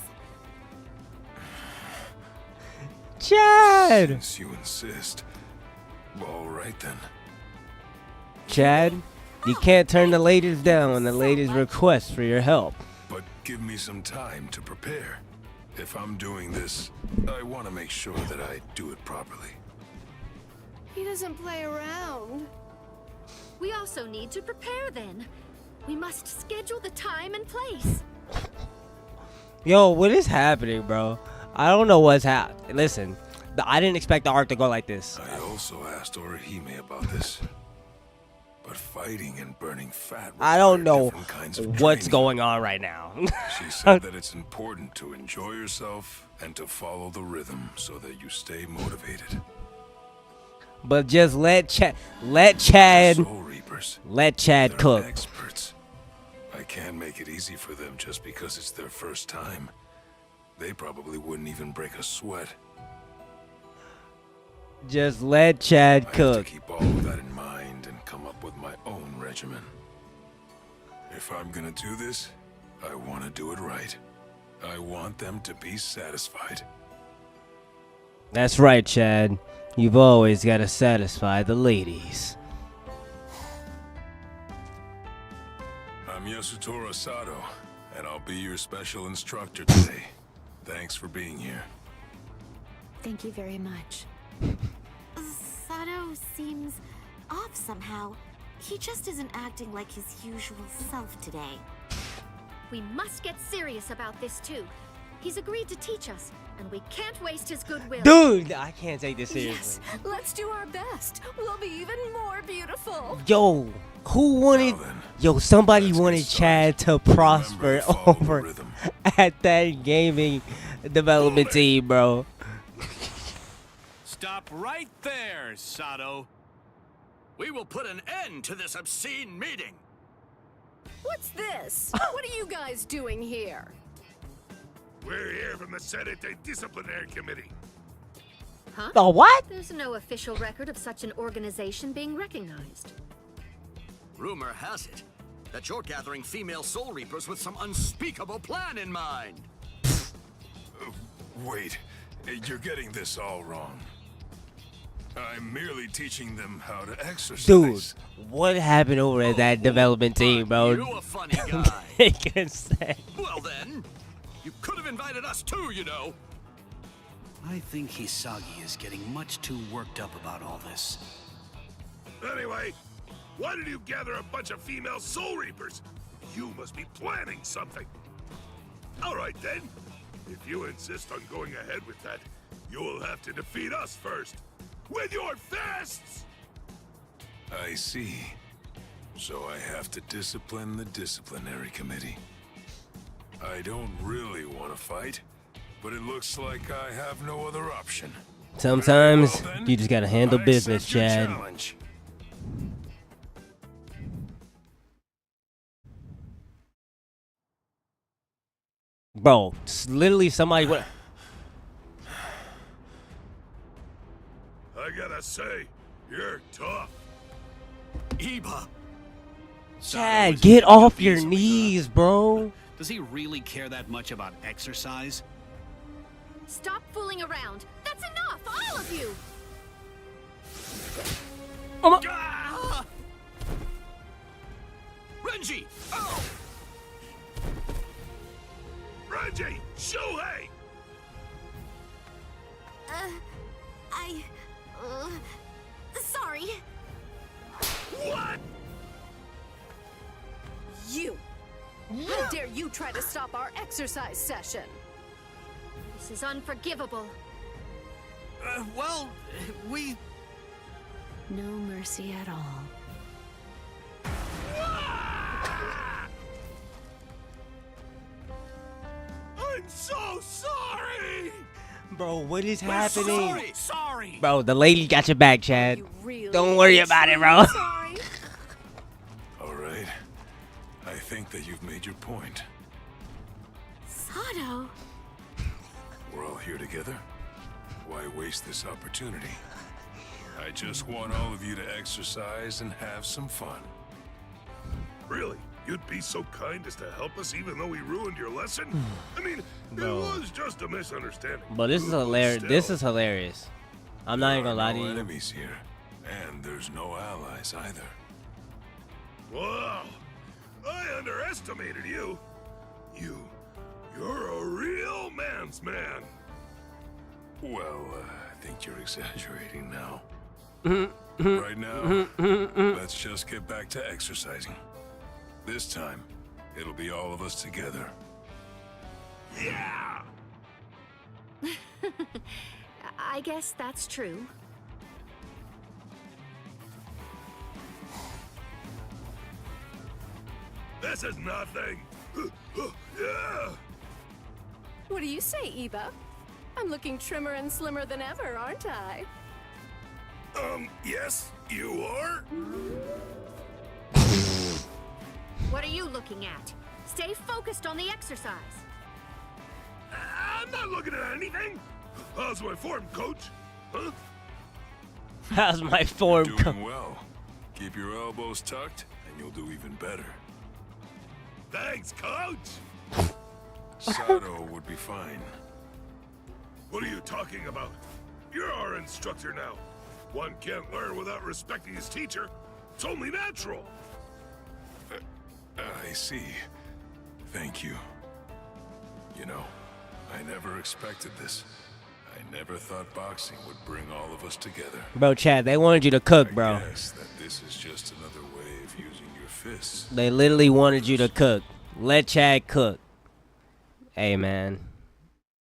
S1: Chad!
S5: Since you insist. All right then.
S1: Chad, you can't turn the ladies down on the ladies' request for your help.
S5: But give me some time to prepare. If I'm doing this, I want to make sure that I do it properly.
S14: He doesn't play around.
S8: We also need to prepare then. We must schedule the time and place.
S1: Yo, what is happening, bro? I don't know what's happening. Listen, I didn't expect the arc to go like this.
S5: I also asked Orihime about this. But fighting and burning fat
S1: I don't know
S5: different kinds of
S1: what's
S5: training.
S1: going on right now.
S5: She said that it's important to enjoy yourself and to follow the rhythm so that you stay motivated.
S1: But just let Chad
S5: Soul Reapers,
S1: let Chad
S5: they're
S1: cook.
S5: experts. I can't make it easy for them just because it's their first time. They probably wouldn't even break a sweat.
S1: Just let Chad
S5: I have
S1: cook.
S5: to keep all of that in mind and come up with my own regimen. If I'm gonna do this, I want to do it right. I want them to be satisfied.
S1: That's right, Chad. You've always got to satisfy the ladies.
S5: I'm Yasutora Sato, and I'll be your special instructor today. Thanks for being here.
S8: Thank you very much.
S16: Sato seems off somehow. He just isn't acting like his usual self today.
S8: We must get serious about this too. He's agreed to teach us, and we can't waste his goodwill.
S1: Dude, I can't take this seriously.
S14: Yes, let's do our best. We'll be even more beautiful.
S1: Yo, who wanted? Yo, somebody wanted Chad to prosper over at that gaming development team, bro.
S17: Stop right there, Sato.
S22: We will put an end to this obscene meeting.
S14: What's this? What are you guys doing here?
S5: We're here from the Senate Disciplinary Committee.
S8: Huh?
S1: The what?
S8: There's no official record of such an organization being recognized.
S22: Rumor has it that you're gathering female Soul Reapers with some unspeakable plan in mind.
S5: Wait, you're getting this all wrong. I'm merely teaching them how to exercise.
S1: Dude, what happened over at that development team, bro?
S22: You a funny guy.
S1: Making sense.
S22: Well then, you could have invited us too, you know.
S18: I think Hisagi is getting much too worked up about all this.
S5: Anyway, why did you gather a bunch of female Soul Reapers? You must be planning something. All right then. If you insist on going ahead with that, you will have to defeat us first. With your fists! I see. So I have to discipline the disciplinary committee. I don't really want to fight, but it looks like I have no other option.
S1: Sometimes
S5: Very well, then.
S1: you just gotta handle
S5: I
S1: business,
S5: accept your
S1: Chad.
S5: challenge.
S1: Bro, it's literally somebody. What?
S5: I gotta say, you're tough.
S18: Iba!
S1: Chad, get off your knees, bro.
S18: Does he really care that much about exercise?
S8: Stop fooling around. That's enough, all of you.
S18: Ah! Renji! Oh!
S5: Renji! Shuhei!
S6: Sorry.
S5: What?
S14: You! How dare you try to stop our exercise session?
S8: This is unforgivable.
S18: Well, we...
S3: No mercy at all.
S5: I'm so sorry!
S1: Bro, what is
S18: We're
S1: happening?
S18: sorry!
S1: Bro, the lady got your back, Chad.
S14: Really
S1: Don't worry about it, bro.
S14: Sorry.
S5: All right. I think that you've made your point.
S6: Sato.
S5: We're all here together. Why waste this opportunity? I just want all of you to exercise and have some fun. Really? You'd be so kind as to help us even though we ruined your lesson? I mean,
S1: Bro.
S5: it was just a misunderstanding.
S1: But this is hilarious. This is hilarious. I'm not even gonna lie to
S5: no
S1: you.
S5: enemies here, and there's no allies either. Wow! I underestimated you. You're a real man's man. Well, I think you're exaggerating now. Right now, let's just get back to exercising. This time, it'll be all of us together. Yeah!
S8: I guess that's true.
S5: This is nothing. Yeah!
S14: What do you say, Iba? I'm looking trimmer and slimmer than ever, aren't I?
S5: Yes, you are?
S8: What are you looking at? Stay focused on the exercise.
S5: I'm not looking at anything. How's my form, coach? Huh?
S1: How's my form?
S5: You're doing well. Keep your elbows tucked, and you'll do even better. Thanks, coach. Sato would be fine. What are you talking about? You're our instructor now. One can't learn without respecting his teacher. It's only natural. I see. Thank you. You know, I never expected this. I never thought boxing would bring all of us together.
S1: Bro, Chad, they wanted you to cook, bro.
S5: I guess that this is just another way of using your fists.
S1: They literally wanted you to cook. Let Chad cook. Hey, man.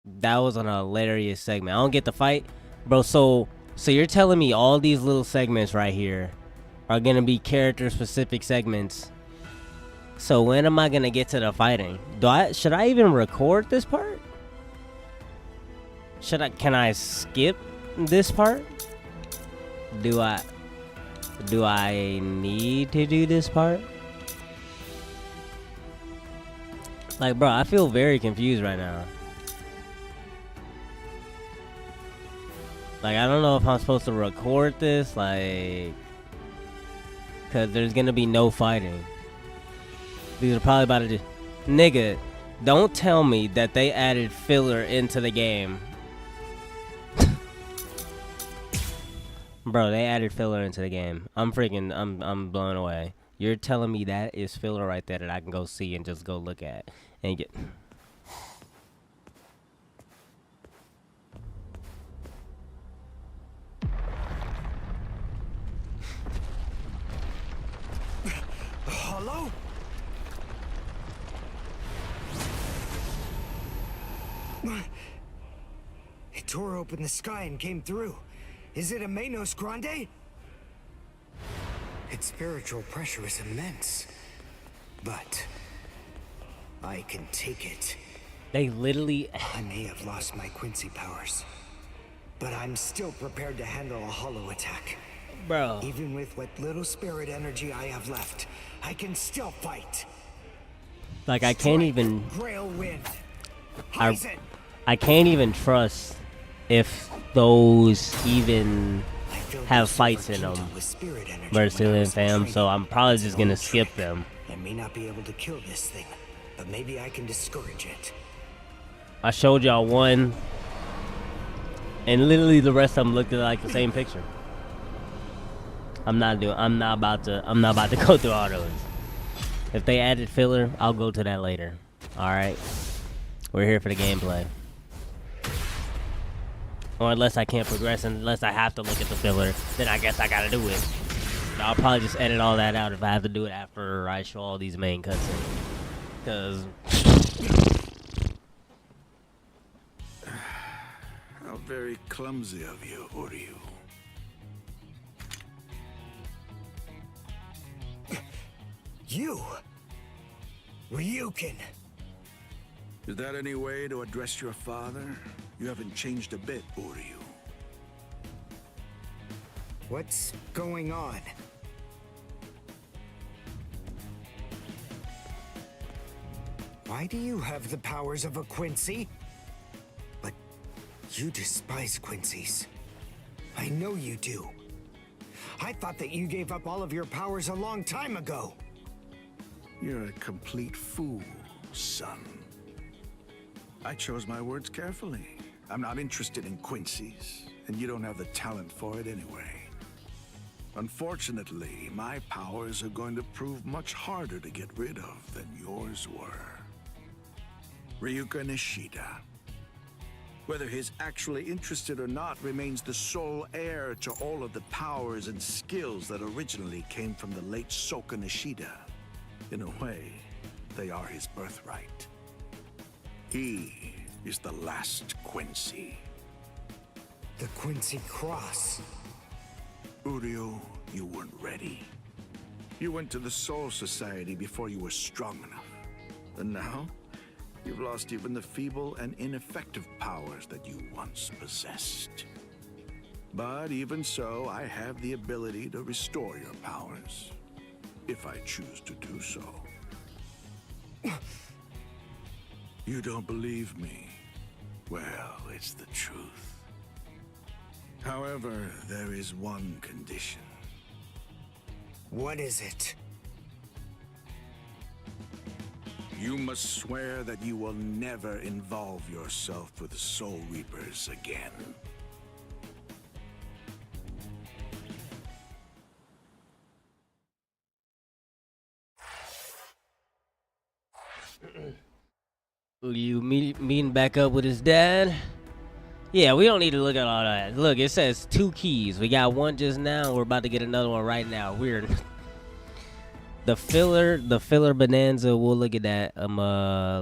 S1: That was an hilarious segment. I don't get the fight. Bro, so you're telling me all these little segments right here are going to be character-specific segments. So when am I going to get to the fighting? Should I even record this part? Can I skip this part? Do I need to do this part? Like, bro, I feel very confused right now. Like, I don't know if I'm supposed to record this, like, cause there's gonna be no fighting. These are probably about to do. Nigga, don't tell me that they added filler into the game. Bro, they added filler into the game. I'm blown away. You're telling me that is filler right there that I can go see and just go look at and get.
S11: Hello? It tore open the sky and came through. Is it a Menos Grande? Its spiritual pressure is immense. But I can take it.
S1: They literally...
S11: I may have lost my Quincy powers, but I'm still prepared to handle a hollow attack.
S1: Bro.
S11: Even with what little spirit energy I have left, I can still fight.
S1: Like, I can't even...
S11: Grail wind.
S1: I can't even trust if those even have fights in them. Versillian fam, so I'm probably just gonna skip them.
S11: I may not be able to kill this thing, but maybe I can discourage it.
S1: I showed y'all one, and literally the rest of them looked like the same picture. I'm not about to go through all those. If they added filler, I'll go to that later. All right, we're here for the gameplay. Or unless I can't progress, unless I have to look at the filler, then I guess I gotta do it. I'll probably just edit all that out if I have to do it after I show all these main cutscenes. Cause
S5: how very clumsy of you, Uryu.
S11: You, Ryukin.
S5: Is that any way to address your father? You haven't changed a bit, Uryu.
S11: What's going on? Why do you have the powers of a Quincy? But you despise Quincy's. I know you do. I thought that you gave up all of your powers a long time ago.
S5: You're a complete fool, son. I chose my words carefully. I'm not interested in Quincy's, and you don't have the talent for it anyway. Unfortunately, my powers are going to prove much harder to get rid of than yours were. Ryuka Nishida. Whether he's actually interested or not remains the sole heir to all of the powers and skills that originally came from the late Soka Nishida. In a way, they are his birthright. He is the last Quincy.
S11: The Quincy Cross.
S5: Uryu, you weren't ready. You went to the Soul Society before you were strong enough. And now, you've lost even the feeble and ineffective powers that you once possessed. But even so, I have the ability to restore your powers, if I choose to do so. You don't believe me? Well, it's the truth. However, there is one condition.
S11: What is it?
S5: You must swear that you will never involve yourself with the Soul Reapers again.
S1: You meeting back up with his dad? Yeah, we don't need to look at all that. Look, it says 2 keys. We got one just now. We're about to get another one right now. Weird. The filler bonanza. We'll look at that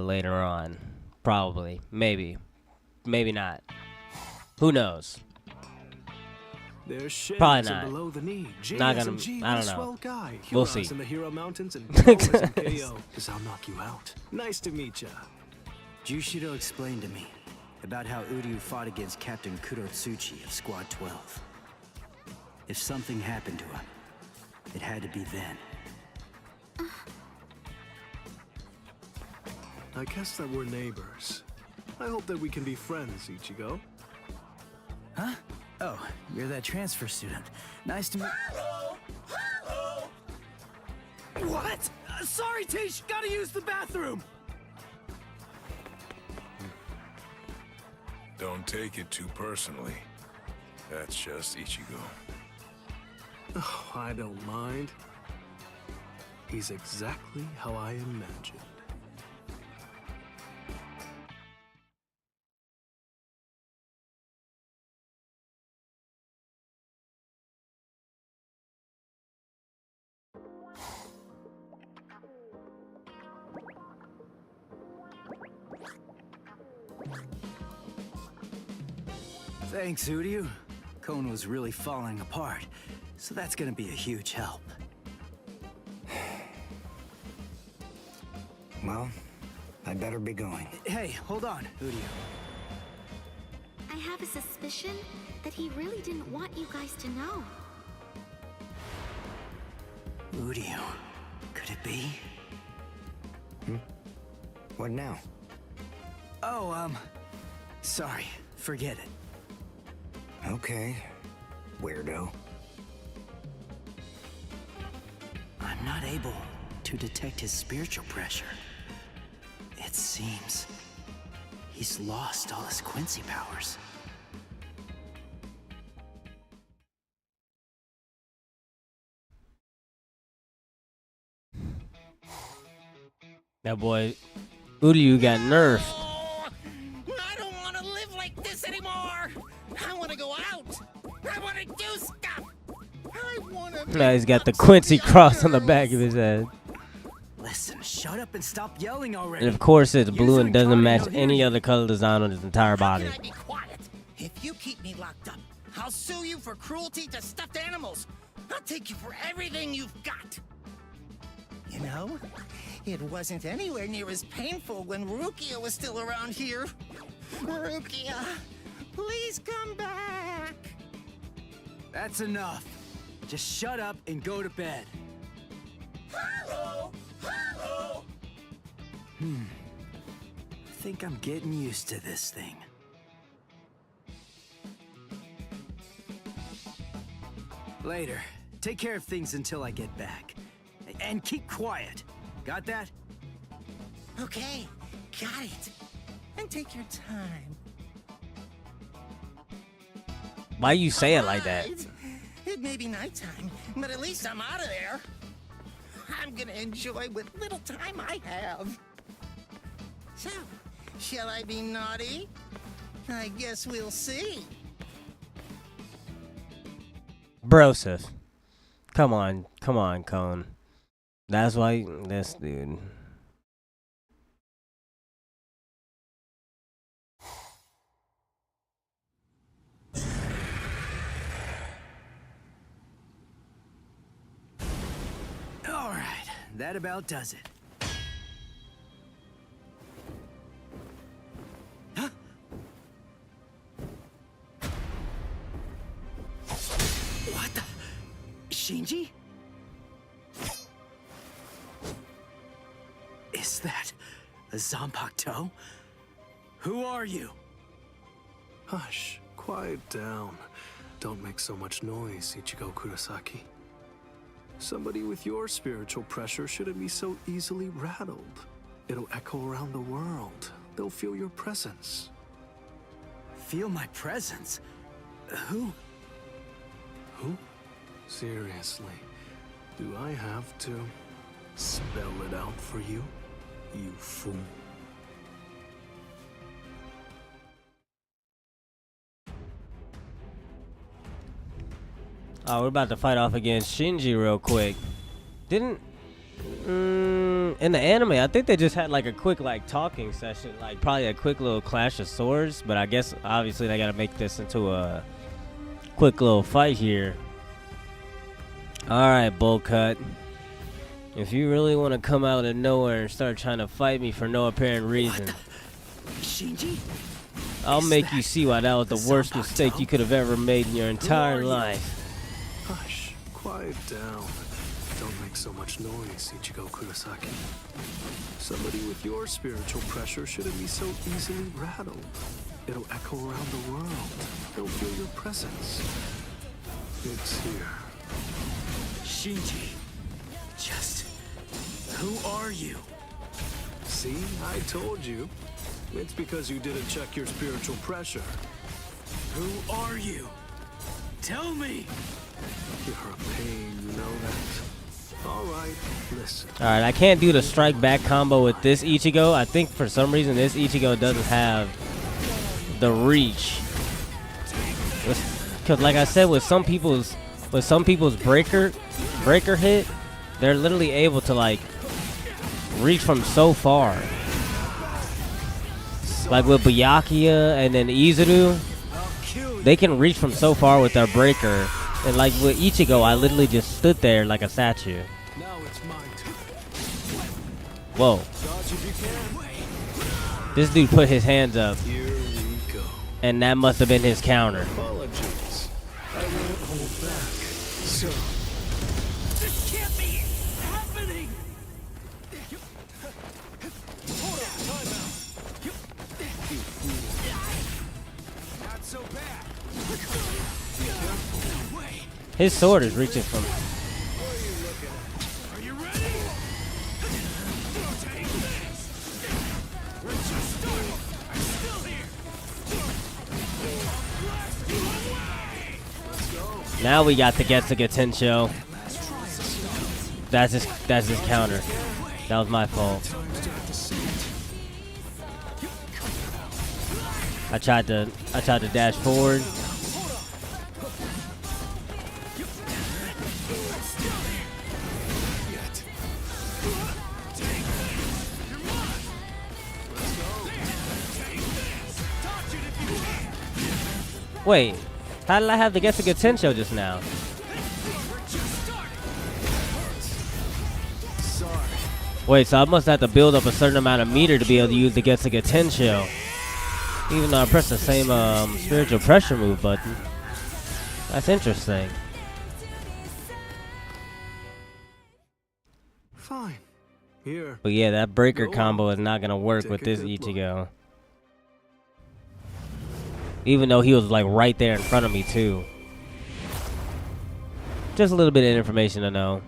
S1: later on. Probably, maybe not. Who knows?
S21: There's shades
S1: Probably not.
S21: below the knee.
S1: Not gonna.
S21: JSMG,
S1: I don't
S21: a
S1: know.
S21: swell guy.
S1: We'll
S21: Huron's
S1: see.
S21: in the Hero Mountains and Boas in KO, 'cause I'll knock you out. Nice to meet ya.
S10: Jushido explained to me about how Uryu fought against Captain Kurotsuchi of Squad 12. If something happened to him, it had to be then.
S21: I guess that we're neighbors. I hope that we can be friends, Ichigo.
S10: Huh? Oh, you're that transfer student. Nice to meet...
S19: What? Sorry, Tish. Gotta use the bathroom.
S2: Don't take it too personally. That's just Ichigo.
S21: Oh, I don't mind. He's exactly how I imagined.
S10: Thanks, Uryu. Kono's really falling apart, so that's gonna be a huge help.
S11: Well, I better be going.
S4: Hey, hold on, Udio.
S6: I have a suspicion that he really didn't want you guys to know.
S11: Udio, could it be? What now?
S4: Oh, sorry. Forget it.
S11: Okay, weirdo.
S4: I'm not able to detect his spiritual pressure. It seems he's lost all his Quincy powers.
S1: That boy, Udio got nerfed.
S19: I don't want to live like this anymore. I want to go out. I want to do stuff. I want to.
S1: Now he's got the Quincy cross on the back of his head.
S4: Listen, shut up and stop yelling already.
S1: And of course it's blue and doesn't match any other color design on his entire body.
S19: How can I be quiet? If you keep me locked up, I'll sue you for cruelty to stuffed animals. I'll take you for everything you've got. You know, it wasn't anywhere near as painful when Rukia was still around here. Rukia, please come back.
S4: That's enough. Just shut up and go to bed.
S19: Hello! Hello!
S4: I think I'm getting used to this thing. Later. Take care of things until I get back. And keep quiet. Got that?
S19: Okay, got it. And take your time.
S1: Why you say it like that?
S19: It may be nighttime, but at least I'm out of there. I'm gonna enjoy what little time I have. So, shall I be naughty? I guess we'll see.
S1: Broseph. Come on, Cone. That's why this dude.
S4: All right, that about does it. Huh? What the? Shinji? Is that a Zanpakuto? Who are you?
S21: Hush, quiet down. Don't make so much noise, Ichigo Kurosaki. Somebody with your spiritual pressure shouldn't be so easily rattled. It'll echo around the world. They'll feel your presence.
S4: Feel my presence? Who?
S21: Who? Seriously, do I have to spell it out for you, you fool?
S1: Oh, we're about to fight off against Shinji real quick. Didn't in the anime, I think they just had like a quick like talking session, like probably a quick little clash of swords, but I guess obviously they gotta make this into a quick little fight here. Alright, Bull Cut. If you really want to come out of nowhere and start trying to fight me for no apparent reason,
S4: Shinji?
S1: I'll make you see why that was the worst mistake you could have ever made in your entire life.
S21: Hush, quiet down. Don't make so much noise, Ichigo Kurosaki. Somebody with your spiritual pressure shouldn't be so easily rattled. It'll echo around the world. They'll feel your presence. It's here.
S4: Shinji, just who are you?
S21: See, I told you. It's because you didn't check your spiritual pressure.
S4: Who are you? Tell me!
S21: You're a pain, you know that. Alright, listen.
S1: Alright, I can't do the strike back combo with this Ichigo. I think for some reason this Ichigo doesn't have the reach. Because like I said, with some people's breaker hit, they're literally able to like reach from so far. Like with Byakuya and then Izuru, they can reach from so far with their breaker. And like with Ichigo, I literally just stood there like a statue.
S21: Now it's my turn.
S1: Whoa. This dude put his hands up.
S21: Here we go.
S1: And that must have been his counter.
S21: Apologies. I won't hold back. So.
S19: This can't be happening!
S21: Hold on, time out. Not so bad.
S1: His sword is reaching from.
S19: Are you ready? Take this! We're just starting! I'm still here! Blast you away! Let's go!
S1: Now we got the Getsuga Tensho. That's his counter. That was my fault. I tried to dash forward. Wait, how did I have the Getsuga Tensho just now? Wait, so I must have to build up a certain amount of meter to be able to use the Getsuga Tensho. Even though I pressed the same spiritual pressure move button. That's interesting.
S21: Fine. Here.
S1: But yeah, that breaker combo is not gonna work with this Ichigo. Even though he was like right there in front of me too. Just a little bit of information to know.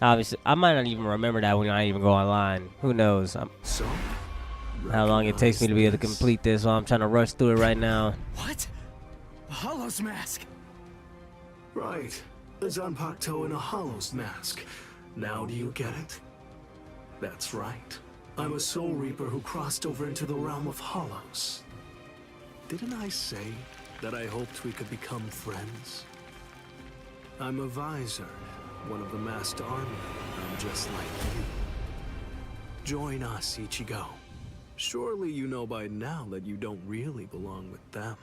S1: Obviously, I might not even remember that when I even go online. Who knows? How long it takes me to be able to complete this while I'm trying to rush through it right now.
S4: What? A Hollow's mask?
S21: Right. A Zanpakuto in a Hollow's mask. Now do you get it? That's right. I'm a Soul Reaper who crossed over into the realm of Hollows. Didn't I say that I hoped we could become friends? I'm a Visor, one of the masked army. I'm just like you. Join us, Ichigo. Surely you know by now that you don't really belong with them.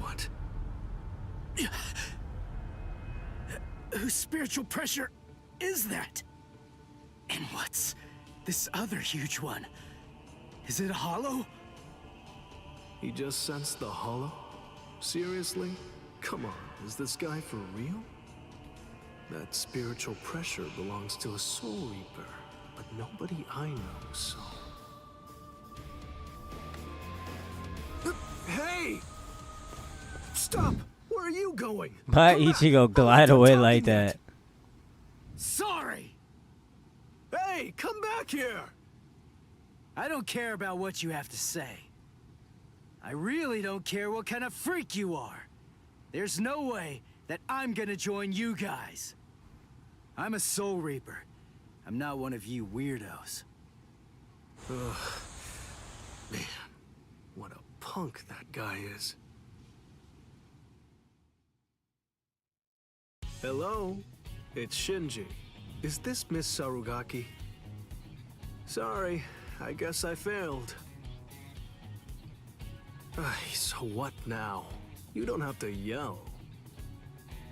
S21: What?
S4: Whose spiritual pressure is that? And what's this other huge one? Is it a hollow?
S21: He just sensed the hollow? Seriously? Come on, is this guy for real? That spiritual pressure belongs to a Soul Reaper, but nobody I know, so... Hey! Stop! Where are you going?
S1: Why Ichigo glide away like that?
S4: Sorry!
S21: Hey, come back here!
S4: I don't care about what you have to say. I really don't care what kind of freak you are. There's no way that I'm gonna join you guys. I'm a Soul Reaper. I'm not one of you weirdos.
S21: Ugh. Man, what a punk that guy is. Hello? It's Shinji. Is this Miss Sarugaki? Sorry, I guess I failed. So what now? You don't have to yell.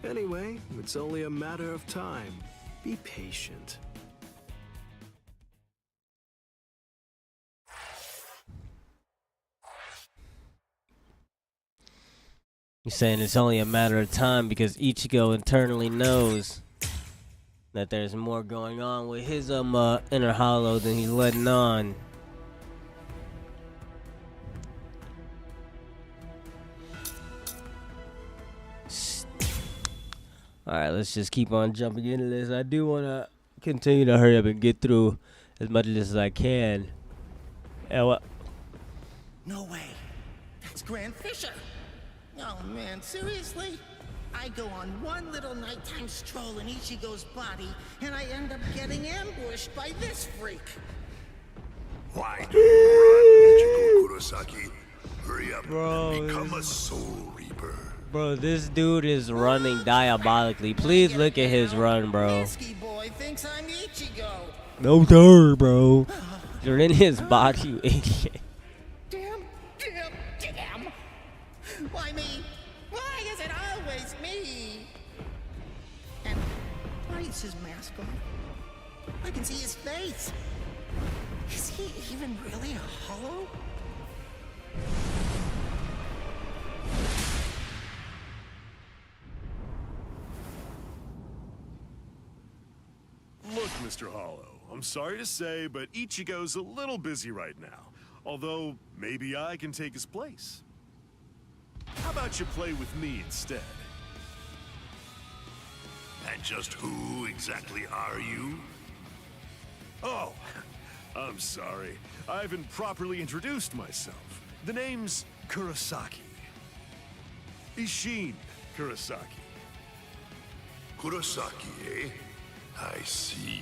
S21: Anyway, it's only a matter of time. Be patient.
S1: You're saying it's only a matter of time because Ichigo internally knows that there's more going on with his inner hollow than he's letting on. Alright, let's just keep on jumping into this. I do want to continue to hurry up and get through as much of this as I can. And what?
S19: No way. That's Grand Fisher. Oh man, seriously? I go on one little nighttime stroll in Ichigo's body, and I end up getting ambushed by this freak.
S5: Why do you run, Ichigo Kurosaki? Hurry up and become a Soul Reaper.
S1: Bro, this dude is running diabolically. Please look at his run, bro.
S19: Boy thinks I'm Ichigo.
S1: No sir, bro. You're in his body, you idiot.
S19: Damn. Why me? takes his mask off, I can see his face. Is he even really a hollow?
S5: Look, Mr. Hollow, I'm sorry to say, but Ichigo's a little busy right now. Although, maybe I can take his place. How about you play with me instead?
S2: And just who exactly are you?
S5: Oh, I'm sorry. I haven't properly introduced myself. The name's Kurosaki. Ishin Kurosaki.
S2: Kurosaki, eh? I see.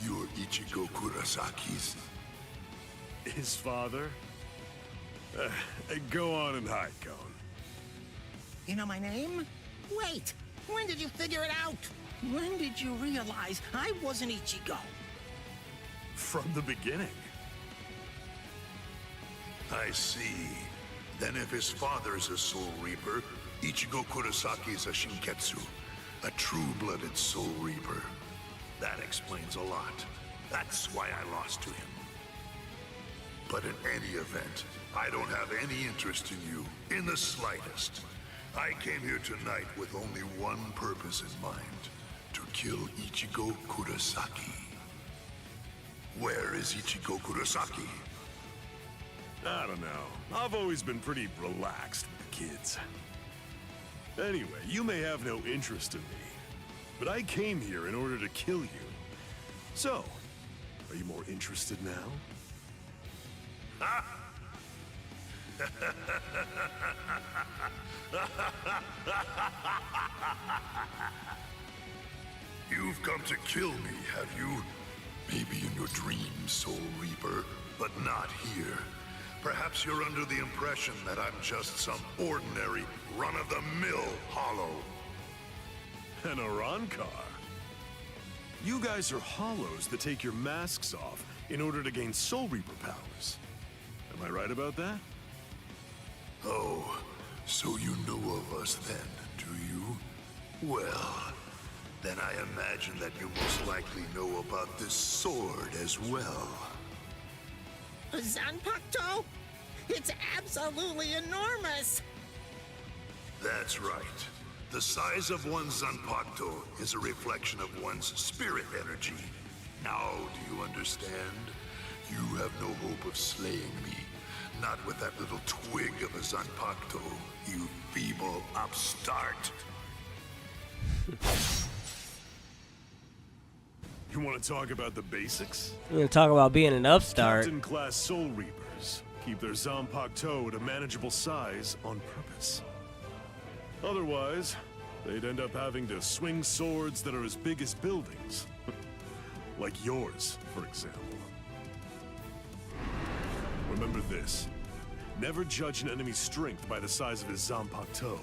S2: You're Ichigo Kurosaki's...
S5: His father? Go on and hide, Gon.
S19: You know my name? Wait! When did you figure it out? When did you realize I wasn't Ichigo?
S5: From the beginning.
S2: I see. Then if his father's a Soul Reaper, Ichigo Kurosaki's a Shinketsu, a true-blooded Soul Reaper. That explains a lot. That's why I lost to him. But in any event, I don't have any interest in you, in the slightest. I came here tonight with only one purpose in mind, to kill Ichigo Kurosaki. Where is Ichigo Kurosaki?
S5: I don't know. I've always been pretty relaxed with the kids. Anyway, you may have no interest in me, but I came here in order to kill you. So, are you more interested now?
S2: Ha! You've come to kill me, have you? Maybe in your dreams, Soul Reaper, but not here. Perhaps you're under the impression that I'm just some ordinary, run-of-the-mill hollow.
S5: An Arankar? You guys are hollows that take your masks off in order to gain Soul Reaper powers. Am I right about that?
S2: Oh, so you know of us then, do you? Well, then I imagine that you most likely know about this sword as well.
S19: A Zanpakuto? It's absolutely enormous!
S2: That's right. The size of one's Zanpakuto is a reflection of one's spirit energy. Now, do you understand? You have no hope of slaying me. Not with that little twig of a Zanpakuto, you feeble upstart.
S5: You want to talk about the basics?
S1: We're gonna talk about being an upstart.
S5: Captain-class Soul Reapers keep their Zanpakuto at a manageable size on purpose. Otherwise, they'd end up having to swing swords that are as big as buildings. Like yours, for example. Remember this. Never judge an enemy's strength by the size of his Zanpakuto.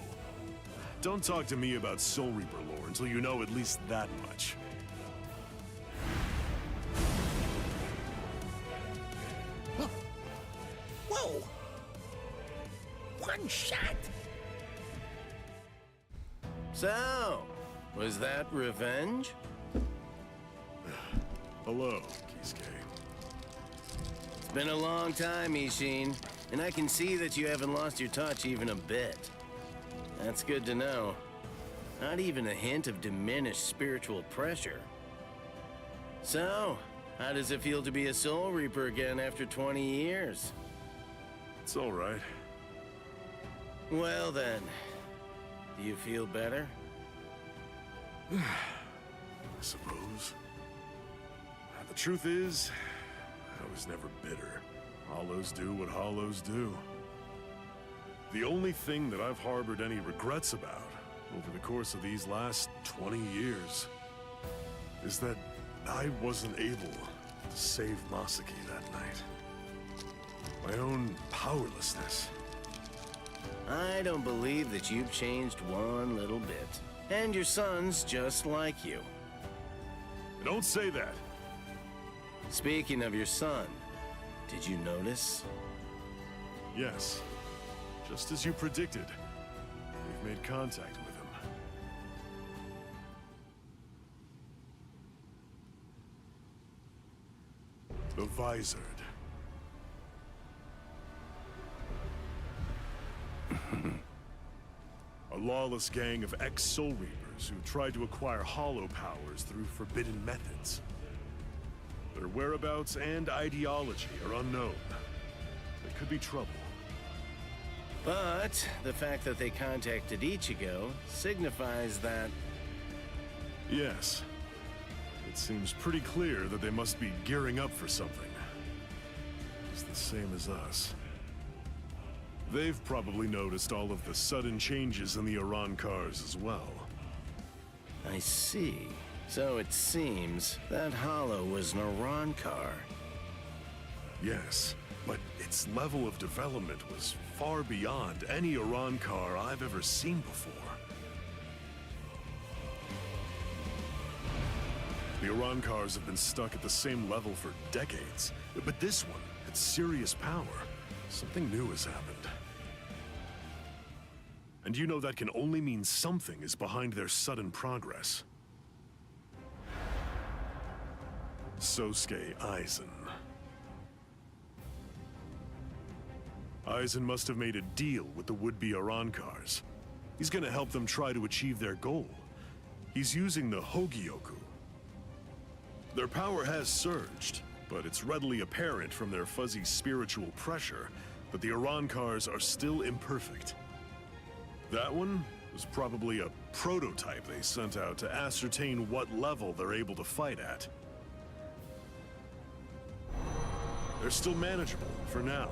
S5: Don't talk to me about Soul Reaper lore until you know at least that much.
S19: Whoa! One shot!
S9: So, was that revenge?
S5: Hello, Kisuke.
S9: It's been a long time, Ishin, and I can see that you haven't lost your touch even a bit. That's good to know. Not even a hint of diminished spiritual pressure. So, how does it feel to be a Soul Reaper again after 20 years?
S5: It's all right.
S9: Well then, do you feel better?
S5: I suppose. The truth is, I was never bitter. Hollows do what hollows do. The only thing that I've harbored any regrets about over the course of these last 20 years is that I wasn't able to save Masaki that night. My own powerlessness.
S9: I don't believe that you've changed one little bit. And your son's just like you.
S5: Don't say that.
S9: Speaking of your son, did you notice?
S5: Yes. Just as you predicted. We've made contact with him.
S21: The Visored. A lawless gang of ex-Soul Reapers who tried to acquire hollow powers through forbidden methods. Their whereabouts and ideology are unknown. They could be trouble.
S9: But the fact that they contacted Ichigo signifies that...
S21: Yes. It seems pretty clear that they must be gearing up for something. It's the same as us. They've probably noticed all of the sudden changes in the Arankars as well.
S9: I see. So it seems that Hollow was an Arankar.
S21: Yes, but its level of development was far beyond any Arankar I've ever seen before. The Arankars have been stuck at the same level for decades, but this one had serious power. Something new has happened. And you know that can only mean something is behind their sudden progress. Sosuke Aizen. Aizen must have made a deal with the would-be Arankars. He's gonna help them try to achieve their goal. He's using the Hogyoku. Their power has surged, but it's readily apparent from their fuzzy spiritual pressure that the Arankars are still imperfect. That one was probably a prototype they sent out to ascertain what level they're able to fight at. They're still manageable for now,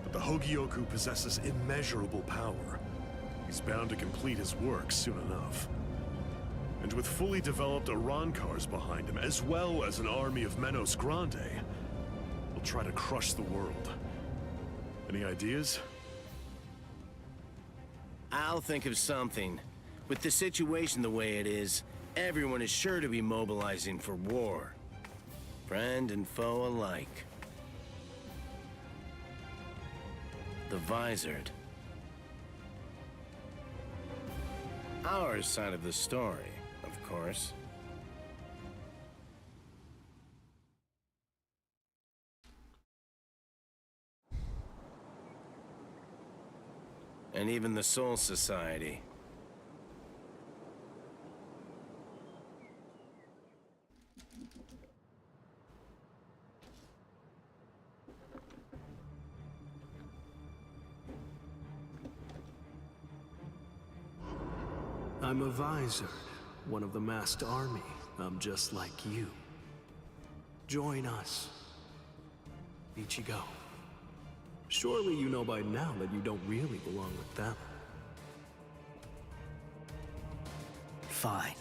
S21: but the Hogyoku possesses immeasurable power. He's bound to complete his work soon enough. And with fully developed Arankars behind him, as well as an army of Menos Grande, he'll try to crush the world. Any ideas?
S9: I'll think of something. With the situation the way it is, everyone is sure to be mobilizing for war. Friend and foe alike. The Visored. Our side of the story, of course. And even the Soul Society.
S21: I'm a Visored, one of the masked army. I'm just like you. Join us. Ichigo. Surely you know by now that you don't really belong with them.
S4: Fine.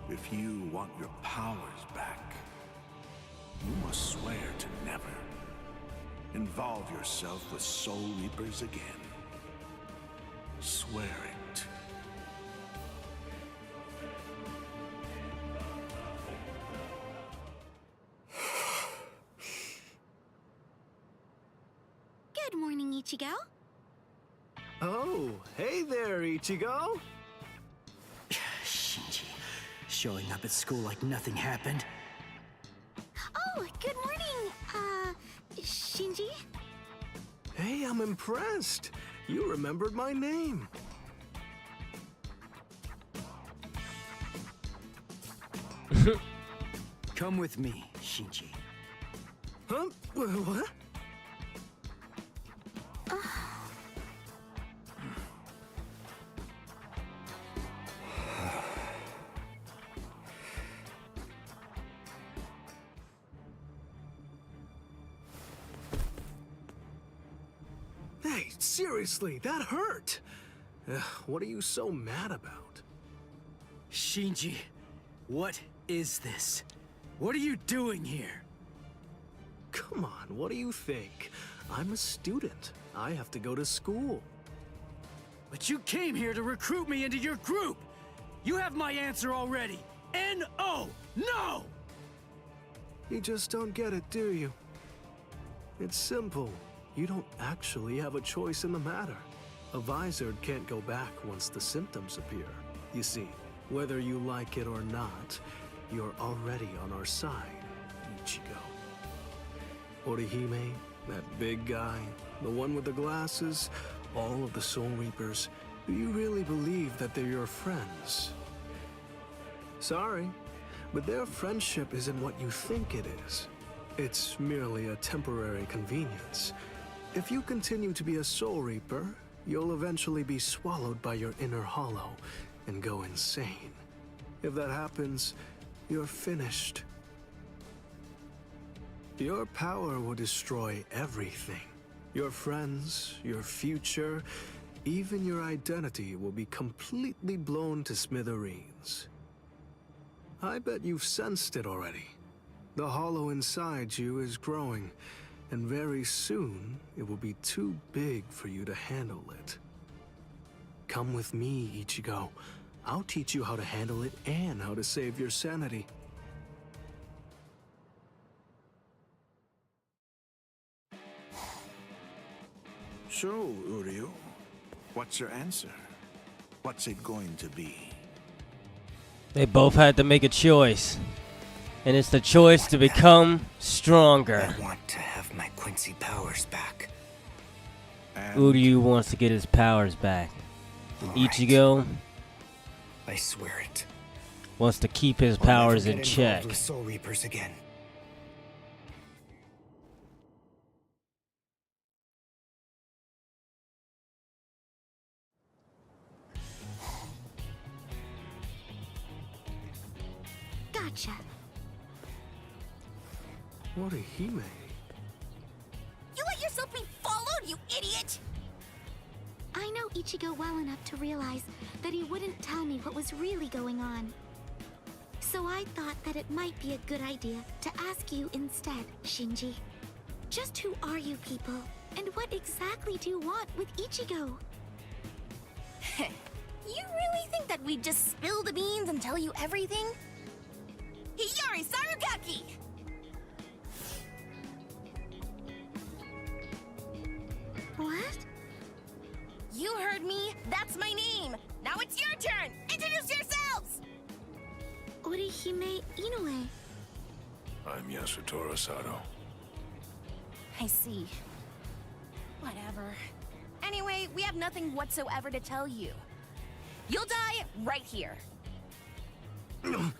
S5: If you want your powers back, you must swear to never involve yourself with Soul Reapers again. Swear it.
S6: Good morning, Ichigo.
S21: Oh, hey there, Ichigo!
S4: Shinji, showing up at school like nothing happened.
S6: Oh, good morning, Shinji.
S21: Hey, I'm impressed. You remembered my name.
S4: Come with me, Shinji.
S21: Huh? What? Hey, seriously, that hurt. What are you so mad about?
S4: Shinji, what is this? What are you doing here?
S21: Come on, what do you think? I'm a student. I have to go to school.
S4: But you came here to recruit me into your group! You have my answer already! N-O! No!
S21: You just don't get it, do you? It's simple. You don't actually have a choice in the matter. A Visored can't go back once the symptoms appear. You see, whether you like it or not, you're already on our side, Ichigo. Orihime, that big guy, the one with the glasses, all of the Soul Reapers, do you really believe that they're your friends? Sorry, but their friendship isn't what you think it is. It's merely a temporary convenience. If you continue to be a Soul Reaper, you'll eventually be swallowed by your inner hollow and go insane. If that happens, you're finished. Your power will destroy everything. Your friends, your future, even your identity will be completely blown to smithereens. I bet you've sensed it already. The hollow inside you is growing, and very soon it will be too big for you to handle it. Come with me, Ichigo. I'll teach you how to handle it and how to save your sanity.
S5: So, Uryu, what's your answer? What's it going to be?
S1: They both had to make a choice. And it's the choice to become stronger.
S11: I want to have my Quincy powers back.
S1: Uryu wants to get his powers back. Ichigo,
S11: I swear it,
S1: wants to keep his
S11: I'll
S1: powers
S11: never
S1: in
S11: get
S1: check.
S11: involved with Soul Reapers again.
S6: Gotcha.
S21: Orihime.
S6: You let yourself be followed, you idiot! I know Ichigo well enough to realize that he wouldn't tell me what was really going on. So I thought that it might be a good idea to ask you instead, Shinji. Just who are you people? And what exactly do you want with Ichigo? You really think that we'd just spill the beans and tell you everything? Hiyari Sarugaki! What? You heard me. That's my name. Now it's your turn. Introduce yourselves! Orihime Inoue.
S21: I'm Yasutoro Sato.
S6: I see. Whatever. Anyway, we have nothing whatsoever to tell you. You'll die right here.
S21: I'm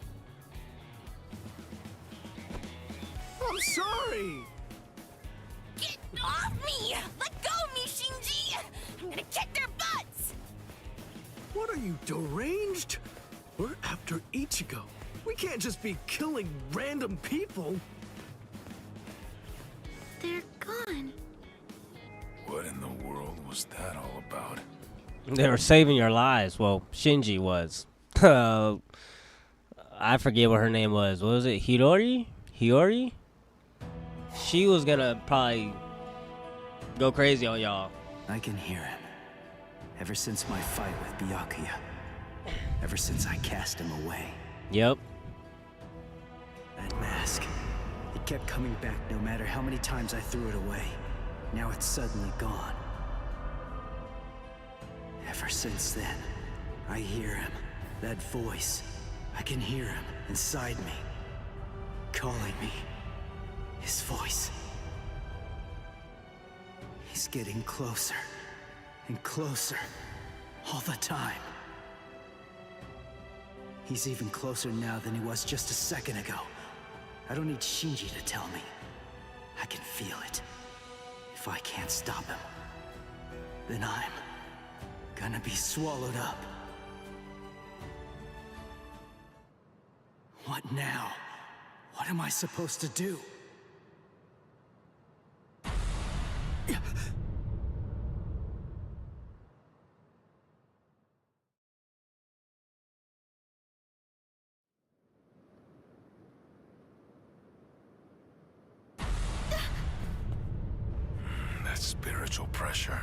S21: sorry!
S6: Get off me! Let go of me, Shinji! I'm gonna kick their butts!
S21: What are you, deranged? We're after Ichigo. We can't just be killing random people.
S6: They're gone.
S21: What in the world was that all about?
S1: They were saving your lives. Well, Shinji was. I forget what her name was. What was it? Hiyori? She was gonna probably go crazy on y'all.
S10: I can hear him. Ever since my fight with Byakuya. Ever since I cast him away.
S1: Yep.
S10: That mask. It kept coming back no matter how many times I threw it away. Now it's suddenly gone. Ever since then, I hear him. That voice. I can hear him inside me. Calling me. His voice. He's getting closer. And closer. All the time. He's even closer now than he was just a second ago. I don't need Shinji to tell me. I can feel it. If I can't stop him, then I'm gonna be swallowed up. What now? What am I supposed to do?
S21: That spiritual pressure.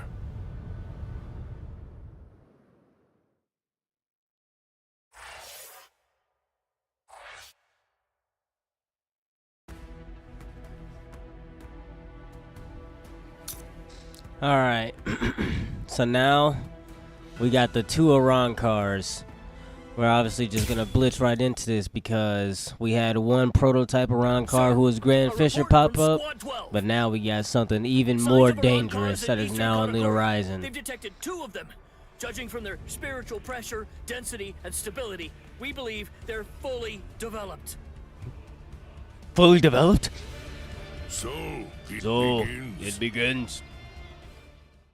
S1: Alright. So now we got the 2 Iran cars. We're obviously just gonna blitz right into this because we had one prototype Iran car who was Grand Fisher pop up, but now we got something even more dangerous that is now on the horizon.
S7: They've detected 2 of them. Judging from their spiritual pressure, density, and stability, we believe they're fully developed.
S1: Fully developed?
S5: So,
S1: it begins.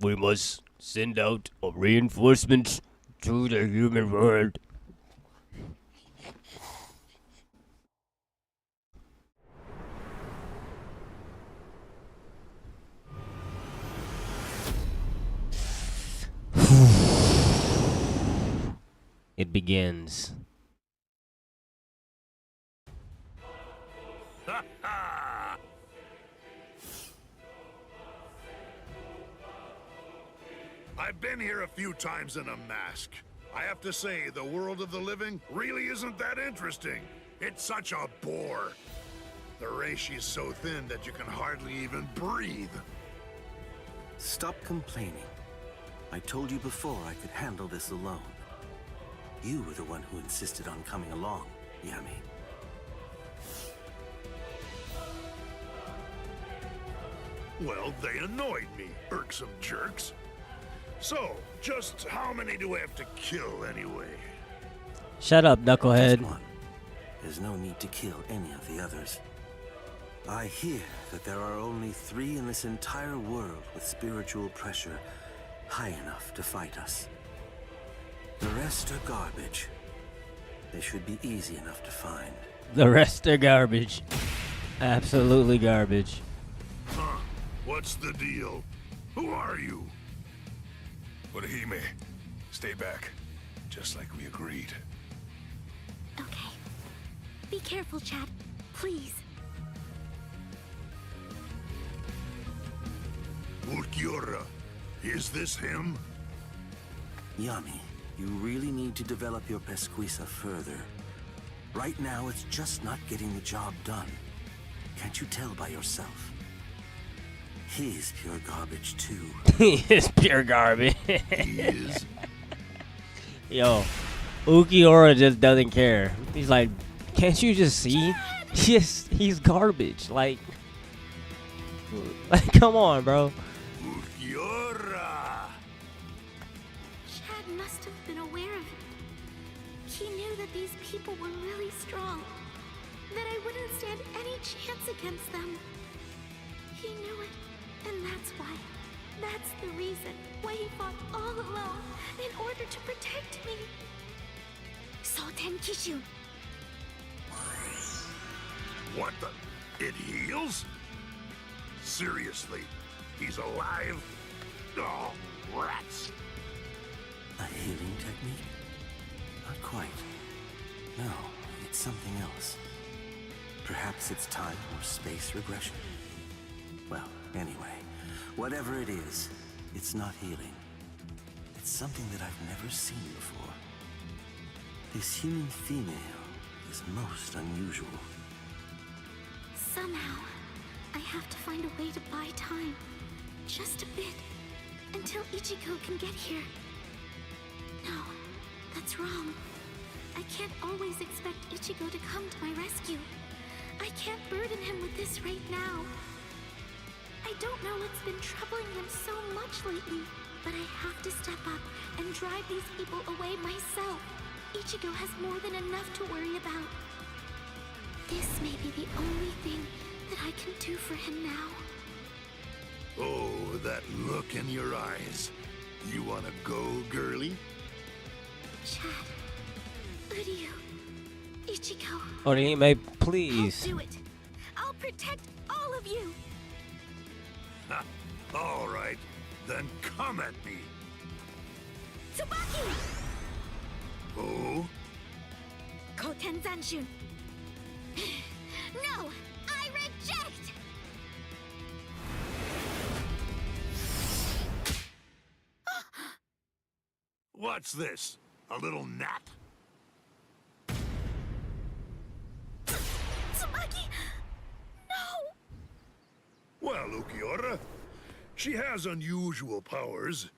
S1: We must send out a reinforcement to the human world. It begins.
S2: I've been here a few times in a mask. I have to say, the world of the living really isn't that interesting. It's such a bore. The reishi's so thin that you can hardly even breathe.
S22: Stop complaining. I told you before I could handle this alone. You were the one who insisted on coming along, Yami.
S2: Well, they annoyed me, irksome jerks. So, just how many do I have to kill anyway?
S1: Shut up, knucklehead.
S22: Just one. There's no need to kill any of the others. I hear that there are only 3 in this entire world with spiritual pressure high enough to fight us. The rest are garbage. They should be easy enough to find.
S1: The rest are garbage. Absolutely garbage.
S2: Huh? What's the deal? Who are you?
S5: Orihime, stay back. Just like we agreed.
S6: Okay. Be careful, Chad. Please.
S2: Ulquiorra, is this him?
S22: Yami, you really need to develop your pesquisa further. Right now, it's just not getting the job done. Can't you tell by yourself? He's pure garbage, too.
S1: He is pure garbage.
S2: He is?
S1: Yo, Ulquiorra just doesn't care. He's like, can't you just see? Yes, he's garbage. Like, come on, bro.
S2: Ulquiorra!
S6: Chad must have been aware of it. He knew that these people were really strong. That I wouldn't stand any chance against them. He knew it. And that's why. That's the reason why he fought all alone in order to protect me. Soten Kishu.
S2: What the? It heals? Seriously? He's alive? Oh, rats.
S22: A healing technique? Not quite. No, it's something else. Perhaps it's time or space regression. Well, anyway, whatever it is, it's not healing. It's something that I've never seen before. This human female is most unusual.
S6: Somehow, I have to find a way to buy time. Just a bit. Until Ichigo can get here. No, that's wrong. I can't always expect Ichigo to come to my rescue. I can't burden him with this right now. I don't know what's been troubling him so much lately, but I have to step up and drive these people away myself. Ichigo has more than enough to worry about. This may be the only thing that I can do for him now.
S2: Oh, that look in your eyes. You wanna go, girlie?
S6: Chad, Uryu, Ichigo.
S1: Orihime, please.
S6: I'll do it. I'll protect all of you.
S2: All right, then come at me.
S6: Tsubaki!
S2: Oh?
S6: Koten Zanshun. No, I reject!
S2: What's this? A little nap?
S6: Tsubaki! No!
S2: Well, Ulquiorra, she has unusual powers.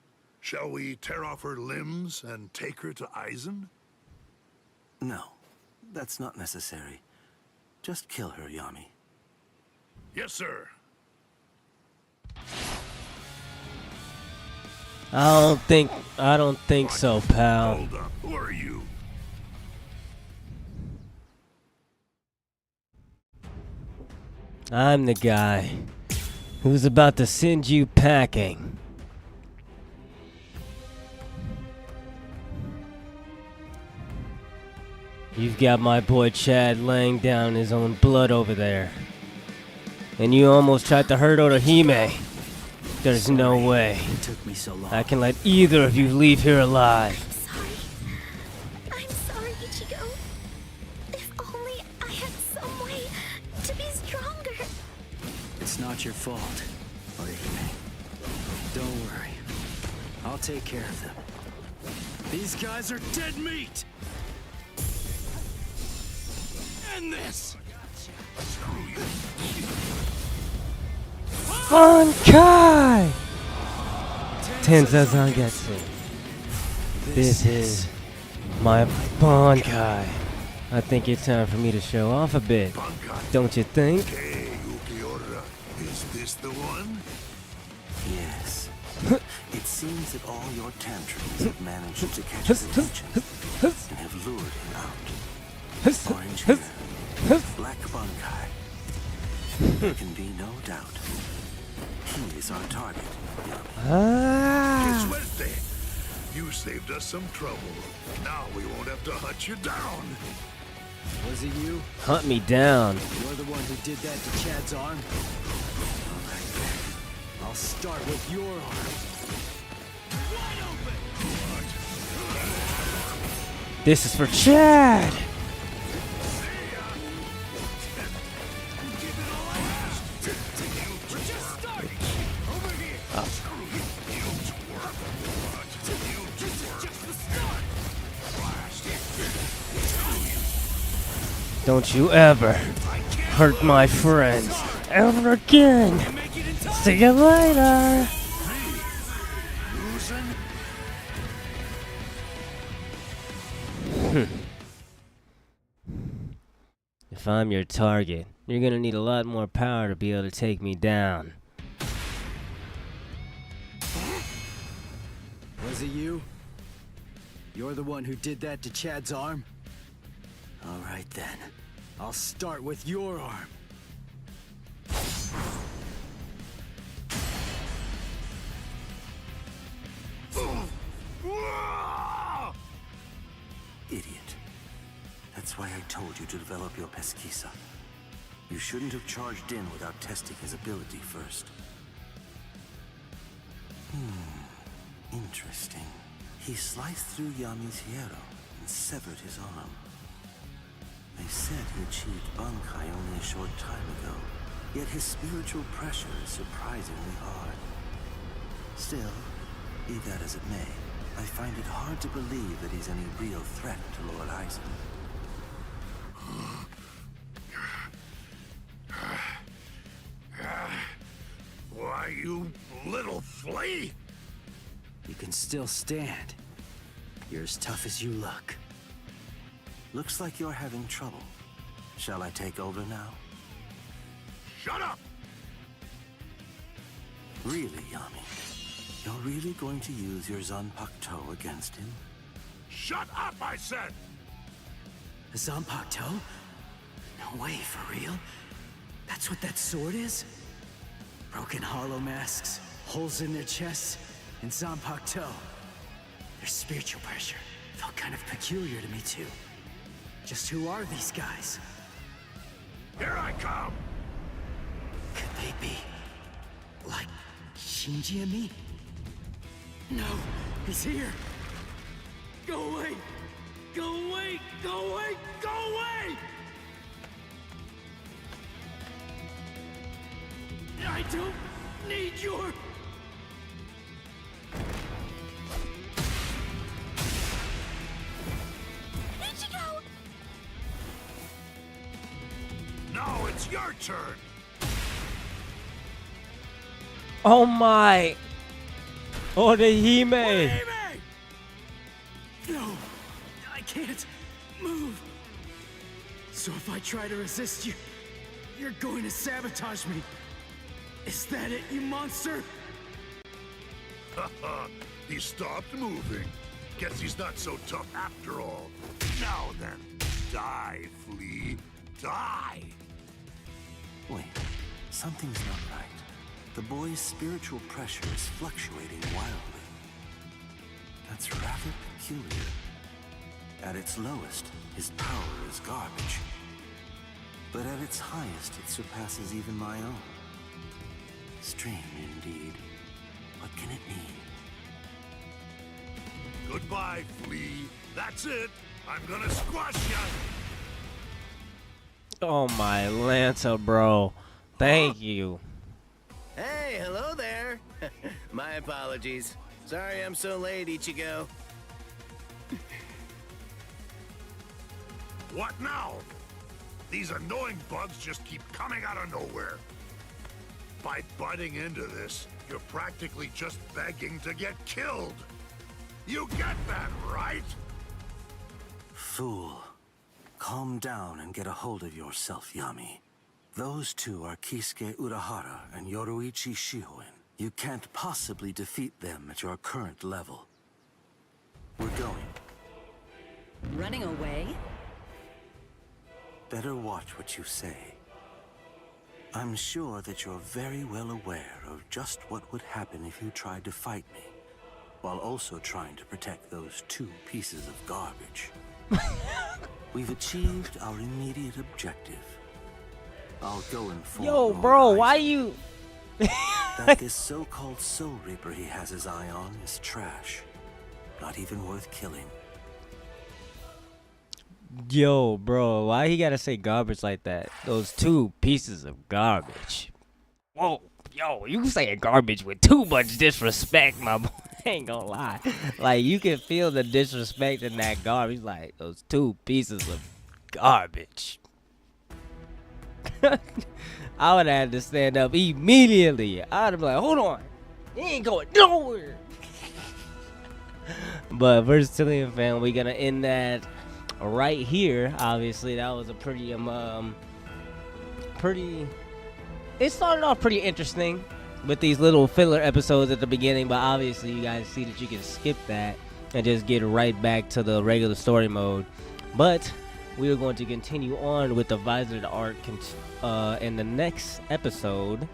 S2: Shall we tear off her limbs and take her to Aizen?
S11: No, that's not necessary. Just kill her, Yami.
S2: Yes, sir.
S1: I don't think so, pal.
S2: Hold up. Who are you?
S1: I'm the guy who's about to send you packing. You've got my boy Chad laying down his own blood over there. And you almost tried to hurt Orihime. There's no way
S4: It took me so long.
S1: I can let either of you leave here alive.
S6: I'm sorry, Ichigo. If only I had some way to be stronger.
S4: It's not your fault, Orihime. Don't worry. I'll take care of them. These guys are dead meat! End this!
S1: Bankai! Tensa Zangetsu. This is my Bankai. I think it's time for me to show off a bit. Don't you think?
S2: Hey, Ukiura, is this the one?
S11: Yes. It seems that all your tantrums have managed to catch his attention and have lured him out. Orange hair, black Bankai. There can be no doubt. He is our target.
S2: Que suerte! You saved us some trouble. Now we won't have to hunt you down.
S4: Was it you?
S1: Hunt me down.
S4: You're the one who did that to Chad's arm? I'll start with your arm.
S1: This is for Chad! Don't you ever hurt my friends ever again. See you later. If I'm your target, you're gonna need a lot more power to be able to take me down.
S4: Was it you? You're the one who did that to Chad's arm? All right then. I'll start with your arm.
S11: Idiot. That's why I told you to develop your pesquisa. You shouldn't have charged in without testing his ability first. Interesting. He sliced through Yami's hierro and severed his arm. They said he achieved Bankai only a short time ago, yet his spiritual pressure is surprisingly hard. Still, be that as it may, I find it hard to believe that he's any real threat to Lord Aizen.
S2: Why, you little flea!
S4: You can still stand. You're as tough as you look.
S11: Looks like you're having trouble. Shall I take over now?
S2: Shut up!
S11: Really, Yami? You're really going to use your Zanpakuto against him?
S2: Shut up, I said!
S4: A Zanpakuto? No way, for real? That's what that sword is? Broken hollow masks, holes in their chests, and Zanpakuto. Their spiritual pressure felt kind of peculiar to me too. Just who are these guys?
S2: Here I come!
S4: Could they be like Shinji and me? No, he's here! Go away! Go away! Go away! Go away! I don't need your...
S6: Ichigo!
S2: Now it's your turn!
S1: Oh my! Orihime!
S4: No, I can't move. So if I try to resist you, you're going to sabotage me. Is that it, you monster?
S2: He stopped moving. Guess he's not so tough after all. Now then, die, Flea. Die!
S22: Wait, something's not right. The boy's spiritual pressure is fluctuating wildly. That's rather peculiar. At its lowest, his power is garbage. But at its highest, it surpasses even my own. Strange indeed. What can it mean?
S2: Goodbye, Flea. That's it. I'm gonna squash ya.
S1: Oh my Lanta, bro. Thank you.
S9: Hey, hello there. My apologies. Sorry I'm so late, Ichigo.
S2: What now? These annoying bugs just keep coming out of nowhere. By butting into this, you're practically just begging to get killed. You get that, right?
S22: Fool. Calm down and get a hold of yourself, Yami. Those two are Kisuke Urahara and Yoruichi Shihoin. You can't possibly defeat them at your current level. We're going.
S15: Running away?
S22: Better watch what you say. I'm sure that you're very well aware of just what would happen if you tried to fight me, while also trying to protect those two pieces of garbage. We've achieved our immediate objective. I'll go inform
S1: Yo, bro,
S22: Lord
S1: why
S22: Aizen
S1: you...
S22: that this so-called Soul Reaper he has his eye on is trash. Not even worth killing.
S1: Yo, bro, why he gotta say garbage like that? Those two pieces of garbage. Whoa, yo, you saying garbage with too much disrespect, my boy. I ain't gonna lie. Like, you can feel the disrespect in that garbage. Like, those two pieces of garbage. I would have had to stand up immediately. I would have been like, hold on. He ain't going nowhere. But Versatilian fan, we're gonna end that right here. Obviously, that was a pretty it started off pretty interesting with these little filler episodes at the beginning, but obviously you guys see that you can skip that and just get right back to the regular story mode. But we are going to continue on with the Visored arc in the next episode.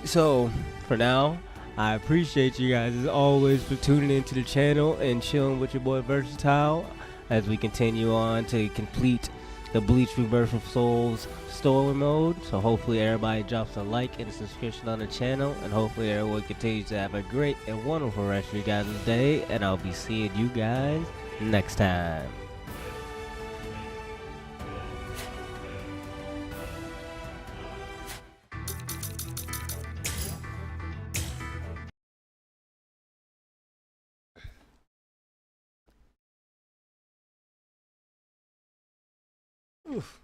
S1: So for now, I appreciate you guys as always for tuning into the channel and chilling with your boy Versatile as we continue on to complete the Bleach Rebirth of Souls story mode. So hopefully everybody drops a like and a subscription on the channel, and hopefully everyone continues to have a great and wonderful rest of your guys' day, and I'll be seeing you guys next time. Oof.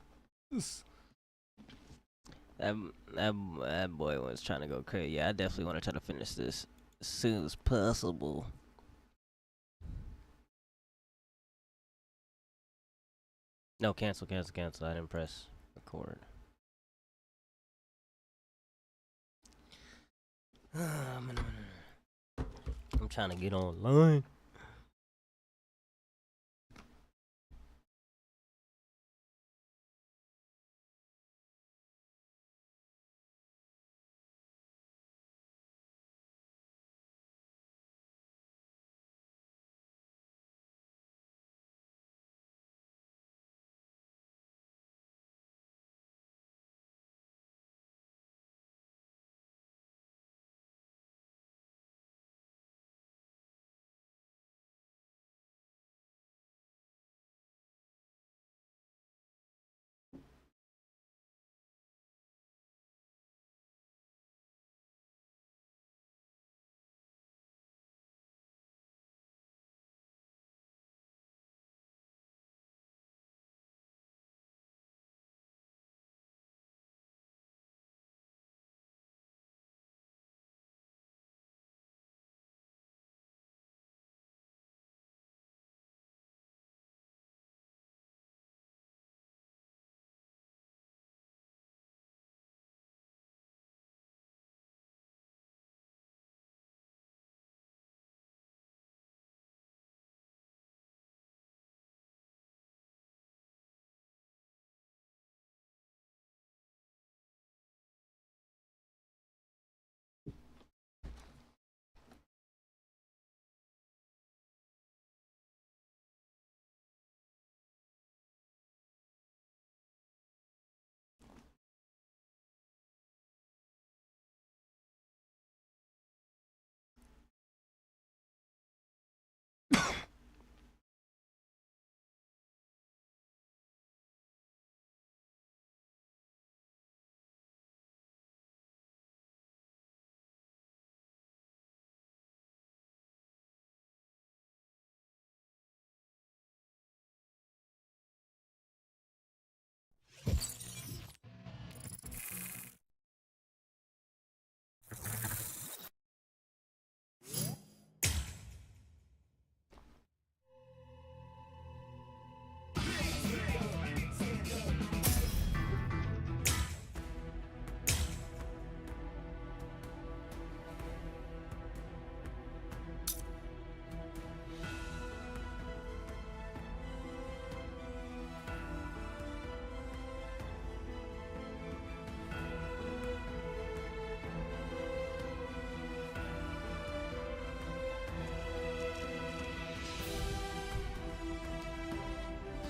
S1: That boy was trying to go crazy. Yeah, I definitely want to try to finish this as soon as possible. No, cancel. I didn't press record. I'm trying to get online.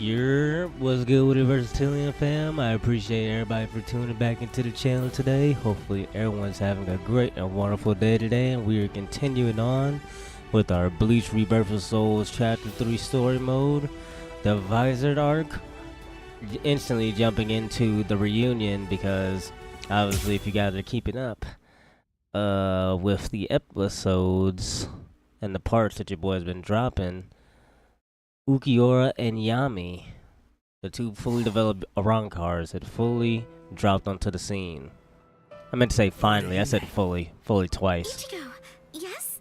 S1: What's good with it, Versatilian fam? I appreciate everybody for tuning back into the channel today. Hopefully everyone's having a great and wonderful day today, and we are continuing on with our Bleach Rebirth of Souls Chapter 3 story mode, the Visored arc. Instantly jumping into the reunion because obviously if you guys are keeping up with the episodes and the parts that your boy's been dropping, Ukiura and Yami, the two fully developed Arankars, had fully dropped onto the scene. I meant to say finally. I said fully twice.
S6: Ichigo, yes?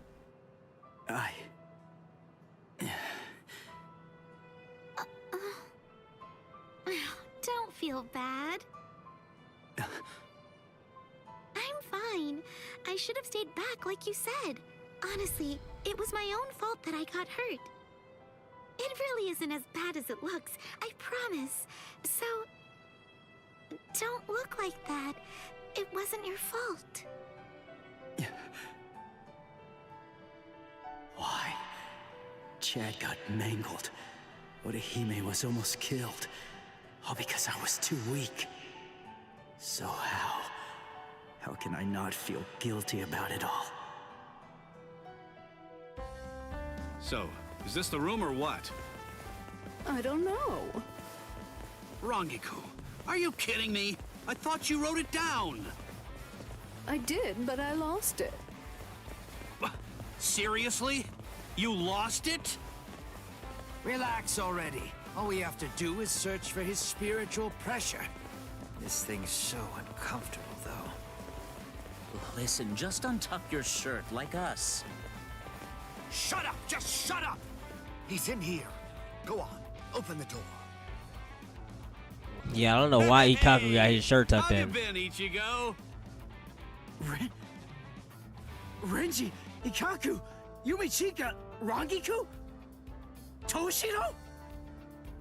S6: Don't feel bad. I'm fine. I should have stayed back like you said. Honestly, it was my own fault that I got hurt. It really isn't as bad as it looks, I promise. So, don't look like that. It wasn't your fault.
S11: Why? Chad got mangled. Orihime was almost killed. All because I was too weak. So how can I not feel guilty about it all?
S18: So, is this the room or what?
S14: I don't know.
S18: Rangiku, are you kidding me? I thought you wrote it down.
S14: I did, but I lost it.
S18: Seriously? You lost it?
S4: Relax already. All we have to do is search for his spiritual pressure. This thing's so uncomfortable, though.
S22: Listen, just untuck your shirt like us.
S19: Shut up! Just shut up! He's in here. Go on, open the door.
S1: Yeah, I don't know why Ikaku got his shirt tucked in.
S18: How you been, Ichigo?
S4: Renji, Ikaku, Yumichika, Rangiku? Toshiro?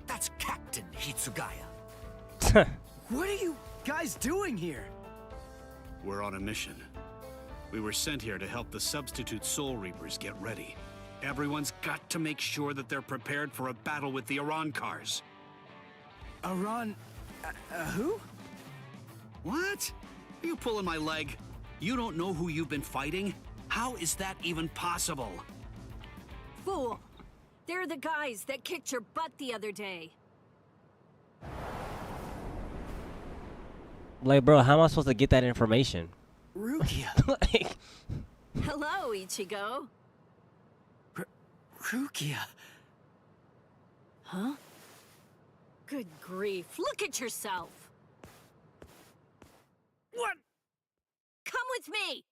S19: That's Captain Hitsugaya.
S4: What are you guys doing here?
S18: We're on a mission. We were sent here to help the substitute Soul Reapers get ready. Everyone's got to make sure that they're prepared for a battle with the Arankars.
S4: Who?
S18: What? Are you pulling my leg? You don't know who you've been fighting? How is that even possible?
S13: Fool! They're the guys that kicked your butt the other day.
S1: Like, bro, how am I supposed to get that information?
S4: Rukia.
S1: Like,
S13: Hello, Ichigo.
S4: Rukia.
S13: Huh? Good grief. Look at yourself.
S4: What?
S13: Come with me!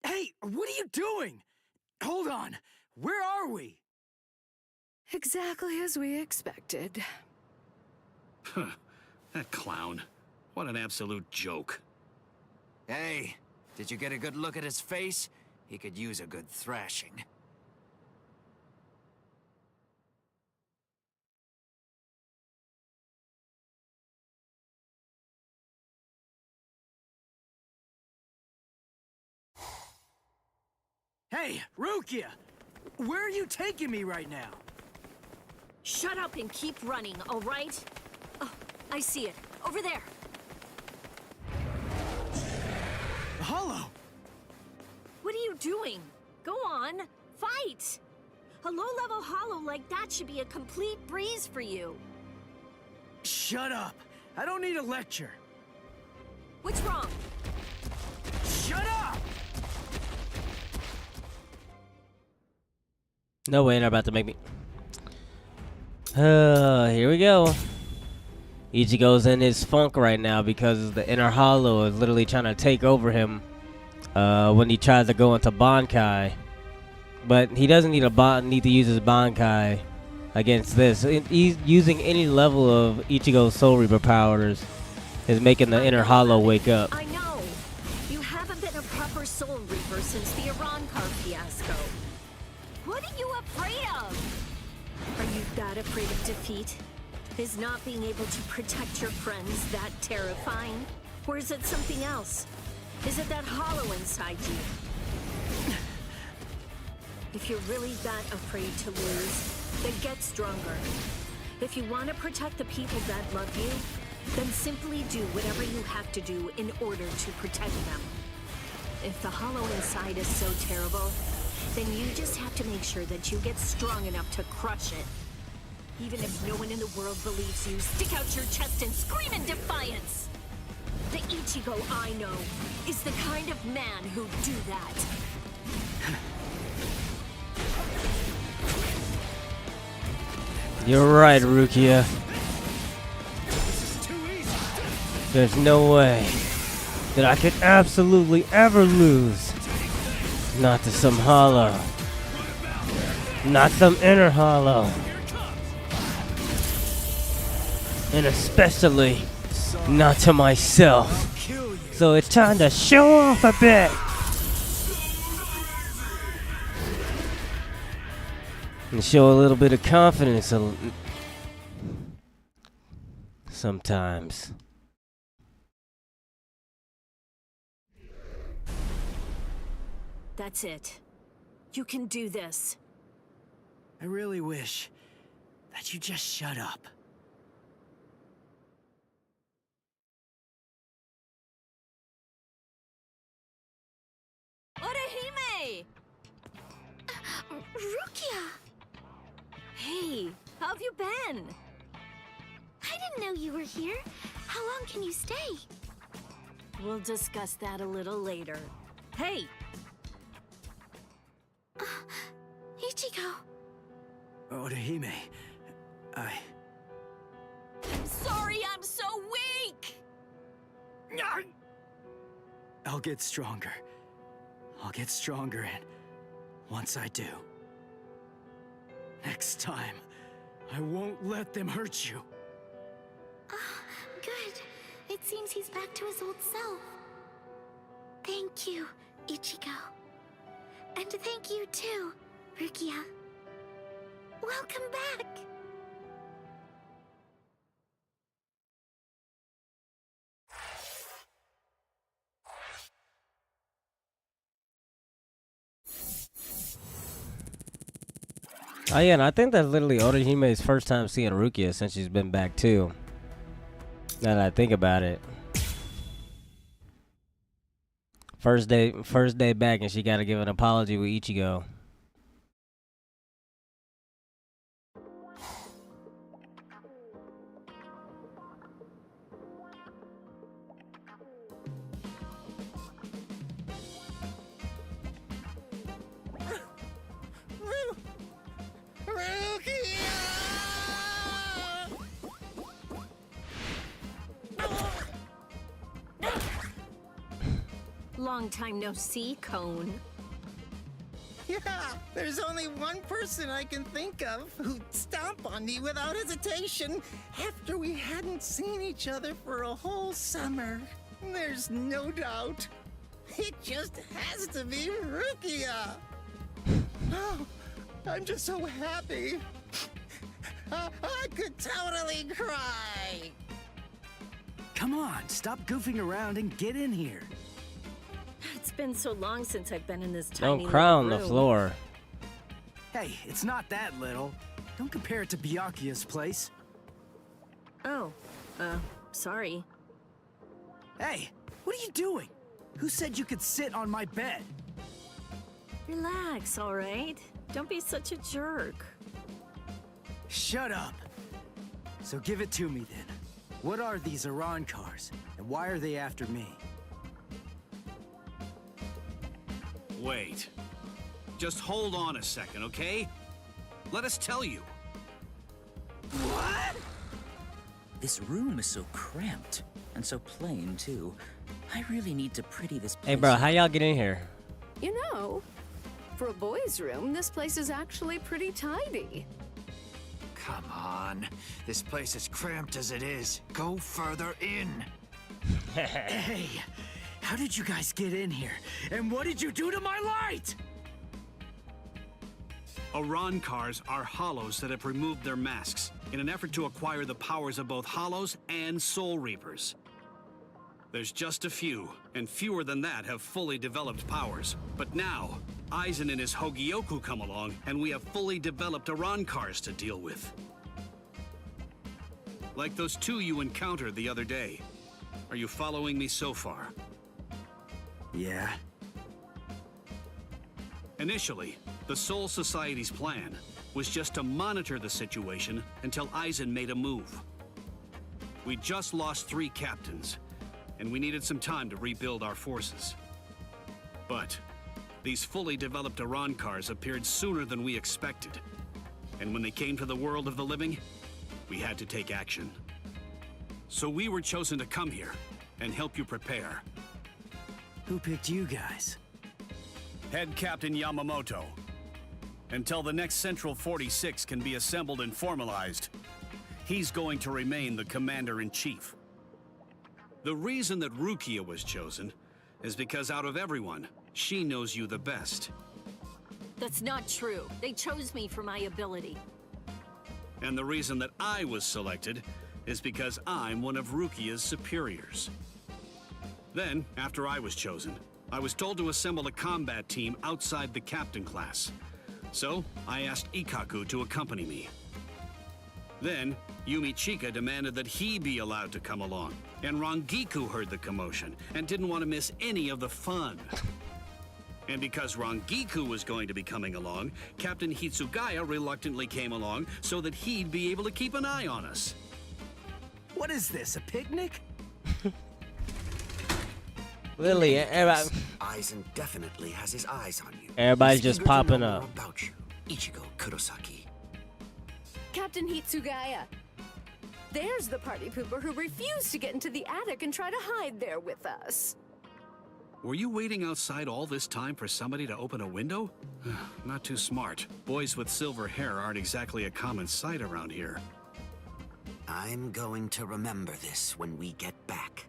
S4: Hey, what are you doing? Hold on. Where are we?
S14: Exactly as we expected.
S18: Huh. That clown. What an absolute joke.
S4: Hey, did you get a good look at his face? He could use a good thrashing. Hey, Rukia! Where are you taking me right now?
S13: Shut up and keep running, all right? Oh, I see it. Over there.
S4: Hollow!
S13: What are you doing? Go on, fight! A low-level hollow like that should be a complete breeze for you.
S4: Shut up! I don't need a lecture.
S13: What's wrong?
S4: Shut up!
S1: no way, they're about to make me. Here we go. Ichigo's in his funk right now because the inner hollow is literally trying to take over him when he tries to go into Bankai. But he doesn't need to use his Bankai against this. He's using any level of Ichigo's Soul Reaper powers is making the inner hollow wake up.
S13: I know. You haven't been a proper Soul Reaper since the Arankar fiasco. What are you afraid of? Are you that afraid of defeat? Is not being able to protect your friends that terrifying? Or is it something else? Is it that hollow inside you? If you're really that afraid to lose, then get stronger. If you want to protect the people that love you, then simply do whatever you have to do in order to protect them. If the hollow inside is so terrible, then you just have to make sure that you get strong enough to crush it. Even if no one in the world believes you, stick out your chest and scream in defiance! The Ichigo I know is the kind of man who'd do that.
S1: You're right, Rukia. There's no way that I could absolutely ever lose. Not to some hollow. Not some inner hollow. And especially not to myself. So it's time to show off a bit. And show a little bit of confidence sometimes.
S13: That's it. You can do this.
S4: I really wish that you just shut up.
S13: Orihime!
S6: Rukia!
S13: Hey, how have you been?
S6: I didn't know you were here. How long can you stay?
S13: We'll discuss that a little later. Hey!
S6: Ichigo.
S4: Orihime,
S13: I'm sorry I'm so weak!
S4: I'll get stronger. I'll get stronger, and once I do, next time, I won't let them hurt you.
S6: Good. It seems he's back to his old self. Thank you, Ichigo. And thank you too, Rukia. Welcome back!
S1: Oh yeah, and I think that's literally Orihime's first time seeing Rukia since she's been back too. Now that I think about it. First day back, and she got to give an apology with Ichigo.
S13: Long time no see, Cone.
S19: Yeah, there's only one person I can think of who'd stomp on me without hesitation after we hadn't seen each other for a whole summer. There's no doubt. It just has to be Rukia. Oh, I'm just so happy. I could totally cry.
S4: Come on, stop goofing around and get in here.
S13: It's been so long since I've been in this tiny
S1: Don't cry on the
S13: room.
S1: floor.
S4: Hey, it's not that little. Don't compare it to Byakuya's place.
S13: Oh, sorry.
S4: Hey, what are you doing? Who said you could sit on my bed?
S13: Relax, all right? Don't be such a jerk.
S4: Shut up. So give it to me then. What are these Iran cars, and why are they after me?
S18: Wait. Just hold on a second, okay? Let us tell you.
S4: What?
S12: This room is so cramped, and so plain, too. I really need to pretty this place.
S1: Hey, bro, how y'all get in here?
S14: You know, for a boys' room, this place is actually pretty tidy.
S10: Come on. This place is cramped as it is. Go further in.
S4: Hey, how did you guys get in here? And what did you do to my light?
S18: Iran cars are hollows that have removed their masks in an effort to acquire the powers of both hollows and soul reapers. There's just a few, and fewer than that have fully developed powers. But now, Aizen and his Hogyoku come along, and we have fully developed Iran cars to deal with. Like those two you encountered the other day. Are you following me so far?
S4: Yeah.
S18: Initially, the Soul Society's plan was just to monitor the situation until Aizen made a move. We just lost 3 captains, and we needed some time to rebuild our forces. But these fully developed Arankars appeared sooner than we expected. And when they came to the world of the living, we had to take action. So we were chosen to come here and help you prepare.
S4: Who picked you guys?
S18: Head Captain Yamamoto. Until the next Central 46 can be assembled and formalized, he's going to remain the Commander-in-Chief. The reason that Rukia was chosen is because out of everyone, she knows you the best.
S13: That's not true. They chose me for my ability.
S18: And the reason that I was selected is because I'm one of Rukia's superiors. Then, after I was chosen, I was told to assemble a combat team outside the captain class. So, I asked Ikkaku to accompany me. Then, Yumi Chika demanded that he be allowed to come along, and Rangiku heard the commotion and didn't want to miss any of the fun. And because Rangiku was going to be coming along, Captain Hitsugaya reluctantly came along so that he'd be able to keep an eye on us.
S4: What is this, a picnic?
S1: Lily, everybody.
S22: Aizen definitely has his eyes on you.
S1: Everybody's
S22: He's
S1: just
S22: eager to
S1: popping
S22: know
S1: up.
S22: more about you, Ichigo Kurosaki.
S14: Captain Hitsugaya. There's the party pooper who refused to get into the attic and try to hide there with us.
S18: Were you waiting outside all this time for somebody to open a window? Not too smart. Boys with silver hair aren't exactly a common sight around here.
S22: I'm going to remember this when we get back.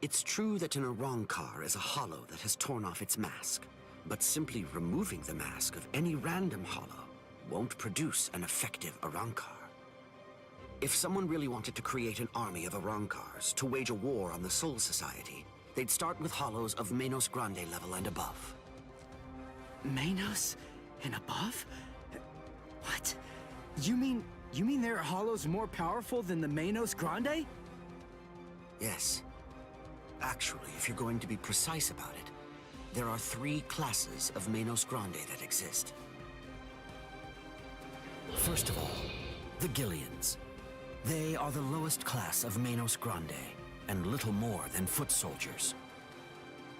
S22: It's true that an Arankar is a hollow that has torn off its mask, but simply removing the mask of any random hollow won't produce an effective Arankar. If someone really wanted to create an army of Arankars to wage a war on the Soul Society, they'd start with hollows of Menos Grande level and above.
S4: Menos and above? What? You mean there are hollows more powerful than the Menos Grande?
S22: Yes. Actually, if you're going to be precise about it, there are 3 classes of Menos Grande that exist. First of all, the Gillians. They are the lowest class of Menos Grande, and little more than foot soldiers.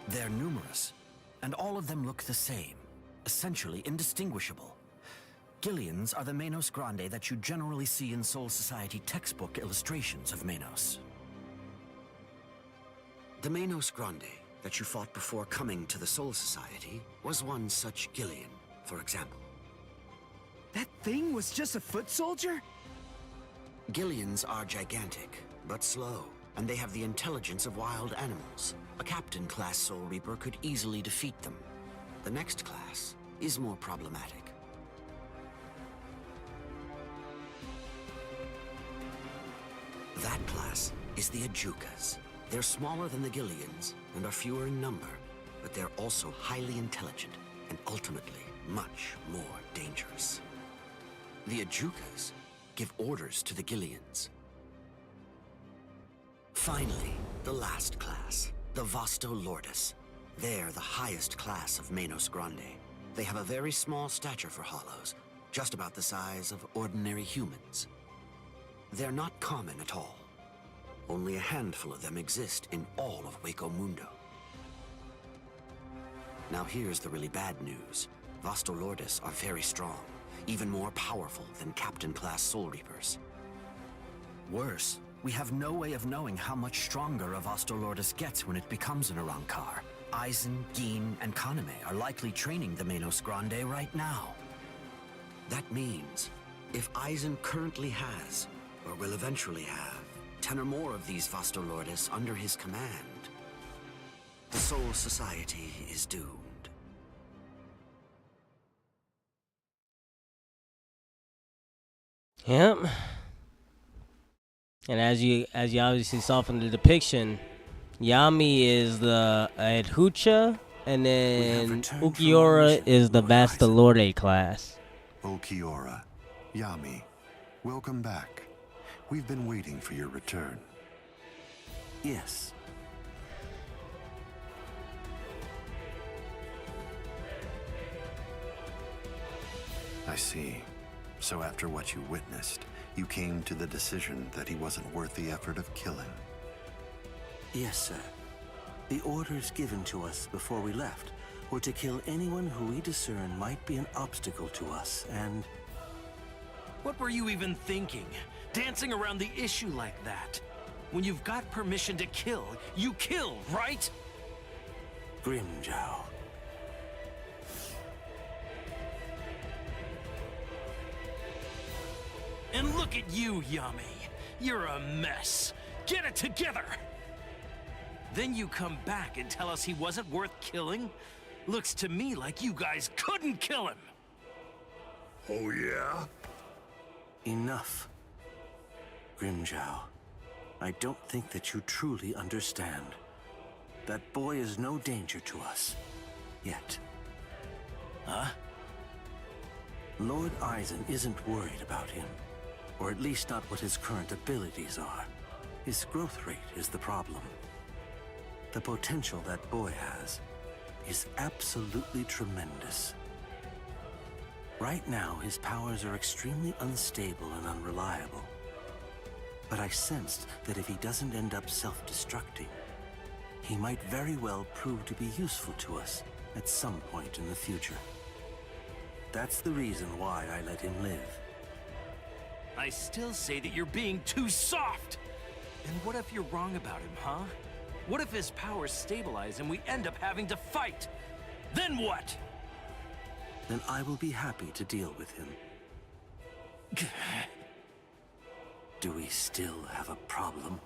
S22: They're numerous, and all of them look the same, essentially indistinguishable. Gillians are the Menos Grande that you generally see in Soul Society textbook illustrations of Menos. The Menos Grande that you fought before coming to the Soul Society was one such Gillian, for example.
S4: That thing was just a foot soldier?
S22: Gillians are gigantic, but slow, and they have the intelligence of wild animals. A captain-class Soul Reaper could easily defeat them. The next class is more problematic. That class is the Ajukas. They're smaller than the Gillians and are fewer in number, but they're also highly intelligent and ultimately much more dangerous. The Ajukas give orders to the Gillians. Finally, the last class, the Vasto Lordis. They're the highest class of Menos Grande. They have a very small stature for hollows, just about the size of ordinary humans. They're not common at all. Only a handful of them exist in all of Hueco Mundo. Now here's the really bad news. Vasto Lordis are very strong, even more powerful than Captain-class Soul Reapers. Worse, we have no way of knowing how much stronger a Vasto Lordis gets when it becomes an Arankar. Aizen, Gin, and Kaname are likely training the Menos Grande right now. That means, if Aizen currently has, or will eventually have, 10 or more of these Vasto Lordis under his command, the Soul Society is doomed.
S1: Yep. And as you obviously saw from the depiction, Yami is the Adhucha, and then Ukiura is the Vastalorde class.
S16: Ukiura, Yami, welcome back. We've been waiting for your return.
S22: Yes.
S16: I see. So after what you witnessed, you came to the decision that he wasn't worth the effort of killing.
S22: Yes, sir. The orders given to us before we left were to kill anyone who we discern might be an obstacle to us, and...
S20: What were you even thinking? Dancing around the issue like that? When you've got permission to kill, you kill, right?
S22: Grimjow.
S20: And look at you, Yami. You're a mess. Get it together! Then you come back and tell us he wasn't worth killing? Looks to me like you guys couldn't kill him!
S5: Oh, yeah?
S22: Enough. Grimjow, I don't think that you truly understand. That boy is no danger to us. Yet.
S20: Huh?
S22: Lord Eisen isn't worried about him. Or at least not what his current abilities are. His growth rate is the problem. The potential that boy has is absolutely tremendous. Right now, his powers are extremely unstable and unreliable. But I sensed that if he doesn't end up self-destructing, he might very well prove to be useful to us at some point in the future. That's the reason why I let him live.
S20: I still say that you're being too soft! And what if you're wrong about him, huh? What if his powers stabilize and we end up having to fight? Then what?
S22: Then I will be happy to deal with him. Do we still have a problem?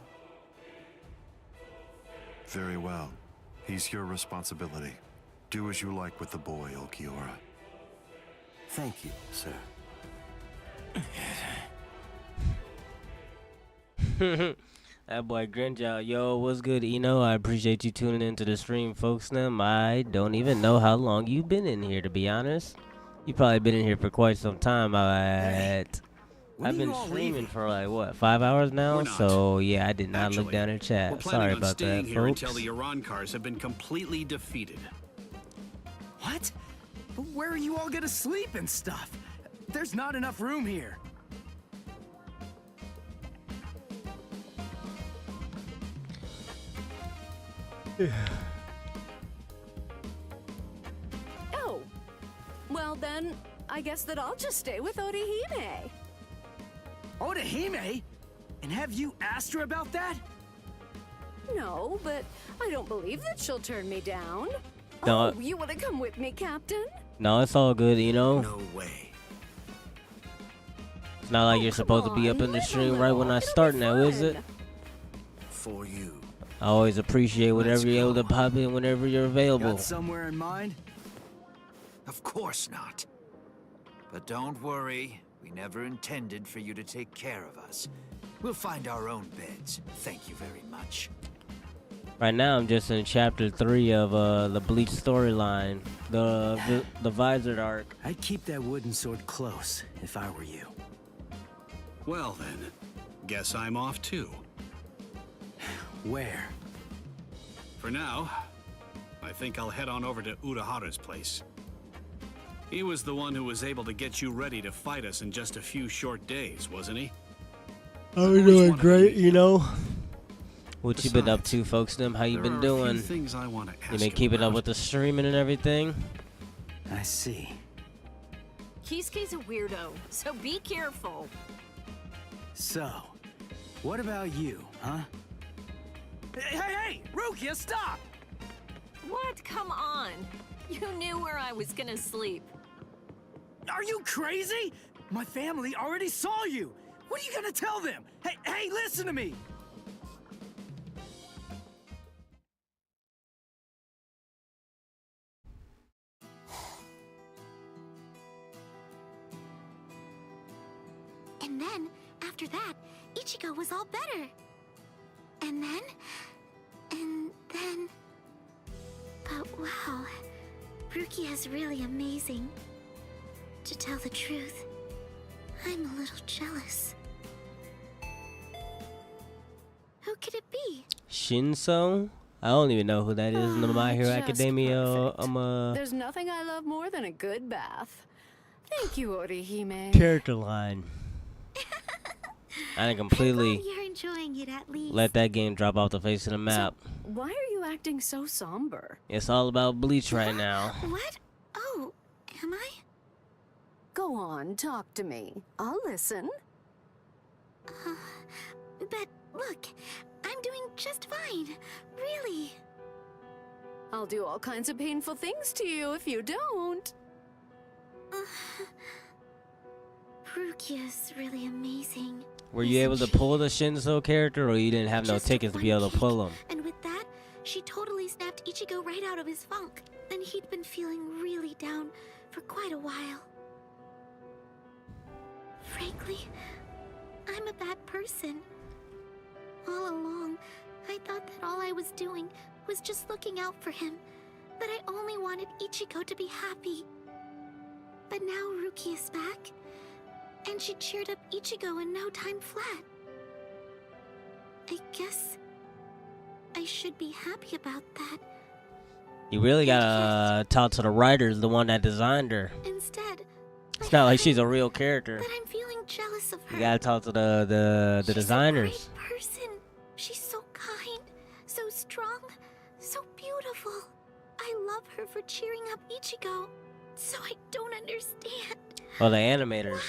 S16: Very well. He's your responsibility. Do as you like with the boy, Ulquiorra.
S22: Thank you, sir.
S1: That boy Grinjow, yo, what's good, Eno? I appreciate you tuning into the stream, folks. Them, I don't even know how long you've been in here, to be honest. You probably been in here for quite some time. I've been streaming for like what, 5 hours now? So yeah, I did not look down at chat.
S18: We're
S1: Sorry
S18: planning on
S1: about
S18: staying
S1: that,
S18: here
S1: folks.
S18: until the Iran cars have been completely defeated.
S4: What? But where are you all gonna sleep and stuff? There's not enough room here.
S14: Oh. Well then, I guess that I'll just stay with Orihime.
S4: Orihime? And have you asked her about that?
S14: No, but I don't believe that she'll turn me down.
S1: No.
S14: Oh, you want to come with me, Captain?
S1: No, it's all good, Eno.
S22: No way.
S1: It's not like you're supposed to be up in the stream right when I start now, is it?
S22: For you.
S1: I always appreciate whenever you're able to pop in whenever you're available.
S4: Got somewhere in mind?
S22: Of course not. But don't worry, we never intended for you to take care of us. We'll find our own beds. Thank you very much.
S1: Right now, I'm just in chapter 3 of the Bleach storyline, the Visored arc.
S4: I'd keep that wooden sword close if I were you.
S18: Well then, guess I'm off too.
S4: Where?
S18: For now, I think I'll head on over to Urahara's place. He was the one who was able to get you ready to fight us in just a few short days, wasn't he?
S1: I'm doing great, you know. What you been up to, folks? Them, how you been doing?
S18: Things I want to ask
S1: You been keeping up with the streaming and everything?
S4: I see.
S13: Kisuke's a weirdo, so be careful.
S4: So, what about you, huh? Hey, Rukia, stop!
S13: What? Come on. You knew where I was gonna sleep.
S4: Are you crazy? My family already saw you. What are you gonna tell them? Hey, listen to me!
S6: And then, after that, Ichigo was all better. And then... But wow, Rukia is really amazing. To tell the truth, I'm a little jealous. be?
S1: Shinso? I don't even know who that is in the My Hero
S14: Just
S1: Academia.
S14: perfect. There's nothing I love more than a good bath. Thank you, Orihime.
S1: Character line. I completely
S6: You're enjoying it at least.
S1: let that game drop off the face of the map.
S14: Why are you acting so somber?
S1: It's all about Bleach right now.
S6: What? Oh, am I?
S14: Go on, talk to me. I'll listen.
S6: But look, I'm doing just fine. Really.
S14: I'll do all kinds of painful things to you if you don't.
S6: Rukia's really amazing.
S1: Were you able to pull the Shinso character, or you didn't have no
S6: Just
S1: tickets to be
S6: one
S1: able to pull him?
S6: And with that, she totally snapped Ichigo right out of his funk. And he'd been feeling really down for quite a while. Frankly, I'm a bad person. All along, I thought that all I was doing was just looking out for him. But I only wanted Ichigo to be happy. But now Ruki is back, and she cheered up Ichigo in no time flat. I guess I should be happy about that.
S1: You really gotta talk to the writers, the one that designed her.
S6: Instead,
S1: It's not like she's a real character.
S6: but I'm feeling jealous of her.
S1: You gotta talk to the designers.
S6: Person. She's so kind, so strong, so beautiful. I love her for cheering up Ichigo. So I don't understand.
S1: Or the animators.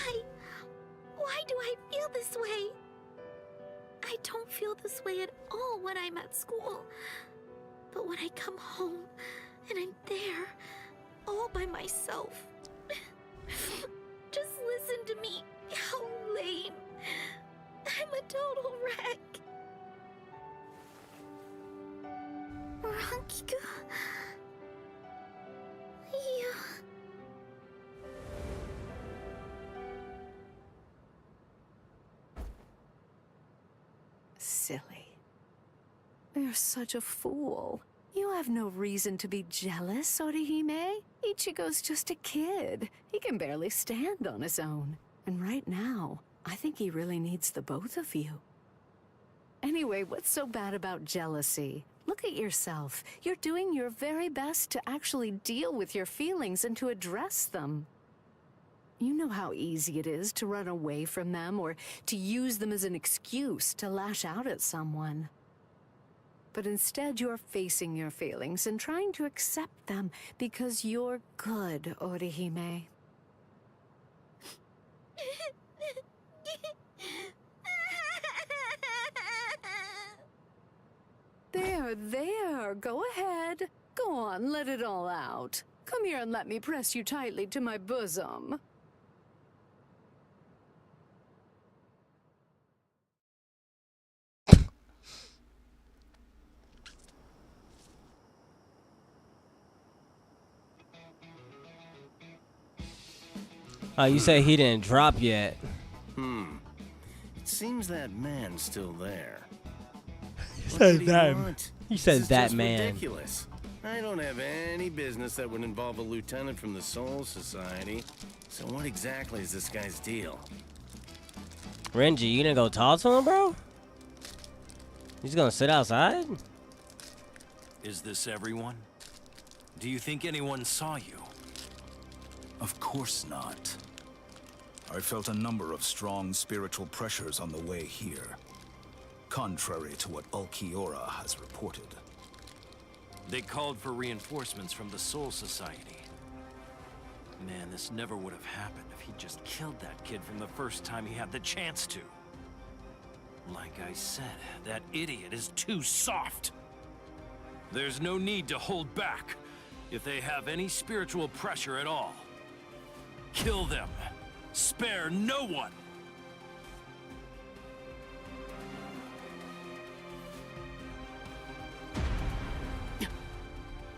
S6: Why do I feel this way? I don't feel this way at all when I'm at school. But when I come home and I'm there, all by myself, just listen to me. How lame. I'm a total wreck. Rankiku. Yeah.
S14: Silly. You're such a fool. You have no reason to be jealous, Orihime. Ichigo's just a kid. He can barely stand on his own. And right now, I think he really needs the both of you. Anyway, what's so bad about jealousy? Look at yourself. You're doing your very best to actually deal with your feelings and to address them. You know how easy it is to run away from them or to use them as an excuse to lash out at someone. But instead, you're facing your feelings and trying to accept them because you're good, Orihime. There, go ahead. Go on, let it all out. Come here and let me press you tightly to my bosom.
S1: Oh, you say he didn't drop yet.
S9: It seems that man's still there.
S1: He
S9: What
S1: said
S9: did he
S1: that.
S9: want?
S1: He said
S9: This is
S1: that
S9: just
S1: man.
S9: Ridiculous. I don't have any business that would involve a lieutenant from the Soul Society. So what exactly is this guy's deal?
S1: Renji, you didn't go talk to him, bro? He's gonna sit outside?
S20: Is this everyone? Do you think anyone saw you?
S3: Of course not. I felt a number of strong spiritual pressures on the way here, contrary to what Ulquiorra has reported.
S20: They called for reinforcements from the Soul Society. Man, this never would have happened if he just killed that kid from the first time he had the chance to. Like I said, that idiot is too soft. There's no need to hold back. If they have any spiritual pressure at all, kill them. Spare no one.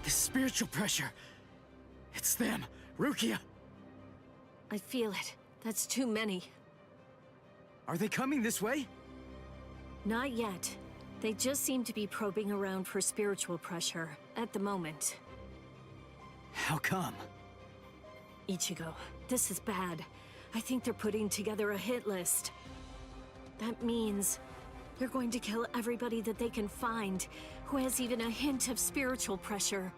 S4: The spiritual pressure. It's them. Rukia.
S13: I feel it. That's too many.
S4: Are they coming this way?
S13: Not yet. They just seem to be probing around for spiritual pressure at the moment.
S4: How come?
S13: Ichigo, this is bad. I think they're putting together a hit list. That means They're going to kill everybody that they can find who has even a hint of spiritual pressure.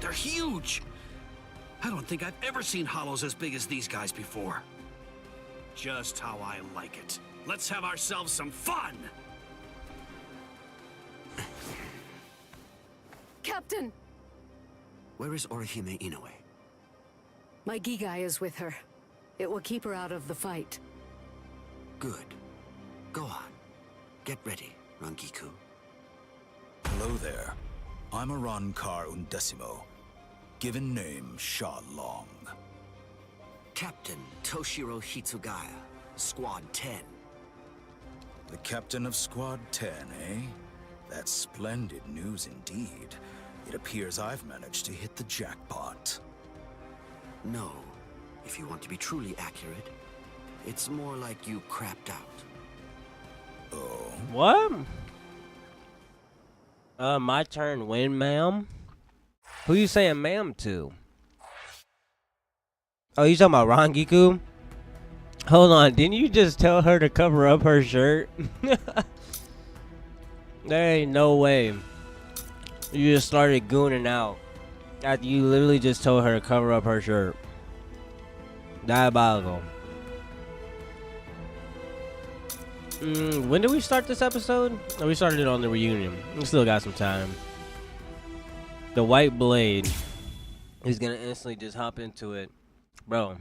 S18: They're huge! I don't think I've ever seen hollows as big as these guys before. Just how I like it. Let's have ourselves some fun!
S14: Captain!
S22: Where is Orihime Inoue?
S14: My Gigai is with her. It will keep her out of the fight.
S22: Good. Go on. Get ready, Rangiku.
S3: Hello there. I'm Arankar Undecimo. Given name, Sha Long.
S22: Captain Toshiro Hitsugaya, Squad 10.
S3: The captain of Squad 10, eh? That's splendid news indeed. It appears I've managed to hit the jackpot.
S22: No. If you want to be truly accurate, it's more like you crapped out.
S3: Oh?
S1: What? My turn when, ma'am? Who you saying ma'am to? Oh, you talking about Rangiku? Hold on, didn't you just tell her to cover up her shirt? There ain't no way. You just started gooning out after you literally just told her to cover up her shirt. Diabolical. When did we start this episode? Oh, we started it on the reunion. We still got some time. The white blade is gonna instantly just hop into it. Bro,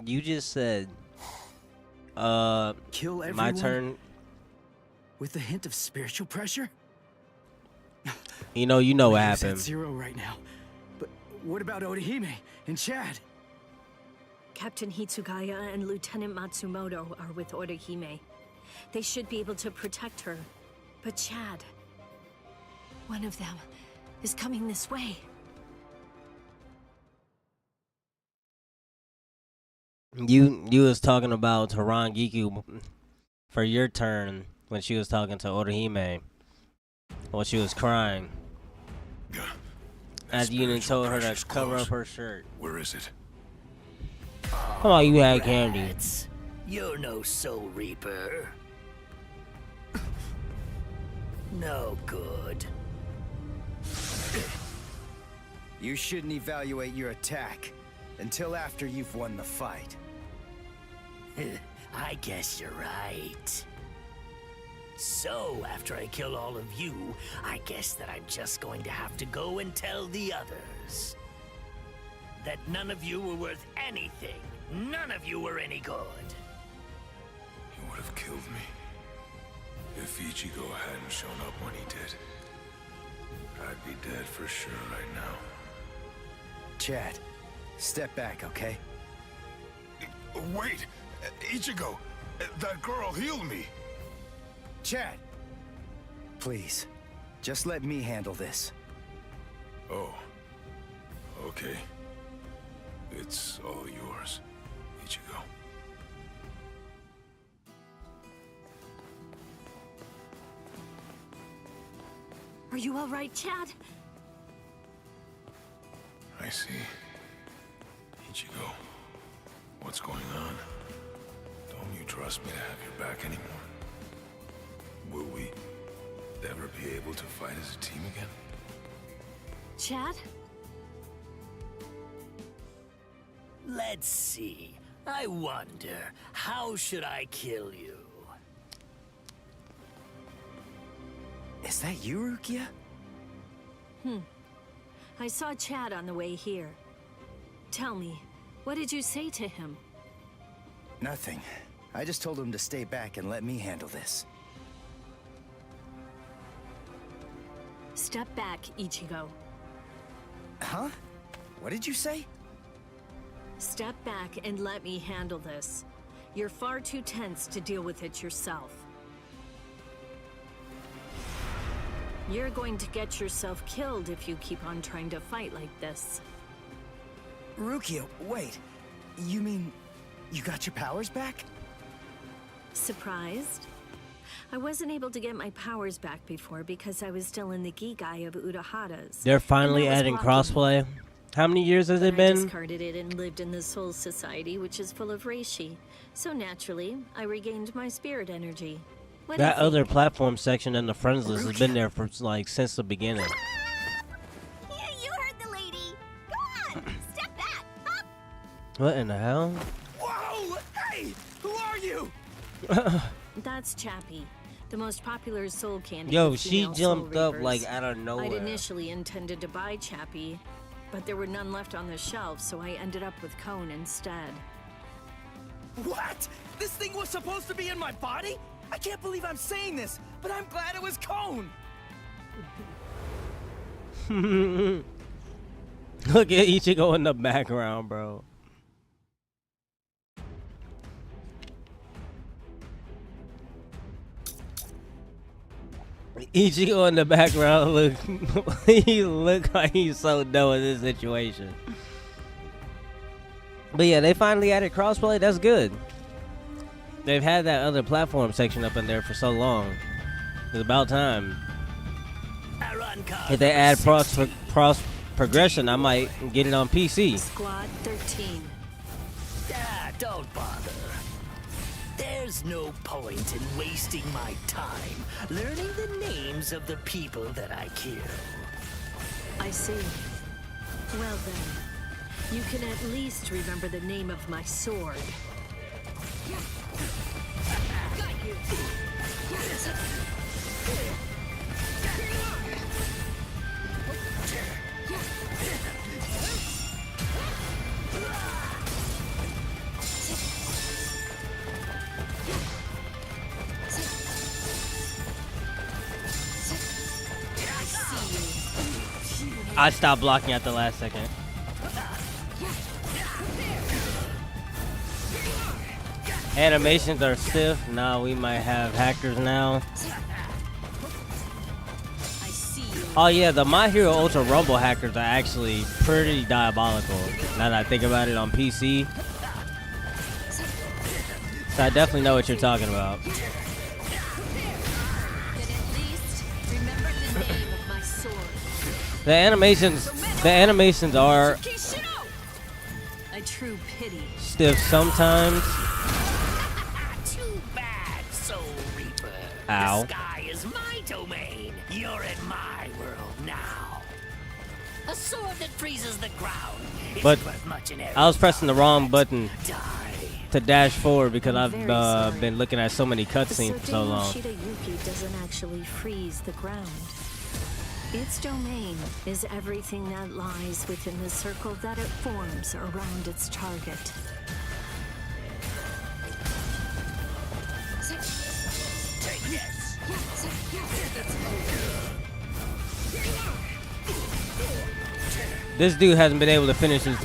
S1: you just said
S4: kill everyone
S1: my turn
S4: with a hint of spiritual pressure?
S1: You know what
S4: Ryu's
S1: happened.
S4: at 0 right now. But what about Orihime and Chad?
S13: Captain Hitsugaya and Lieutenant Matsumoto are with Orihime. They should be able to protect her. But Chad, one of them is coming this way.
S1: You was talking about Rangiku for your turn when she was talking to Orihime. While she was crying. As you didn't told her to cover up her shirt.
S5: Where is it?
S1: Come on, you had candy.
S7: Rats. You're no Soul Reaper. No good.
S4: You shouldn't evaluate your attack until after you've won the fight.
S7: I guess you're right. So, after I kill all of you, I guess that I'm just going to have to go and tell the others that none of you were worth anything. None of you were any good.
S5: He would have killed me if Ichigo hadn't shown up when he did. I'd be dead for sure right now.
S4: Chad, step back, okay?
S5: Wait! Ichigo! That girl healed me!
S4: Chad! Please, just let me handle this.
S5: Oh. Okay. It's all yours, Ichigo.
S13: Are you all right, Chad?
S5: I see. Ichigo, what's going on? Don't you trust me to have your back anymore? Will we ever be able to fight as a team again?
S13: Chad?
S7: Let's see. I wonder, how should I kill you?
S4: Is that you, Rukia?
S13: I saw Chad on the way here. Tell me, what did you say to him?
S4: Nothing. I just told him to stay back and let me handle this.
S13: Step back, Ichigo.
S4: Huh? What did you say?
S13: Step back and let me handle this. You're far too tense to deal with it yourself. You're going to get yourself killed if you keep on trying to fight like this.
S4: Rukia, wait. You mean you got your powers back?
S13: Surprised? I wasn't able to get my powers back before because I was still in the geek eye of Urahara's.
S1: They're finally adding crossplay. How many years has it
S13: I
S1: been?
S13: discarded it and lived in the Soul Society, which is full of reishi. So naturally, I regained my spirit energy. What do you
S1: That
S13: think?
S1: other platform section in the friends list has been there for like since the beginning.
S6: You heard the lady. Go on, step back. Up.
S1: What in the hell?
S19: Whoa! Hey! Who are you?
S13: That's Chappie, the most popular soul candy.
S1: Yo,
S13: of
S1: she
S13: female
S1: jumped
S13: soul
S1: up
S13: reapers.
S1: like out of nowhere.
S13: I'd initially intended to buy Chappie, but there were none left on the shelf, so I ended up with Cone instead.
S19: What? This thing was supposed to be in my body? I can't believe I'm saying this, but I'm glad it was Cone.
S1: Look at Ichigo in the background, bro. Ichigo in the background look he look like he's so done with this situation. But yeah, they finally added crossplay. That's good. They've had that other platform section up in there for so long. It's about time. If they add cross progression, I might get it on PC.
S13: Squad 13.
S7: Ah, don't bother. There's no point in wasting my time learning the names of the people that I kill.
S13: I see. Well then, you can at least remember the name of my sword. Got you.
S1: I stopped blocking at the last second. Animations are stiff. Now we might have hackers now. Oh yeah, the My Hero Ultra Rumble hackers are actually pretty diabolical. Now that I think about it on PC. So I definitely know what you're talking about. The animations are
S13: A true pity.
S1: stiff sometimes.
S7: Too bad, Soul Reaper.
S1: Ow.
S7: The sky is my domain. You're in my world now. A sword that freezes the ground.
S1: But
S7: isn't worth much in
S1: I was pressing the wrong button
S7: Die.
S1: to dash forward because
S13: I'm
S1: I've
S13: very sorry.
S1: been looking at so many cutscenes for so long.
S13: Shidayuki doesn't actually freeze the ground. Its domain is everything that lies within the circle that it forms around its target.
S7: Take this.
S1: This dude hasn't been able to finish his.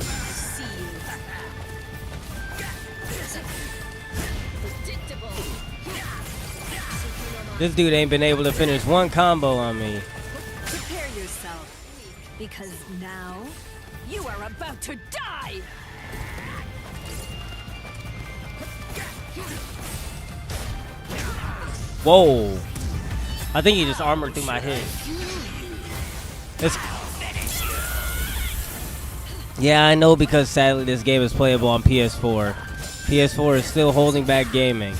S1: This dude ain't been able to finish one combo on me.
S13: Prepare yourself, because now you are about to die!
S1: Whoa. I think he just armored through my head. It's yeah, I know, because sadly this game is playable on PS4. PS4 is still holding back gaming.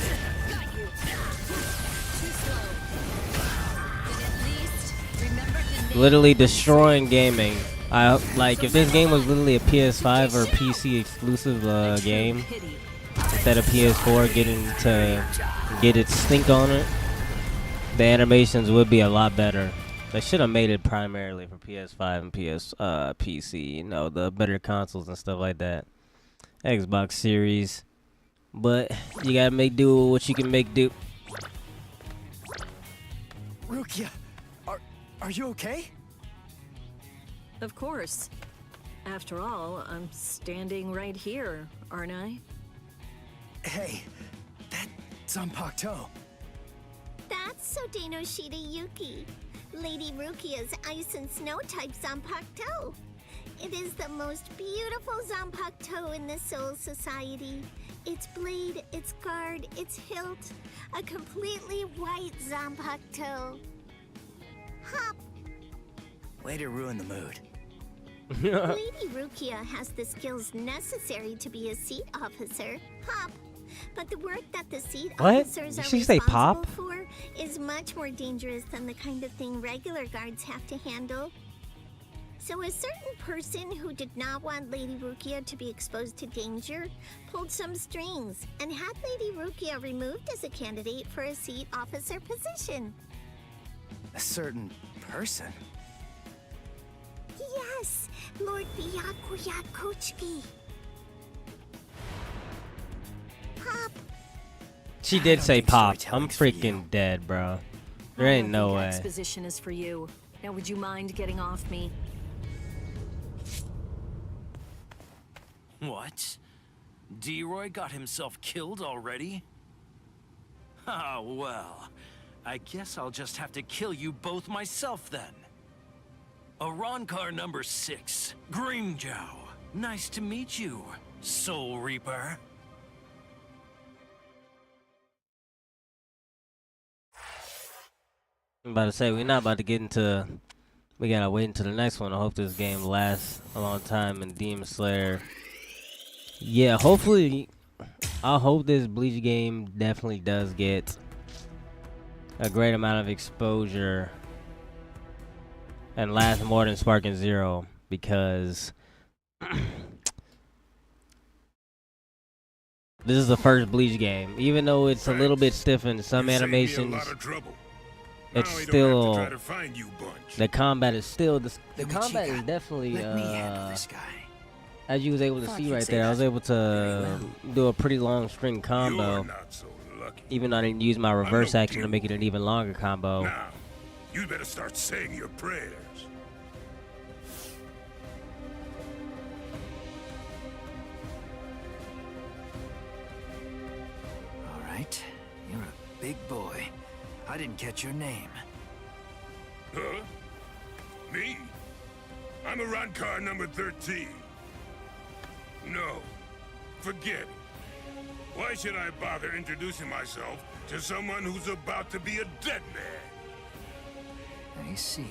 S1: Literally destroying gaming. I like if this game was literally a PS5 or PC exclusive game instead of PS4 getting to get its stink on it, the animations would be a lot better. They should have made it primarily for PS5 and PC, you know, the better consoles and stuff like that. Xbox Series. But you gotta make do with what you can make do.
S19: Rukia, are you okay?
S13: Of course. After all, I'm standing right here, aren't I?
S19: Hey, that's Zanpakuto.
S6: That's Sodeno Shidayuki, Lady Rukia's ice and snow type Zanpakuto. It is the most beautiful Zanpakuto in the Soul Society. Its blade, its guard, its hilt, a completely white Zanpakuto. Hop!
S7: Way to ruin the mood.
S6: Lady Rukia has the skills necessary to be a seat officer, Hop. But the work that the seat officers are
S1: Did she say
S6: responsible
S1: pop?
S6: for is much more dangerous than the kind of thing regular guards have to handle. So a certain person who did not want Lady Rukia to be exposed to danger pulled some strings and had Lady Rukia removed as a candidate for a seat officer position.
S4: A certain person?
S6: Yes, Lord Byakuya Kochiki. Pop.
S1: She did say pop. I'm freaking dead, bro. There ain't no way.
S13: Exposition is for you. Now, would you mind getting off me?
S20: What? D-Roy got himself killed already? Ah, well. I guess I'll just have to kill you both myself then. Arankar number 6, Grimjow. Nice to meet you, Soul Reaper.
S1: I'm about to say, we're not about to get into... We gotta wait until the next one. I hope this game lasts a long time in Demon Slayer. Yeah, hopefully... I hope this Bleach game definitely does get a great amount of exposure and last more than Sparking Zero, because this is the first Bleach game. Even though it's a little bit stiff in some animations, it's still the combat is still the combat is definitely as you was able to see right there. I was able to do a pretty long string combo, even though I didn't use my reverse action to make it an even longer combo.
S5: Now, you better start saying your prayers.
S4: All right, you're a big boy. I didn't catch your name.
S5: Huh? Me? I'm Arankar number 13. No, forget it. Why should I bother introducing myself to someone who's about to be a dead man?
S4: I see.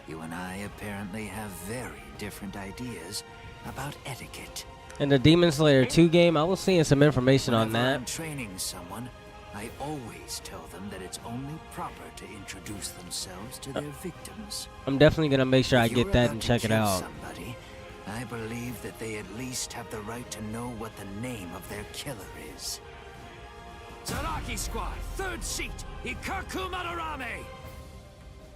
S4: You and I apparently have very different ideas about etiquette.
S1: In the Demon Slayer 2 game, I was seeing some information on
S4: Whenever
S1: that.
S4: I'm training someone, I always tell them that it's only proper to introduce themselves to their victims.
S1: I'm definitely gonna make sure I
S4: If you're
S1: get that
S4: about
S1: and
S4: to
S1: check it
S4: kill
S1: out.
S4: Somebody, I believe that they at least have the right to know what the name of their killer is. Zaraki Squad, 3rd seat, Ikaku Madarame!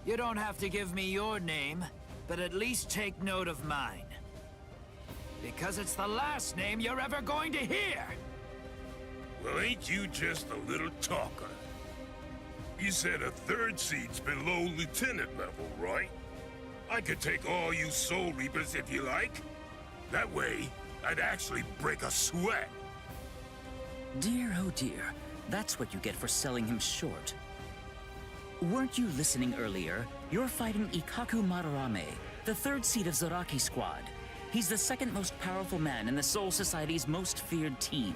S4: You don't have to give me your name, but at least take note of mine. Because it's the last name you're ever going to hear!
S5: Well, ain't you just a little talker? You said a 3rd seat's below lieutenant level, right? I could take all you Soul Reapers if you like. That way, I'd actually break a sweat.
S12: Dear, oh dear. That's what you get for selling him short. Weren't you listening earlier? You're fighting Ikaku Madarame, the 3rd seat of Zaraki Squad. He's the 2nd most powerful man in the Soul Society's most feared team.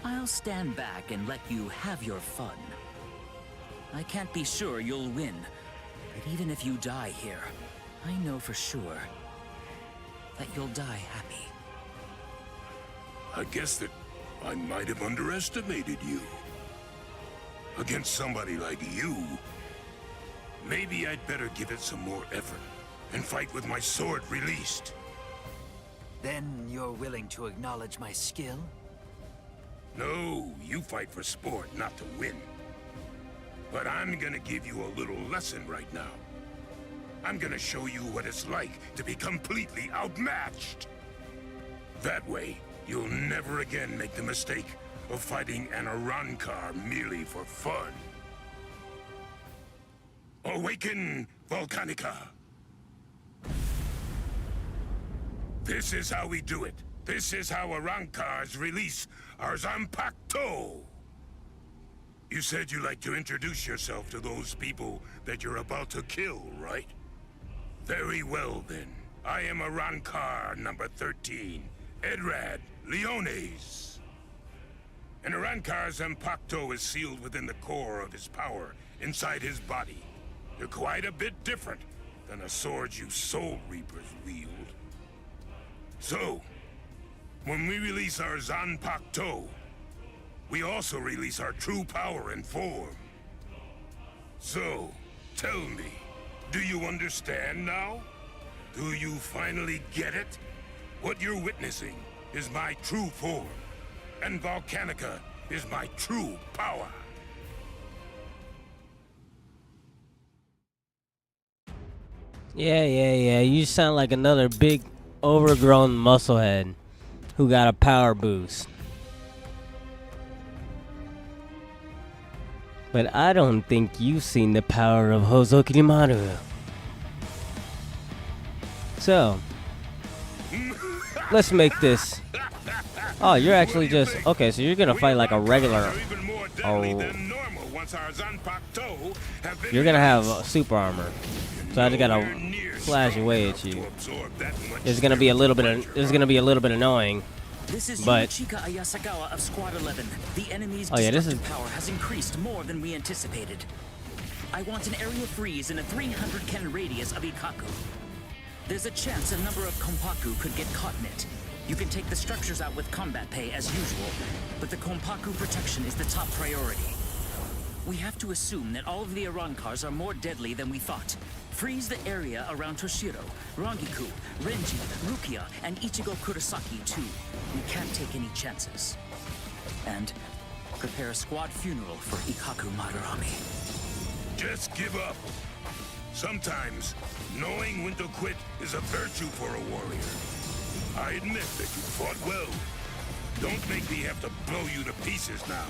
S12: I'll stand back and let you have your fun. I can't be sure you'll win, but even if you die here, I know for sure that you'll die happy.
S5: I guess that I might have underestimated you. Against somebody like you, maybe I'd better give it some more effort and fight with my sword released.
S4: Then you're willing to acknowledge my skill?
S5: No, you fight for sport, not to win. But I'm gonna give you a little lesson right now. I'm gonna show you what it's like to be completely outmatched. That way, you'll never again make the mistake of fighting an Arankar merely for fun. Awaken, Volcanica! This is how we do it. This is how Arankars release our Zanpakuto. You said you like to introduce yourself to those people that you're about to kill, right? Very well then. I am Arankar number 13, Edrad Leones. And Arankar's Zanpakuto is sealed within the core of his power, inside his body. They're quite a bit different than the swords you Soul Reapers wield. So, when we release our Zanpakuto, we also release our true power and form. So, tell me, do you understand now? Do you finally get it? What you're witnessing is my true form, and Volcanica is my true power.
S1: Yeah. You sound like another big, overgrown musclehead who got a power boost. But I don't think you've seen the power of Hozokimaru. So, let's make this. Oh, you're actually just okay. So you're gonna fight like a regular. Oh, you're gonna have super armor. So I just gotta flash away at you. It's gonna be a little bit annoying.
S12: This is
S1: but
S12: Yuichika Ayasagawa of Squad 11. The enemy's
S1: destructive
S12: power has increased more than we anticipated. I want an area freeze in a 300 ken radius of Ikaku. There's a chance a number of Konpaku could get caught in it. You can take the structures out with combat pay as usual, but the Konpaku protection is the top priority. We have to assume that all of the Arankars are more deadly than we thought. Freeze the area around Toshiro, Rangiku, Renji, Rukia, and Ichigo Kurosaki too. We can't take any chances. And prepare a squad funeral for Ikaku Madarame.
S5: Just give up. Sometimes, knowing when to quit is a virtue for a warrior. I admit that you fought well. Don't make me have to blow you to pieces now.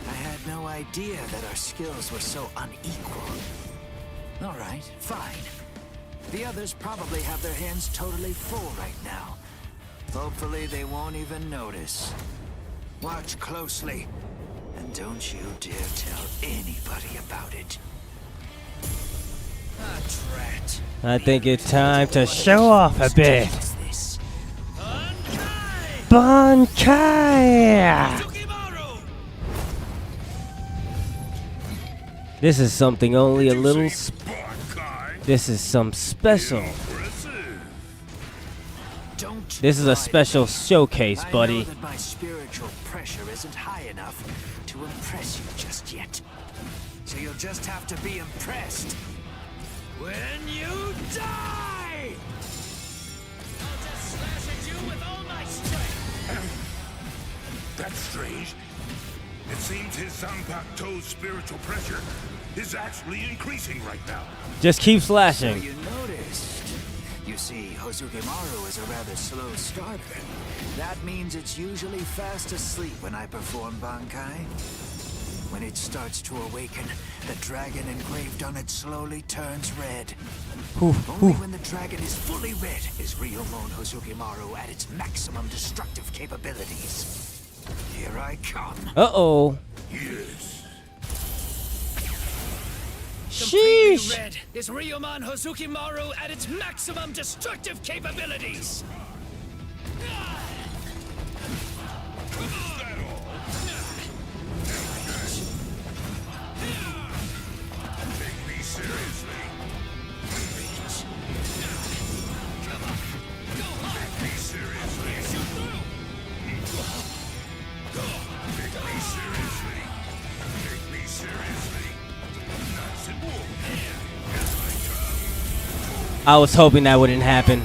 S10: I had no idea that our skills were so unequal. All right, fine. The others probably have their hands totally full right now. Hopefully they won't even notice. Watch closely, and don't you dare tell anybody about it.
S1: I think it's time to show off a bit. Bankai! This is something only a little. This is some special. This is a special showcase, buddy.
S10: I know that my spiritual pressure isn't high enough to impress you just yet. So you'll just have to be impressed when you die!
S19: I'll just slash at you with all my strength!
S5: That's strange. It seems his Zanpakuto's spiritual pressure is actually increasing right now.
S1: Just keep slashing.
S10: So you noticed. You see, Hozukimaru is a rather slow starter. That means it's usually fast asleep when I perform Bankai. When it starts to awaken, the dragon engraved on it slowly turns red. Only when the dragon is fully red is Ryomon Hozukimaru at its maximum destructive capabilities. Here I come.
S1: Uh-oh.
S5: Yes.
S1: Sheesh.
S4: Red is Ryomon Hozukimaru at its maximum destructive capabilities.
S5: Take me seriously. Take me seriously. Take me seriously. Take me seriously. Nice and warm. Here I come.
S1: I was hoping that wouldn't happen.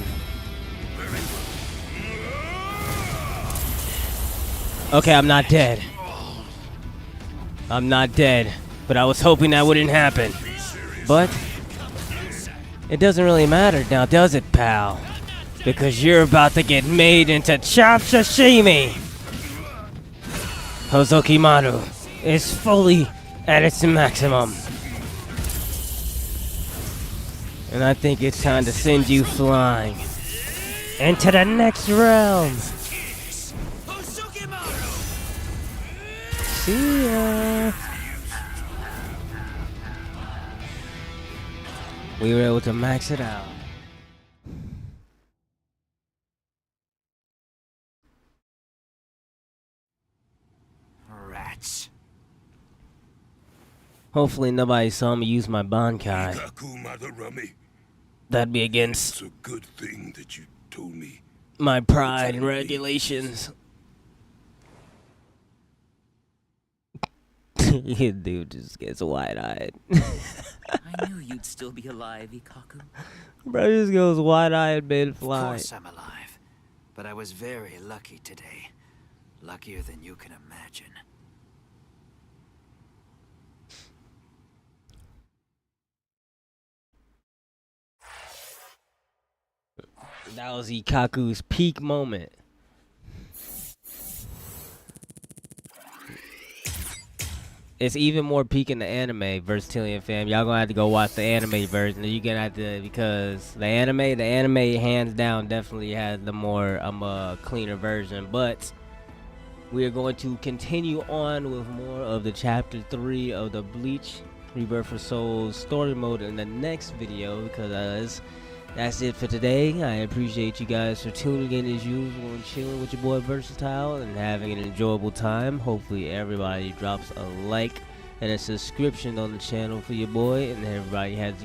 S1: Okay, I'm not dead. I'm not dead, but I was hoping that wouldn't happen. But it doesn't really matter now, does it, pal? Because you're about to get made into chopped sashimi. Hozukimaru is fully at its maximum. And I think it's time to send you flying into the next realm. See ya. we were able to max it out.
S22: Rats.
S1: Hopefully nobody saw me use my Bankai. That'd be against
S5: It's a good thing that you told me.
S1: my pride and regulations. Dude just gets wide-eyed.
S12: I knew you'd still be alive, Ikaku.
S1: Bro just goes wide-eyed
S10: Of
S1: mid-flight.
S10: course I'm alive, but I was very lucky today. Luckier than you can imagine.
S1: That was Ikaku's peak moment. It's even more peak in the anime, Versatilian fam. Y'all gonna have to go watch the anime version. You gonna have to, because the anime hands down definitely has the more cleaner version. But we are going to continue on with more of the chapter 3 of the Bleach Rebirth for Souls story mode in the next video, because that's it for today. I appreciate you guys for tuning in as usual and chilling with your boy Versatile and having an enjoyable time. Hopefully everybody drops a like and a subscription on the channel for your boy, and everybody has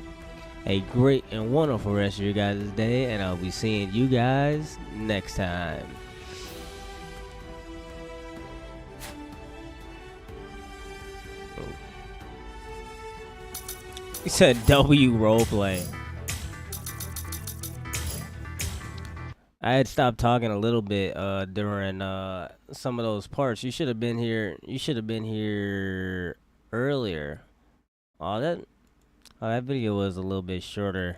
S1: a great and wonderful rest of your guys' day, and I'll be seeing you guys next time. He said W roleplay. I had stopped talking a little bit during some of those parts. You should have been here. You should have been here earlier. That video was a little bit shorter.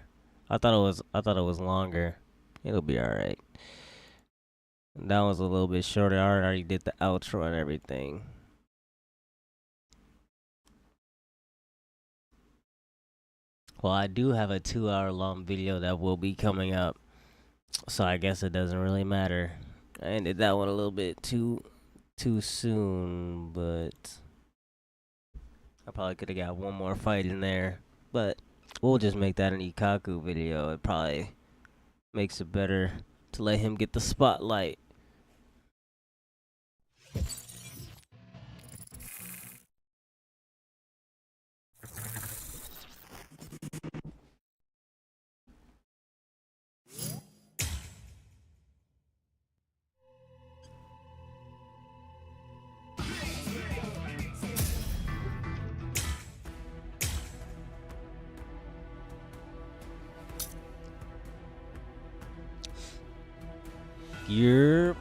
S1: I thought it was longer. It'll be all right. That was a little bit shorter. I already did the outro and everything. Well, I do have a 2-hour-long video that will be coming up. So I guess it doesn't really matter. I ended that one a little bit too soon, but I probably could have got one more fight in there. But we'll just make that an Ikaku video. It probably makes it better to let him get the spotlight.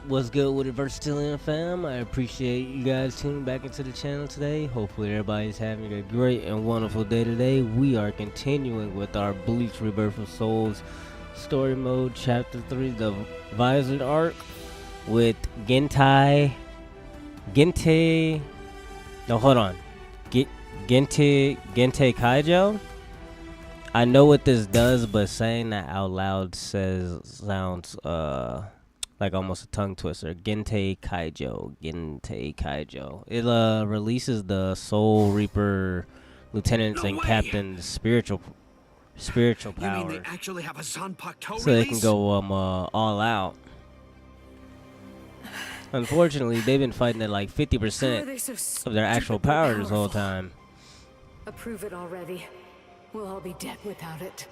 S1: What's good with it, Versatilian fam? I appreciate you guys tuning back into the channel today. Hopefully everybody's having a great and wonderful day today. We are continuing with our Bleach Rebirth of Souls story mode, chapter 3, the Visored arc, with Gente. No, hold on. Gente Kaijo. I know what this does, but saying that out loud sounds like almost a tongue twister. Gente Kaijo. It releases the Soul Reaper lieutenants and captains' spiritual power.
S22: You mean they actually have a Zanpakuto
S1: so they can go all out. Unfortunately, they've been fighting at like 50% of their actual power this whole time.
S14: Approve it already. We'll all be dead without it.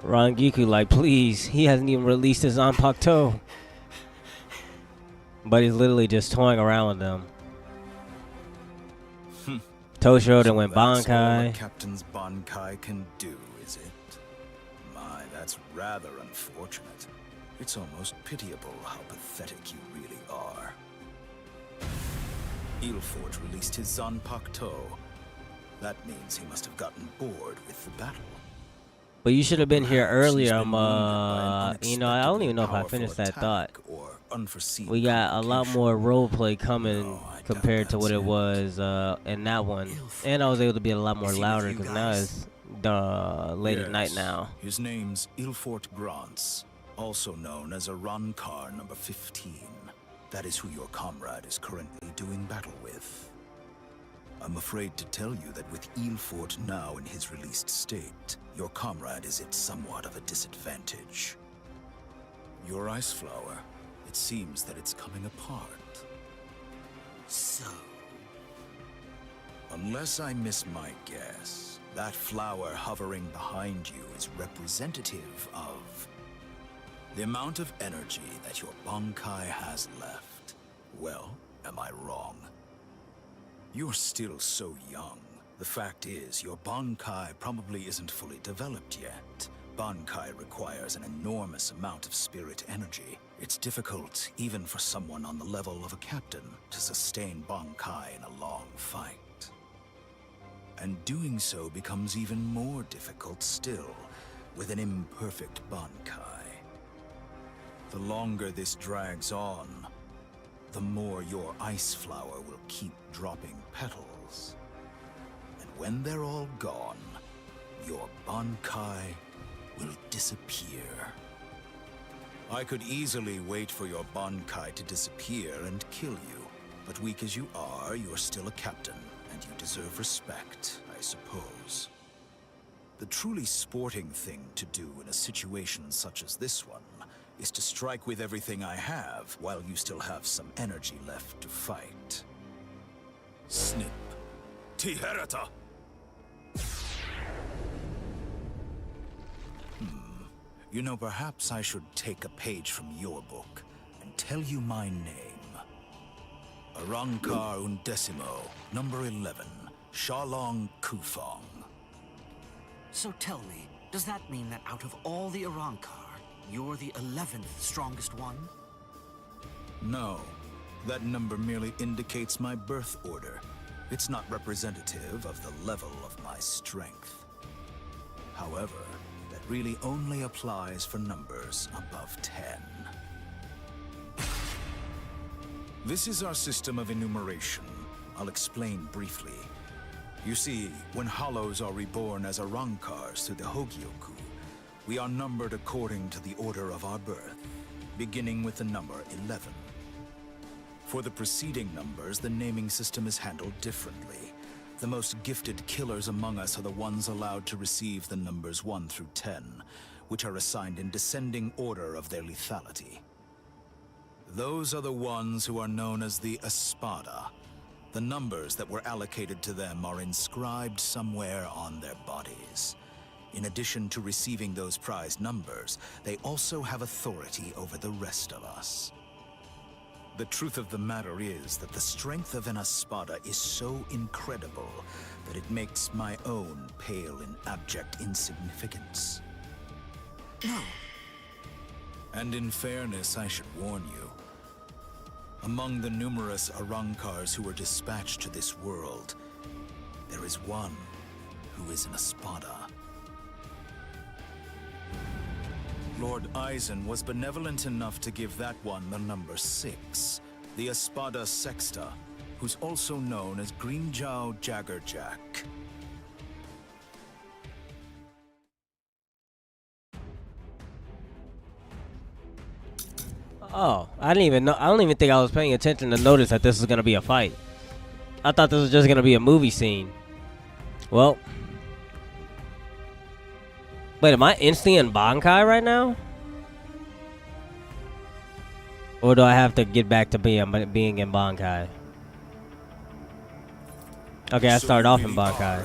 S1: Rangiku like, please, he hasn't even released his Zanpakuto. But he's literally just toying around with them. Toshiro then went
S3: That's all
S1: Bankai.
S3: the Captain's Bankai can do, is it? My, that's rather unfortunate. It's almost pitiable how pathetic you really are. Ilfort released his Zanpakuto. That means he must have gotten bored with the battle.
S1: But you should have been here earlier. You know, I don't even know if I finished that thought. We got a lot more roleplay coming compared to what it was in that one. And I was able to be a lot more louder because now it's late at night now.
S3: His name's Ilfort Grants, also known as Arankar number 15. That is who your comrade is currently doing battle with. I'm afraid to tell you that with Ilfort now in his released state, your comrade is at somewhat of a disadvantage. Your ice flower, it seems that it's coming apart.
S22: So?
S3: Unless I miss my guess, that flower hovering behind you is representative of the amount of energy that your Bankai has left. Well, am I wrong? You're still so young. The fact is, your Bankai probably isn't fully developed yet. Bankai requires an enormous amount of spirit energy. It's difficult, even for someone on the level of a captain, to sustain Bankai in a long fight. And doing so becomes even more difficult still, with an imperfect Bankai. The longer this drags on, the more your ice flower will keep dropping petals. And when they're all gone, your Bankai will disappear. I could easily wait for your Bankai to disappear and kill you, but weak as you are, you're still a captain, and you deserve respect, I suppose. The truly sporting thing to do in a situation such as this one is to strike with everything I have while you still have some energy left to fight. Snip. Tiherata! You know, perhaps I should take a page from your book and tell you my name. Arrancar Undecimo, number 11, Shalong Kufong.
S22: So tell me, does that mean that out of all the Arrancar, you're the 11th strongest one?
S3: No, that number merely indicates my birth order. It's not representative of the level of my strength. However, that really only applies for numbers above 10. This is our system of enumeration. I'll explain briefly. You see, when Hollows are reborn as Arrancars through the Hogyoku, we are numbered according to the order of our birth, beginning with the number 11. For the preceding numbers, the naming system is handled differently. The most gifted killers among us are the ones allowed to receive the numbers 1 through 10, which are assigned in descending order of their lethality. Those are the ones who are known as the Espada. The numbers that were allocated to them are inscribed somewhere on their bodies. In addition to receiving those prized numbers, they also have authority over the rest of us. The truth of the matter is that the strength of an Espada is so incredible that it makes my own pale in abject insignificance.
S22: No.
S3: And in fairness, I should warn you. Among the numerous Arrancars who were dispatched to this world, there is one who is an Espada. Lord Eisen was benevolent enough to give that one the number 6, the Espada Sexta, who's also known as Greenjow Jaggerjack.
S1: Oh, I didn't even know. I don't even think I was paying attention to notice that this was gonna be a fight. I thought this was just gonna be a movie scene. Well, wait, am I instantly in Bankai right now? Or do I have to get back to being in Bankai? Okay, I start off in Bankai.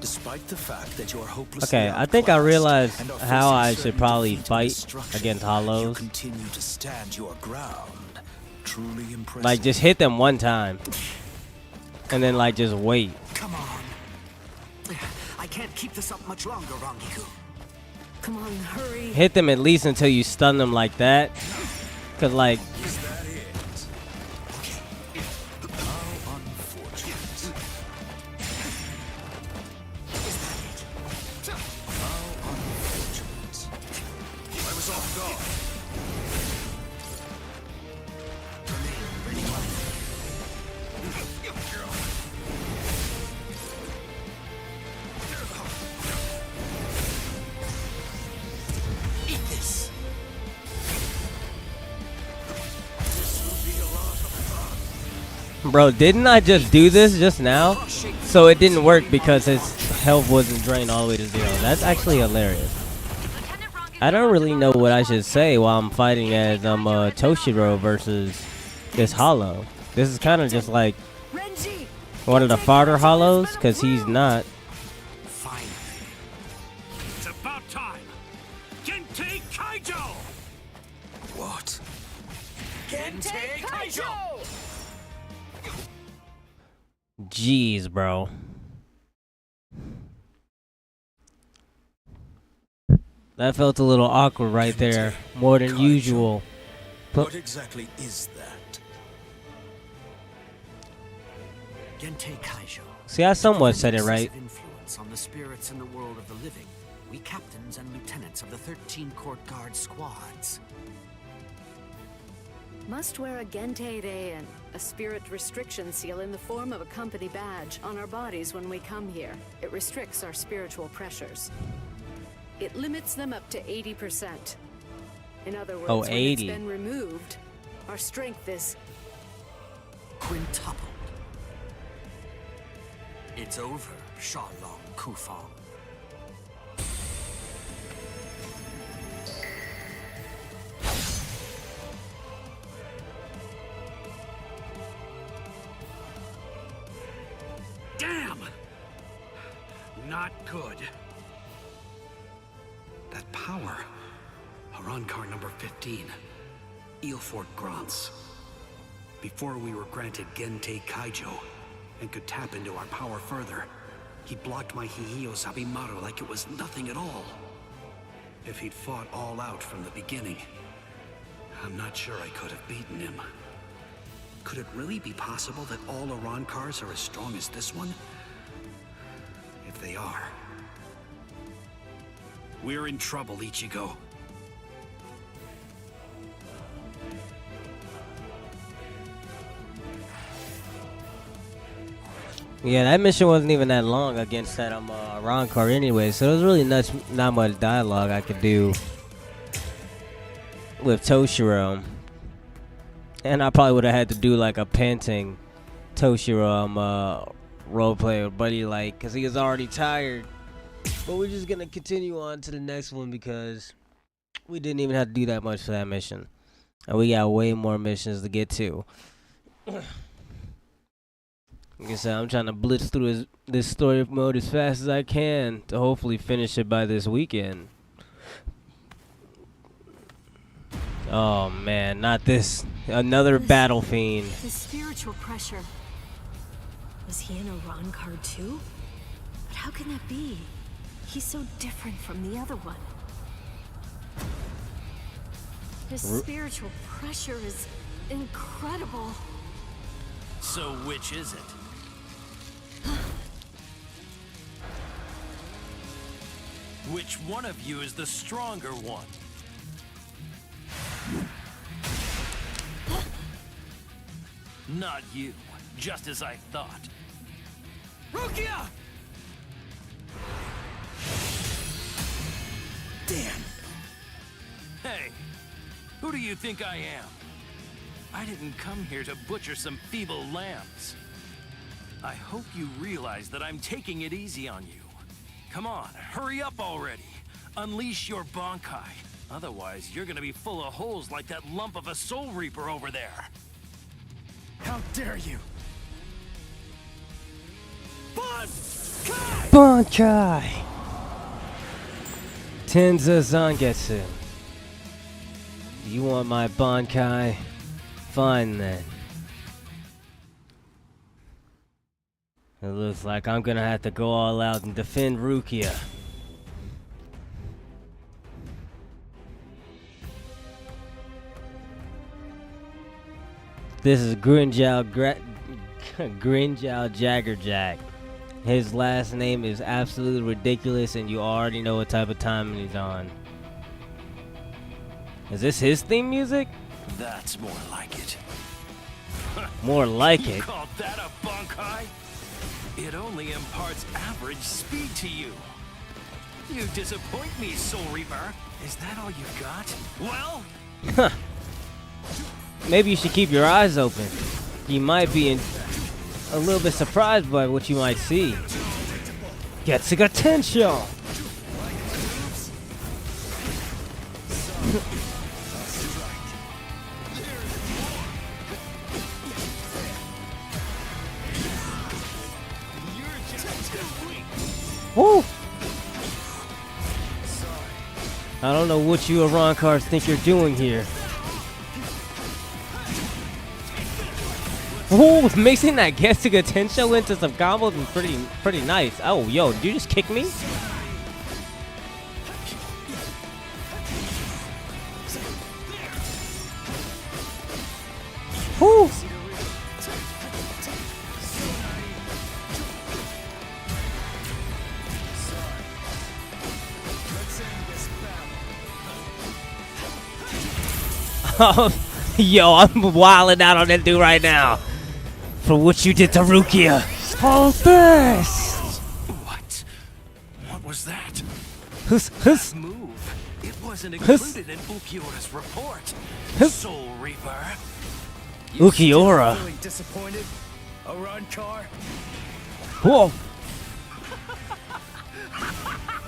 S3: Despite the fact that you're hopelessly
S1: Okay, I think I realized how I should probably fight against Hollows.
S3: Continue to stand your ground. Truly impressive.
S1: Like, just hit them one time. And then, like, just wait.
S22: Come on. I can't keep this up much longer, Rangiku.
S14: Come on, hurry.
S1: Hit them at least until you stun them like that. Cause, like...
S3: Is that it? How unfortunate. How unfortunate. I was off guard.
S22: Eat this.
S5: This will be a lot of fun.
S1: Bro, didn't I just do this just now? So it didn't work because his health wasn't drained all the way to 0. That's actually hilarious. I don't really know what I should say while I'm fighting as Toshiro versus this Hollow. This is kind of just like one of the farther Hollows, because he's not.
S20: It's about time. Gente Kaijo!
S22: What?
S20: Gente Kaijo!
S1: Jeez, bro. That felt a little awkward right there, more than usual.
S3: What exactly is that?
S22: Gente Kaijo.
S1: See, I somewhat said it right.
S22: Influence on the spirits in the world of the living. We captains and lieutenants of the 13 court guard squads.
S14: Must wear a Gente Rein, a spirit restriction seal in the form of a company badge, on our bodies when we come here. It restricts our spiritual pressures. It limits them up to 80%. In other words, when
S1: 80.
S14: it's been removed, our strength is
S22: quintupled. It's over, Shalong Kufang.
S20: Damn! Not good.
S18: That power. Arankar number 15. Eelfort Grants. Before we were granted Gente Kaijo and could tap into our power further, he blocked my Hihiyo Zabimaru like it was nothing at all. If he'd fought all out from the beginning, I'm not sure I could have beaten him. Could it really be possible that all Arankars are as strong as this one? If they are, we're in trouble, Ichigo.
S1: Yeah, that mission wasn't even that long against that Arankar anyway, so there's really not much dialogue I could do with Toshiro. And I probably would have had to do like a panting Toshiro roleplay with Buddy like, because he was already tired. But we're just going to continue on to the next one because we didn't even have to do that much for that mission. And we got way more missions to get to. Like I said, I'm trying to blitz through this story mode as fast as I can to hopefully finish it by this weekend. Oh man, not this. Another battle fiend.
S13: The spiritual pressure. Was he an Arankar too? But how can that be? He's so different from the other one. His spiritual pressure is incredible.
S20: So which is it? Which one of you is the stronger one? Not you, just as I thought. Rukia!
S22: Damn!
S20: Hey, who do you think I am? I didn't come here to butcher some feeble lambs. I hope you realize that I'm taking it easy on you. Come on, hurry up already. Unleash your Bankai. Otherwise, you're gonna be full of holes like that lump of a Soul Reaper over there.
S4: How dare you!
S20: Bankai!
S1: Bankai! Tenza Zangetsu. You want my Bankai? Fine then. It looks like I'm gonna have to go all out and defend Rukia. This is Grinjal Jaggerjack. His last name is absolutely ridiculous, and you already know what type of time he's on. Is this his theme music?
S20: That's more like it.
S1: More like
S20: You
S1: it.
S20: call that a Bankai? It only imparts average speed to you. You disappoint me, Soul Reaper. Is that all you've got? Well,
S1: Maybe you should keep your eyes open. He might be a little bit surprised by what you might see. Getsuga Tensho! Woo! I don't know what you Iran cars think you're doing here. Oh, mixing that Getsuga Tensho into some combos is pretty nice. Oh, yo, did you just kick me? Woo! Yo, I'm wilding out on that dude right now. For what you did to Rukia. Hold this!
S20: What was that?
S1: That
S20: move. It wasn't included in Ulquiorra's report. Soul Reaper.
S1: Ulquiorra.
S4: Feeling disappointed? Iran car?
S1: Whoa!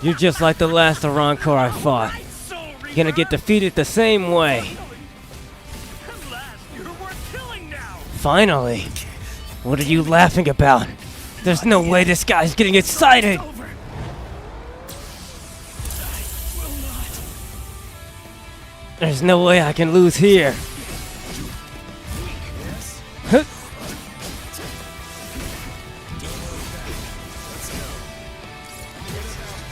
S1: You're just like the last Iran car I fought. You're gonna get defeated the same way. Finally! What are you laughing about? There's no way this guy's getting excited! There's no way I can lose here.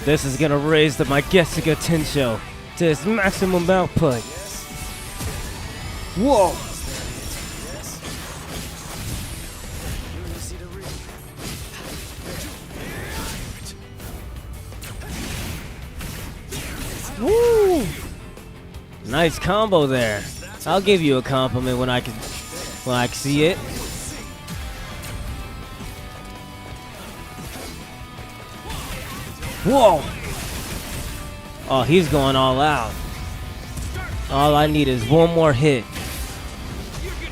S1: This is gonna raise my Getsuga Tensho to its maximum output. Whoa! Woo! Nice combo there. I'll give you a compliment when I can see it. Whoa! Oh, he's going all out. All I need is one more hit.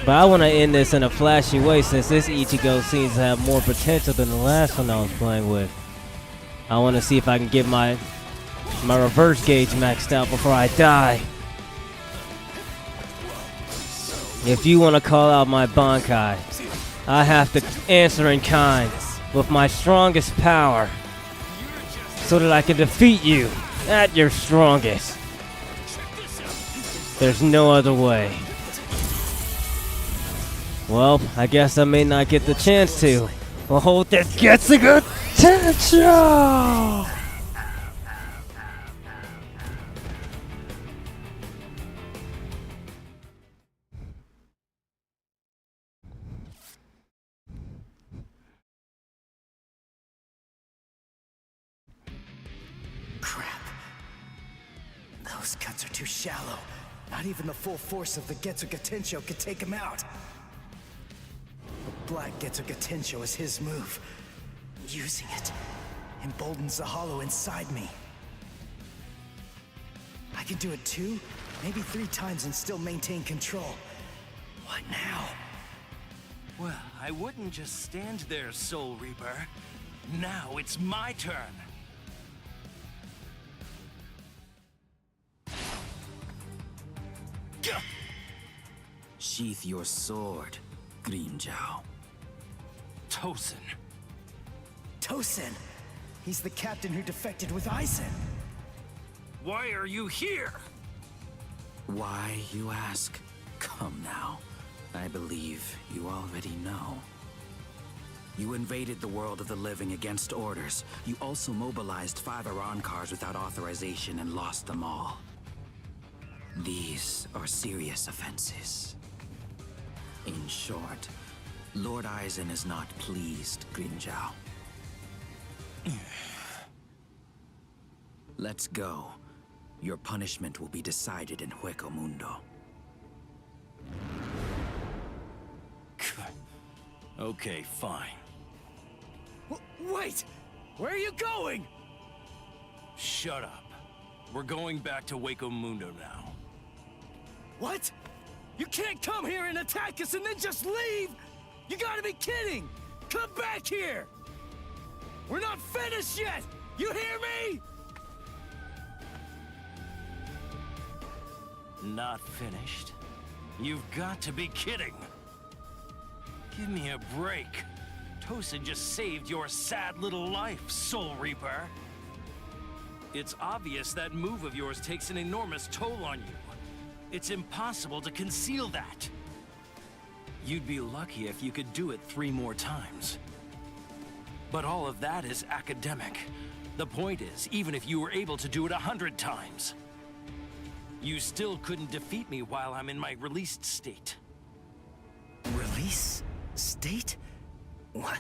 S1: But I want to end this in a flashy way since this Ichigo seems to have more potential than the last one I was playing with. I want to see if I can get my reverse gauge maxed out before I die. If you want to call out my Bankai, I have to answer in kind with my strongest power so that I can defeat you at your strongest. There's no other way. Well, I guess I may not get the chance to. Well, hold that Getsuga Tensho!
S4: Those cuts are too shallow. Not even the full force of the Getsuga Tensho could take him out. The black Getsuga Tensho is his move. Using it emboldens the hollow inside me. I can do it 2, maybe 3 times and still maintain control. What now?
S20: Well, I wouldn't just stand there, Soul Reaper. Now it's my turn.
S10: Sheath your sword, Grimmjow.
S20: Tosin.
S4: Tosin! He's the captain who defected with Aizen.
S20: Why are you here?
S10: Why, you ask? Come now. I believe you already know. You invaded the world of the living against orders. You also mobilized 5 Iran cars without authorization and lost them all. These are serious offenses. In short, Lord Aizen is not pleased, Grimmjow. Let's go. Your punishment will be decided in Hueco Mundo.
S20: Okay, fine.
S4: Wait! Where are you going?
S20: Shut up. We're going back to Hueco Mundo now.
S4: What? You can't come here and attack us and then just leave! You gotta be kidding!
S20: Come back here! We're not finished yet! You hear me? Not finished? You've got to be kidding! Give me a break. Tosin just saved your sad little life, Soul Reaper. It's obvious that move of yours takes an enormous toll on you. It's impossible to conceal that. You'd be lucky if you could do it 3 more times. But all of that is academic. The point is, even if you were able to do it 100 times, you still couldn't defeat me while I'm in my released state.
S11: Release state? What?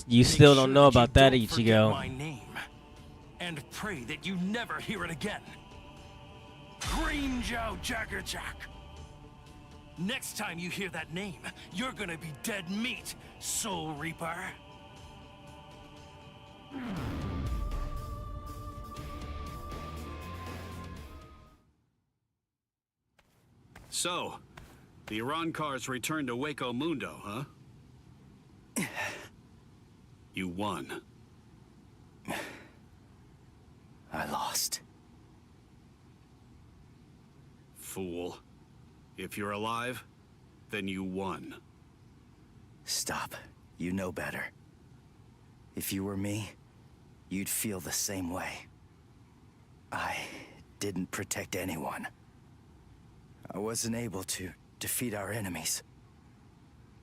S1: You still don't know about that,
S20: Don't forget
S1: Ichigo.
S20: my name, and pray that you never hear it again. Green Jow Jaggerjack. Next time you hear that name, you're gonna be dead meat, Soul Reaper.
S18: So, the Iran cars returned to Waco Mundo, huh? You won.
S11: I lost.
S18: Fool. If you're alive, then you won.
S11: Stop. You know better. If you were me, you'd feel the same way. I didn't protect anyone. I wasn't able to defeat our enemies.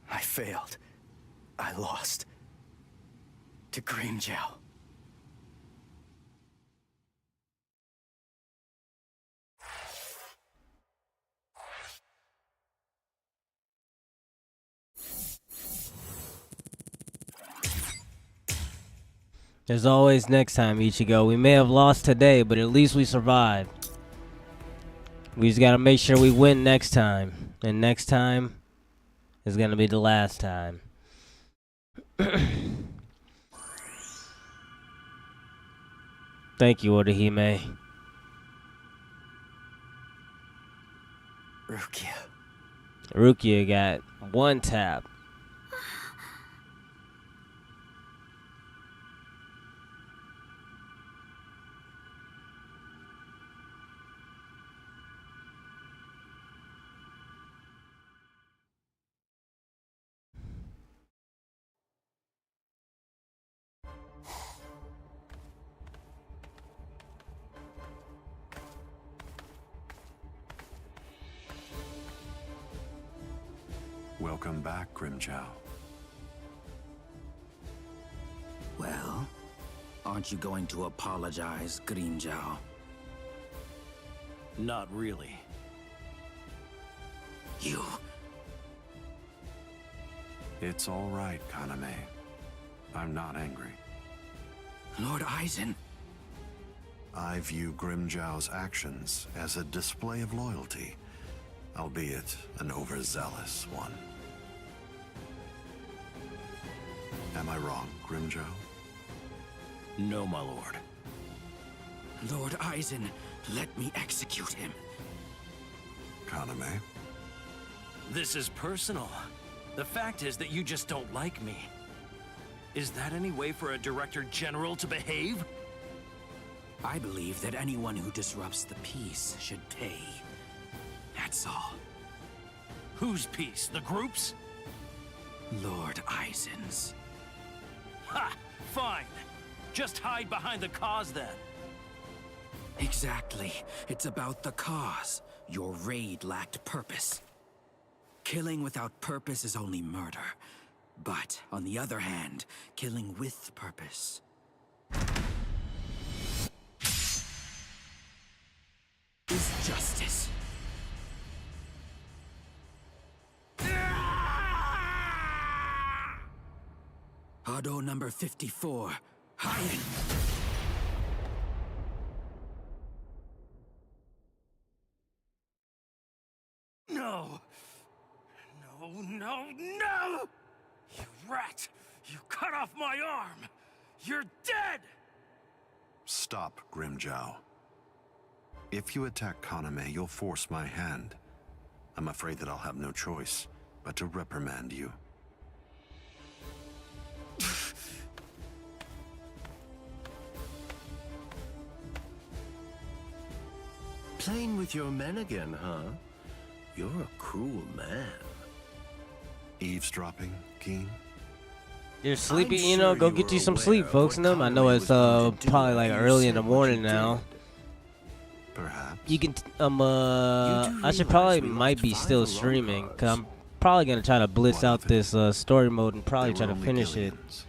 S11: I failed. I lost. To Grimmjow.
S1: There's always next time, Ichigo. We may have lost today, but at least we survived. We just gotta make sure we win next time. And next time is gonna be the last time. Thank you, Orihime.
S11: Rukia.
S1: Rukia got 1 tap.
S16: Welcome back, Grimmjow.
S10: Well, aren't you going to apologize, Grimmjow?
S20: Not really.
S10: You...
S16: It's all right, Kaname. I'm not angry.
S10: Lord Aizen.
S16: I view Grimmjow's actions as a display of loyalty, albeit an overzealous one. Am I wrong, Grimmjow?
S20: No, my lord.
S10: Lord Aizen, let me execute him.
S16: Kaname?
S20: This is personal. The fact is that you just don't like me. Is that any way for a Director General to behave?
S10: I believe that anyone who disrupts the peace should pay. That's all.
S20: Whose peace? The group's?
S10: Lord Aizen's.
S20: Ha! Fine. Just hide behind the cause then.
S10: Exactly. It's about the cause. Your raid lacked purpose. Killing without purpose is only murder. But, on the other hand, killing with purpose is justice. Hado number 54, Hien.
S20: No! No, no, no! You rat! You cut off my arm! You're dead!
S16: Stop, Grimmjow. If you attack Kaname, you'll force my hand. I'm afraid that I'll have no choice but to reprimand you.
S9: Playing with your men again, huh? You're a cruel man.
S16: Eavesdropping, Keen?
S1: You're sleepy,
S9: I'm
S1: you know,
S9: sure
S1: go
S9: you
S1: get
S9: were
S1: you some
S9: aware
S1: sleep,
S9: of
S1: folks.
S9: what
S1: I know
S9: Conway
S1: it's
S9: was going to do
S1: probably like
S9: when you
S1: early in the
S9: said what
S1: morning
S9: you
S1: now.
S9: did.
S16: Perhaps.
S1: You can,
S9: You
S1: I
S9: do
S1: should
S9: realize
S1: probably
S9: we
S1: might
S9: lost
S1: be
S9: 5
S1: still
S9: alarm
S1: streaming,
S9: cards.
S1: cause I'm probably gonna try to blitz
S16: What
S1: out
S16: of it?
S1: this story mode and probably
S16: They
S1: try
S16: were
S1: to
S16: only
S1: finish it
S16: Gillians.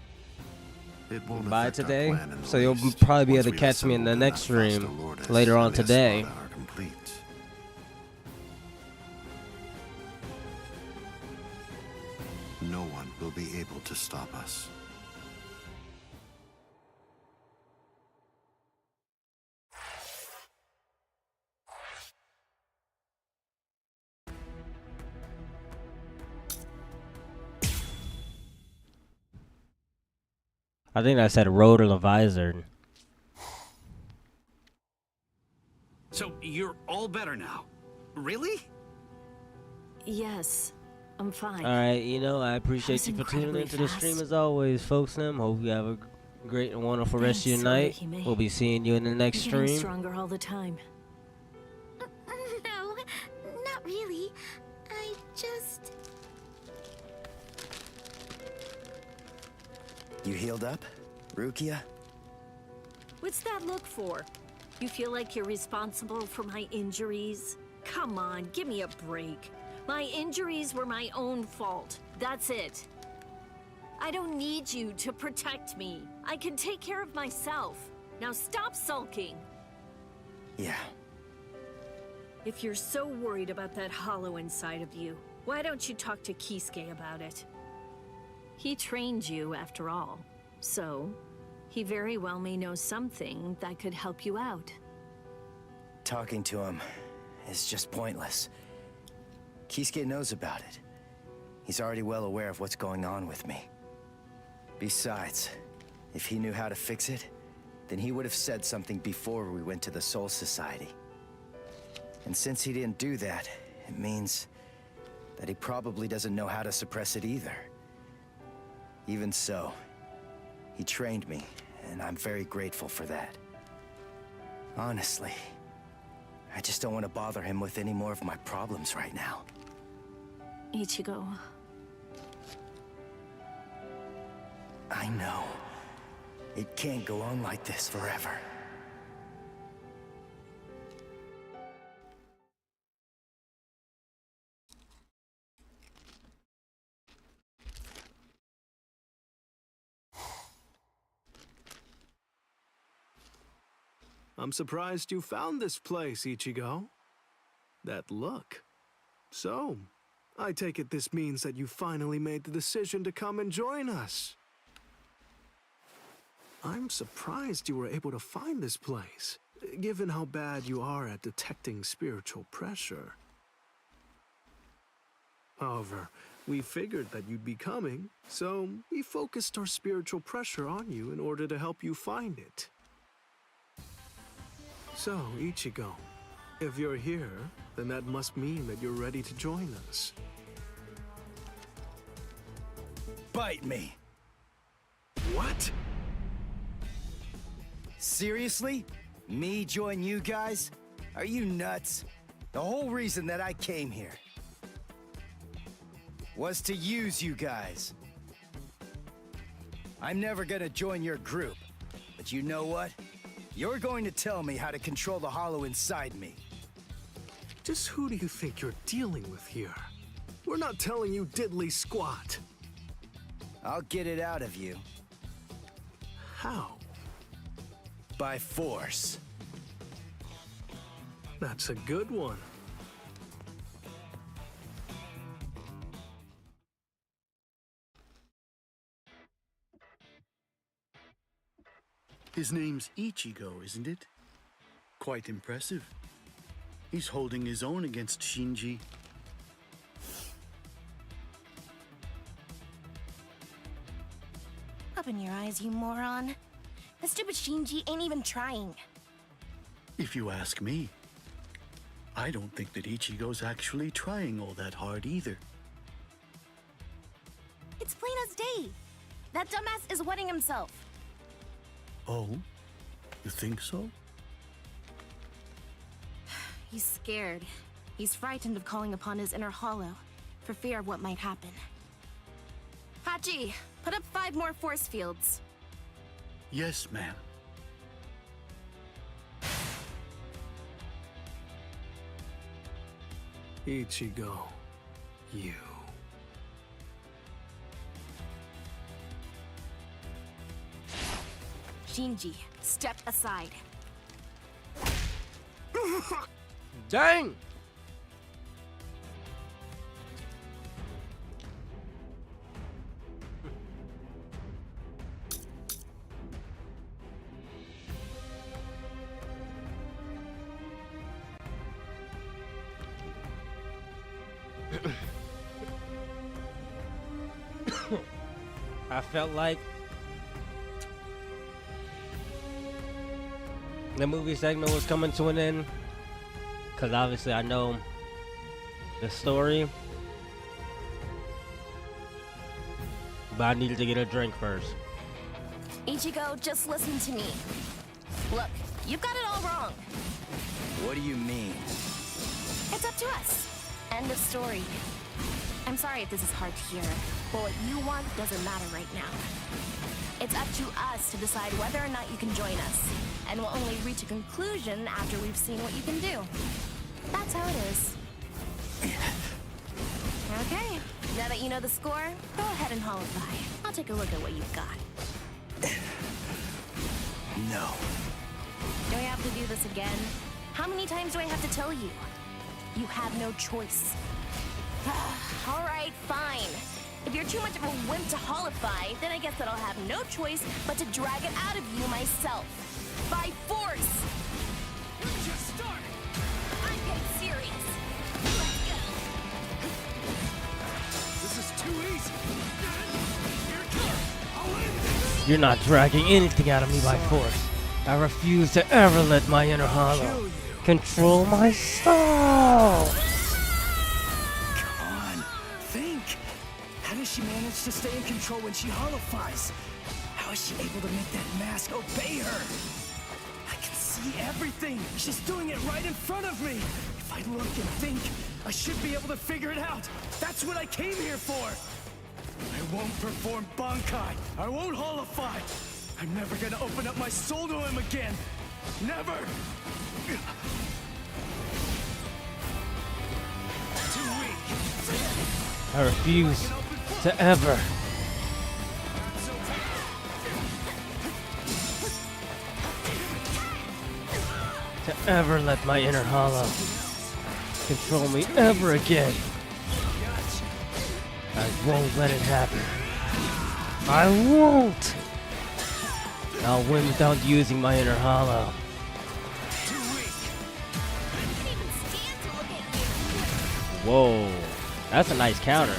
S16: It won't
S1: by
S16: affect our
S1: today.
S16: plan in the
S1: So you'll
S16: least,
S1: probably be
S16: once
S1: able to
S16: we've
S1: catch me in the
S16: assembled
S1: next
S16: enough
S1: stream
S16: Vaster Lourdes
S1: later on
S16: and the
S1: today.
S16: Espada are complete. No one will be able to stop us.
S1: I think I said Road or Levisard.
S18: So you're all better now? Really?
S13: Yes, I'm fine.
S1: Alright, you know, I appreciate
S13: was
S1: you for tuning
S13: incredibly
S1: into the
S13: fast.
S1: stream as always, folks. Hope you have a great and wonderful rest of your
S13: Thanks,
S1: night.
S13: Orihime.
S1: We'll be seeing you in the next
S13: I'm getting
S1: stream.
S13: stronger all the time.
S6: No, not really. I just...
S4: You healed up, Rukia?
S13: What's that look for? You feel like you're responsible for my injuries? Come on, give me a break. My injuries were my own fault. That's it. I don't need you to protect me. I can take care of myself. Now stop sulking.
S4: Yeah.
S13: If you're so worried about that hollow inside of you, why don't you talk to Kisuke about it? He trained you, after all. So, he very well may know something that could help you out.
S4: Talking to him is just pointless. Kisuke knows about it. He's already well aware of what's going on with me. Besides, if he knew how to fix it, then he would have said something before we went to the Soul Society. And since he didn't do that, it means that he probably doesn't know how to suppress it either. Even so, he trained me, and I'm very grateful for that. Honestly, I just don't want to bother him with any more of my problems right now.
S13: Ichigo.
S4: I know. It can't go on like this forever.
S21: I'm surprised you found this place, Ichigo. That look. So, I take it this means that you finally made the decision to come and join us. I'm surprised you were able to find this place, given how bad you are at detecting spiritual pressure. However, we figured that you'd be coming, so we focused our spiritual pressure on you in order to help you find it. So, Ichigo, if you're here, then that must mean that you're ready to join us.
S4: Bite me!
S21: What?
S4: Seriously? Me join you guys? Are you nuts? The whole reason that I came here was to use you guys. I'm never gonna join your group, but you know what? You're going to tell me how to control the hollow inside me.
S21: Just who do you think you're dealing with here? We're not telling you diddly squat.
S4: I'll get it out of you.
S21: How?
S4: By force.
S21: That's a good one.
S5: His name's Ichigo, isn't it? Quite impressive. He's holding his own against Shinji.
S6: Open your eyes, you moron. The stupid Shinji ain't even trying.
S5: If you ask me, I don't think that Ichigo's actually trying all that hard either.
S6: It's plain as day. That dumbass is wetting himself.
S5: Oh? You think so?
S8: He's scared. He's frightened of calling upon his inner hollow, for fear of what might happen. Hachi, put up 5 more force fields.
S5: Yes, ma'am.
S21: Ichigo, you.
S8: Shinji, step aside.
S1: Dang! I felt like the movie segment was coming to an end, because obviously I know the story, but I needed to get a drink first.
S8: Ichigo, just listen to me. Look, you've got it all wrong.
S4: What do you mean?
S8: It's up to us. End of story. I'm sorry if this is hard to hear, but what you want doesn't matter right now. It's up to us to decide whether or not you can join us, and we'll only reach a conclusion after we've seen what you can do. That's how it is. Okay, now that you know the score, go ahead and holify. I'll take a look at what you've got.
S4: No.
S8: Do I have to do this again? How many times do I have to tell you? You have no choice. All right, fine. If you're too much of a wimp to holify, then I guess that I'll have no choice but to drag it out of you myself. By force!
S19: You just started!
S8: I'm getting serious. Let's go.
S19: This is too easy. Here it comes. I'll end this.
S1: You're not dragging anything out of me by force. I refuse to ever let my inner hollow control my soul.
S4: How does she manage to stay in control when she holifies? How is she able to make that mask obey her? I can see everything. She's doing it right in front of me. If I look and think, I should be able to figure it out. That's what I came here for. I won't perform Bankai. I won't holify. I'm never gonna open up my soul to him again. Never. Too weak.
S1: I refuse to ever. To ever let my inner hollow control me ever again. I won't let it happen. I won't. I'll win without using my inner hollow. Whoa, that's a nice counter.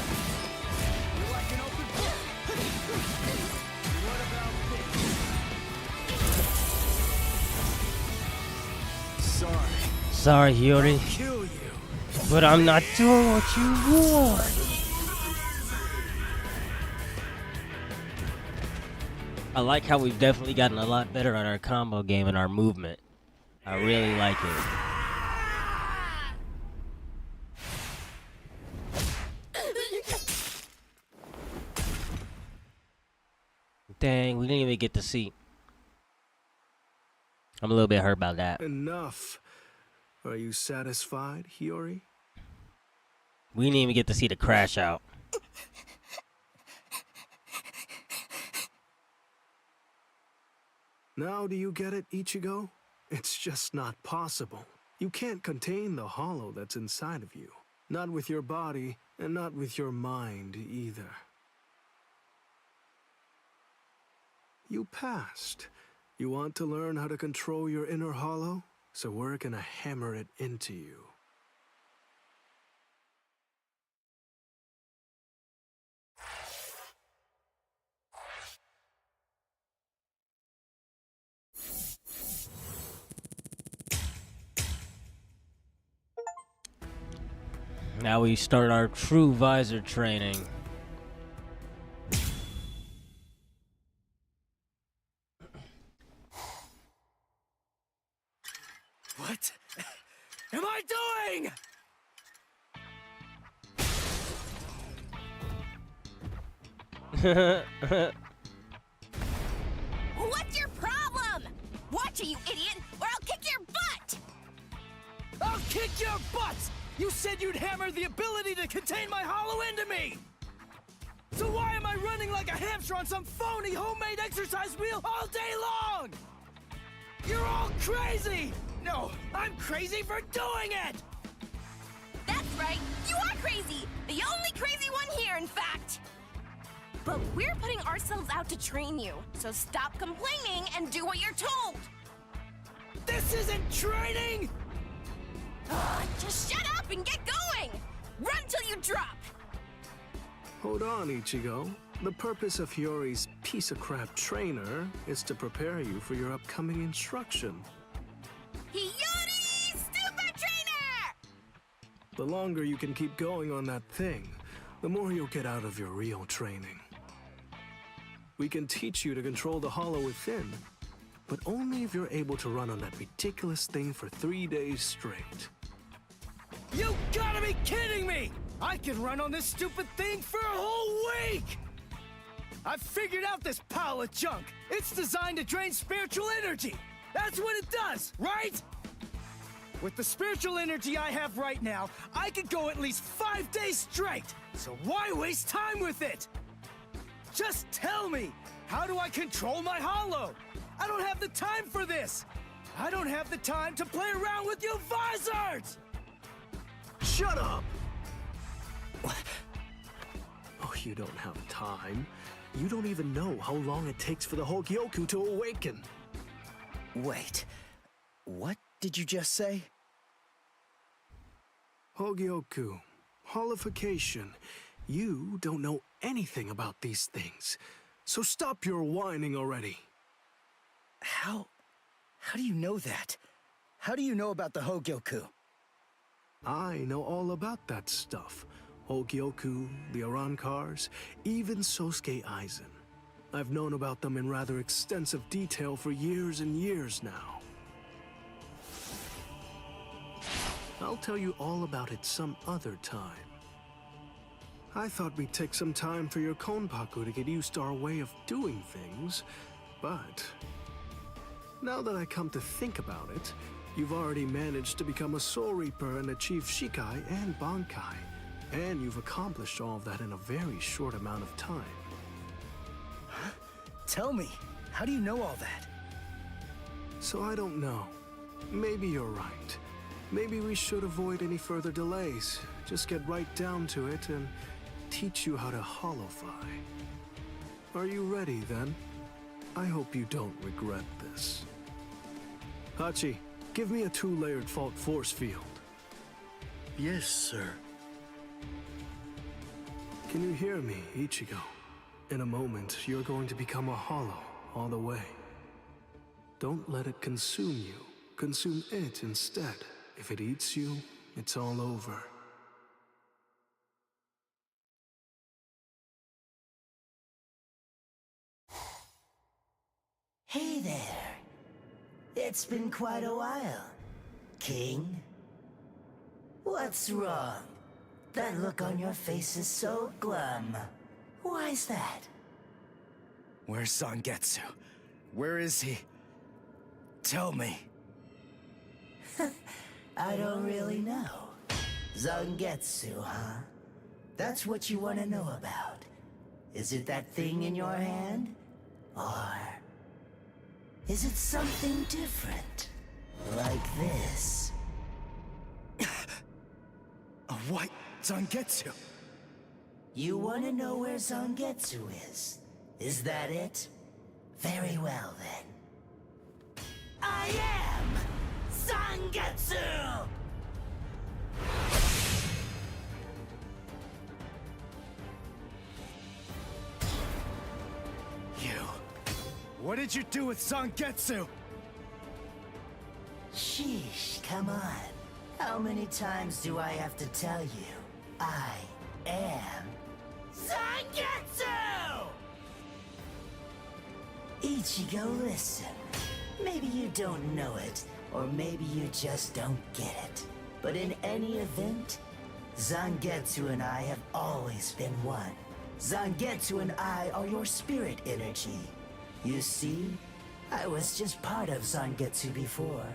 S1: Sorry, Hiyori, but I'm not doing what you want. I like how we've definitely gotten a lot better at our combo game and our movement. I really like it. Dang, we didn't even get to see. I'm a little bit hurt about that.
S21: Enough. Are you satisfied, Hiyori?
S1: We didn't even get to see the crash out.
S21: Now do you get it, Ichigo? It's just not possible. You can't contain the hollow that's inside of you. Not with your body, and not with your mind either. You passed. You want to learn how to control your inner hollow? So we're gonna hammer it into you.
S1: Now we start our true visor training.
S4: What am I
S19: doing?
S8: What's your problem? Watch it, you idiot, or I'll kick your butt!
S19: I'll kick your butts! You said you'd hammer the ability to contain my hollow into me! So why am I running like a hamster on some phony homemade exercise wheel all day long? You're all crazy! No, I'm crazy for doing it!
S8: That's right, you are crazy! The only crazy one here, in fact! But we're putting ourselves out to train you, so stop complaining and do what you're told!
S19: This isn't training!
S8: Just shut up and get going! Run till you drop!
S21: Hold on, Ichigo. The purpose of Hiyori's piece of crap trainer is to prepare you for your upcoming instruction.
S8: Hiyori, stupid trainer!
S21: The longer you can keep going on that thing, the more you'll get out of your real training. We can teach you to control the hollow within, but only if you're able to run on that ridiculous thing for 3 days straight.
S19: You gotta be kidding me! I can run on this stupid thing for a whole week! I've figured out this pile of junk. It's designed to drain spiritual energy. That's what it does, right? With the spiritual energy I have right now, I could go at least 5 days straight. So why waste time with it? Just tell me, how do I control my hollow? I don't have the time for this. I don't have the time to play around with you visors!
S21: Shut up! Oh, you don't have time. You don't even know how long it takes for the Hogyoku to awaken.
S4: Wait, what did you just say?
S21: Hogyoku, holification. You don't know anything about these things, so stop your whining already.
S4: How do you know that? How do you know about the Hogyoku?
S21: I know all about that stuff. Hogyoku, the Arankars, even Sosuke Aizen. I've known about them in rather extensive detail for years and years now. I'll tell you all about it some other time. I thought we'd take some time for your Konpaku to get used to our way of doing things, but now that I come to think about it, you've already managed to become a Soul Reaper and achieve Shikai and Bankai, and you've accomplished all of that in a very short amount of time.
S4: Huh? Tell me, how do you know all that?
S21: So I don't know. Maybe you're right. Maybe we should avoid any further delays. Just get right down to it and teach you how to holofy. Are you ready then? I hope you don't regret this. Hachi, give me a 2-layered fault force field.
S16: Yes, sir.
S21: Can you hear me, Ichigo? In a moment, you're going to become a hollow all the way. Don't let it consume you. Consume it instead. If it eats you, it's all over.
S2: Hey there. It's been quite a while, King. What's wrong? That look on your face is so glum. Why's that?
S4: Where's Zangetsu? Where is he? Tell me.
S2: I don't really know. Zangetsu, huh? That's what you want to know about. Is it that thing in your hand? Or is it something different? Like this?
S4: A white Zangetsu?
S2: You want to know where Zangetsu is? Is that it? Very well then. I am Zangetsu!
S4: You. What did you do with Zangetsu?
S2: Sheesh, come on. How many times do I have to tell you? I am Zangetsu! Ichigo, listen. Maybe you don't know it, or maybe you just don't get it. But in any event, Zangetsu and I have always been one. Zangetsu and I are your spirit energy. You see, I was just part of Zangetsu before.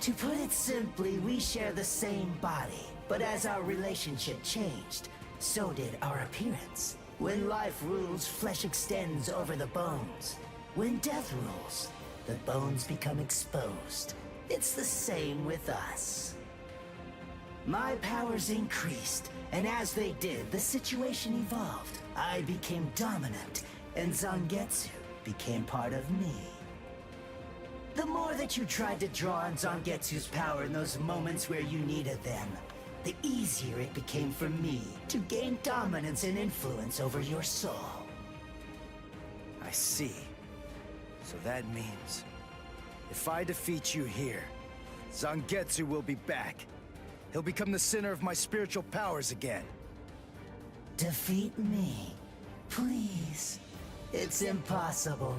S2: To put it simply, we share the same body, but as our relationship changed, so did our appearance. When life rules, flesh extends over the bones. When death rules, the bones become exposed. It's the same with us. My powers increased, and as they did, the situation evolved. I became dominant, and Zangetsu became part of me. The more that you tried to draw on Zangetsu's power in those moments where you needed them, the easier it became for me to gain dominance and influence over your soul.
S4: I see. So that means, if I defeat you here, Zangetsu will be back. He'll become the center of my spiritual powers again.
S2: Defeat me, please. It's impossible.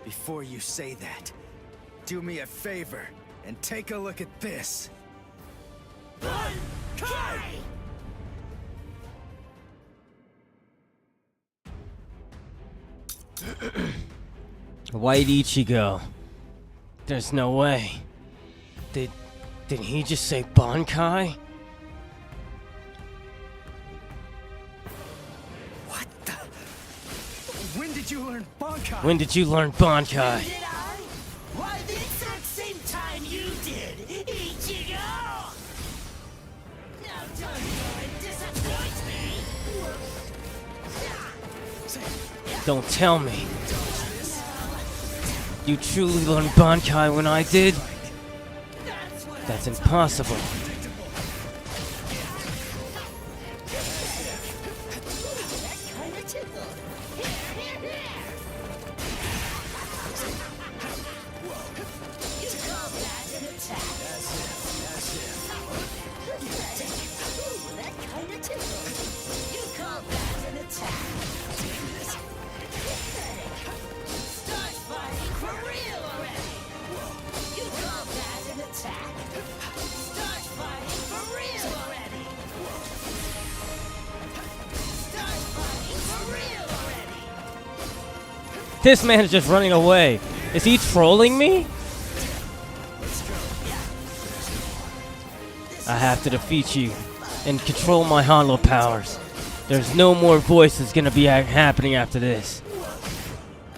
S4: Before you say that, do me a favor and take a look at this.
S1: White Ichigo. There's no way. Did he just say Bankai?
S4: What the? When did you learn Bankai?
S1: When did you learn Bankai?
S2: Did I? Why, the exact same time you did, Ichigo! Now don't go and disappoint me!
S1: Don't tell me. You truly learned Bankai when I did? That's impossible. This man is just running away. Is he trolling me? I have to defeat you and control my hollow powers. There's no more voices gonna be happening after this.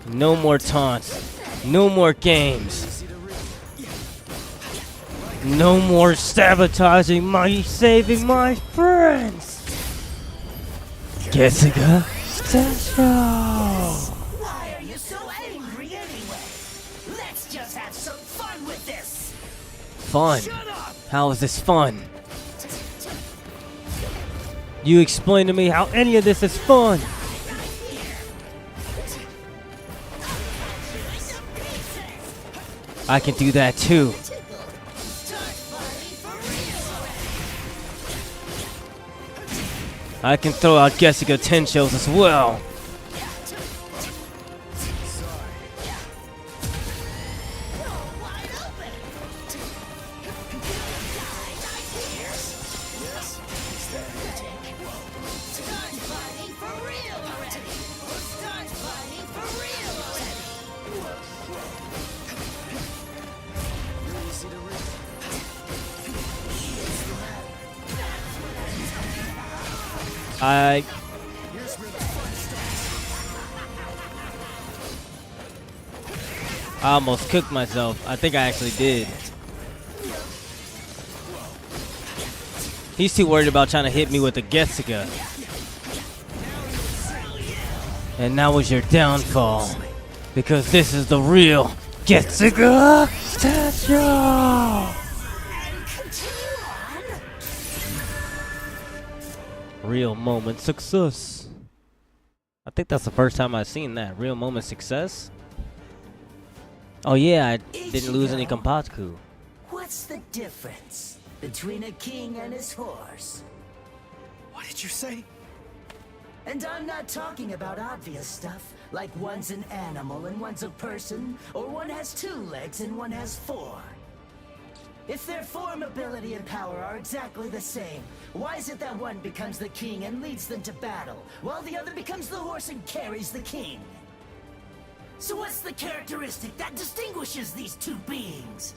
S1: No more taunts. No more games. No more sabotaging my saving my friends. Getsuga Stasho.
S2: Why are you so angry anyway? Let's just have some fun with this!
S1: Fun? How is this fun? You explain to me how any of this is fun. I can do that too. I can throw out Getsuga Tenshos as well. I almost cooked myself. I think I actually did. He's too worried about trying to hit me with the Getsuga. And that was your downfall. Because this is the real Getsuga Stasho! Real moment success. I think that's the first time I've seen that. Real moment success. Oh yeah, I didn't lose any Kompatku.
S2: What's the difference between a king and his horse?
S4: What did you say?
S2: And I'm not talking about obvious stuff, like one's an animal and one's a person, or one has 2 legs and one has 4. If their form, ability, and power are exactly the same, why is it that one becomes the king and leads them to battle, while the other becomes the horse and carries the king? So what's the characteristic that distinguishes these two beings?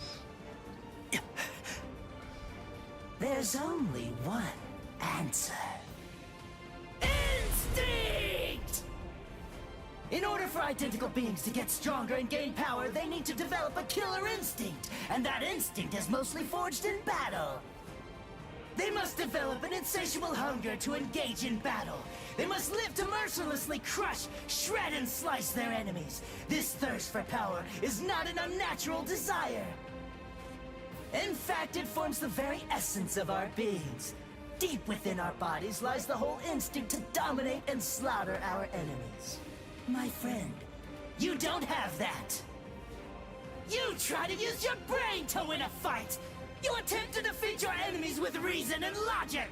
S2: There's only one answer. Instinct! In order for identical beings to get stronger and gain power, they need to develop a killer instinct, and that instinct is mostly forged in battle. They must develop an insatiable hunger to engage in battle. They must live to mercilessly crush, shred, and slice their enemies. This thirst for power is not an unnatural desire. In fact, it forms the very essence of our beings. Deep within our bodies lies the whole instinct to dominate and slaughter our enemies. My friend, you don't have that. You try to use your brain to win a fight. You attempt to defeat your enemies with reason and logic.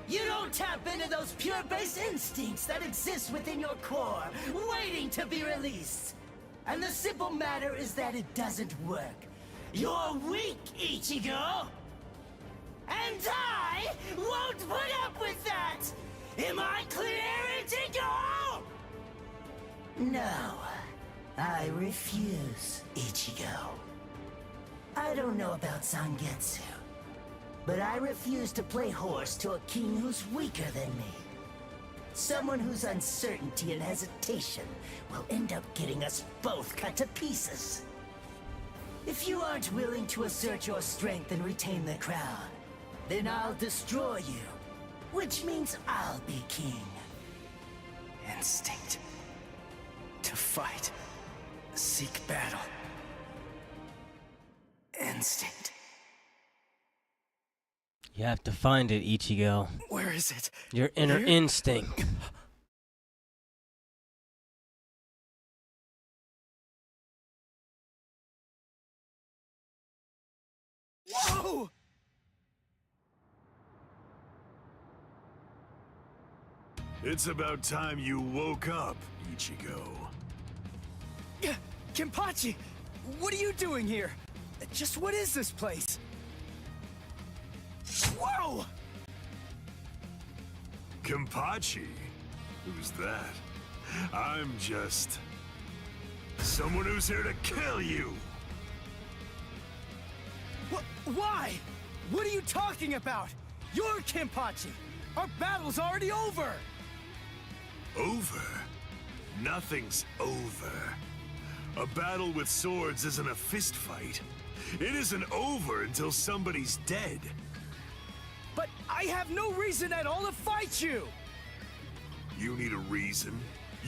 S2: You don't tap into those pure base instincts that exist within your core, waiting to be released. And the simple matter is that it doesn't work. You're weak, Ichigo! And I won't put up with that! Am I clear, Ichigo? No, I refuse, Ichigo. I don't know about Zangetsu, but I refuse to play horse to a king who's weaker than me. Someone whose uncertainty and hesitation will end up getting us both cut to pieces. If you aren't willing to assert your strength and retain the crown, then I'll destroy you, which means I'll be king.
S11: Instinct. To fight. Seek battle. Instinct.
S1: You have to find it, Ichigo.
S11: Where is it?
S1: Your inner instinct.
S4: Whoa!
S5: It's about time you woke up, Ichigo.
S4: Kenpachi! What are you doing here? Just what is this place? Whoa!
S5: Kenpachi? Who's that? I'm just... someone who's here to kill you!
S4: Why? What are you talking about? You're Kenpachi! Our battle's already over!
S5: Over? Nothing's over. A battle with swords isn't a fist fight. It isn't over until somebody's dead.
S4: But I have no reason at all to fight you!
S5: You need a reason?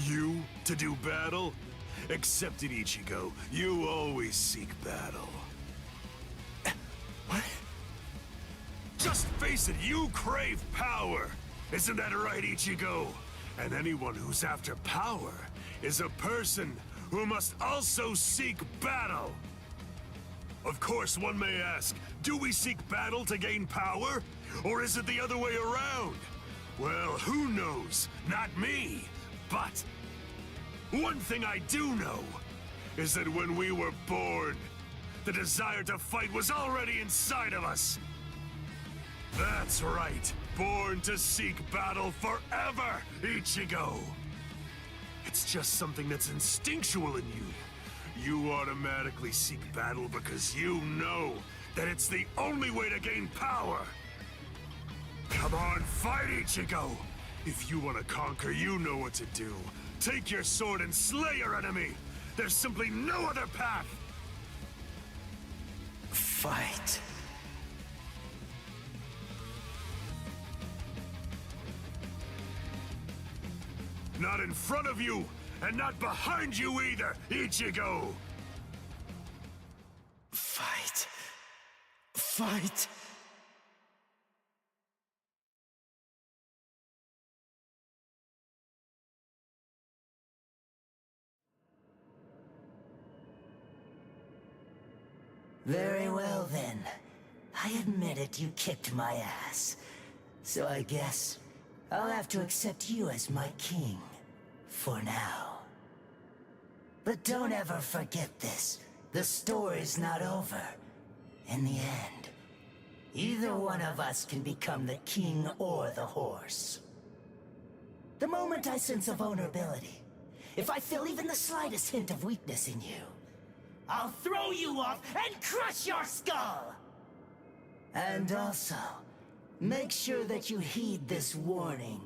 S5: You to do battle? Accept it, Ichigo. You always seek battle.
S4: What?
S5: Just face it, you crave power! Isn't that right, Ichigo? And anyone who's after power is a person who must also seek battle. Of course, one may ask, do we seek battle to gain power? Or is it the other way around? Well, who knows? Not me. But one thing I do know is that when we were born, the desire to fight was already inside of us. That's right. Born to seek battle forever, Ichigo. It's just something that's instinctual in you. You automatically seek battle because you know that it's the only way to gain power. Come on, fight, Ichigo! If you want to conquer, you know what to do. Take your sword and slay your enemy! There's simply no other path!
S11: Fight.
S5: Not in front of you, and not behind you either, Ichigo!
S11: Fight. Fight.
S2: Very well then. I admit it, you kicked my ass. So I guess I'll have to accept you as my king. For now. But don't ever forget this. The story's not over. In the end, either one of us can become the king or the horse. The moment I sense a vulnerability, if I feel even the slightest hint of weakness in you, I'll throw you off and crush your skull! And also, make sure that you heed this warning.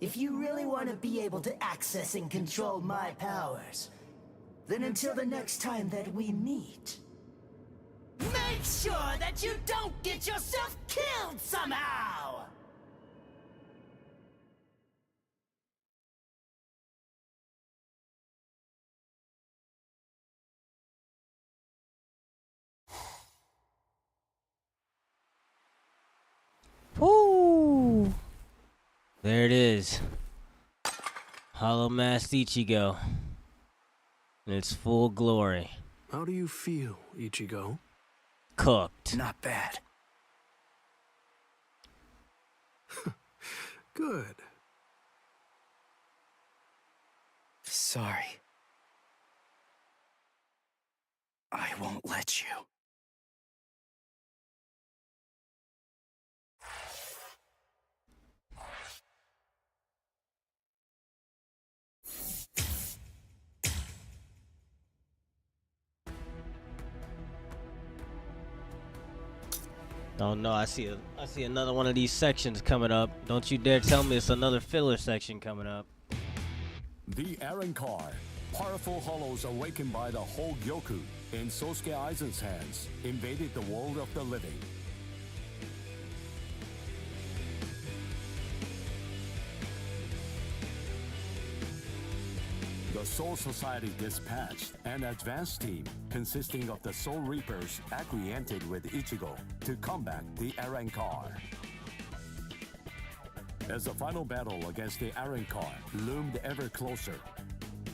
S2: If you really want to be able to access and control my powers, then until the next time that we meet, make sure that you don't get yourself killed somehow!
S1: Woo! There it is. Hollow Masked Ichigo. In its full glory.
S21: How do you feel, Ichigo?
S1: Cooked.
S10: Not bad.
S21: Good.
S10: Sorry. I won't let you.
S1: Oh no, I see another one of these sections coming up. Don't you dare tell me it's another filler section coming up.
S15: The Arrancar. Powerful hollows awakened by the Hogyoku in Sosuke Aizen's hands invaded the world of the living. The Soul Society dispatched an advance team consisting of the Soul Reapers acquainted with Ichigo to combat the Arrancar. As the final battle against the Arrancar loomed ever closer,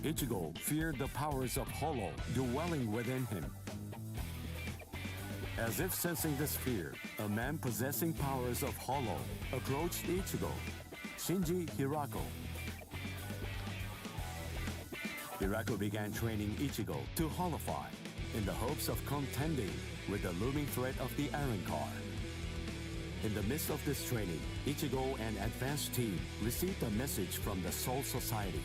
S15: Ichigo feared the powers of Hollow dwelling within him. As if sensing this fear, a man possessing powers of Hollow approached Ichigo, Shinji Hirako. Hirako began training Ichigo to Hollowfy in the hopes of contending with the looming threat of the Arrancar. In the midst of this training, Ichigo and advanced team received a message from the Soul Society.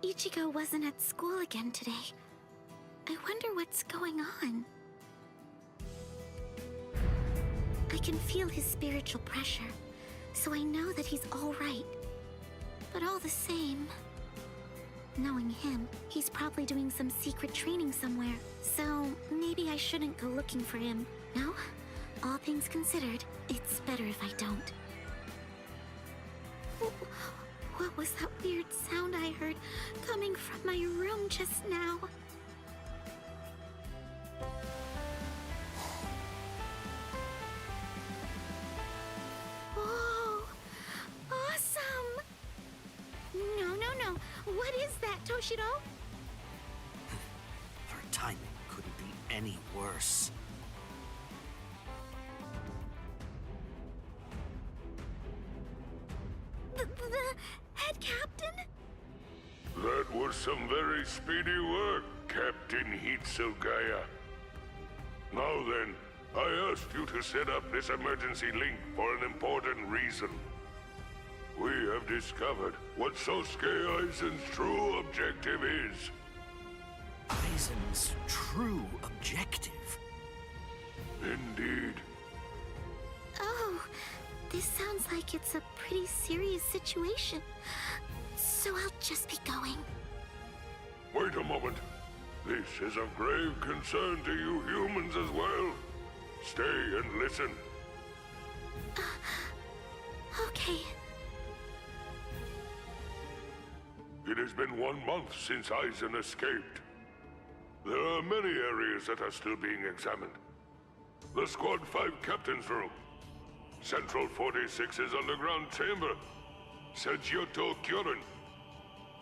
S6: Ichigo wasn't at school again today. I wonder what's going on. I can feel his spiritual pressure, so I know that he's all right. But all the same, knowing him, he's probably doing some secret training somewhere. So maybe I shouldn't go looking for him. No? All things considered, it's better if I don't. What was that weird sound I heard coming from my room just now? Whoa! Awesome! No. What is that, Toshiro?
S22: Your timing couldn't be any worse.
S6: The head captain?
S5: That was some very speedy work, Captain Hitsugaya. Now then, I asked you to set up this emergency link for an important reason. We have discovered what Sosuke Aizen's true objective is.
S22: Aizen's true objective?
S5: Indeed.
S6: Oh, this sounds like it's a pretty serious situation. So I'll just be going.
S5: Wait a moment. This is of grave concern to you humans as well. Stay and listen.
S6: Okay.
S5: It has been 1 month since Aizen escaped. There are many areas that are still being examined. The Squad 5 Captain's Room, Central 46's underground chamber, Senjutto Kyorin,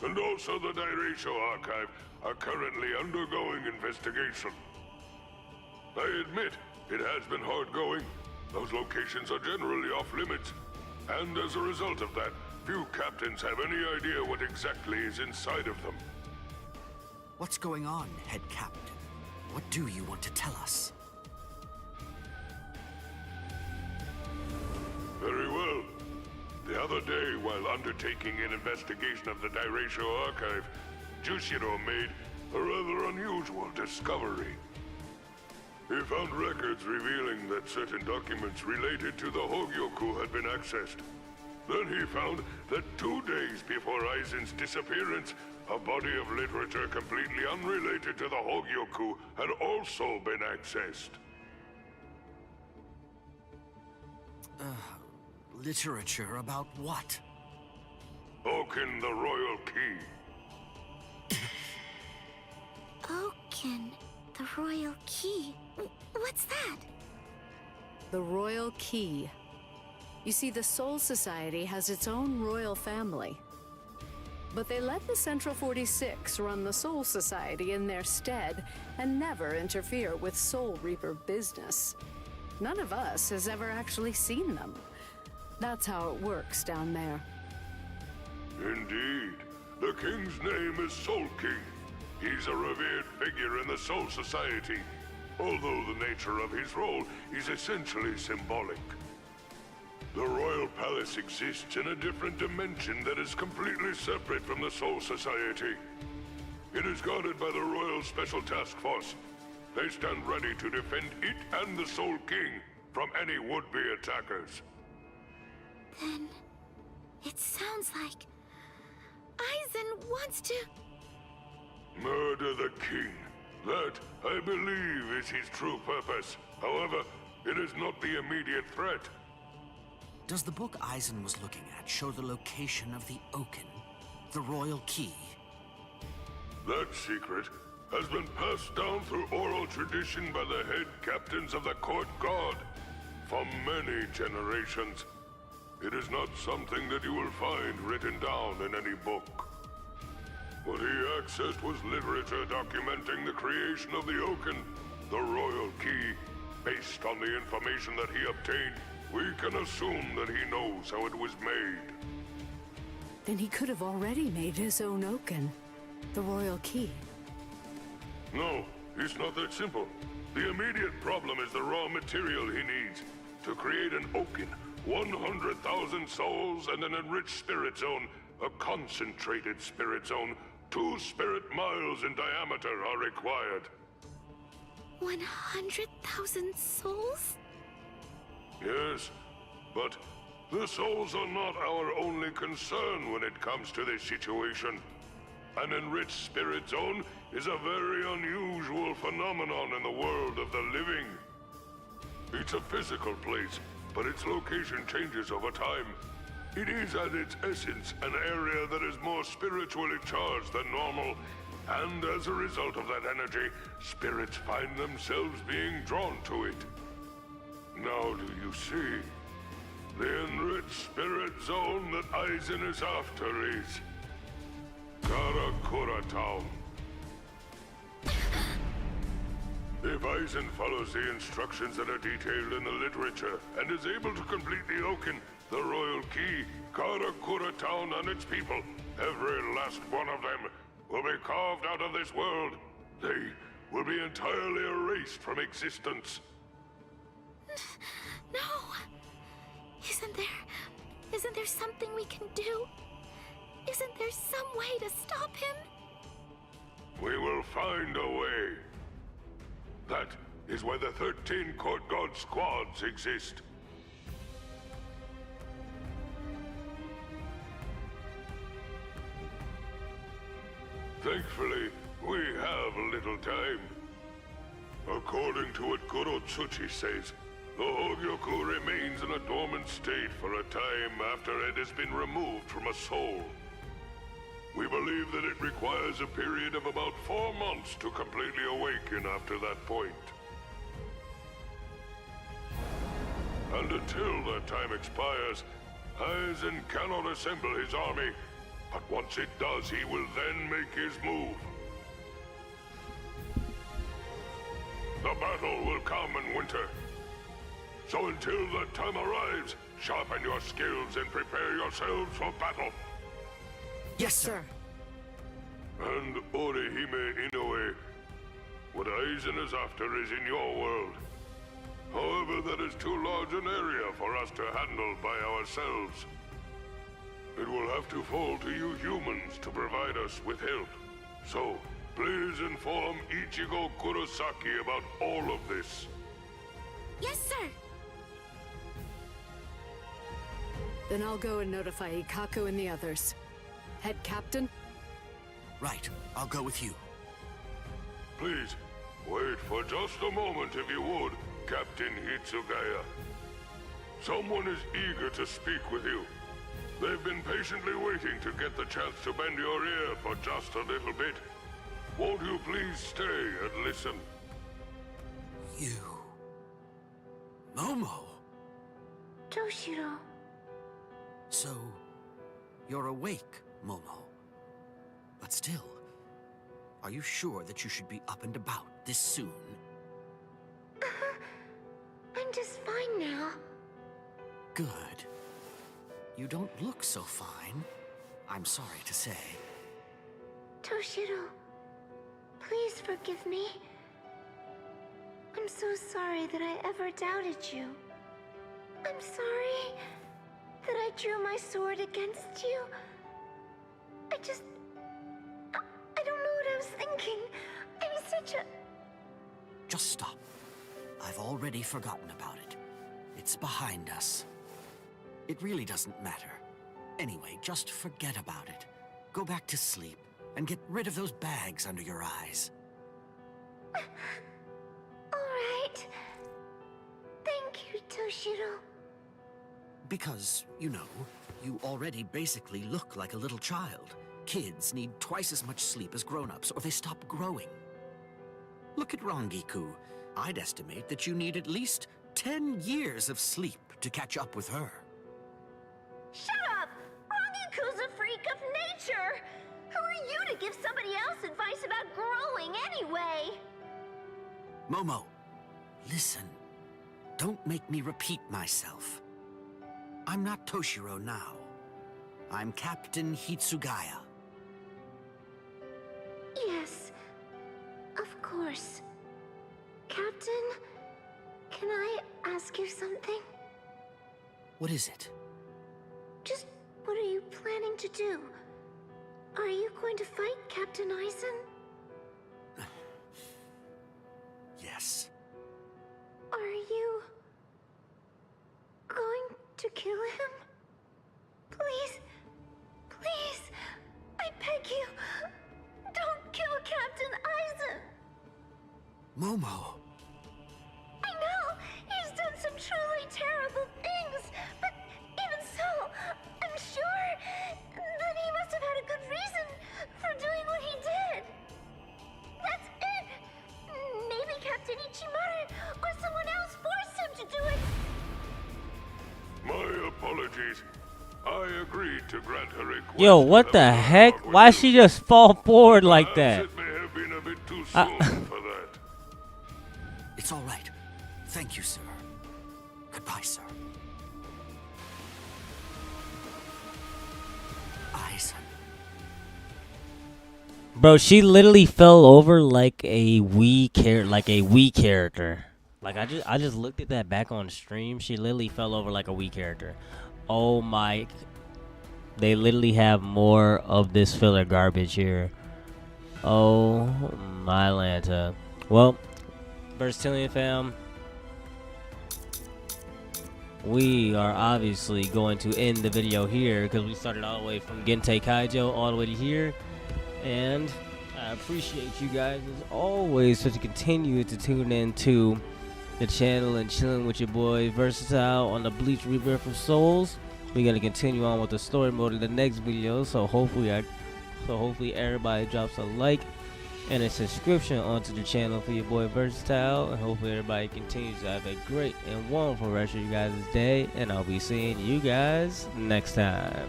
S5: and also the Dairaisho Archive are currently undergoing investigation. I admit, it has been hard going. Those locations are generally off limits, and as a result of that, few captains have any idea what exactly is inside of them.
S22: What's going on, Head Captain? What do you want to tell us?
S5: Very well. The other day, while undertaking an investigation of the Dairaisho Archive, Jushiro made a rather unusual discovery. He found records revealing that certain documents related to the Hogyoku had been accessed. Then he found that 2 days before Aizen's disappearance, a body of literature completely unrelated to the Hogyoku had also been accessed.
S22: Literature about what?
S5: Oken, the Royal Key.
S6: Oken, the Royal Key. What's that?
S14: The Royal Key. You see, the Soul Society has its own royal family. But they let the Central 46 run the Soul Society in their stead and never interfere with Soul Reaper business. None of us has ever actually seen them. That's how it works down there.
S5: Indeed. The king's name is Soul King. He's a revered figure in the Soul Society, although the nature of his role is essentially symbolic. The Royal Palace exists in a different dimension that is completely separate from the Soul Society. It is guarded by the Royal Special Task Force. They stand ready to defend it and the Soul King from any would-be attackers.
S6: Then, it sounds like Aizen wants to...
S5: Murder the king. That, I believe, is his true purpose. However, it is not the immediate threat.
S22: Does the book Aizen was looking at show the location of the Oken, the Royal Key?
S5: That secret has been passed down through oral tradition by the head captains of the Court Guard for many generations. It is not something that you will find written down in any book. What he accessed was literature documenting the creation of the Oken, the Royal Key. Based on the information that he obtained, we can assume that he knows how it was made.
S14: Then he could have already made his own Oken, the Royal Key.
S5: No, it's not that simple. The immediate problem is the raw material he needs. To create an Oken, 100,000 souls and an enriched spirit zone, a concentrated spirit zone, 2 spirit miles in diameter are required.
S6: 100,000 souls?
S5: Yes, but the souls are not our only concern when it comes to this situation. An enriched spirit zone is a very unusual phenomenon in the world of the living. It's a physical place, but its location changes over time. It is at its essence an area that is more spiritually charged than normal, and as a result of that energy, spirits find themselves being drawn to it. Now do you see? The enriched spirit zone that Aizen is after is Karakura Town. If Aizen follows the instructions that are detailed in the literature and is able to complete the Oken, the Royal Key, Karakura Town and its people, every last one of them, will be carved out of this world. They will be entirely erased from existence.
S6: No! Isn't there something we can do? Isn't there some way to stop him?
S5: We will find a way. That is why the 13 Court Guard squads exist. Thankfully, we have a little time. According to what Gorotsuchi says, the Hogyoku remains in a dormant state for a time after it has been removed from a soul. We believe that it requires a period of about 4 months to completely awaken after that point. And until that time expires, Aizen cannot assemble his army, But once it does, he will then make his move. The battle will come in winter. So until that time arrives, sharpen your skills and prepare yourselves for battle.
S22: Yes, sir.
S5: And Orihime Inoue, what Aizen is after is in your world. However, that is too large an area for us to handle by ourselves. It will have to fall to you humans to provide us with help. So, please inform Ichigo Kurosaki about all of this.
S6: Yes, sir.
S14: Then I'll go and notify Ikaku and the others. Head captain?
S22: Right, I'll go with you.
S5: Please, wait for just a moment if you would, Captain Hitsugaya. Someone is eager to speak with you. They've been patiently waiting to get the chance to bend your ear for just a little bit. Won't you please stay and listen?
S22: You... Momo!
S6: Toshiro.
S22: So, you're awake, Momo. But still, are you sure that you should be up and about this soon?
S6: I'm just fine now.
S22: Good. You don't look so fine, I'm sorry to say.
S6: Toshiro, please forgive me. I'm so sorry that I ever doubted you. I'm sorry that I drew my sword against you. I don't know what I was thinking. I'm such a...
S22: Just stop. I've already forgotten about it. It's behind us. It really doesn't matter. Anyway, just forget about it. Go back to sleep and get rid of those bags under your eyes.
S6: All right. Thank you, Toshiro.
S22: Because, you know, you already basically look like a little child. Kids need twice as much sleep as grown-ups, or they stop growing. Look at Rangiku. I'd estimate that you need at least 10 years of sleep to catch up with her.
S6: Shut up! Rangiku's a freak of nature! Who are you to give somebody else advice about growing anyway?
S22: Momo, listen. Don't make me repeat myself. I'm not Toshiro now. I'm Captain Hitsugaya.
S6: Yes, of course. Captain, can I ask you something?
S22: What is it?
S6: Just what are you planning to do? Are you going to fight Captain Aizen?
S22: Yes.
S6: Are you going to kill him? Please, please, I beg you, don't kill Captain Aizen.
S22: Momo.
S6: I know he's done some truly terrible things, but even so, I'm sure that he must have had a good reason for doing what he did. That's it. Maybe Captain Ichimara or someone else forced him to do it.
S5: My apologies. I agreed to grant her request.
S1: Yo, what the heck? Why she just fall forward like that?
S5: It may have been a bit too soon for that.
S22: It's all right. Thank you, sir. Goodbye, sir. Aizen.
S1: Bro, she literally fell over like a Wii character. Like I just looked at that back on stream. She literally fell over like a Wii character. Oh my! They literally have more of this filler garbage here. Oh my Lanta. Well, Versatilian fam, we are obviously going to end the video here because we started all the way from Gentei Kaijo all the way to here. And I appreciate you guys as always for to continue to tune in to the channel and chilling with your boy Versatile on the Bleach Rebirth of Souls. We're gonna continue on with the story mode in the next video, so hopefully everybody drops a like and a subscription onto the channel for your boy Versatile, and hopefully everybody continues to have a great and wonderful rest of you guys' day, and I'll be seeing you guys next time.